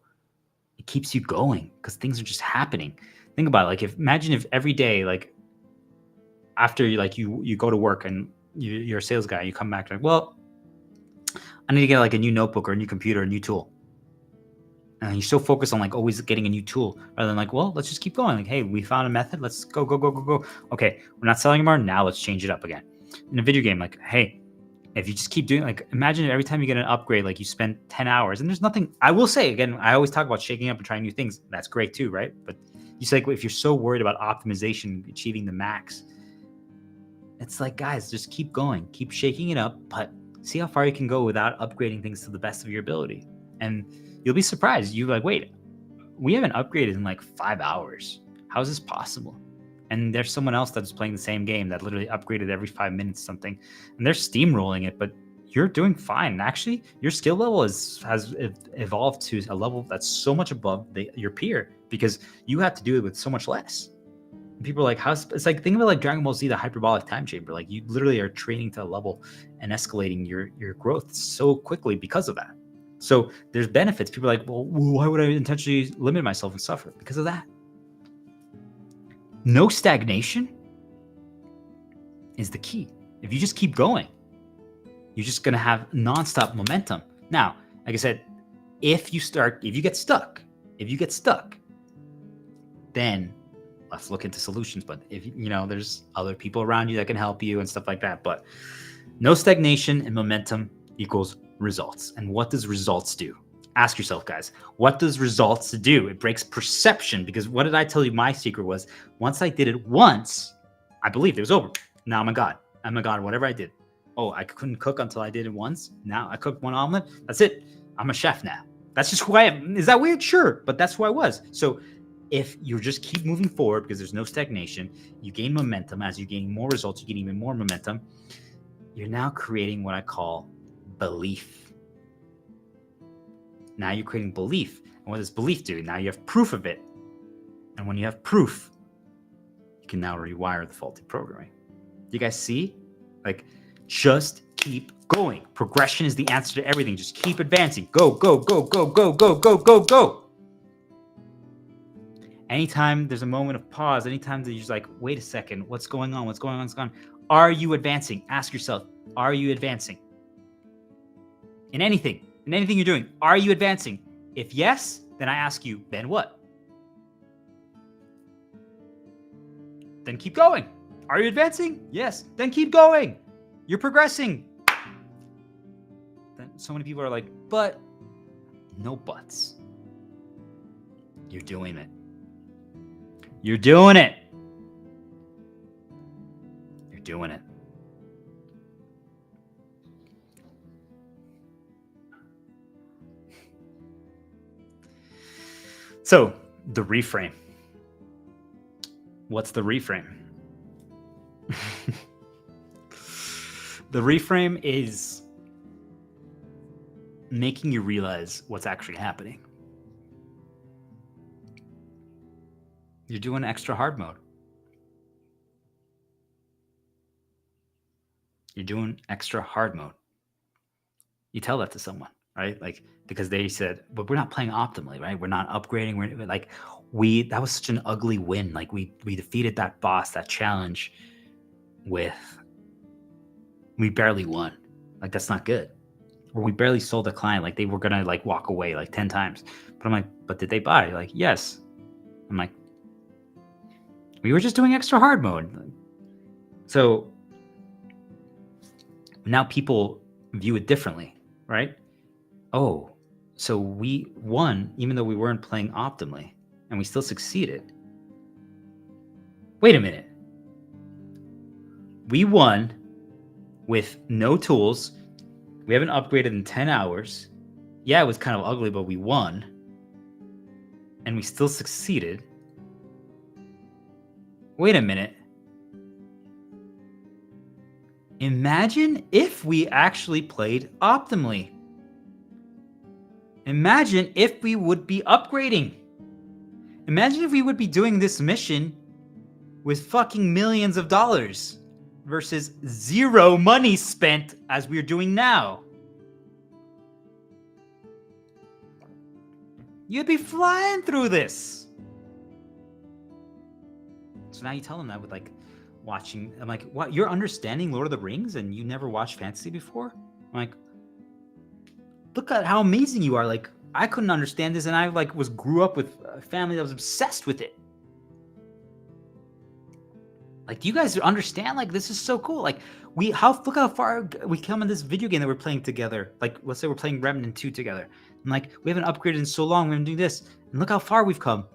It keeps you going because things are just happening. Think about it. Like, imagine if every day, like after you go to work and you're a sales guy, you come back like, well, I need to get like a new notebook or a new computer, a new tool. And you're so focused on like always getting a new tool rather than like, well, let's just keep going. Like, hey, we found a method. Let's go. Okay, we're not selling anymore. Now let's change it up again. In a video game, like, hey, if you just keep doing, like, imagine every time you get an upgrade, like you spend 10 hours and there's nothing. I will say again, I always talk about shaking up and trying new things. That's great too, right? But you say, like, if you're so worried about optimization, achieving the max, it's like, guys, just keep going, keep shaking it up, but see how far you can go without upgrading things to the best of your ability. And you'll be surprised. You're like, wait, we haven't upgraded in like 5 hours. How is this possible? And there's someone else that's playing the same game that literally upgraded every 5 minutes something, and they're steamrolling it, but you're doing fine. Actually, your skill level has evolved to a level that's so much above your peer because you have to do it with so much less. And people are like, it's like, think of it like Dragon Ball Z, the hyperbolic time chamber. Like, you literally are training to a level and escalating your growth so quickly because of that. So there's benefits. People are like, well, why would I intentionally limit myself and suffer? Because of that. No stagnation is the key. If you just keep going, you're just going to have nonstop momentum. Now, like I said, if you get stuck, then let's look into solutions. But if there's other people around you that can help you and stuff like that. But no stagnation and momentum equals results. And what does results do? Ask yourself, guys, what does results do? It breaks perception, because what did I tell you my secret was? Once I did it once, I believed it was over. Now I'm a god. I'm a god, whatever I did. Oh, I couldn't cook until I did it once. Now I cooked one omelet. That's it. I'm a chef now. That's just who I am. Is that weird? Sure, but that's who I was. So if you just keep moving forward, because there's no stagnation, you gain momentum. As you gain more results, you gain even more momentum. You're now creating what I call belief. Now you're creating belief. And what does belief do? Now you have proof of it. And when you have proof, you can now rewire the faulty programming. Do you guys see? Like, just keep going. Progression is the answer to everything. Just keep advancing. Go, go, go, go, go, go, go, go, go. Anytime there's a moment of pause, anytime that you're just like, wait a second, what's going on? What's going on? What's going on? Are you advancing? Ask yourself, are you advancing? In anything you're doing, are you advancing? If yes, then I ask you, then what? Then keep going. Are you advancing? Yes. Then keep going. You're progressing. Then so many people are like, but no buts. You're doing it. You're doing it. You're doing it. So, the reframe. What's the reframe? The reframe is making you realize what's actually happening. You're doing extra hard mode. You're doing extra hard mode. You tell that to someone, right? Like, because they said, but we're not playing optimally, right? We're not upgrading. We're like, that was such an ugly win. Like, we defeated that boss, that challenge we barely won. Like, that's not good. Or we barely sold a client. Like, they were going to like walk away like 10 times. But I'm like, but did they buy? Like, yes. I'm like, we were just doing extra hard mode. So now people view it differently, right? Oh, so we won even though we weren't playing optimally and we still succeeded. Wait a minute. We won with no tools, We haven't upgraded in 10 hours. Yeah, it was kind of ugly, but we won. And we still succeeded. Wait a minute. Imagine if we actually played optimally. Imagine if we would be upgrading. Imagine if we would be doing this mission with fucking millions of dollars versus zero money spent as we're doing now. You'd be flying through this. So now you tell them that with like watching. I'm like, what? You're understanding Lord of the Rings and you never watched fantasy before? I'm like, look at how amazing you are. Like, I couldn't understand this, and I like grew up with a family that was obsessed with it. Like, do you guys understand? Like, this is so cool. Like, look how far we come in this video game that we're playing together. Like, let's say we're playing Remnant 2 together. And like, we haven't upgraded in so long. We've been doing this, and look how far we've come.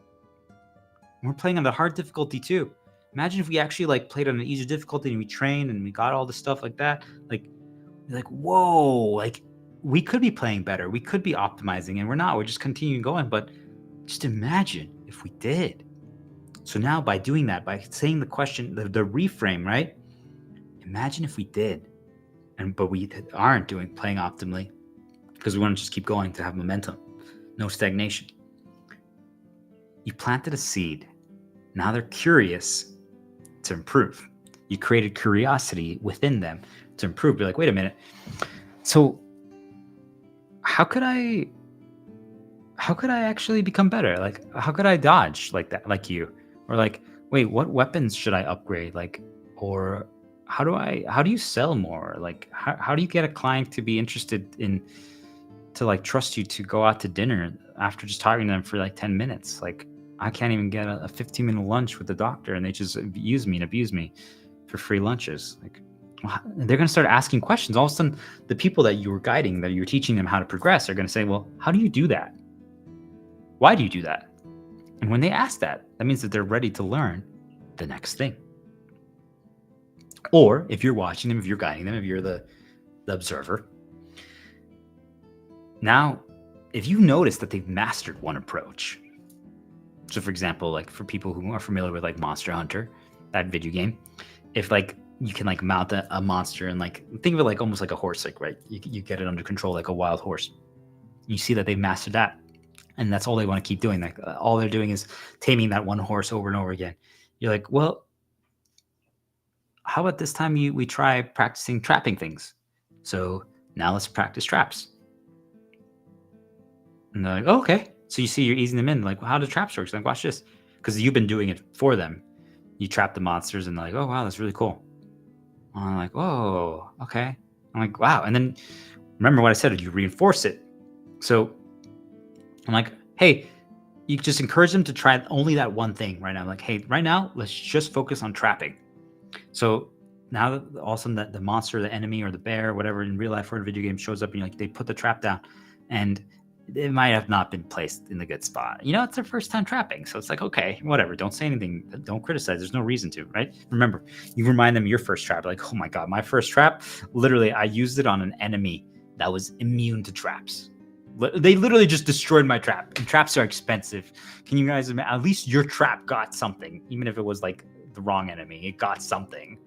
And we're playing on the hard difficulty too. Imagine if we actually like played on an easier difficulty and we trained and we got all the stuff like that. Like, whoa, like we could be playing better. We could be optimizing, and we're not. We're just continuing going. But just imagine if we did. So now by doing that, by saying the question, the reframe, right? Imagine if we did, but we aren't playing optimally because we want to just keep going to have momentum, no stagnation. You planted a seed. Now they're curious to improve. You created curiosity within them to improve. You're like, wait a minute. So how could I actually become better? Like, how could I dodge like that, like you? Or like, wait, what weapons should I upgrade? Like, or how do you sell more? Like, how do you get a client to be interested to like trust you to go out to dinner after just talking to them for like 10 minutes? Like, I can't even get a 15-minute lunch with the doctor, and they just use me and abuse me for free lunches. Like, they're going to start asking questions. All of a sudden, the people that you were guiding, that you're teaching them how to progress, are going to say, well, how do you do that? Why do you do that? And when they ask that, that means that they're ready to learn the next thing. Or if you're watching them, if you're guiding them, if you're the observer, now, if you notice that they've mastered one approach, so for example, like for people who are familiar with like Monster Hunter, that video game, if like you can like mount a monster and like think of it like almost like a horse, like, right? You get it under control like a wild horse. You see that they've mastered that. And that's all they want to keep doing. Like all they're doing is taming that one horse over and over again. You're like, well, how about this time we try practicing trapping things? So now let's practice traps. And they're like, oh, okay. So you see you're easing them in. Like, well, how do traps work? Like, watch this. Because you've been doing it for them. You trap the monsters and they're like, oh, wow, that's really cool. And I'm like, whoa, okay. I'm like, wow. And then remember what I said, you reinforce it. So I'm like, hey, you just encourage them to try only that one thing right now. I'm like, hey, right now, let's just focus on trapping. So now that all of a sudden the monster, the enemy, or the bear, whatever in real life or in a video game shows up, and like they put the trap down, and it might have not been placed in the good spot. You know, it's their first time trapping. So it's like, okay, whatever. Don't say anything. Don't criticize. There's no reason to, right? Remember, you remind them your first trap. Like, oh my God, my first trap, literally, I used it on an enemy that was immune to traps. They literally just destroyed my trap, and traps are expensive. Can you guys imagine? At least your trap got something, even if it was like the wrong enemy. It got something.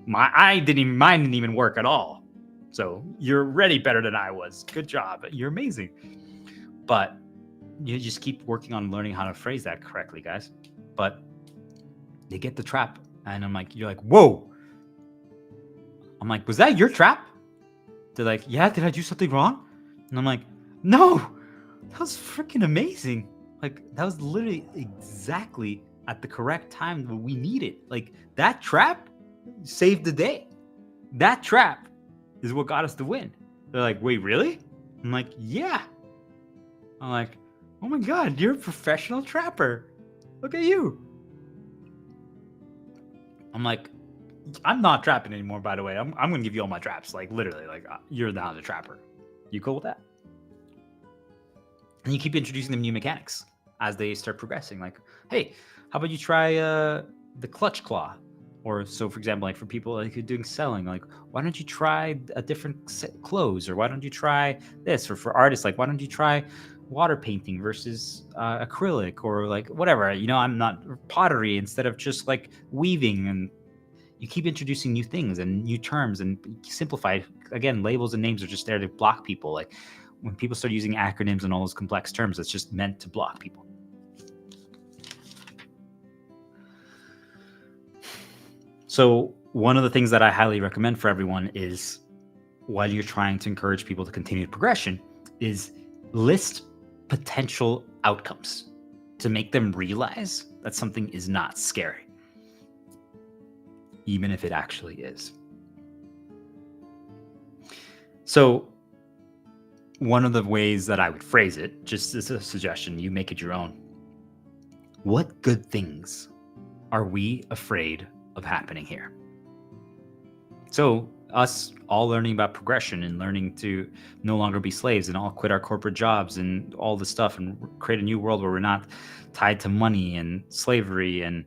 Mine didn't even work at all. So you're already better than I was. Good job. You're amazing. But you just keep working on learning how to phrase that correctly, guys. But they get the trap, and I'm like, you're like, whoa. I'm like, was that your trap? They're like, yeah. Did I do something wrong? And I'm like, no, that was freaking amazing. Like, that was literally exactly at the correct time that we needed. Like, that trap saved the day. That trap is what got us the win. They're like, wait, really? I'm like, yeah. I'm like, oh my God, you're a professional trapper. Look at you. I'm like, I'm not trapping anymore, by the way. I'm going to give you all my traps. Like, literally, like, you're now the trapper. You cool with that? And you keep introducing them new mechanics as they start progressing. Like, hey, how about you try the clutch claw? Or so, for example, like for people like who are doing selling, like, why don't you try a different clothes? Or why don't you try this? Or for artists, like, why don't you try water painting versus acrylic, or like whatever, I'm not pottery instead of just like weaving. And you keep introducing new things and new terms and simplify. Again, labels and names are just there to block people. Like when people start using acronyms and all those complex terms, it's just meant to block people. So one of the things that I highly recommend for everyone is, while you're trying to encourage people to continue progression, is list potential outcomes to make them realize that something is not scary, even if it actually is. So one of the ways that I would phrase it, just as a suggestion, you make it your own. What good things are we afraid of happening here? So us all learning about progression and learning to no longer be slaves and all quit our corporate jobs and all this stuff and create a new world where we're not tied to money and slavery and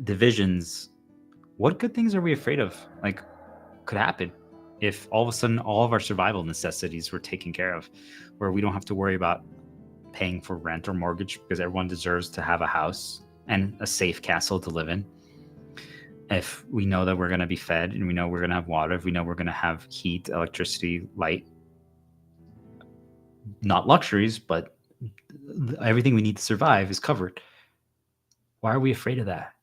divisions. What good things are we afraid of, like, could happen if all of a sudden all of our survival necessities were taken care of, where we don't have to worry about paying for rent or mortgage because everyone deserves to have a house and a safe castle to live in? If we know that we're going to be fed and we know we're going to have water, if we know we're going to have heat, electricity, light, not luxuries, but everything we need to survive is covered. Why are we afraid of that?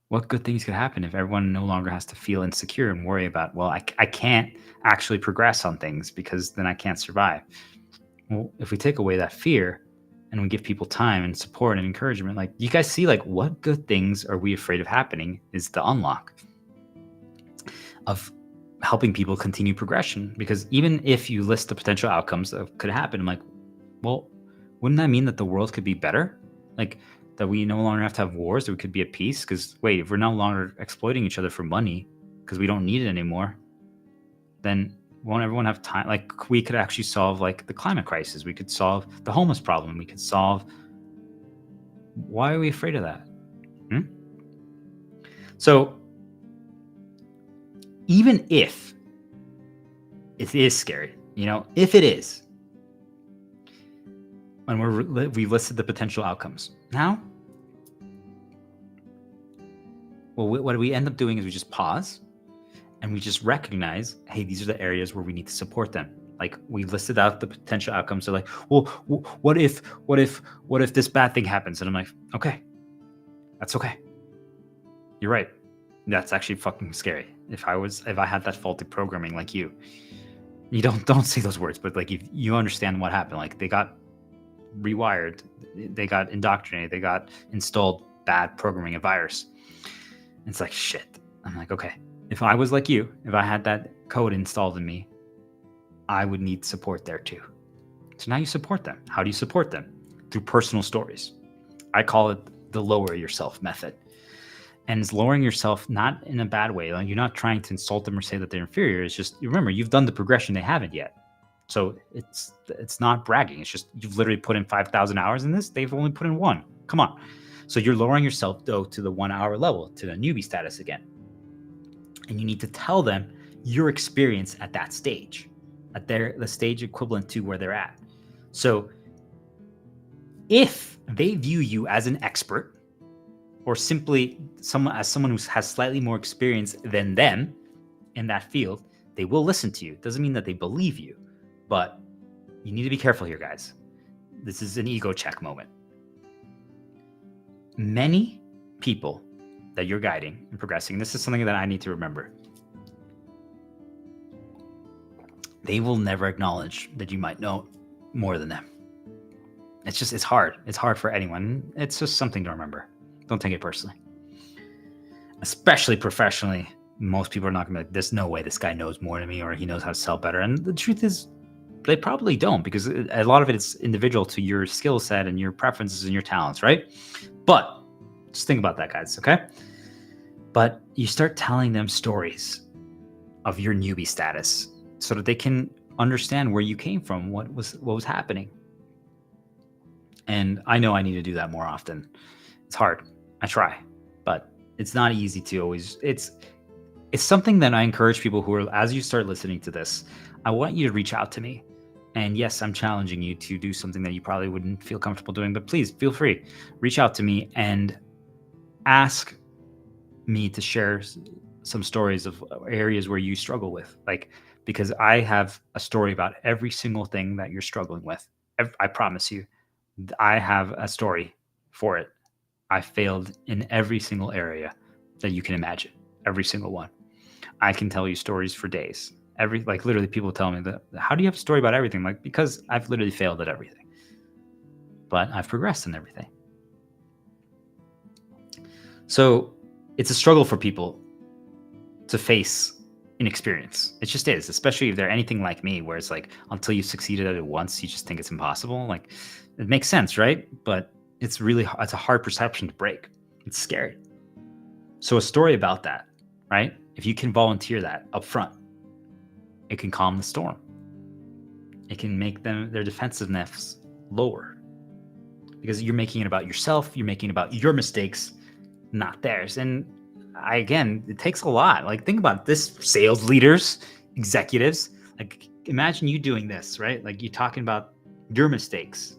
What good things could happen if everyone no longer has to feel insecure and worry about, well, I can't actually progress on things because then I can't survive? Well, if we take away that fear and we give people time and support and encouragement, like, you guys see, like, what good things are we afraid of happening is the unlock of helping people continue progression. Because even if you list the potential outcomes that could happen, I'm like, well, wouldn't that mean that the world could be better? Like, that we no longer have to have wars, that we could be at peace? Because wait, if we're no longer exploiting each other for money because we don't need it anymore, then won't everyone have time? Like, we could actually solve, like, the climate crisis. We could solve the homeless problem. We could solve. Why are we afraid of that? So even if it is scary, if it is, when we've listed the potential outcomes, now, well, what we end up doing is we just pause and we just recognize, hey, these are the areas where we need to support them. Like, we listed out the potential outcomes. So like, well, what if this bad thing happens? And I'm like, okay, that's okay. You're right. That's actually fucking scary. If I had that faulty programming, like you don't say those words, but like, if you understand what happened, like, they got rewired, they got indoctrinated, they got installed bad programming, a virus. And it's like, shit. I'm like, okay. If I was like you, if I had that code installed in me, I would need support there too. So now you support them. How do you support them? Through personal stories. I call it the lower yourself method. And it's lowering yourself not in a bad way. Like, you're not trying to insult them or say that they're inferior. It's just, remember, you've done the progression they haven't yet. So it's not bragging. It's just, you've literally put in 5,000 hours in this. They've only put in 1. Come on. So you're lowering yourself, though, to the 1 hour level, to the newbie status again. And you need to tell them your experience at that stage, at the stage equivalent to where they're at. So if they view you as an expert, or simply someone who has slightly more experience than them in that field, they will listen to you. Doesn't mean that they believe you, but you need to be careful here, guys. This is an ego check moment. Many people that you're guiding and progressing, this is something that I need to remember. They will never acknowledge that you might know more than them. It's hard. It's hard for anyone. It's just something to remember. Don't take it personally. Especially professionally, most people are not going to be like, there's no way this guy knows more than me, or he knows how to sell better. And the truth is, they probably don't, because a lot of it is individual to your skill set and your preferences and your talents, right? But just think about that, guys, okay? But you start telling them stories of your newbie status so that they can understand where you came from, what was happening. And I know I need to do that more often. It's hard. I try, but It's not easy to always. It's something that I encourage people who are, as you start listening to this, I want you to reach out to me. And yes, I'm challenging you to do something that you probably wouldn't feel comfortable doing, but please feel free. Reach out to me and ask me to share some stories of areas where you struggle with. Like, because I have a story about every single thing that you're struggling with. I promise you, I have a story for it. I failed in every single area that you can imagine, every single one. I can tell you stories for days. Like literally people tell me that, how do you have a story about everything? Like, because I've literally failed at everything, but I've progressed in everything. So it's a struggle for people to face inexperience. It just is, especially if they're anything like me, where it's like, until you've succeeded at it once, you just think it's impossible. Like, it makes sense, right? But it's a hard perception to break. It's scary. So a story about that, right? If you can volunteer that up front, it can calm the storm. It can make their defensiveness lower, because you're making it about yourself. You're making it about your mistakes, not theirs. And again, it takes a lot. Like, think about this: sales leaders, executives. Like, imagine you doing this, right? Like, you're talking about your mistakes.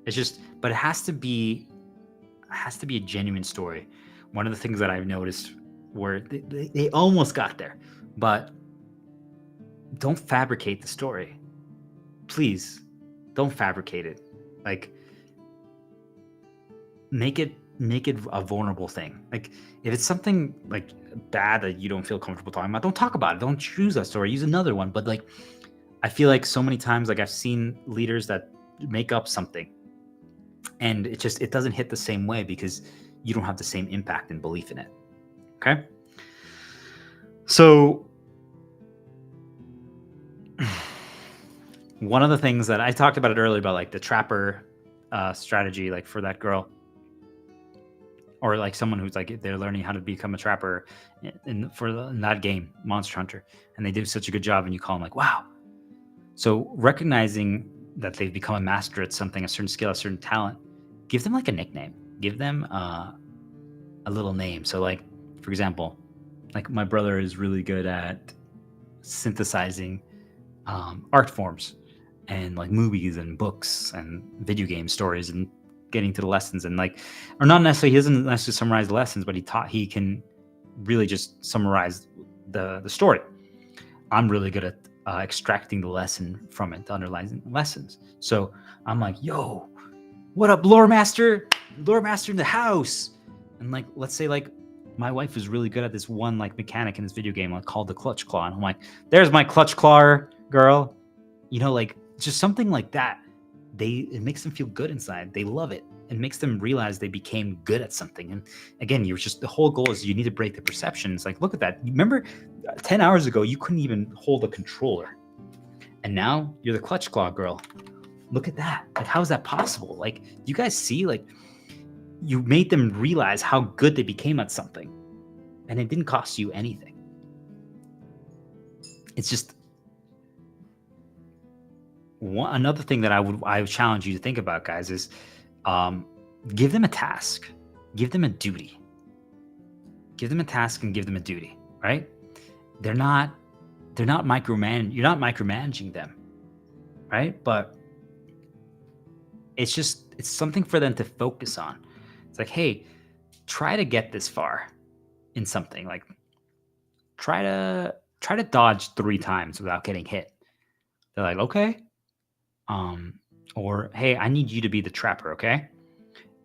It's just, but it has to be a genuine story. One of the things that I've noticed, where they almost got there, but don't fabricate the story. Please, don't fabricate it. Like, make it a vulnerable thing. Like, if it's something like bad that you don't feel comfortable talking about, don't talk about it. Don't choose that story. Use another one. But like, I feel like so many times, like, I've seen leaders that make up something, and it doesn't hit the same way because you don't have the same impact and belief in it. Okay. So one of the things that I talked about it earlier, about like the trapper strategy, like for that girl, or like someone who's like, they're learning how to become a trapper in that game, Monster Hunter, and they do such a good job, and you call them like, wow. So recognizing that they've become a master at something, a certain skill, a certain talent, give them like a nickname, give them a little name. So like, for example, like my brother is really good at synthesizing art forms and like movies and books and video game stories and getting to the lessons, and like, or not necessarily, he doesn't necessarily summarize the lessons, but he can really just summarize the story. I'm really good at extracting the lesson from it, the underlying lessons. So I'm like, yo, what up, lore master in the house? And like, let's say like my wife is really good at this one like mechanic in this video game, like called the clutch claw, and I'm like, there's my clutch claw girl, like just something like that. It makes them feel good inside. They love it. It makes them realize they became good at something. And again, the whole goal is you need to break the perception. It's like, look at that. Remember 10 hours ago, you couldn't even hold a controller, and now you're the clutch claw girl. Look at that. Like, how is that possible? Like, you guys see, like, you made them realize how good they became at something, and it didn't cost you anything. It's just another thing that I would challenge you to think about, guys, is give them a task, give them a duty, give them a task and give them a duty, right? You're not micromanaging them, right? But it's something for them to focus on. It's like, hey, try to get this far in something. Like, try to dodge 3 times without getting hit. They're like, okay. Or, hey, I need you to be the trapper, okay?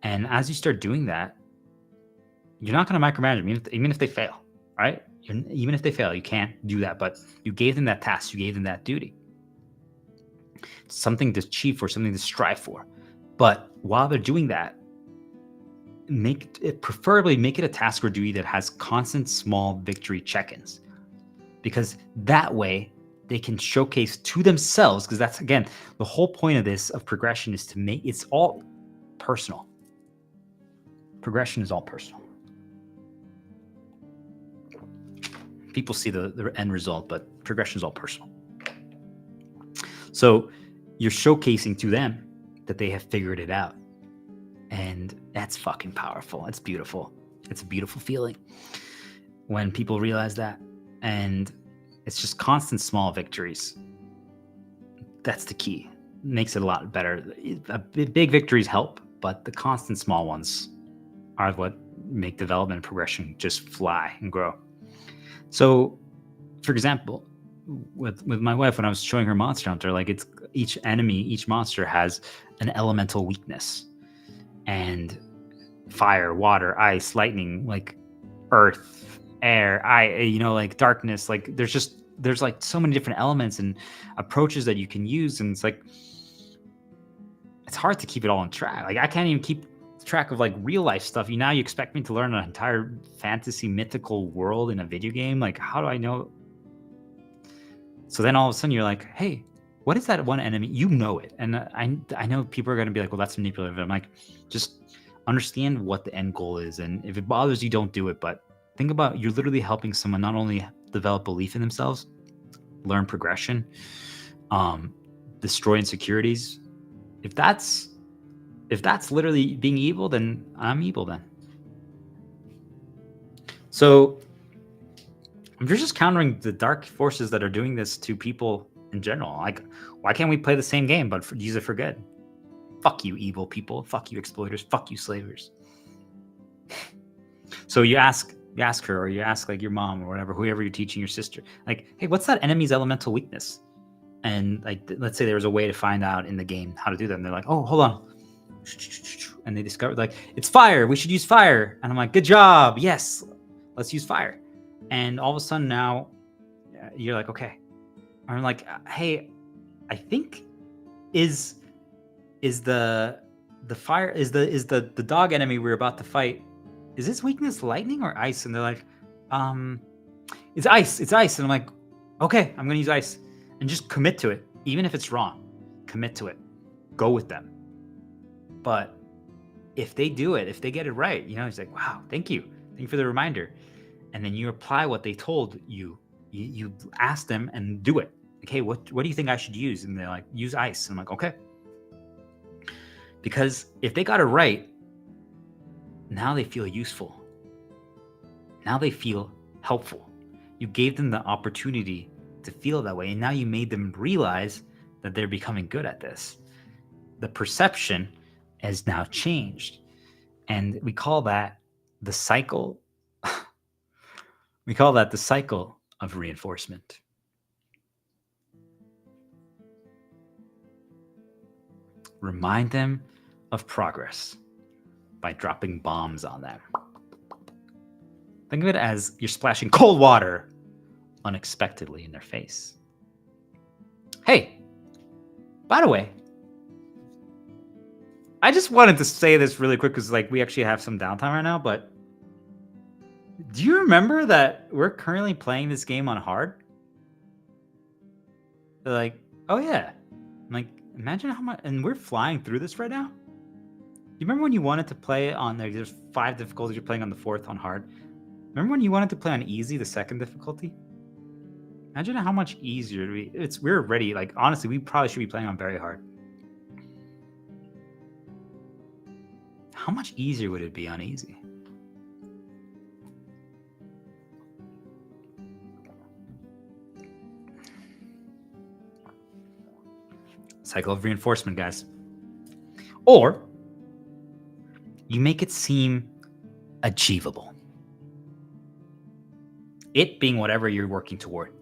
And as you start doing that, you're not going to micromanage them, even if they fail, right? Even if they fail, you can't do that. But you gave them that task, you gave them that duty. It's something to achieve for, something to strive for. But while they're doing that, preferably make it a task or duty that has constant small victory check-ins, because that way they can showcase to themselves, because that's, again, the whole point of this, of progression, is to make it's all personal. Progression is all personal. People see the end result, but progression is all personal. So you're showcasing to them that they have figured it out. And that's fucking powerful. It's beautiful. It's a beautiful feeling when people realize that. And it's just constant small victories. That's the key. Makes it a lot better. Big victories help, but the constant small ones are what make development and progression just fly and grow. So, for example, with my wife, when I was showing her Monster Hunter, like, it's each enemy, each monster has an elemental weakness, and fire, water, ice, lightning, like earth, air, like darkness, like there's like so many different elements and approaches that you can use, and it's like it's hard to keep it all on track. Like, I can't even keep track of like real life stuff. You expect me to learn an entire fantasy mythical world in a video game? Like, how do I know? So then all of a sudden you're like, hey, what is that one enemy? You know it. And I know people are going to be like, well, that's manipulative. I'm like, just understand what the end goal is. And if it bothers you, don't do it. But think about, you're literally helping someone not only develop belief in themselves, learn progression, destroy insecurities. If that's literally being evil, then I'm evil then. So I'm just countering the dark forces that are doing this to people in general. Like, why can't we play the same game but use it for good? Fuck you, evil people. Fuck you, exploiters. Fuck you, slavers. So you ask her, or you ask like your mom or whatever, whoever you're teaching, your sister, like, hey, what's that enemy's elemental weakness? And like, let's say there was a way to find out in the game how to do that. And they're like, oh, hold on. And they discovered, like, it's fire. We should use fire. And I'm like, good job. Yes, let's use fire. And all of a sudden now you're like, okay. I'm like, hey, I think is the fire, is the dog enemy we're about to fight, is this weakness lightning or ice? And they're like, it's ice. And I'm like, okay, I'm gonna use ice. And just commit to it. Even if it's wrong, commit to it. Go with them. But if they do it, if they get it right, it's like, wow, thank you for the reminder. And then you apply what they told you. You ask them and do it. Okay, what do you think I should use? And they're like, use ice. And I'm like, okay. Because if they got it right, now they feel useful. Now they feel helpful. You gave them the opportunity to feel that way, and now you made them realize that they're becoming good at this. The perception has now changed, and we call that the cycle. We call that the cycle of reinforcement. Remind them of progress by dropping bombs on them. Think of it as you're splashing cold water unexpectedly in their face. Hey, by the way, I just wanted to say this really quick because, like, we actually have some downtime right now, but do you remember that we're currently playing this game on hard? They're like, oh yeah. I'm like, imagine how much, and we're flying through this right now. You remember when you wanted to play on, like, there's 5 difficulties, you're playing on the 4th on hard. Remember when you wanted to play on easy, the 2nd difficulty? Imagine how much easier we're already, like, honestly, we probably should be playing on very hard. How much easier would it be on easy? Cycle of reinforcement, guys. Or you make it seem achievable. It being whatever you're working toward,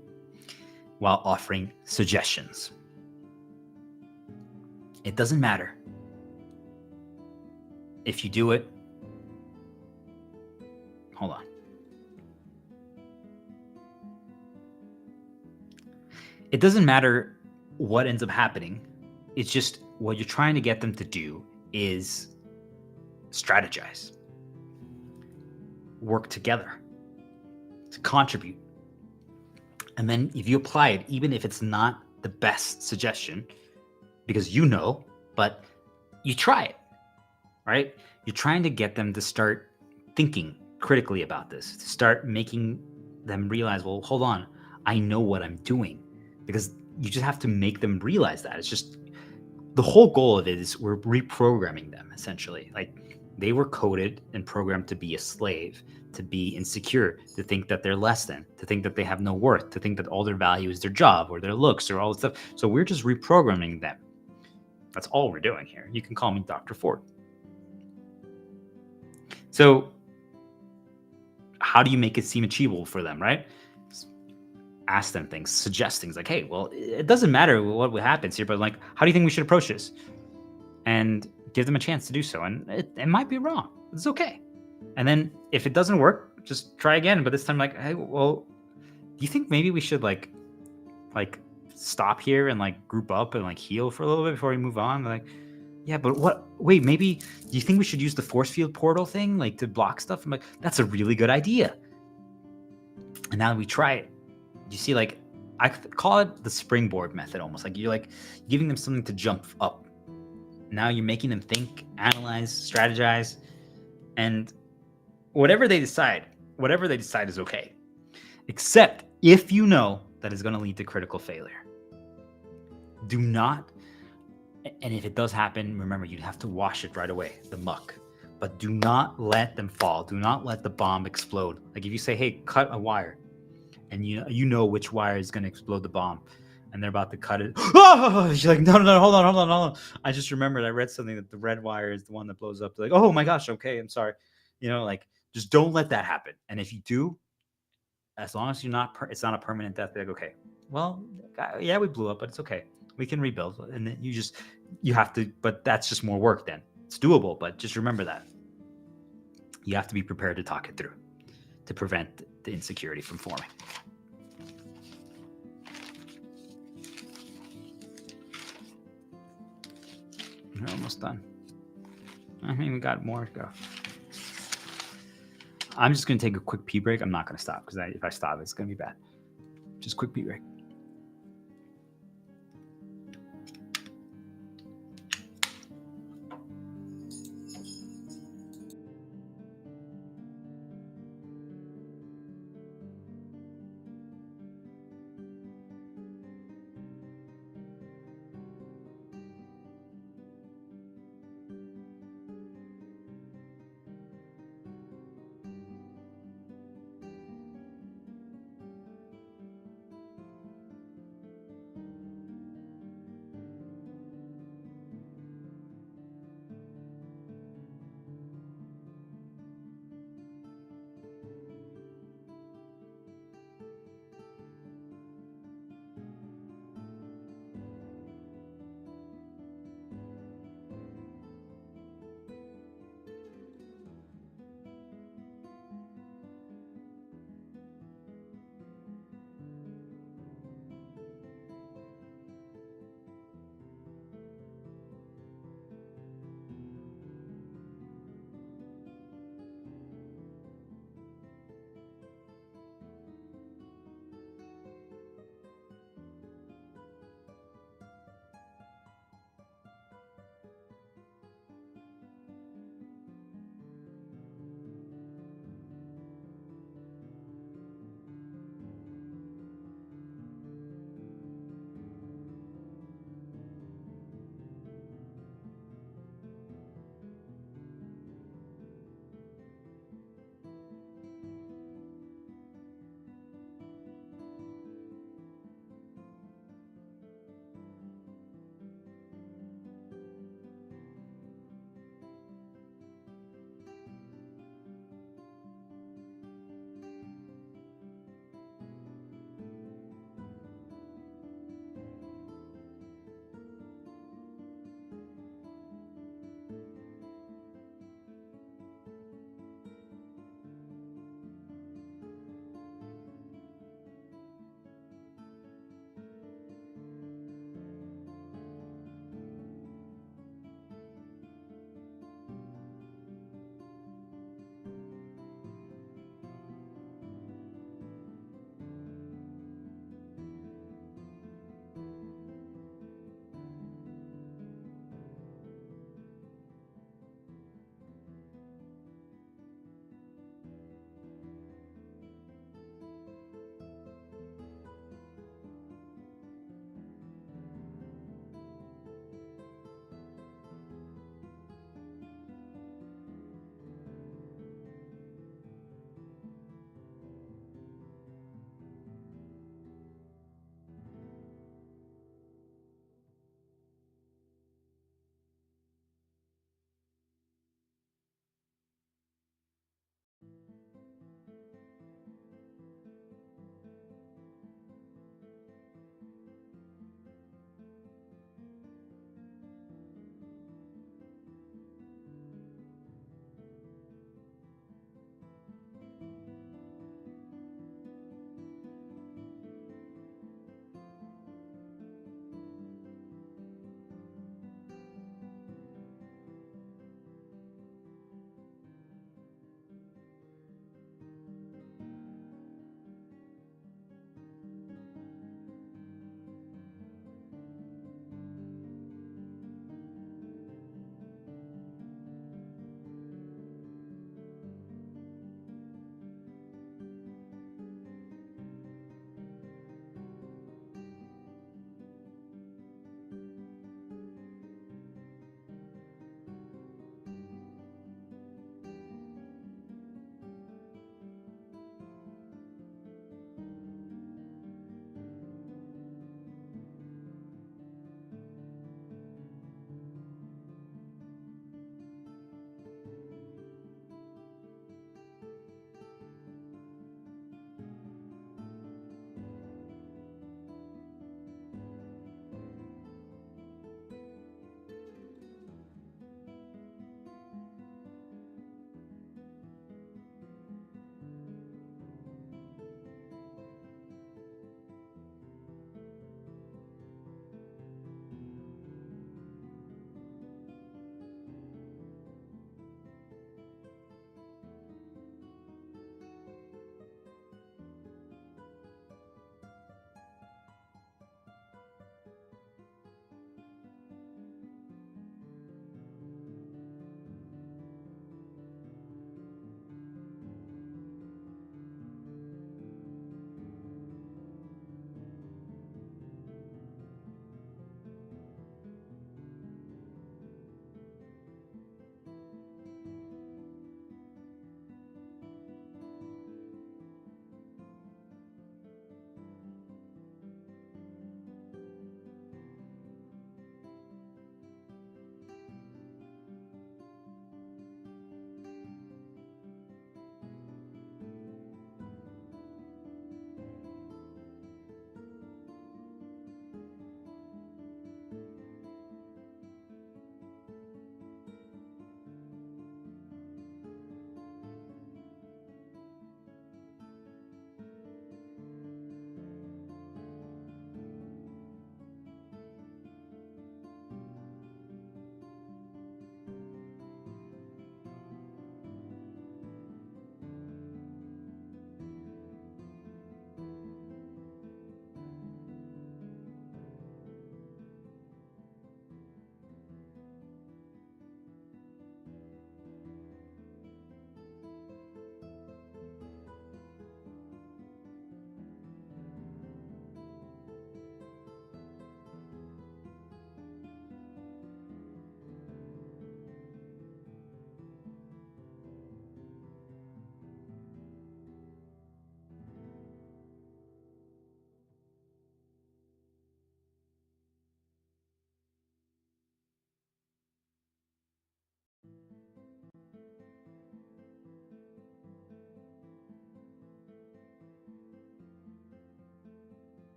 while offering suggestions. It doesn't matter if you do it. Hold on. It doesn't matter what ends up happening. It's just what you're trying to get them to do is strategize, work together to contribute. And then if you apply it, even if it's not the best suggestion, because but you try it, right? You're trying to get them to start thinking critically about this, to start making them realize, well, hold on, I know what I'm doing. Because you just have to make them realize that. It's just, the whole goal of it is we're reprogramming them, essentially. Like, They were coded and programmed to be a slave, to be insecure, to think that they're less than, to think that they have no worth, to think that all their value is their job or their looks or all this stuff. So we're just reprogramming them. That's all we're doing here. You can call me Dr. Ford. So how do you make it seem achievable for them, right? Ask them things, suggest things like, hey, well, it doesn't matter what happens here, but like, how do you think we should approach this? And give them a chance to do so. And it might be wrong. It's okay. And then if it doesn't work, just try again. But this time, like, hey, well, do you think maybe we should like stop here and like group up and like heal for a little bit before we move on? Like, yeah, but what? Wait, maybe do you think we should use the force field portal thing like to block stuff? I'm like, that's a really good idea. And now we try it. You see, like, I call it the springboard method almost. Like you're like giving them something to jump up. Now you're making them think, analyze, strategize, and whatever they decide is okay. Except if you know that it's going to lead to critical failure. Do not, and if it does happen, remember, you have to wash it right away, the muck. But do not let them fall. Do not let the bomb explode. Like if you say, hey, cut a wire, and you know which wire is going to explode the bomb, and they're about to cut it. Oh, she's like, no, hold on. I just remembered I read something that the red wire is the one that blows up. They're like, oh my gosh, okay, I'm sorry. Like just don't let that happen. And if you do, as long as it's not a permanent death, they're like, okay, well, yeah, we blew up, but it's okay. We can rebuild. And then you have to, but that's just more work then. It's doable, but just remember that. You have to be prepared to talk it through to prevent the insecurity from forming. We're almost done. I mean, we got more to go. I'm just going to take a quick pee break. I'm not going to stop because if I stop, it's going to be bad. Just quick pee break.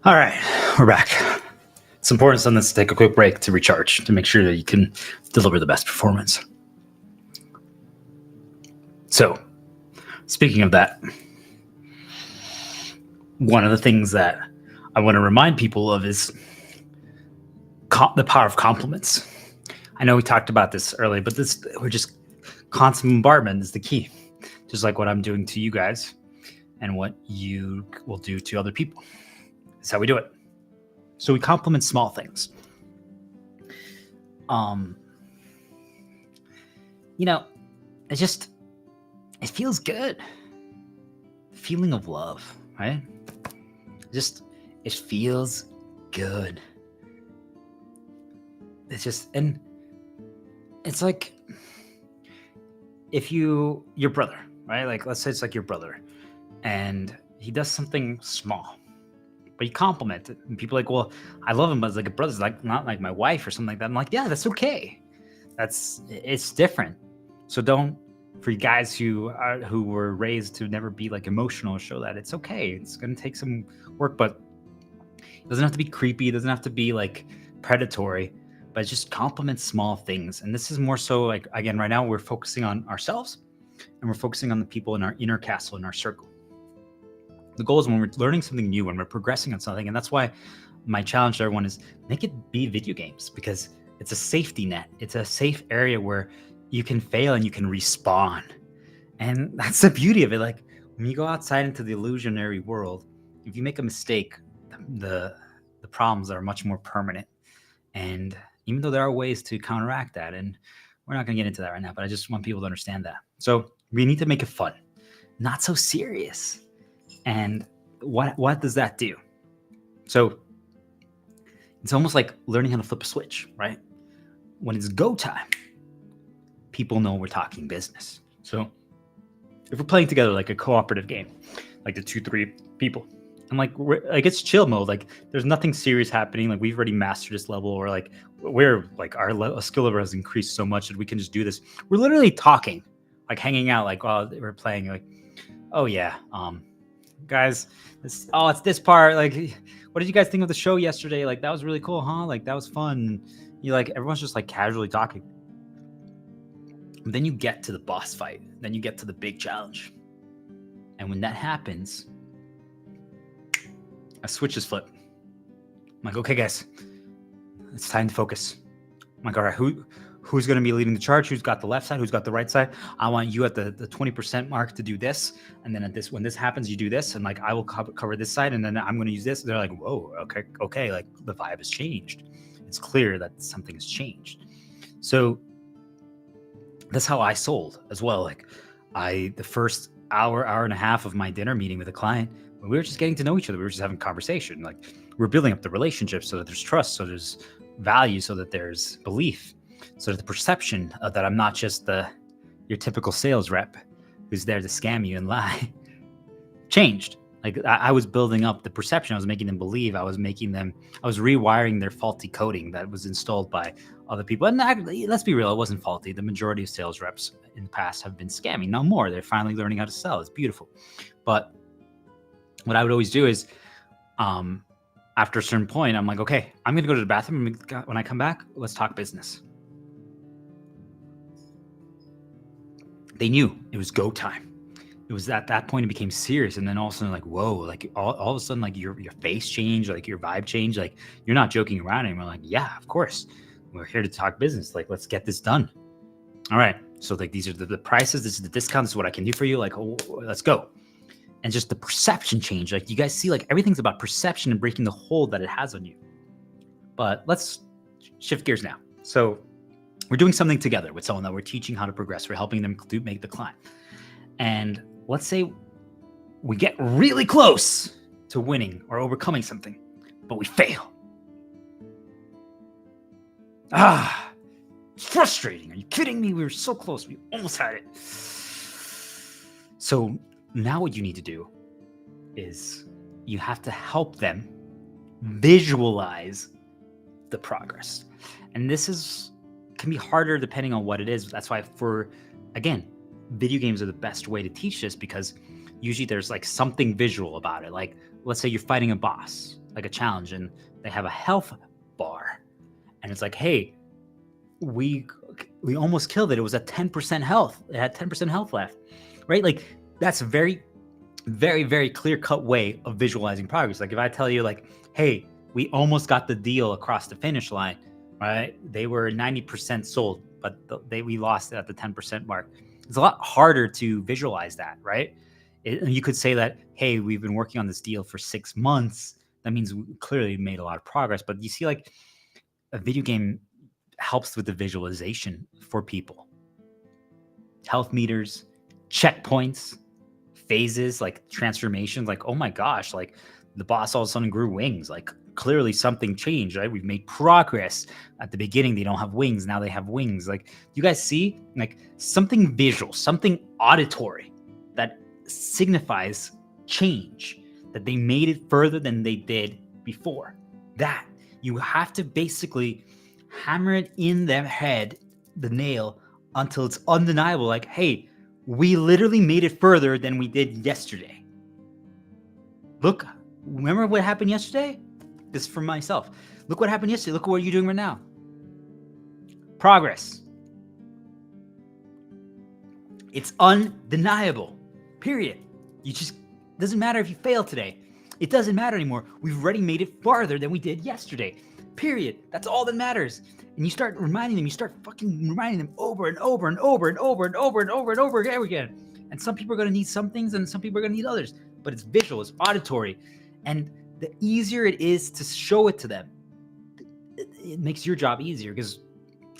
All right, we're back. It's important sometimes to take a quick break to recharge, to make sure that you can deliver the best performance. So, speaking of that, one of the things that I want to remind people of is the power of compliments. I know we talked about this earlier, but we're just constant bombardment is the key. Just like what I'm doing to you guys and what you will do to other people. That's how we do it. So we compliment small things. It feels good. Feeling of love, right? It feels good. And it's like if your brother, right? Like, let's say it's like your brother and he does something small, but you compliment it. And people are like, well, I love him, but it's like a brother's like, not like my wife or something like that. I'm like, yeah, that's okay. It's different. So for you guys who were raised to never be like emotional, show that it's okay. It's going to take some work, but it doesn't have to be creepy. It doesn't have to be like predatory, but just compliment small things. And this is more so like, again, right now we're focusing on ourselves and we're focusing on the people in our inner castle, in our circle. The goal is when we're learning something new, when we're progressing on something. And that's why my challenge to everyone is make it be video games, because it's a safety net. It's a safe area where you can fail and you can respawn. And that's the beauty of it. Like when you go outside into the illusionary world, if you make a mistake, the problems are much more permanent. And even though there are ways to counteract that, and we're not going to get into that right now, but I just want people to understand that. So we need to make it fun, not so serious. And what does that do? So it's almost like learning how to flip a switch, right? When it's go time, people know we're talking business. So if we're playing together like a cooperative game, like the 2-3 people, and like it's chill mode, like there's nothing serious happening, like we've already mastered this level, or like we're like our skill level has increased so much that we can just do this. We're literally talking, like hanging out, like while we're playing, like, oh yeah, guys, it's this part, like what did you guys think of the show yesterday? Like that was really cool, huh? Like that was fun. Everyone's just like casually talking. But then you get to the boss fight, then you get to the big challenge, and when that happens, a switch is flipped. I'm like, okay, guys, it's time to focus. I'm like, all right, who's going to be leading the charge? Who's got the left side? Who's got the right side? I want you at the 20% mark to do this, and then when this happens, you do this, and like I will cover this side, and then I'm going to use this. They're like, whoa, okay, like the vibe has changed. It's clear that something has changed. So that's how I sold as well. Like the first hour and a half of my dinner meeting with a client, we were just getting to know each other. We were just having conversation. Like we're building up the relationship so that there's trust, so there's value, so that there's belief, so that the perception that I'm not just your typical sales rep who's there to scam you and lie changed. Like I was building up the perception. I was making them believe. I was rewiring their faulty coding that was installed by other people. And let's be real, it wasn't faulty. The majority of sales reps in the past have been scamming. No more. They're finally learning how to sell. It's beautiful. But what I would always do is, after a certain point, I'm like, okay, I'm going to go to the bathroom. When I come back, let's talk business. They knew it was go time. It was at that point it became serious, and then all of a sudden, like, whoa, like all of a sudden, like your face changed, like your vibe changed, like you're not joking around anymore. Like, yeah, of course, we're here to talk business. Like, let's get this done. All right, so like these are the prices, this is the discount, this is what I can do for you. Like, oh, let's go. And just the perception change. Like you guys see, like everything's about perception and breaking the hold that it has on you. But let's shift gears now. So we're doing something together with someone that we're teaching how to progress. We're helping them make the climb. And let's say we get really close to winning or overcoming something, but we fail. It's frustrating. Are you kidding me? We were so close. We almost had it. So now what you need to do is you have to help them visualize the progress. And this can be harder depending on what it is. That's why again, video games are the best way to teach this, because usually there's like something visual about it. Like let's say you're fighting a boss like a challenge, and they have a health bar, and it's like, hey, we almost killed it. It was at 10% health. It had 10% health left, right? Like that's a very, very, very clear-cut way of visualizing progress. Like if I tell you like, hey, we almost got the deal across the finish line, right? They were 90% sold, but we lost it at the 10% mark. It's a lot harder to visualize that, right? You could say that, hey, we've been working on this deal for 6 months. That means we clearly made a lot of progress. But you see, like a video game helps with the visualization for people. Health meters, checkpoints, phases, like transformations, like, oh my gosh, like the boss all of a sudden grew wings. Like clearly something changed, right? We've made progress. At the beginning, they don't have wings. Now they have wings. Like you guys see, like something visual, something auditory that signifies change, that they made it further than they did before. That you have to basically hammer it in their head, the nail, until it's undeniable. Like, hey, we literally made it further than we did yesterday. Look, remember what happened yesterday? This is for myself. Look what happened yesterday. Look what you're doing right now. Progress. It's undeniable. Period. Doesn't matter if you fail today. It doesn't matter anymore. We've already made it farther than we did yesterday. Period. That's all that matters. And you start reminding them, you start fucking reminding them over and over and over and over and over and over and over again. And some people are going to need some things and some people are going to need others. But it's visual, it's auditory. And the easier it is to show it to them, it makes your job easier. Because,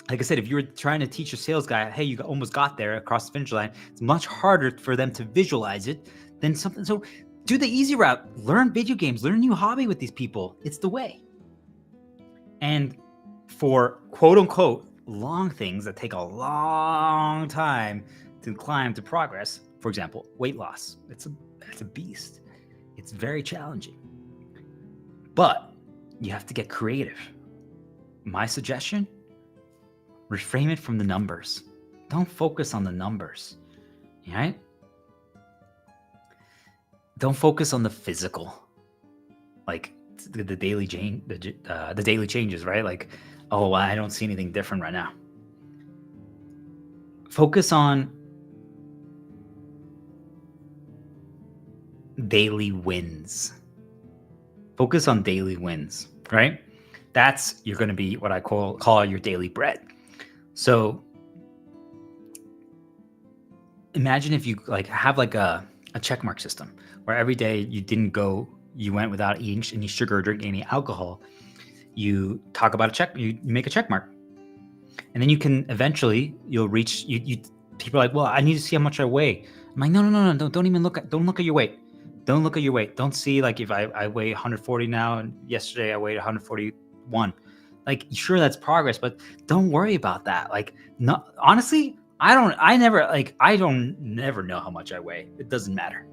like I said, if you were trying to teach a sales guy, hey, you almost got there across the finish line, it's much harder for them to visualize it than something. So do the easy route. Learn video games. Learn a new hobby with these people. It's the way. And for quote unquote long things that take a long time to climb to progress, for example, weight loss, it's a beast. It's very challenging. But you have to get creative. My suggestion, reframe it from the numbers. Don't focus on the numbers, right? Don't focus on the physical, like the daily the daily changes, right? Like, oh, I don't see anything different right now. Focus on daily wins. Focus on daily wins, right? You're going to be what I call your daily bread. So imagine if you like have like a checkmark system where every day you went without eating any sugar or drinking any alcohol. You talk about you make a check mark. And then you can eventually, you'll reach, people are like, well, I need to see how much I weigh. I'm like, no, don't even look at your weight. Don't look at your weight. Don't see like if I weigh 140 now and yesterday I weighed 141. Like, sure, that's progress, but don't worry about that. Like, no, honestly, I don't never know how much I weigh. It doesn't matter.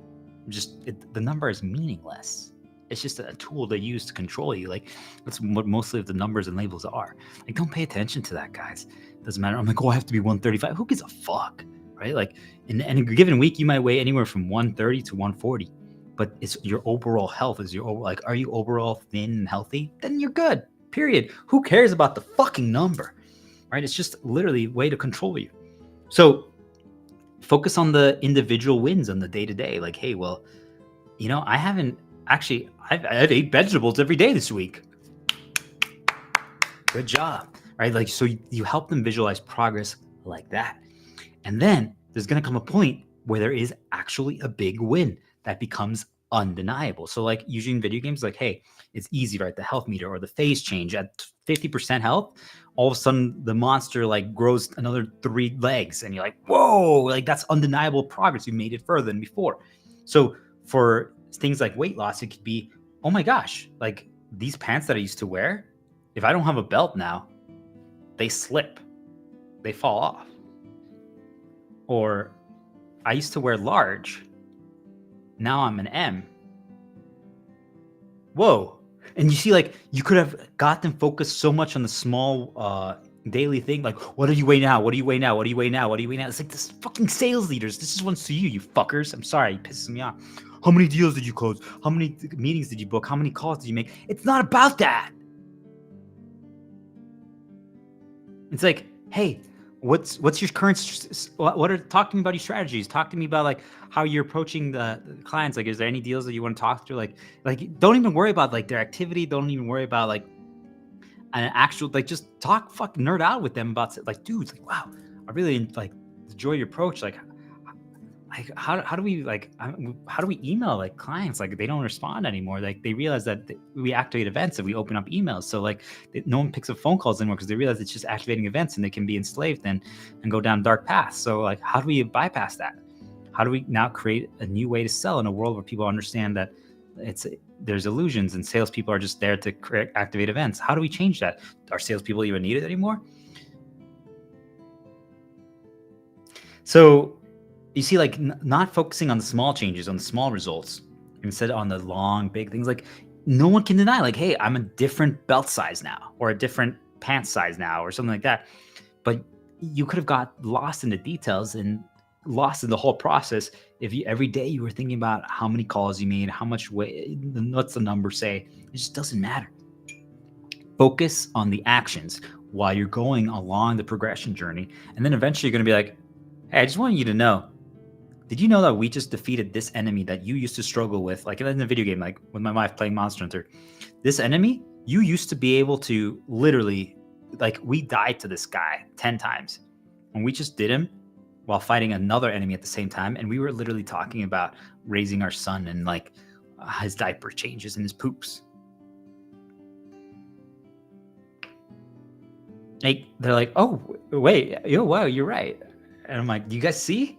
The number is meaningless. It's just a tool they use to control you. Like, that's what mostly of the numbers and labels are. Like, don't pay attention to that, guys. It doesn't matter. I'm like, oh, I have to be 135. Who gives a fuck, right? Like, in a given week, you might weigh anywhere from 130 to 140. But it's your overall health. Are you overall thin and healthy? Then you're good, period. Who cares about the fucking number, right? It's just literally a way to control you. So focus on the individual wins on the day-to-day. Like, hey, well, I've ate vegetables every day this week. Good job, right? Like, so you help them visualize progress like that. And then there's going to come a point where there is actually a big win that becomes undeniable. So like usually in video games, like, hey, it's easy, right? The health meter or the phase change at 50% health, all of a sudden the monster like grows another 3 legs and you're like, whoa, like that's undeniable progress. You made it further than before. So for things like weight loss, it could be, oh my gosh, like these pants that I used to wear, if I don't have a belt now, they slip, they fall off. Or I used to wear large, now I'm an M. Whoa. And you see, like, you could have got them focused so much on the small daily thing. Like, what do you weigh now? What do you weigh now? What do you weigh now? What do you weigh now? It's like, this fucking sales leaders. This is one's to you, you fuckers. I'm sorry, it pisses me off. How many deals did you close? How many meetings did you book? How many calls did you make? It's not about that. It's like, hey, what's your current, talk to me about your strategies. Talk to me about like how you're approaching the clients. Like, is there any deals that you want to talk through? Like don't even worry about like their activity. Don't even worry about like an actual, like, just talk, fucking nerd out with them about, like, dudes, like, wow, I really like enjoy your approach. Like how do we email like clients? Like, they don't respond anymore. Like, they realize that we activate events if we open up emails. So like no one picks up phone calls anymore because they realize it's just activating events and they can be enslaved and go down dark paths. So like, how do we bypass that? How do we now create a new way to sell in a world where people understand that there's illusions and salespeople are just there to activate events? How do we change that? Are salespeople even needed anymore? So you see, like, not focusing on the small changes, on the small results, instead on the long, big things. Like, no one can deny, like, hey, I'm a different belt size now, or a different pants size now, or something like that. But you could have got lost in the details and lost in the whole process if every day you were thinking about how many calls you made, how much weight, what's the number say. It just doesn't matter. Focus on the actions while you're going along the progression journey. And then eventually you're going to be like, hey, I just want you to know, did you know that we just defeated this enemy that you used to struggle with? Like in a video game, like with my wife playing Monster Hunter, this enemy, you used to be able to literally, like, we died to this guy 10 times and we just did him while fighting another enemy at the same time. And we were literally talking about raising our son and like his diaper changes and his poops. Like, they're like, oh, wait, wow, you're right. And I'm like, do you guys see?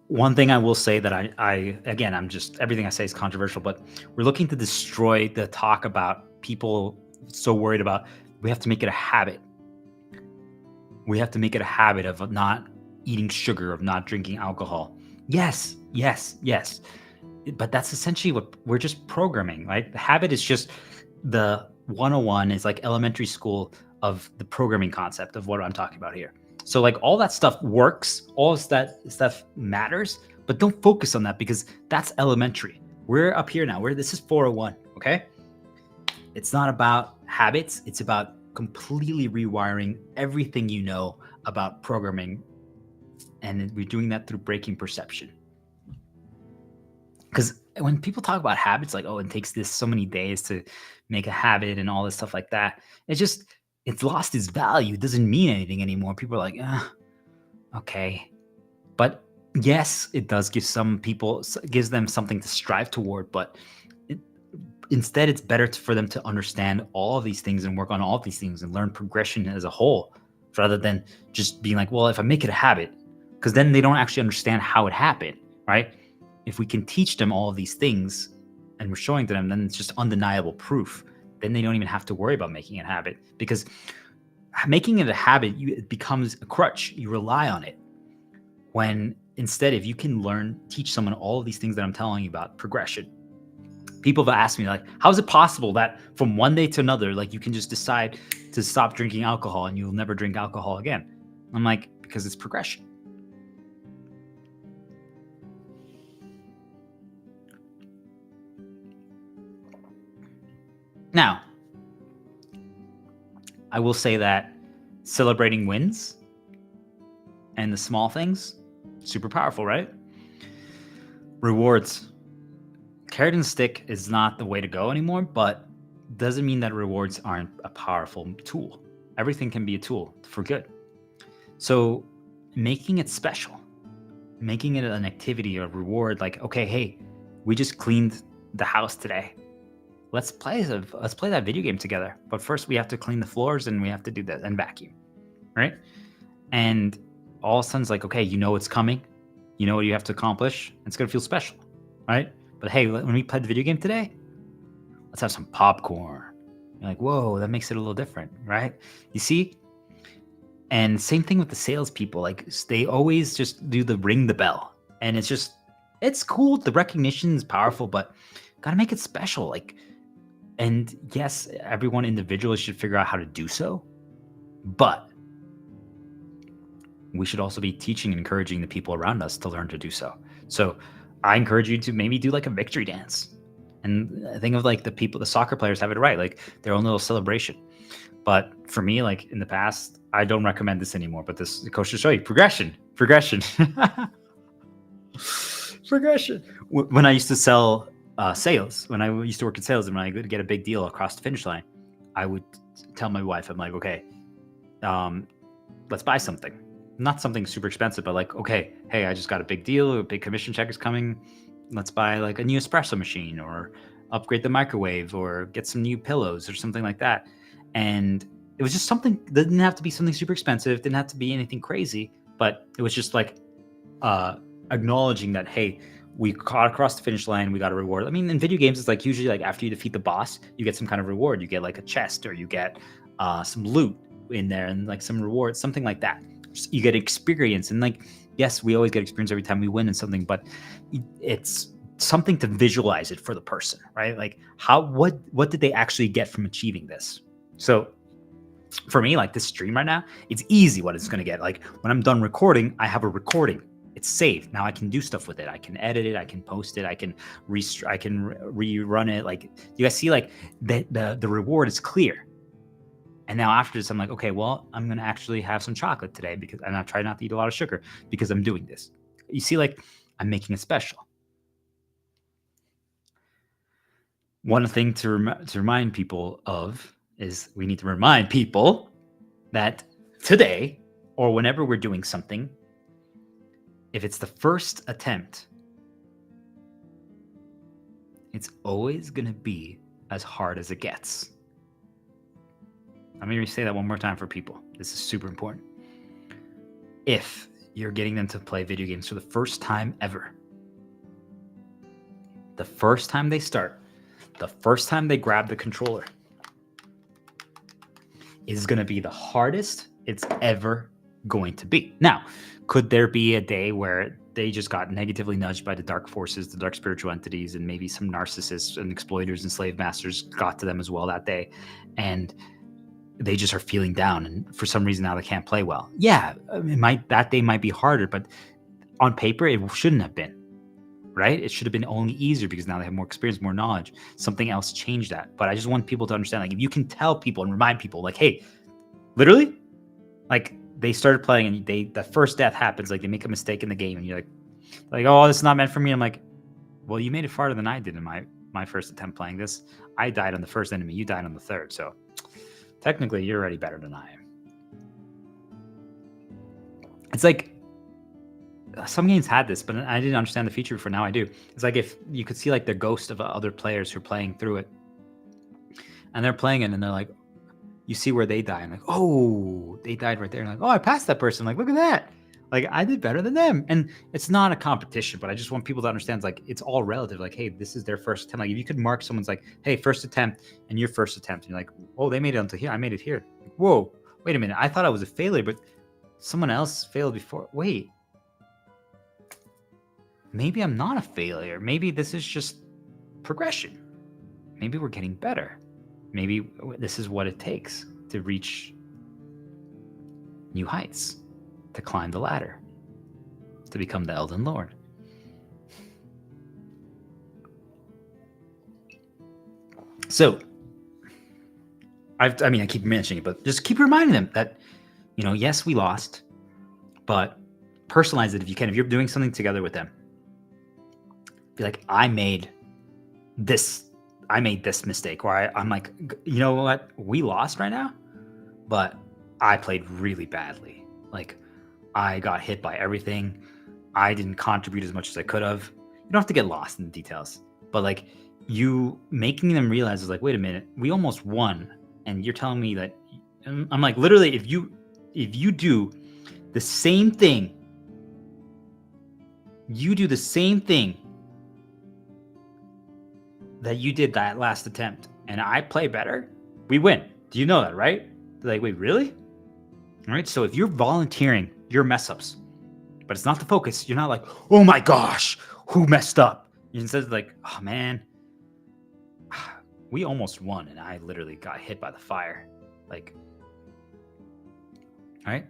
One thing I will say that I'm just, everything I say is controversial, but we're looking to destroy the talk about people so worried about, we have to make it a habit. We have to make it a habit of not eating sugar, of not drinking alcohol. Yes. But that's essentially what we're just programming, right? The habit is just the 101, is like elementary school of the programming concept of what I'm talking about here. So like all that stuff works, all that stuff matters, but don't focus on that because that's elementary. We're up here now. This is 401, okay? It's not about habits. It's about completely rewiring everything you know about programming. And we're doing that through breaking perception. Because when people talk about habits, like, oh, it takes this so many days to make a habit and all this stuff like that, it's lost its value. It doesn't mean anything anymore. People are like, okay. But yes, it does gives them something to strive toward. But instead, it's better for them to understand all of these things and work on all of these things and learn progression as a whole, rather than just being like, well, if I make it a habit, because then they don't actually understand how it happened, right? If we can teach them all of these things and we're showing to them, then it's just undeniable proof. Then they don't even have to worry about making it a habit, because making it a habit, it becomes a crutch. You rely on it. When instead, if you can teach someone all of these things that I'm telling you about progression, people have asked me, like, how is it possible that from one day to another, like, you can just decide to stop drinking alcohol and you'll never drink alcohol again? I'm like, because it's progression. Now, I will say that celebrating wins and the small things, super powerful, right? Rewards. Carrot and stick is not the way to go anymore, but doesn't mean that rewards aren't a powerful tool. Everything can be a tool for good. So making it special, making it an activity or reward, like, okay, hey, we just cleaned the house today. Let's play that video game together. But first we have to clean the floors and we have to do that and vacuum, right? And all of a sudden it's like, okay, you know it's coming. You know what you have to accomplish. It's going to feel special, right? But hey, when we play the video game today, let's have some popcorn. You're like, whoa, that makes it a little different, right? You see? And same thing with the salespeople. Like, they always just do the ring the bell. And it's cool. The recognition is powerful, but gotta make it special. Like, and yes, everyone individually should figure out how to do so, but we should also be teaching and encouraging the people around us to learn to do so. So I encourage you to maybe do like a victory dance. And think of like the soccer players have it right, like their own little celebration. But for me, like in the past, I don't recommend this anymore. But the coach will show you progression. Progression. When I used to sell sales, when I used to work in sales, and when I would get a big deal across the finish line, I would tell my wife, I'm like, okay, let's buy something. Not something super expensive, but like, okay, hey, I just got a big deal, a big commission check is coming. Let's buy like a new espresso machine, or upgrade the microwave, or get some new pillows or something like that. And it was just something that didn't have to be something super expensive, didn't have to be anything crazy, but it was just like acknowledging that, hey, we caught across the finish line, we got a reward. I mean, in video games, it's like usually like after you defeat the boss, you get some kind of reward. You get like a chest, or you get some loot in there, and like some rewards, something like that. You get experience, and like, yes, we always get experience every time we win in something, but it's something to visualize it for the person, right? Like what did they actually get from achieving this? So for me, like this stream right now, it's easy what it's going to get. Like when I'm done recording, I have a recording. It's saved. Now I can do stuff with it. I can edit it. I can post it. I can rerun it. Like you guys see, like the reward is clear. And now after this, I'm like, okay, well, I'm going to actually have some chocolate today, and I try not to eat a lot of sugar because I'm doing this. You see, like I'm making it special. One thing to remind people of is we need to remind people that today, or whenever we're doing something, if it's the first attempt, it's always going to be as hard as it gets. I'm going to say that one more time for people. This is super important. If you're getting them to play video games for the first time ever, the first time they start, the first time they grab the controller, is going to be the hardest it's ever going to be. Now, could there be a day where they just got negatively nudged by the dark forces, the dark spiritual entities, and maybe some narcissists and exploiters and slave masters got to them as well that day, and they just are feeling down, and for some reason now they can't play well? Yeah, that day might be harder, but on paper it shouldn't have been, right? It should have been only easier because now they have more experience, more knowledge. Something else changed that. But I just want people to understand, like, if you can tell people and remind people, like, hey, literally, like they started playing and the first death happens, like they make a mistake in the game, and you're like, oh, this is not meant for me. I'm like, well, you made it farther than I did in my first attempt playing this. I died on the first enemy, you died on the third, so technically you're already better than I am. It's like some games had this, but I didn't understand the feature before. Now I do. It's like if you could see like the ghost of other players who are playing through it, and they're playing it, and they're like, you see where they die, and like, oh, they died right there, and like, oh, I passed that person. Like, look at that. Like, I did better than them. And it's not a competition, but I just want people to understand, like, it's all relative. Like, hey, this is their first attempt. Like, if you could mark someone's like, hey, first attempt, and your first attempt, and you're like, oh, they made it onto here. I made it here. Like, whoa, wait a minute. I thought I was a failure, but someone else failed before. Wait, maybe I'm not a failure. Maybe this is just progression. Maybe we're getting better. Maybe this is what it takes to reach new heights, to climb the ladder, to become the Elden Lord. So, I keep mentioning it, but just keep reminding them that, yes, we lost, but personalize it if you can. If you're doing something together with them, be like, I made this mistake, or I'm like, you know what? We lost right now, but I played really badly. Like, I got hit by everything. I didn't contribute as much as I could have. You don't have to get lost in the details, but like you making them realize is like, wait a minute, we almost won. And you're telling me that, I'm like, literally, if you do the same thing, that you did that last attempt, and I play better, we win. Do you know that, right? They're like, wait, really? All right. So if you're volunteering your mess ups But it's not the focus. You're not like, oh my gosh, who messed up? Instead, like, oh man, we almost won, and I literally got hit by the fire. Like, all right,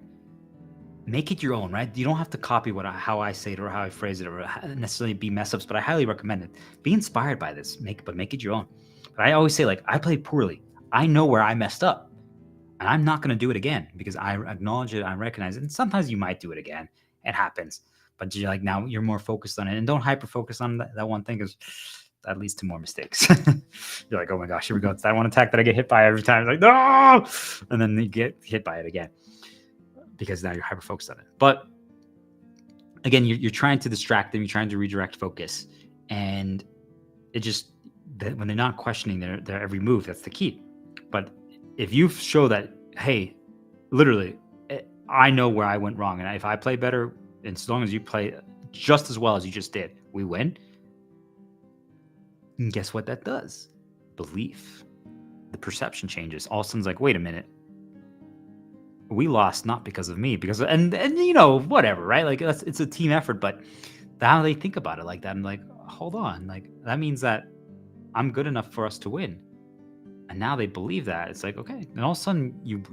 make it your own, right? You don't have to copy how I say it or how I phrase it or necessarily be mess ups, but I highly recommend it. Be inspired by this, make it your own. But I always say, like, I played poorly. I know where I messed up, and I'm not going to do it again because I acknowledge it, I recognize it, and sometimes you might do it again. It happens, but you're like, now you're more focused on it, and don't hyper focus on that one thing because that leads to more mistakes. You're like, oh my gosh, here we go. It's that one attack that I get hit by every time. It's like, no, and then you get hit by it again because now you're hyper focused on it. But again, you're trying to distract them. You're trying to redirect focus, and it just when they're not questioning their every move, that's the key. But if you show that, hey, literally, I know where I went wrong, and if I play better, and as long as you play just as well as you just did, we win. And guess what that does? Belief. The perception changes. All of a sudden, it's like, wait a minute. We lost not because of me, because and you know, whatever, right? Like it's a team effort, but how they think about it like that, I'm like, hold on, like that means that I'm good enough for us to win. And now they believe that. It's like, okay. And all of a sudden you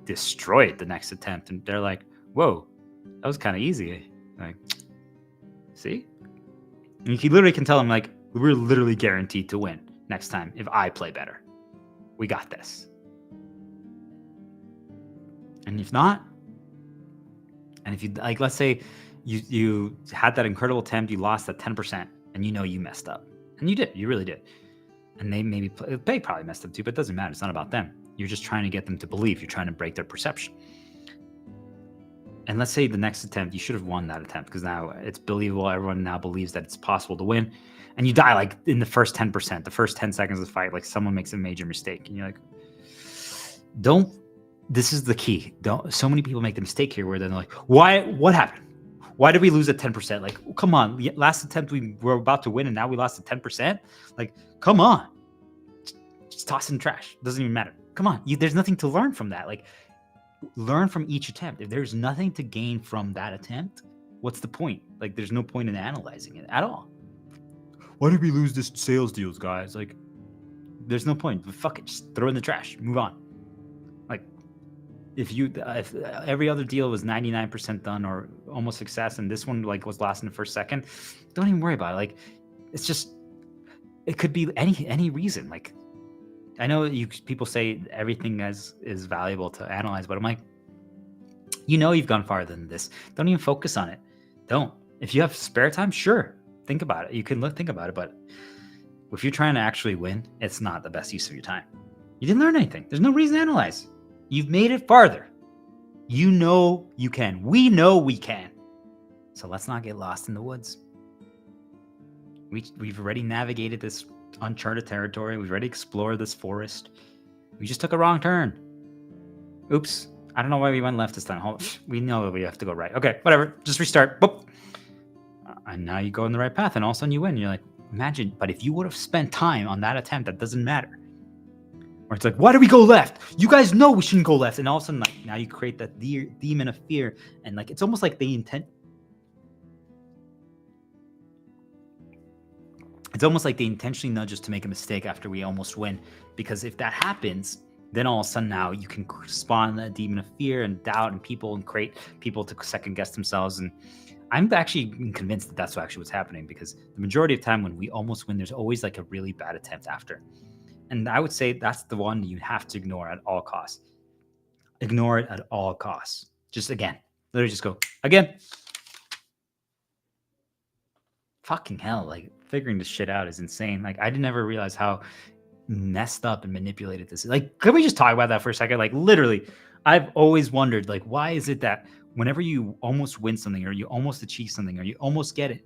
destroy it the next attempt. And they're like, whoa, that was kind of easy. Like, see? And you literally can tell them, like, we're literally guaranteed to win next time if I play better. We got this. And if not, and if you, like, let's say you had that incredible attempt, you lost at 10%, and you know you messed up. And you did. You really did. And they probably messed up too, but it doesn't matter. It's not about them. You're just trying to get them to believe. You're trying to break their perception. And let's say the next attempt, you should have won that attempt because now it's believable. Everyone now believes that it's possible to win. And you die like in the first 10%, the first 10 seconds of the fight, like someone makes a major mistake. And you're like, this is the key. So many people make the mistake here where they're like, what happened? Why did we lose at 10%? Like, come on, last attempt we were about to win and now we lost at 10%. Like, come on, just toss it in the trash. Doesn't even matter. Come on, there's nothing to learn from that. Like, learn from each attempt. If there's nothing to gain from that attempt, what's the point? Like, there's no point in analyzing it at all. Why did we lose this sales deals, guys? Like, there's no point. But fuck it, just throw it in the trash. Move on. Like, if every other deal was 99% done or almost success, and this one like was lost in the first second, don't even worry about it. Like, it's just, it could be any reason. Like, I know people say everything is valuable to analyze, but I'm like, you've gone farther than this. Don't even focus on it. Don't. If you have spare time, sure, think about it. You can think about it, but if you're trying to actually win, it's not the best use of your time. You didn't learn anything. There's no reason to analyze. You've made it farther. You know you can. We know we can. So let's not get lost in the woods. We've already navigated this uncharted territory. We've already explored this forest. We just took a wrong turn. Oops. I don't know why we went left this time. We know that we have to go right. Okay, whatever. Just restart. Boop. And now you go in the right path, and all of a sudden you win. You're like, imagine. But if you would have spent time on that attempt, that doesn't matter. Or it's like, why did we go left? You guys know we shouldn't go left. And all of a sudden, like, now you create that demon of fear. And like, it's almost like it's almost like they intentionally nudge us to make a mistake after we almost win. Because if that happens, then all of a sudden now you can spawn a demon of fear and doubt and create people to second guess themselves. And I'm actually convinced that that's actually what's happening, because the majority of the time when we almost win, there's always like a really bad attempt after. And I would say that's the one you have to ignore at all costs. Ignore it at all costs. Just literally just go again. Fucking hell, like figuring this shit out is insane. Like, I didn't ever realize how messed up and manipulated this is. Like, can we just talk about that for a second? Like, literally, I've always wondered, like, why is it that whenever you almost win something or you almost achieve something or you almost get it,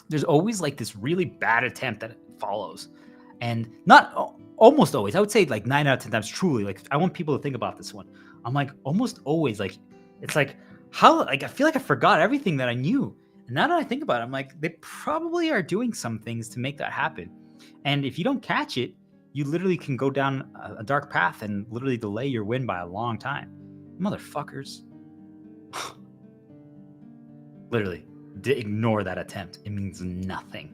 there's always like this really bad attempt that follows. And not almost always, I would say like 9 out of 10 times, truly, like, I want people to think about this one. I'm like, almost always, like, it's like, how, like, I feel like I forgot everything that I knew. And now that I think about it, I'm like, they probably are doing some things to make that happen. And if you don't catch it, you literally can go down a dark path and literally delay your win by a long time. Motherfuckers. Literally, ignore that attempt. It means nothing.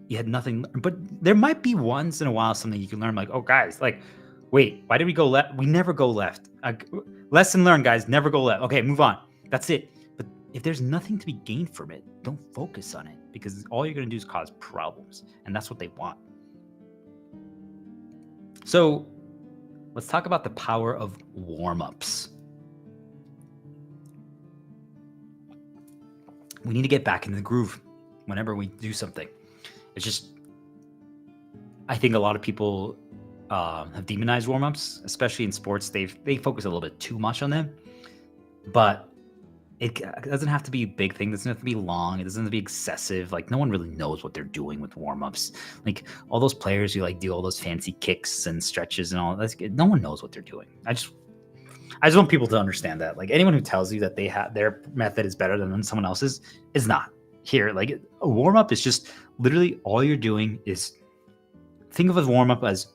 You had nothing, but there might be once in a while something you can learn, like, oh, guys, like, wait, why did we go left? We never go left. Lesson learned, guys, never go left. Okay, move on. That's it. But if there's nothing to be gained from it, don't focus on it, because all you're going to do is cause problems, and that's what they want. So let's talk about the power of warm-ups. We need to get back into the groove whenever we do something. It's just, I think a lot of people have demonized warm-ups, especially in sports. They focus a little bit too much on them, but it doesn't have to be a big thing. It doesn't have to be long. It doesn't have to be excessive. Like, no one really knows what they're doing with warm-ups. Like, all those players who like do all those fancy kicks and stretches and all that, no one knows what they're doing. I just want people to understand that. Like, anyone who tells you that they have their method is better than someone else's is not. Here, like, a warm-up is just literally all you're doing is, think of a warm-up as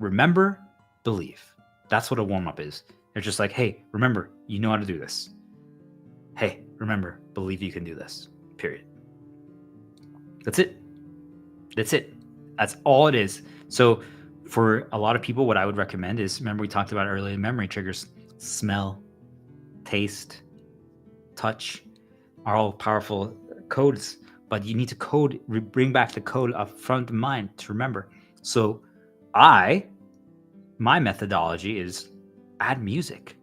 remember, believe. That's what a warm-up is. They're just like, hey, remember, you know how to do this. Hey, remember, believe you can do this. Period. That's it. That's it. That's all it is. So for a lot of people, what I would recommend is, remember we talked about earlier, memory triggers, smell, taste, touch are all powerful codes, but you need to bring back the code up front of mind to remember. So my methodology is add music.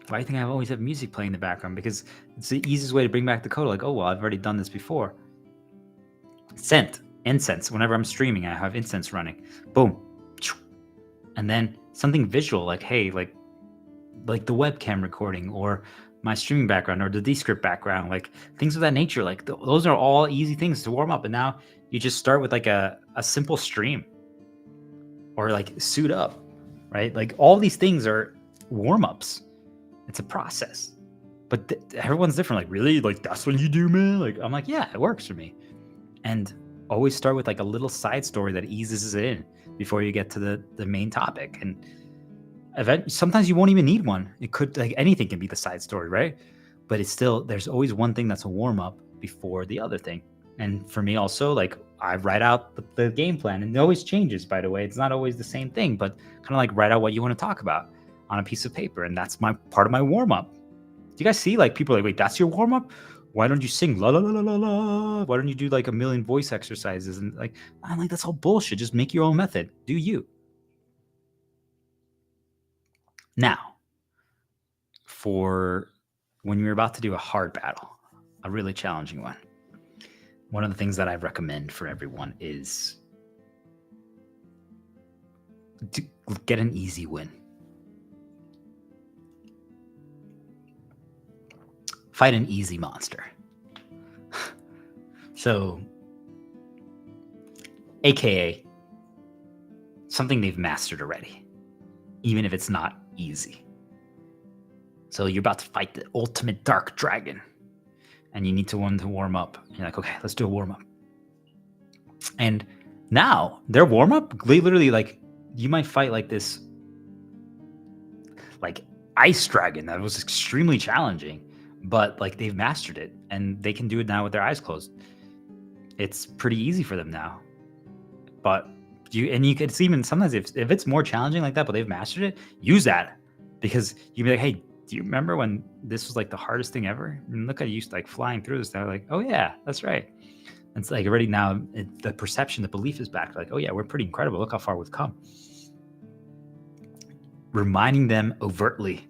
Why do you think I always have music playing in the background? Because it's the easiest way to bring back the code. Like, oh, well, I've already done this before. Incense. Whenever I'm streaming, I have incense running. Boom. And then something visual, like, hey, like the webcam recording, or my streaming background, or the Descript background, like things of that nature. Like, those are all easy things to warm up. And now you just start with like a simple stream, or like suit up, right? Like, all these things are warm-ups. It's a process, but everyone's different. Like, really? Like, that's what you do, man? Like, I'm like, yeah, it works for me. And always start with like a little side story that eases it in before you get to the main topic. And sometimes you won't even need one. It could, like, anything can be the side story, right? But it's still, there's always one thing that's a warm-up before the other thing. And for me also, like, I write out the game plan, and it always changes, by the way. It's not always the same thing, but kind of like write out what you want to talk about on a piece of paper. And that's my part of my warm-up. Do you guys see, like, people are like, wait, that's your warm-up? Why don't you sing la la la la la la? Why don't you do like a million voice exercises? And like, I'm like, that's all bullshit. Just make your own method. Do you. Now, for when you're about to do a hard battle, a really challenging one of the things that I recommend for everyone is to get an easy win. Fight an easy monster. So, AKA something they've mastered already, even if it's not easy. So you're about to fight the ultimate dark dragon, and you need to warm up. You're like, okay, let's do a warm up. And now their warm up, literally, like, you might fight like this, like, ice dragon that was extremely challenging, but like, they've mastered it and they can do it now with their eyes closed. It's pretty easy for them now. But you could see, even sometimes if it's more challenging like that, but they've mastered it, use that, because you'd be like, hey, do you remember when this was like the hardest thing ever? And look at you like flying through this. They're like, oh yeah, that's right. It's like already now the perception, the belief is back. Like, oh yeah, we're pretty incredible. Look how far we've come. Reminding them overtly,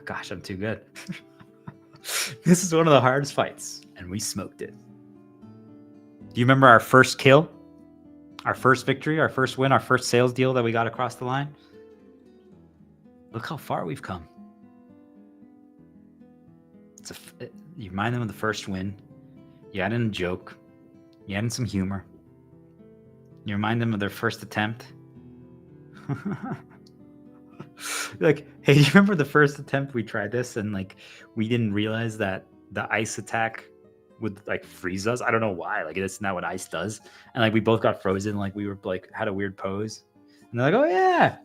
gosh, I'm too good. This is one of the hardest fights, and we smoked it. Do you remember our first kill, our first victory, our first win, our first sales deal that we got across the line? Look how far we've come. You remind them of the first win. You add in a joke. You add in some humor. You remind them of their first attempt. Like, hey, do you remember the first attempt we tried this, and like, we didn't realize that the ice attack would like freeze us? I don't know why. Like, it's not what ice does. And like, we both got frozen. Like, we were like, had a weird pose. And they're like, oh yeah.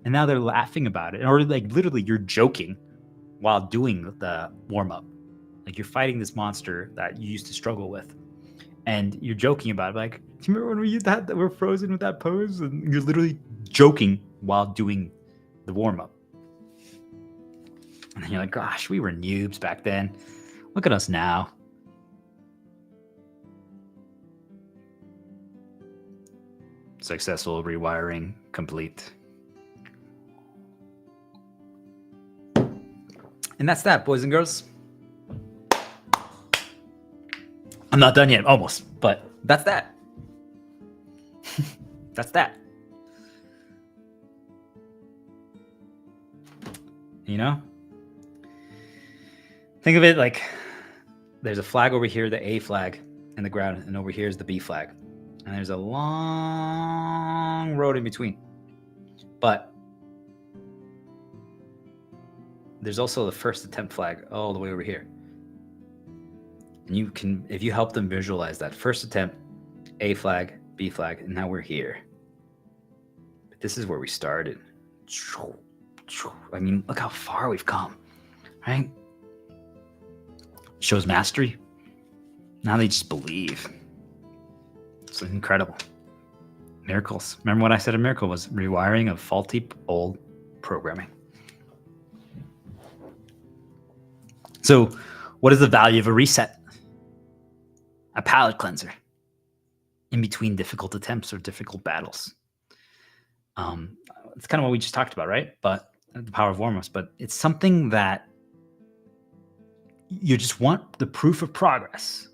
And now they're laughing about it. Or like, literally, you're joking. while doing the warm-up. Like you're fighting this monster that you used to struggle with, and you're joking about it. Like, do you remember when we used that we're frozen with that pose? And you're literally joking while doing the warm-up. And then you're like, gosh, we were noobs back then. Look at us now. Successful rewiring complete. And that's that, boys and girls. I'm not done yet, almost, but that's that. That's that. You know? Think of it like there's a flag over here, the A flag in the ground, and over here is the B flag. And there's a long road in between. But there's also the first attempt flag all the way over here. And you can, if you help them visualize that first attempt, A flag, B flag, and now we're here. But this is where we started. I mean, look how far we've come, right? Shows mastery. Now they just believe. It's incredible. Miracles. Remember what I said a miracle was? Rewiring of faulty old programming. So what is the value of a reset? A palate cleanser in between difficult attempts or difficult battles. It's kind of what we just talked about, right? But the power of warm-ups. But it's something that you just want the proof of progress.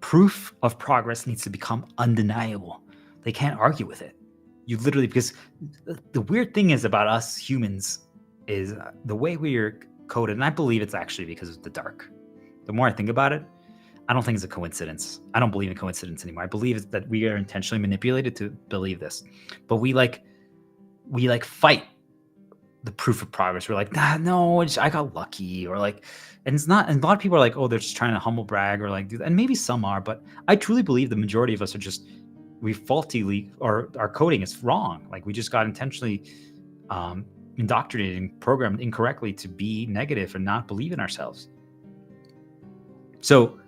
Proof of progress needs to become undeniable. They can't argue with it. You literally, because the weird thing is about us humans is the way we are coded, and I believe it's actually because of the dark. The more I think about it, I don't think it's a coincidence. I don't believe in coincidence anymore. I believe that we are intentionally manipulated to believe this. But we fight the proof of progress. We're like, no, I got lucky, or like, and it's not. And a lot of people are like, oh, they're just trying to humble brag or like do that. And maybe some are, but I truly believe the majority of us are just, we faultily, or our coding is wrong. Like we just got intentionally indoctrinated and programmed incorrectly to be negative and not believe in ourselves. So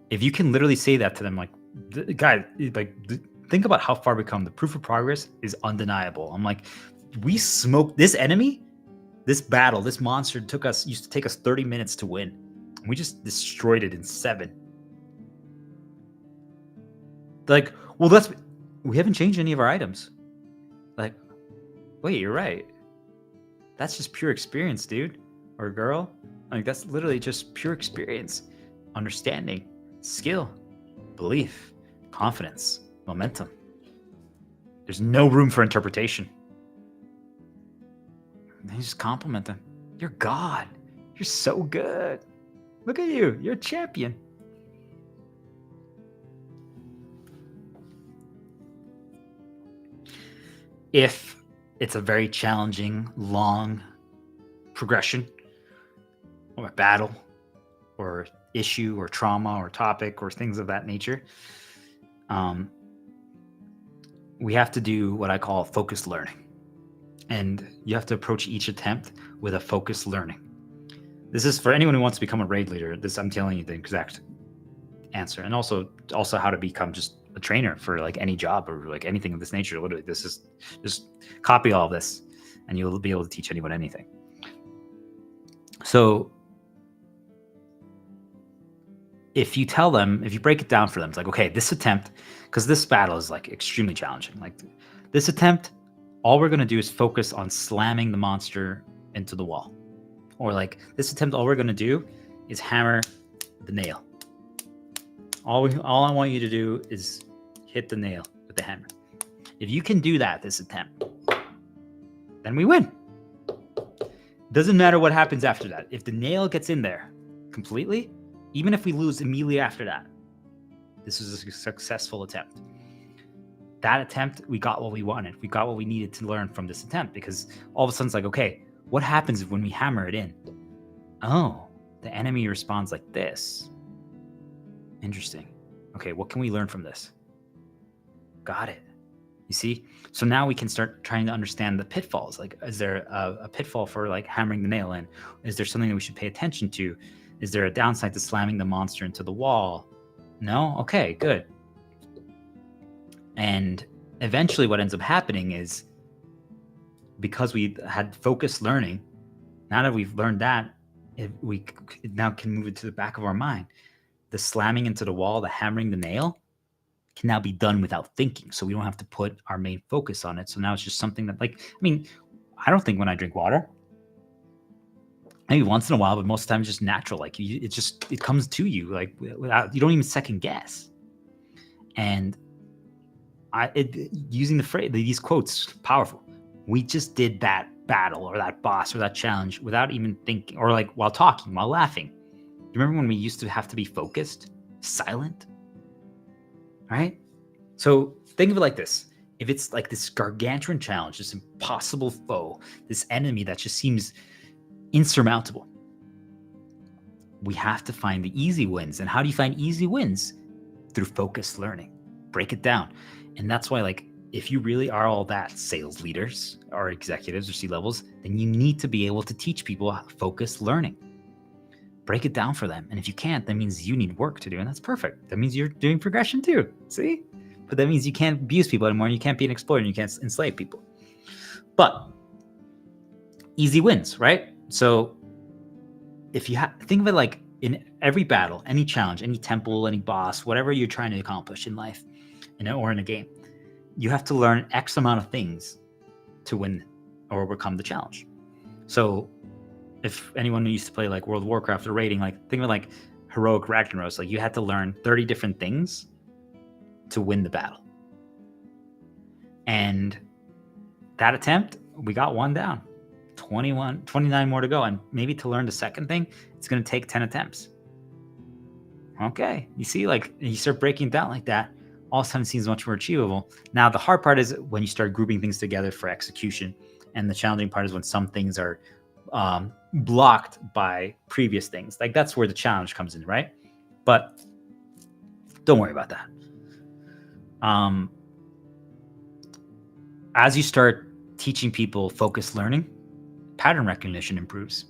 if you can literally say that to them, like, guys, like, think about how far we come. The proof of progress is undeniable. I'm like, we smoked this enemy, this battle, this monster used to take us 30 minutes to win. And we just destroyed it in 7. Like, well, we haven't changed any of our items. Like, wait, you're right. That's just pure experience, dude or girl. Like, that's literally just pure experience, understanding, skill, belief, confidence, momentum. There's no room for interpretation. And you just compliment them. You're God. You're so good. Look at you. You're a champion. If it's a very challenging, long progression or a battle or issue or trauma or topic or things of that nature, we have to do what I call focused learning. And you have to approach each attempt with a focused learning. This is for anyone who wants to become a raid leader. I'm telling you the exact answer. And also how to become just a trainer for like any job or like anything of this nature. Literally, this is just copy all of this and you'll be able to teach anyone anything. So if you break it down for them, it's like, okay, this attempt, because this battle is like extremely challenging. Like this attempt, all we're going to do is focus on slamming the monster into the wall. Or like this attempt, all we're going to do is hammer the nail. All I want you to do is hit the nail with the hammer. If you can do that, this attempt, then we win. Doesn't matter what happens after that. If the nail gets in there completely, even if we lose immediately after that, this is a successful attempt. That attempt, we got what we wanted. We got what we needed to learn from this attempt, because all of a sudden it's like, okay, what happens when we hammer it in? Oh, the enemy responds like this. Interesting. Okay, what can we learn from this? Got it. You see? So now we can start trying to understand the pitfalls. Like, is there a pitfall for like hammering the nail in? Is there something that we should pay attention to? Is there a downside to slamming the monster into the wall? No? Okay, good. And eventually what ends up happening is, because we had focused learning, now that we've learned that, we now can move it to the back of our mind. The slamming into the wall, the hammering the nail, can now be done without thinking. So we don't have to put our main focus on it. So now it's just something that, like, I mean, I don't think when I drink water. Maybe once in a while, but most of the time it's just natural. Like, it comes to you, like, without, you don't even second guess. And using the phrase, these quotes, powerful. We just did that battle or that boss or that challenge without even thinking, or like while talking, while laughing. You remember when we used to have to be focused, silent, right? So think of it like this. If it's like this gargantuan challenge, this impossible foe, this enemy that just seems insurmountable, we have to find the easy wins. And how do you find easy wins? Through focused learning. Break it down. And that's why, like, if you really are all that sales leaders or executives or C-levels, then you need to be able to teach people focused learning. Break it down for them. And if you can't, that means you need work to do. And that's perfect. That means you're doing progression too. See? But that means you can't abuse people anymore. And you can't be an exploiter. And you can't enslave people. But easy wins, right? So if you think of it like in every battle, any challenge, any temple, any boss, whatever you're trying to accomplish in life, or in a game, you have to learn X amount of things to win or overcome the challenge. So if anyone used to play like World of Warcraft or raiding, like think of it like heroic Ragnaros, like you had to learn 30 different things to win the battle. And that attempt, we got one down, 29 more to go. And maybe to learn the second thing, it's going to take 10 attempts. Okay. You see, like you start breaking it down like that, all of a sudden it seems much more achievable. Now, the hard part is when you start grouping things together for execution. And the challenging part is when some things are blocked by previous things. Like that's where the challenge comes in, right? But don't worry about that. As you start teaching people focused learning, pattern recognition improves.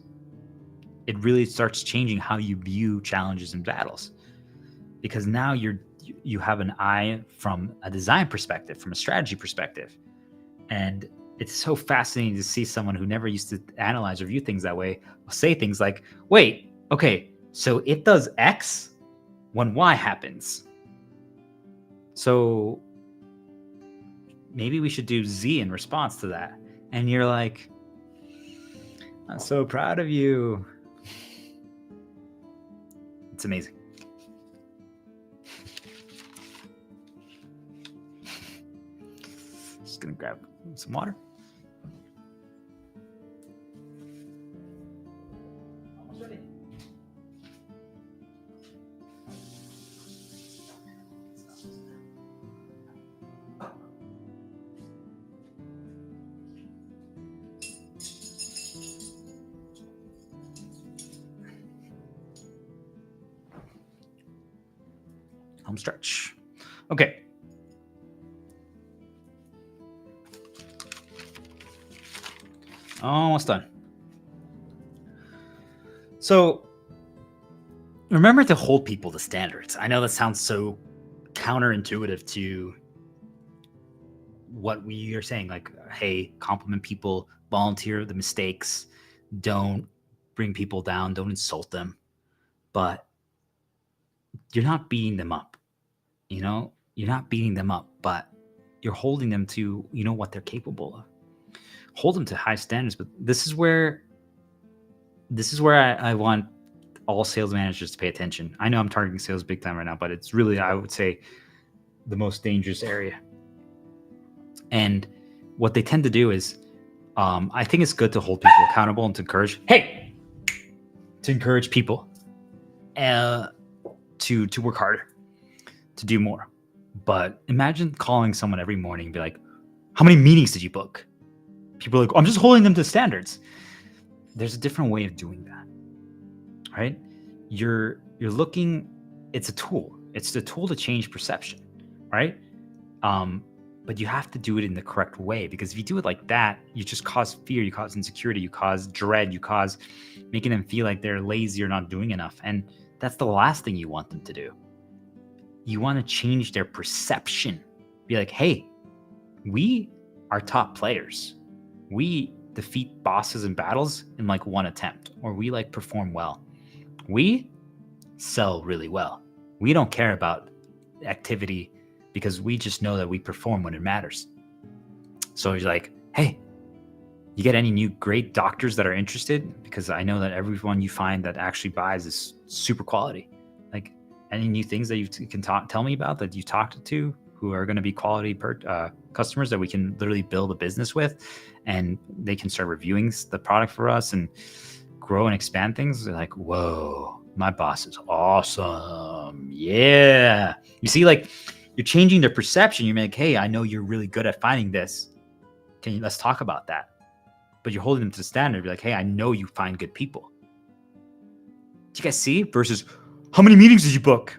It really starts changing how you view challenges and battles, because now you have an eye from a design perspective, from a strategy perspective. And it's so fascinating to see someone who never used to analyze or view things that way say things like, wait, okay, so it does X when Y happens. So maybe we should do Z in response to that. And you're like, I'm so proud of you. It's amazing. Just gonna grab some water. Almost ready. Home stretch. Okay. Almost done. So remember to hold people to standards. I know that sounds so counterintuitive to what we are saying. Like, hey, compliment people, volunteer the mistakes, don't bring people down, don't insult them. But you're not beating them up. You're not beating them up, but you're holding them to, what they're capable of. Hold them to high standards. But this is where I want all sales managers to pay attention. I know I'm targeting sales big time right now, but it's really, I would say, the most dangerous area. And what they tend to do is, I think it's good to hold people accountable and to encourage people to work harder, to do more. But imagine calling someone every morning and be like, how many meetings did you book? People are like, I'm just holding them to standards. There's a different way of doing that, right? You're looking, it's a tool. It's the tool to change perception, right? But you have to do it in the correct way, because if you do it like that, you just cause fear, you cause insecurity, you cause dread, you cause making them feel like they're lazy or not doing enough. And that's the last thing you want them to do. You want to change their perception. Be like, hey, we are top players. We defeat bosses in battles in like one attempt, or we like perform well. We sell really well. We don't care about activity because we just know that we perform when it matters. So he's like, hey, you get any new great doctors that are interested? Because I know that everyone you find that actually buys is super quality. Like, any new things that you can tell me about that you talked to who are going to be quality customers that we can literally build a business with, and they can start reviewing the product for us and grow and expand things. They're like, whoa, my boss is awesome. Yeah. You see, like, you're changing their perception. You're like, hey, I know you're really good at finding this. Let's talk about that. But you're holding them to the standard. You're like, hey, I know you find good people. Do you guys see? Versus, how many meetings did you book?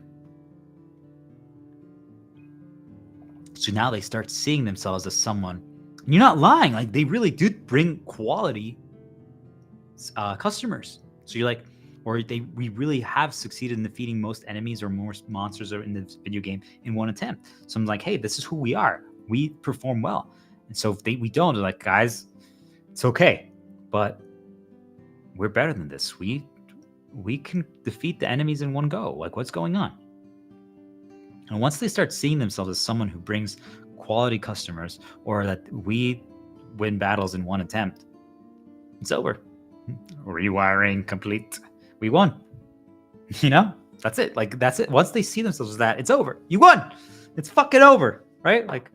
So now they start seeing themselves as someone. And you're not lying. Like, they really do bring quality customers. So you're like, we really have succeeded in defeating most enemies or most monsters in this video game in one attempt. So I'm like, hey, this is who we are. We perform well. And so if we don't, they're like, guys, it's okay, but we're better than this. We can defeat the enemies in one go. Like, what's going on? And once they start seeing themselves as someone who brings quality customers, or that we win battles in one attempt, it's over. Rewiring complete. We won. You know, that's it. Like, that's it. Once they see themselves as that, it's over. You won. It's fucking over, right? Like,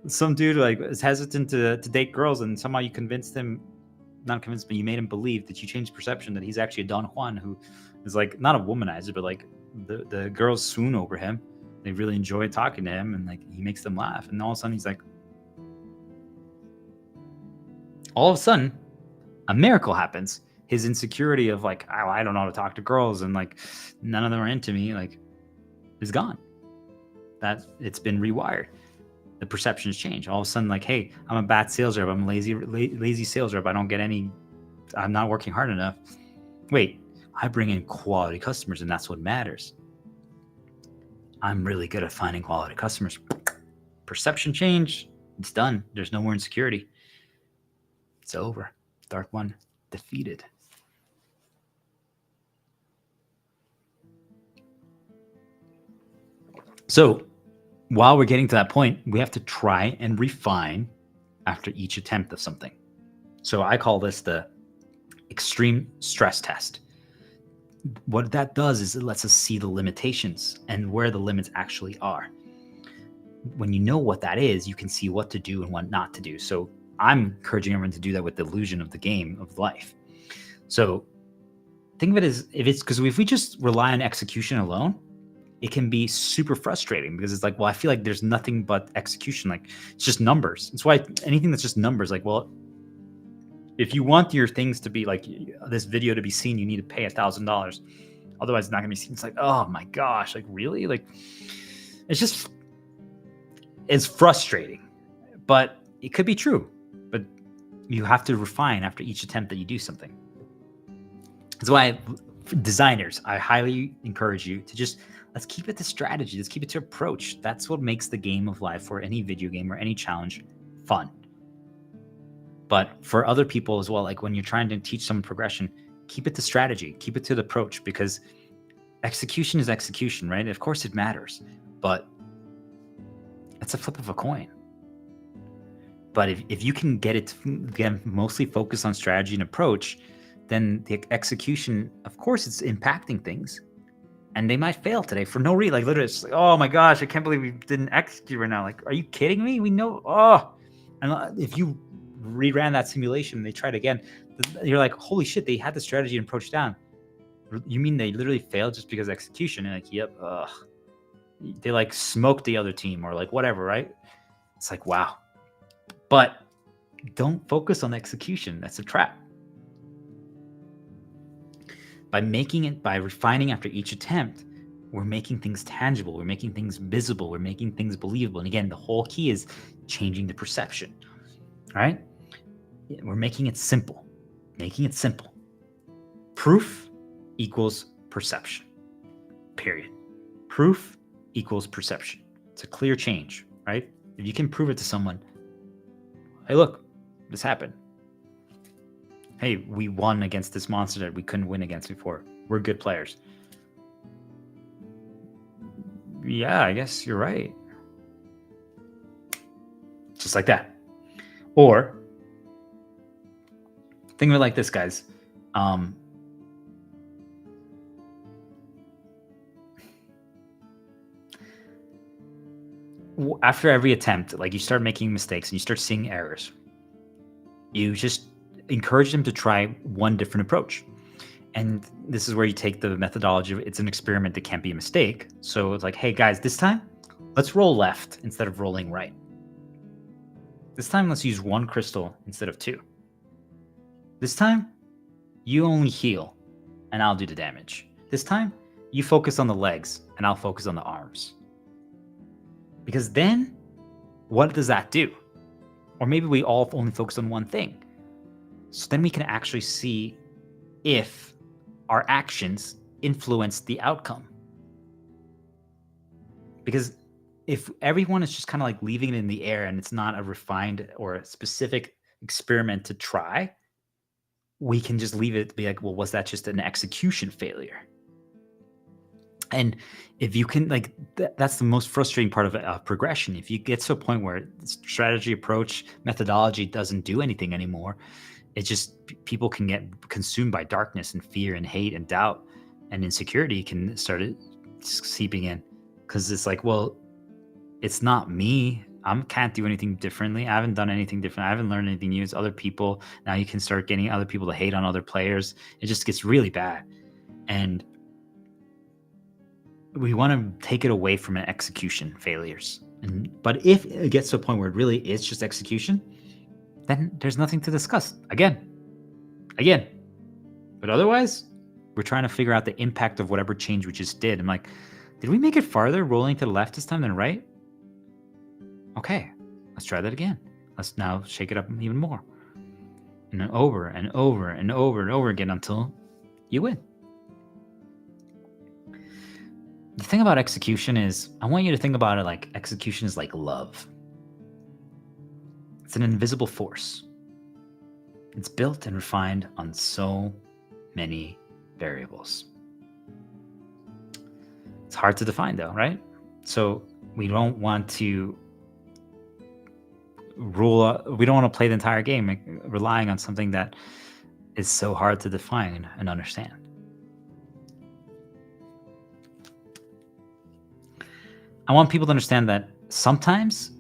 some dude like is hesitant to date girls, and somehow you convinced him, not convinced, but you made him believe that you changed perception that he's actually a Don Juan who is like not a womanizer, but like the girls swoon over him. They really enjoy talking to him, and like he makes them laugh. And all of a sudden he's like, all of a sudden a miracle happens. His insecurity of like, oh, I don't know how to talk to girls and like none of them are into me, like, is gone. That it's been rewired. The perceptions change. All of a sudden, like, hey, I'm a bad sales rep. I'm a lazy sales rep. I'm not working hard enough. Wait, I bring in quality customers, and that's what matters. I'm really good at finding quality customers. Perception change. It's done. There's no more insecurity. It's over. Dark one defeated. So while we're getting to that point, we have to try and refine after each attempt of something. So I call this the extreme stress test. What that does is it lets us see the limitations and where the limits actually are. When you know what that is, you can see what to do and what not to do. So I'm encouraging everyone to do that with the illusion of the game of life. So think of it as if we just rely on execution alone, it can be super frustrating, because it's like, well, I feel like there's nothing but execution. Like, it's just numbers. That's why anything that's just numbers, like, well, if you want your things to be like this video to be seen, you need to pay $1,000. Otherwise, it's not gonna be seen. It's like, oh my gosh, like, really? Like, it's frustrating, but it could be true. But you have to refine after each attempt that you do something. That's why designers, I highly encourage you to let's keep it to strategy. Let's keep it to approach. That's what makes the game of life, or any video game or any challenge, fun. But for other people as well, like when you're trying to teach someone progression, keep it to strategy, keep it to the approach, because execution is execution, right? Of course it matters, but it's a flip of a coin. But if you can get it to get mostly focused on strategy and approach, then the execution, of course, it's impacting things. And they might fail today for no reason. Like, literally, it's like, oh my gosh, I can't believe we didn't execute right now. Like, are you kidding me? We know. Oh, and if you reran that simulation and they tried again, you're like, holy shit, they had the strategy and approach down. You mean they literally failed just because of execution? And like, yep, they like smoked the other team or like whatever, right? It's like, wow. But don't focus on execution. That's a trap. By refining after each attempt, we're making things tangible, we're making things visible, we're making things believable. And again, the whole key is changing the perception, right? We're making it simple, Proof equals perception, period. Proof equals perception. It's a clear change, right? If you can prove it to someone, hey, look, this happened. Hey, we won against this monster that we couldn't win against before. We're good players. Yeah, I guess you're right. Just like that. Or think of it like this, guys. After every attempt, like you start making mistakes and you start seeing errors, you just encourage them to try one different approach. And this is where you take the methodology of it's an experiment that can't be a mistake. So it's like, hey guys, this time let's roll left instead of rolling right. This time let's use one crystal instead of two. This time you only heal and I'll do the damage. This time you focus on the legs and I'll focus on the arms. Because then what does that do? Or maybe we all only focus on one thing. So then we can actually see if our actions influence the outcome. Because if everyone is just kind of like leaving it in the air and it's not a refined or a specific experiment to try, we can just leave it to be like, well, was that just an execution failure? And if you can, like, that's the most frustrating part of progression. If you get to a point where strategy, approach, methodology doesn't do anything anymore, it just, people can get consumed by darkness and fear and hate and doubt, and insecurity can start seeping in. Because it's like, well, it's not me. I can't do anything differently. I haven't done anything different. I haven't learned anything new. It's other people. Now you can start getting other people to hate on other players. It just gets really bad. And we want to take it away from an execution failures. But if it gets to a point where it really is just execution, then there's nothing to discuss. Again. But otherwise, we're trying to figure out the impact of whatever change we just did. I'm like, did we make it farther rolling to the left this time than right? Okay, let's try that again. Let's now shake it up even more. And then over and over and over and over again until you win. The thing about execution is, I want you to think about it like execution is like love. It's an invisible force. It's built and refined on so many variables. It's hard to define though, right? So we don't want to we don't want to play the entire game relying on something that is so hard to define and understand. I want people to understand that sometimes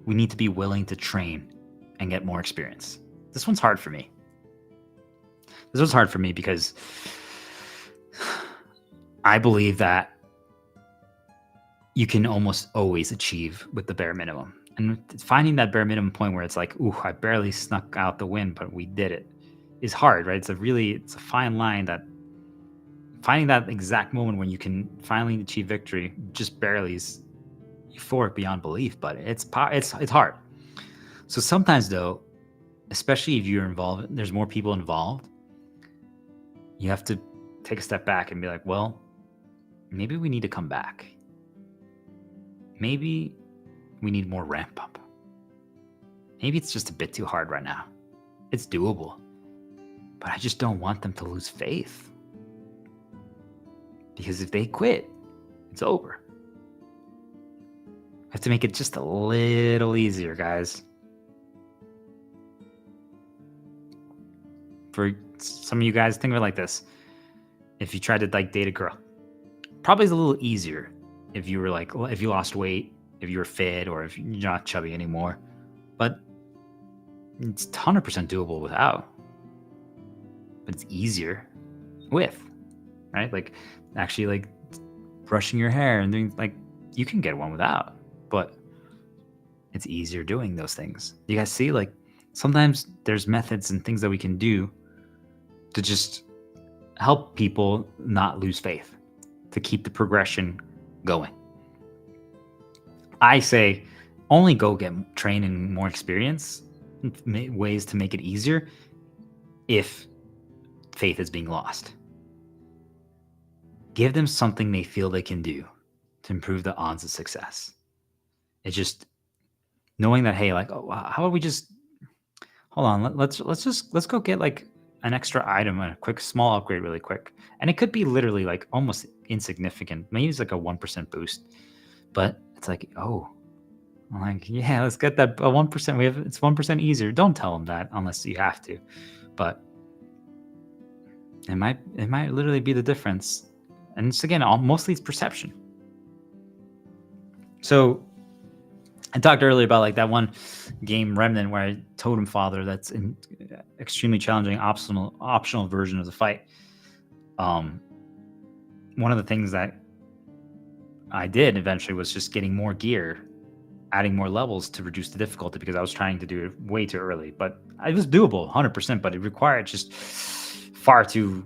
we need to be willing to train and get more experience. This one's hard for me. Because I believe that you can almost always achieve with the bare minimum. And finding that bare minimum point where it's like, ooh, I barely snuck out the win, but we did it, is hard, right? It's a fine line that finding that exact moment when you can finally achieve victory just barely is euphoric beyond belief, but it's hard. So sometimes though, especially if you're involved, there's more people involved, you have to take a step back and be like, well, maybe we need to come back. Maybe we need more ramp up. Maybe it's just a bit too hard right now. It's doable, but I just don't want them to lose faith. Because if they quit, it's over. I have to make it just a little easier, guys. For some of you guys, think of it like this. If you tried to like date a girl, probably is a little easier if you were like, if you lost weight, if you were fit, or if you're not chubby anymore. But it's 100% doable without. But it's easier with, right? Like actually like brushing your hair and doing like, you can get one without, but it's easier doing those things. You guys see, like sometimes there's methods and things that we can do to just help people not lose faith. to keep the progression going. I say only go get trained and more experience, ways to make it easier if faith is being lost. Give them something they feel they can do to improve the odds of success. It's just knowing that, hey, like, oh, how about we just hold on, let's go get like an extra item, a quick small upgrade really quick. And it could be literally like almost insignificant. Maybe it's like a 1% boost. But it's like, oh, I'm like, yeah, let's get that 1%. It's 1% easier. Don't tell them that unless you have to. But it might literally be the difference. And it's again, mostly it's perception. So I talked earlier about like that one game Remnant where I Totem Father, that's an extremely challenging optional version of the fight. One of the things that I did eventually was just getting more gear, adding more levels to reduce the difficulty, because I was trying to do it way too early. But it was doable 100%, but it required just far too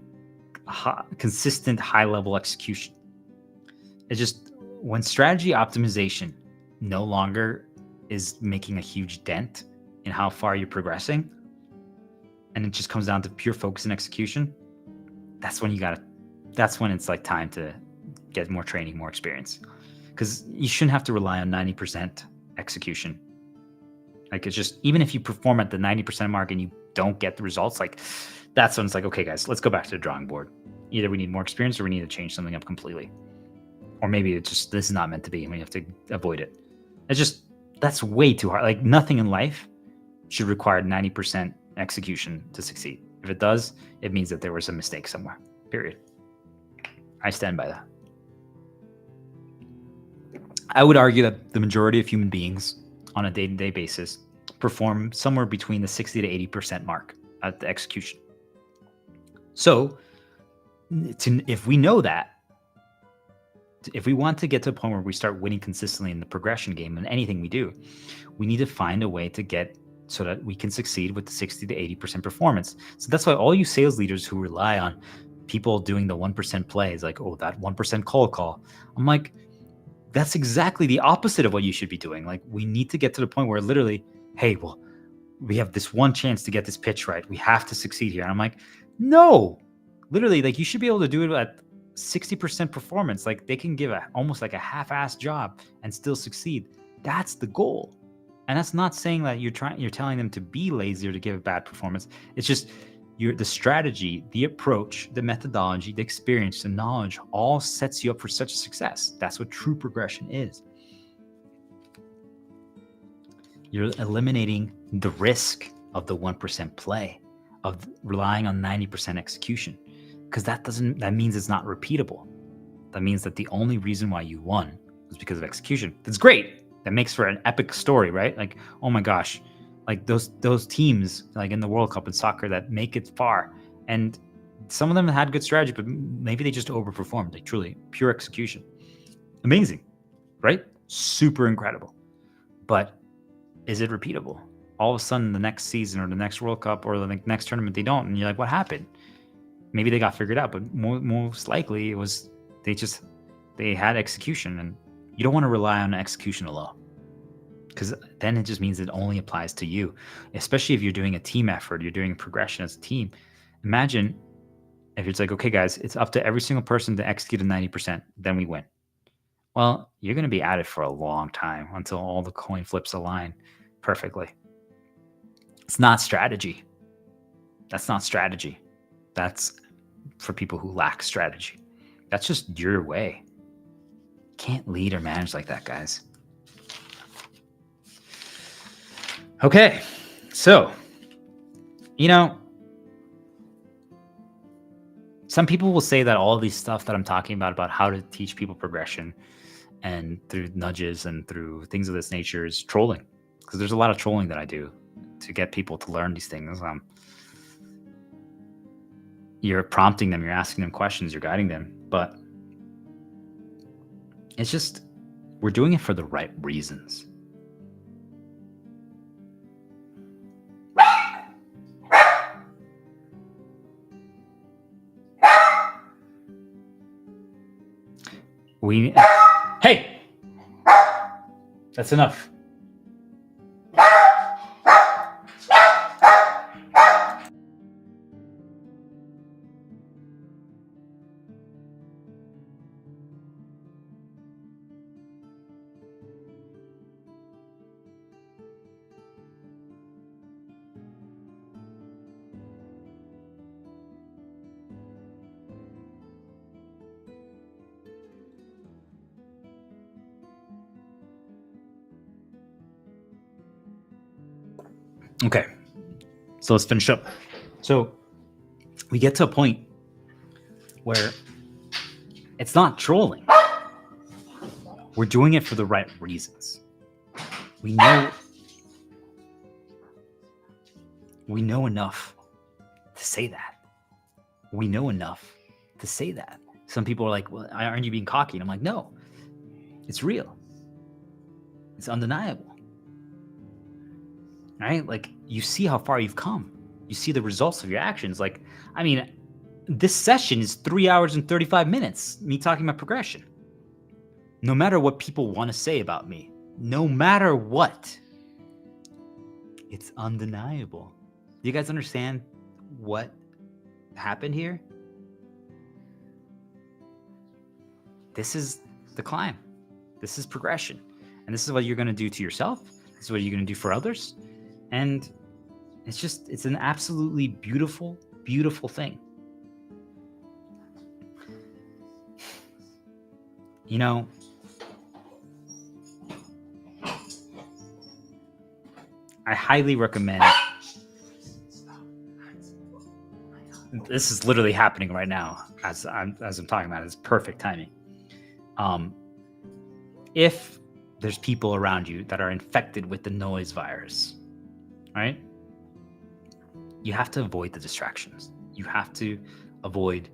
consistent high level execution. It's just when strategy optimization no longer is making a huge dent in how far you're progressing, and it just comes down to pure focus and execution, that's when it's like time to get more training, more experience. Because you shouldn't have to rely on 90% execution. Like, it's just, even if you perform at the 90% mark and you don't get the results, like, that's when it's like, okay, guys, let's go back to the drawing board. Either we need more experience or we need to change something up completely. Or maybe it's just, this is not meant to be and we have to avoid it. It's just, that's way too hard. Like, nothing in life should require 90% execution to succeed. If it does, it means that there was a mistake somewhere, period. I stand by that. I would argue that the majority of human beings on a day-to-day basis perform somewhere between the 60 to 80% mark at the execution. So if we know that, if we want to get to a point where we start winning consistently in the progression game and anything we do, we need to find a way to get so that we can succeed with the 60 to 80% performance. So that's why all you sales leaders who rely on people doing the 1% plays, like, oh, that 1% cold call, I'm like, that's exactly the opposite of what you should be doing. Like, we need to get to the point where literally, hey, well, we have this one chance to get this pitch right. We have to succeed here. And I'm like, no, literally, like, you should be able to do it at 60% performance. Like, they can give almost like a half-assed job and still succeed. That's the goal. And that's not saying that you're telling them to be lazy or to give a bad performance. It's just the strategy, the approach, the methodology, the experience, the knowledge all sets you up for such success. That's what true progression is. You're eliminating the risk of the 1% play, of relying on 90% execution, because that means it's not repeatable. That means that the only reason why you won was because of execution. That's great. That makes for an epic story, right? Like, oh my gosh, like those teams like in the World Cup in soccer that make it far, and some of them had good strategy, but maybe they just overperformed. Like, truly pure execution. Amazing, right? Super incredible. But is it repeatable? All of a sudden, the next season or the next World Cup or the next tournament, they don't, and you're like, what happened? Maybe they got figured out, but most likely it was they had execution, and you don't want to rely on execution alone, because then it just means it only applies to you, especially if you're doing a team effort, you're doing progression as a team. Imagine if it's like, okay, guys, it's up to every single person to execute a 90%, then we win. Well, you're going to be at it for a long time until all the coin flips align perfectly. It's not strategy. That's not strategy. That's for people who lack strategy. That's just your way. Can't lead or manage like that, guys. Okay, so, some people will say that all these stuff that I'm talking about how to teach people progression and through nudges and through things of this nature is trolling, because there's a lot of trolling that I do to get people to learn these things. You're prompting them, you're asking them questions, you're guiding them, but it's just, we're doing it for the right reasons. Hey! That's enough. Okay, so let's finish up. So we get to a point where it's not trolling. We're doing it for the right reasons. We know enough to say that. We know enough to say that. Some people are like, well, aren't you being cocky? And I'm like, no, it's real. It's undeniable. Right? Like, you see how far you've come. You see the results of your actions. Like, I mean, this session is 3 hours and 35 minutes, me talking about progression. No matter what people want to say about me, no matter what, it's undeniable. Do you guys understand what happened here? This is the climb. This is progression. And this is what you're going to do to yourself. This is what you're going to do for others. And it's an absolutely beautiful, beautiful thing. You know, I highly recommend. This is literally happening right now as I'm talking about it. It's perfect timing. If there's people around you that are infected with the noise virus, right? You have to avoid the distractions. You have to avoid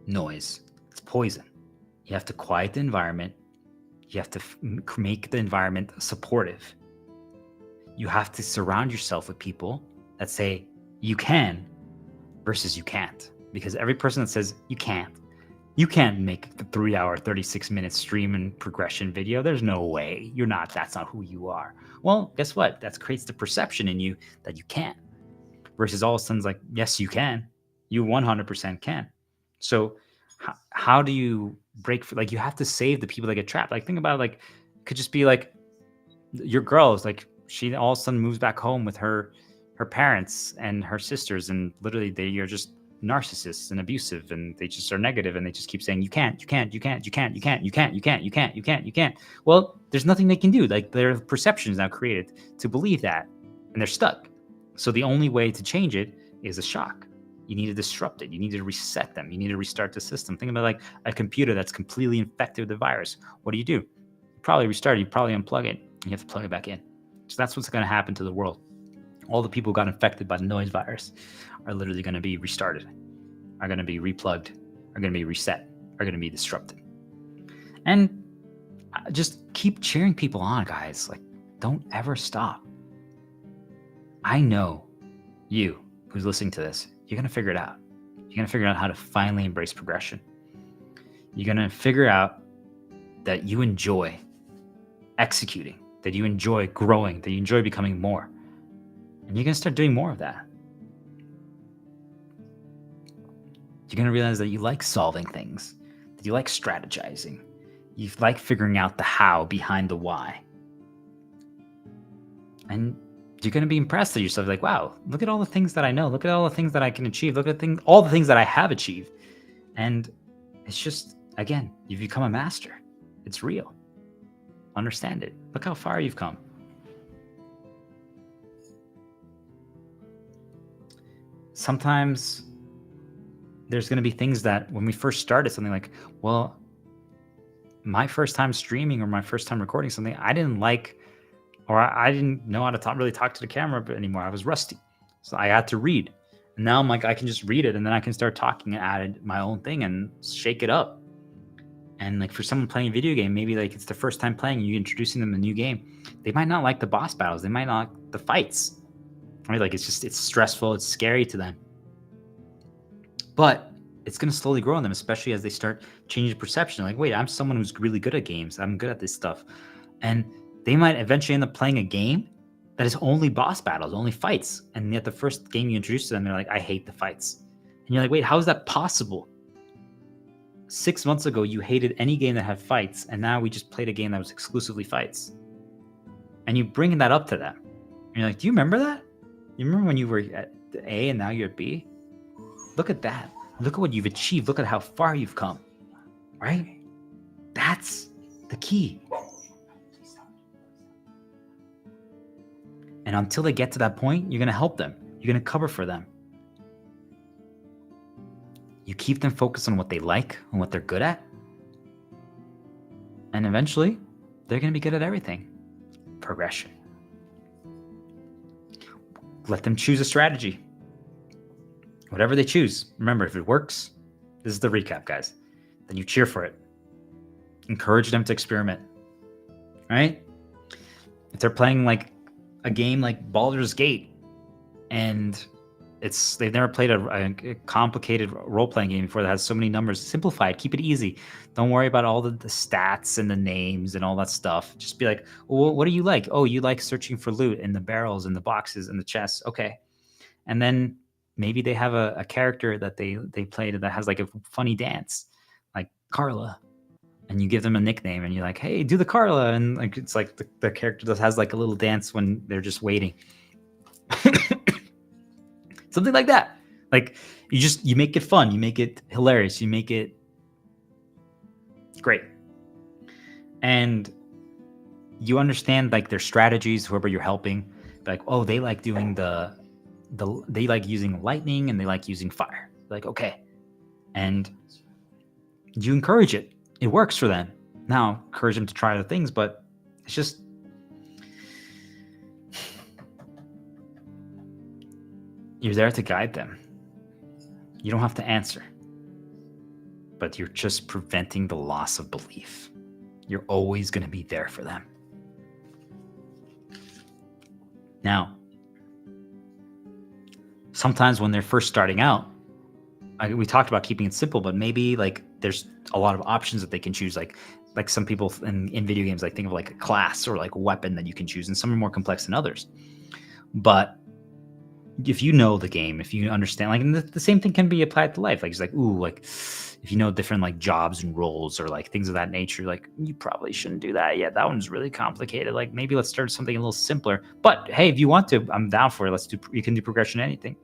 noise. It's poison. You have to quiet the environment. You have to make the environment supportive. You have to surround yourself with people that say you can versus you can't. Because every person that says you can't make the 3 hour, 36-minute stream and progression video. There's no way. That's not who you are. Well, guess what? That creates the perception in you that you can't. Versus all of a sudden, it's like, yes, you can. You 100% can. So how do you break free? Like, you have to save the people that get trapped. Like, think about it, like, it could just be like your girl is like, she all of a sudden moves back home with her parents and her sisters, and literally they are just narcissists and abusive, and they just are negative, and they just keep saying you can't. Well, there's nothing they can do. Like, their perception is now created to believe that, and they're stuck. So the only way to change it is a shock. You need to disrupt it. You need to reset them. You need to restart the system. Think about like a computer that's completely infected with the virus. What do? You probably restart it. You probably unplug it. And you have to plug it back in. So that's what's going to happen to the world. All the people who got infected by the noise virus are literally going to be restarted, are going to be replugged, are going to be reset, are going to be disrupted. And just keep cheering people on, guys. Like, don't ever stop. I know you who's listening to this, you're going to figure it out. You're going to figure out how to finally embrace progression. You're going to figure out that you enjoy executing, that you enjoy growing, that you enjoy becoming more. And you're going to start doing more of that. You're going to realize that you like solving things, that you like strategizing. You like figuring out the how behind the why. And you're going to be impressed at yourself. Like, wow, look at all the things that I know. Look at all the things that I can achieve. Look at all the things that I have achieved. And it's just, again, you've become a master. It's real. Understand it. Look how far you've come. Sometimes there's going to be things that when we first started something, like, well, my first time streaming or my first time recording something, I didn't like, or I didn't know how to really talk to the camera anymore. I was rusty. So I had to read. And now I'm like, I can just read it, and then I can start talking and add my own thing and shake it up. And like, for someone playing a video game, maybe like it's the first time playing, you introducing them a new game. They might not like the boss battles. They might not like the fights. Right? Like, it's stressful. It's scary to them. But it's going to slowly grow on them, especially as they start changing perception. Like, wait, I'm someone who's really good at games. I'm good at this stuff. And they might eventually end up playing a game that is only boss battles, only fights. And yet the first game you introduce to them, they're like, I hate the fights. And you're like, wait, how is that possible? 6 months ago, you hated any game that had fights, and now we just played a game that was exclusively fights. And you bring that up to them. And you're like, do you remember that? You remember when you were at A and now you're at B? Look at that. Look at what you've achieved. Look at how far you've come. Right? That's the key. And until they get to that point, you're going to help them. You're going to cover for them. You keep them focused on what they like and what they're good at. And eventually, they're going to be good at everything. Progression. Let them choose a strategy. Whatever they choose. Remember, if it works, this is the recap, guys. Then you cheer for it. Encourage them to experiment. Right? If they're playing like a game like Baldur's Gate, and they've never played a complicated role-playing game before that has so many numbers, simplify it, keep it easy. Don't worry about all the stats and the names and all that stuff. Just be like, well, what do you like? Oh, you like searching for loot in the barrels and the boxes and the chests. Okay. And then maybe they have a character that they played that has like a funny dance, like Carla. And you give them a nickname and you're like, hey, do the Carla. And like it's like the character that has like a little dance when they're just waiting. Something like that. Like you make it fun, you make it hilarious, you make it great. And you understand like their strategies, whoever you're helping. Like, oh, they like doing they like using lightning and they like using fire. Like, okay. And you encourage it. It works for them. Now, encourage them to try other things, but it's just you're there to guide them. You don't have to answer. But you're just preventing the loss of belief. You're always going to be there for them. Now, sometimes when they're first starting out, we talked about keeping it simple, but maybe like there's a lot of options that they can choose. Like some people in video games, like think of like a class or like a weapon that you can choose, and some are more complex than others. But if you know the game, if you understand, like, and the same thing can be applied to life. Like, it's like, ooh, like if you know different like jobs and roles or like things of that nature, like you probably shouldn't do that yet. That one's really complicated. Like maybe let's start something a little simpler. But hey, if you want to, I'm down for it. You can do progression in anything.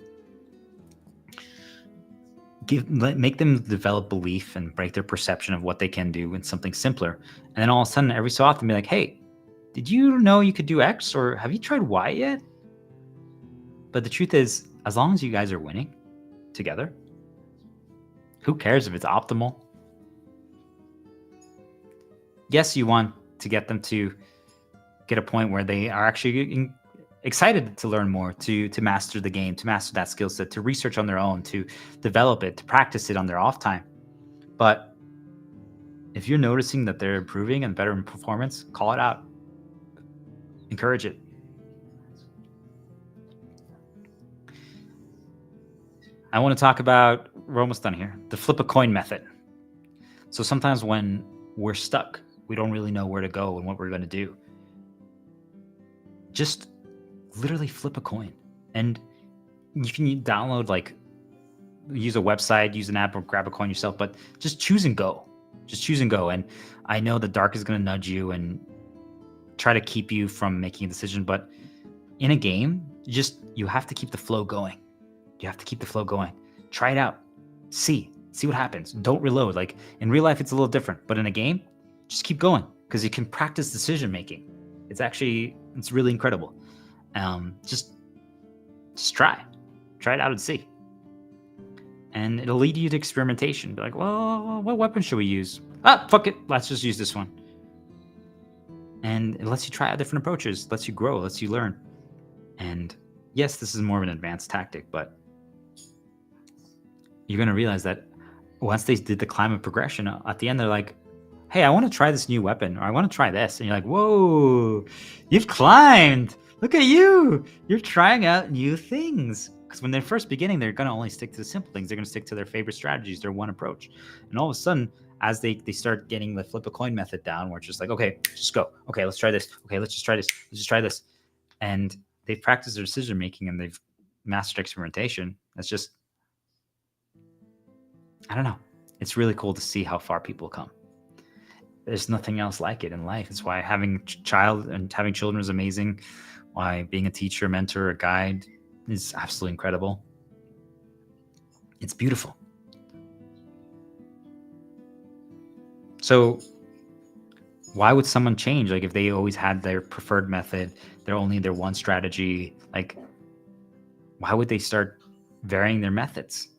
Make them develop belief and break their perception of what they can do in something simpler. And then all of a sudden, every so often, be like, hey, did you know you could do X? Or have you tried Y yet? But the truth is, as long as you guys are winning together, who cares if it's optimal? Yes, you want to get them to get a point where they are actually excited to learn more, to master the game, to master that skill set, to research on their own, to develop it, to practice it on their off time. But if you're noticing that they're improving and better in performance, call it out. Encourage it. I want to talk about, we're almost done here, the flip a coin method. So sometimes when we're stuck, we don't really know where to go and what we're going to do. Just literally flip a coin. And you can download, like, use a website, use an app, or grab a coin yourself, but just choose and go. Just choose and go. And I know the dark is going to nudge you and try to keep you from making a decision, but in a game, you have to keep the flow going. You have to keep the flow going. Try it out. See what happens. Don't reload. Like in real life, it's a little different, but in a game, just keep going because you can practice decision making. It's really incredible. Just try it out and see. And it'll lead you to experimentation. Be like, well, what weapon should we use? Fuck it. Let's just use this one. And it lets you try out different approaches, lets you grow, lets you learn. And yes, this is more of an advanced tactic, but you're going to realize that once they did the climb of progression, at the end, they're like, hey, I want to try this new weapon, or I want to try this. And you're like, whoa, you've climbed. Look at you. You're trying out new things. Because when they're first beginning, they're going to only stick to the simple things. They're going to stick to their favorite strategies, their one approach. And all of a sudden, as they start getting the flip a coin method down, where it's just like, okay, just go. Okay, let's try this. Okay, let's just try this. Let's just try this. And they've practiced their decision making and they've mastered experimentation. It's just, I don't know. It's really cool to see how far people come. There's nothing else like it in life. It's why having having children is amazing. Why being a teacher, mentor, a guide is absolutely incredible. It's beautiful. So why would someone change? Like if they always had their preferred method, they're only their one strategy, like why would they start varying their methods?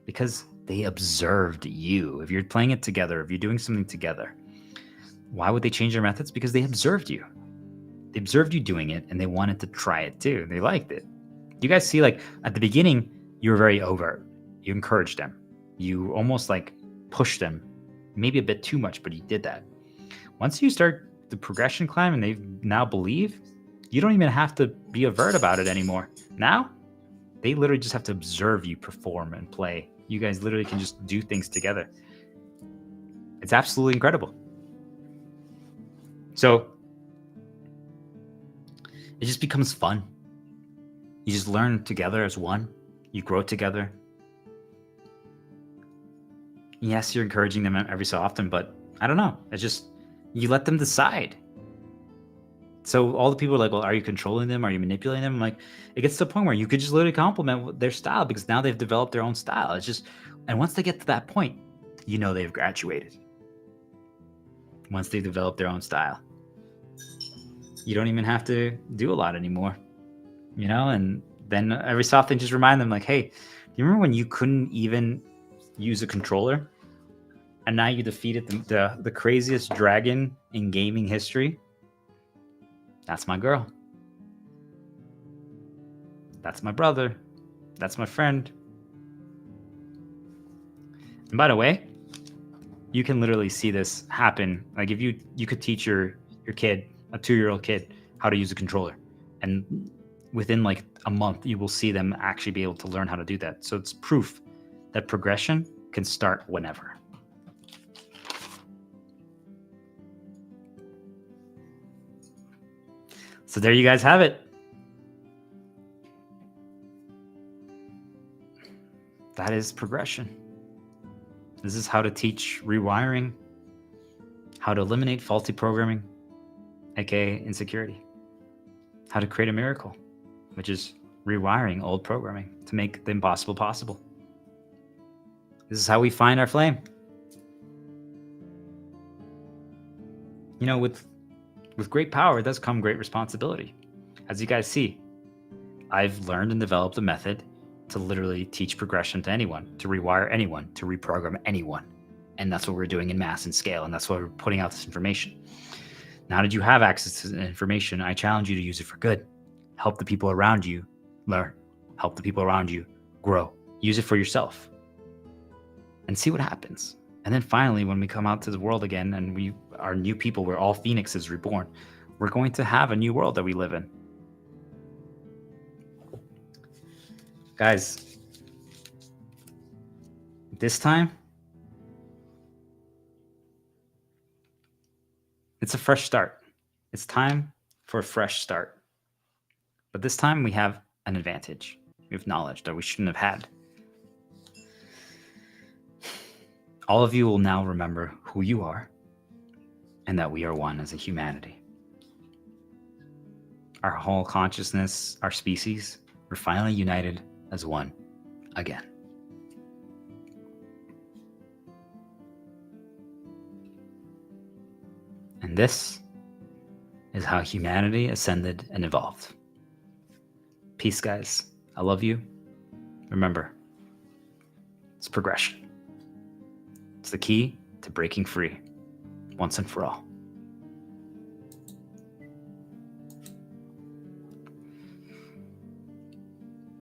Because they observed you. If you're playing it together, if you're doing something together, why would they change their methods? Because they observed you. They observed you doing it and they wanted to try it too. They liked it. You guys see, like at the beginning, you were very overt. You encouraged them. You almost like pushed them, maybe a bit too much, but you did that. Once you start the progression climb and they now believe, you don't even have to be overt about it anymore. Now, they literally just have to observe you perform and play. You guys literally can just do things together. It's absolutely incredible. So it just becomes fun. You just learn together as one. You grow together. Yes, you're encouraging them every so often, but I don't know. It's just, you let them decide. So all the people are like, well, are you controlling them? Are you manipulating them? I'm like, it gets to the point where you could just literally compliment their style because now they've developed their own style. It's just, and once they get to that point, you know they've graduated. Once they develop their own style, you don't even have to do a lot anymore, you know? And then every so often just remind them like, hey, do you remember when you couldn't even use a controller? And now you defeated the craziest dragon in gaming history? That's my girl. That's my brother. That's my friend. And by the way, you can literally see this happen. Like if you could teach your kid, a 2-year-old kid, how to use a controller. And within like a month, you will see them actually be able to learn how to do that. So it's proof that progression can start whenever. So there you guys have it. That is progression. This is how to teach rewiring, how to eliminate faulty programming, aka insecurity, how to create a miracle, which is rewiring old programming to make the impossible possible. This is how we find our flame. You know, with great power does come great responsibility. As you guys see, I've learned and developed a method to literally teach progression to anyone, to rewire anyone, to reprogram anyone. And that's what we're doing in mass and scale. And that's why we're putting out this information. Now that you have access to the information, I challenge you to use it for good. Help the people around you learn. Help the people around you grow. Use it for yourself and see what happens. And then finally, when we come out to the world again and we are new people, we're all phoenixes reborn, we're going to have a new world that we live in. Guys, this time, it's a fresh start. It's time for a fresh start. But this time we have an advantage. We have knowledge that we shouldn't have had. All of you will now remember who you are and that we are one as a humanity. Our whole consciousness, our species, we're finally united as one again. And this is how humanity ascended and evolved. Peace, guys. I love you. Remember, it's progression. It's the key to breaking free once and for all.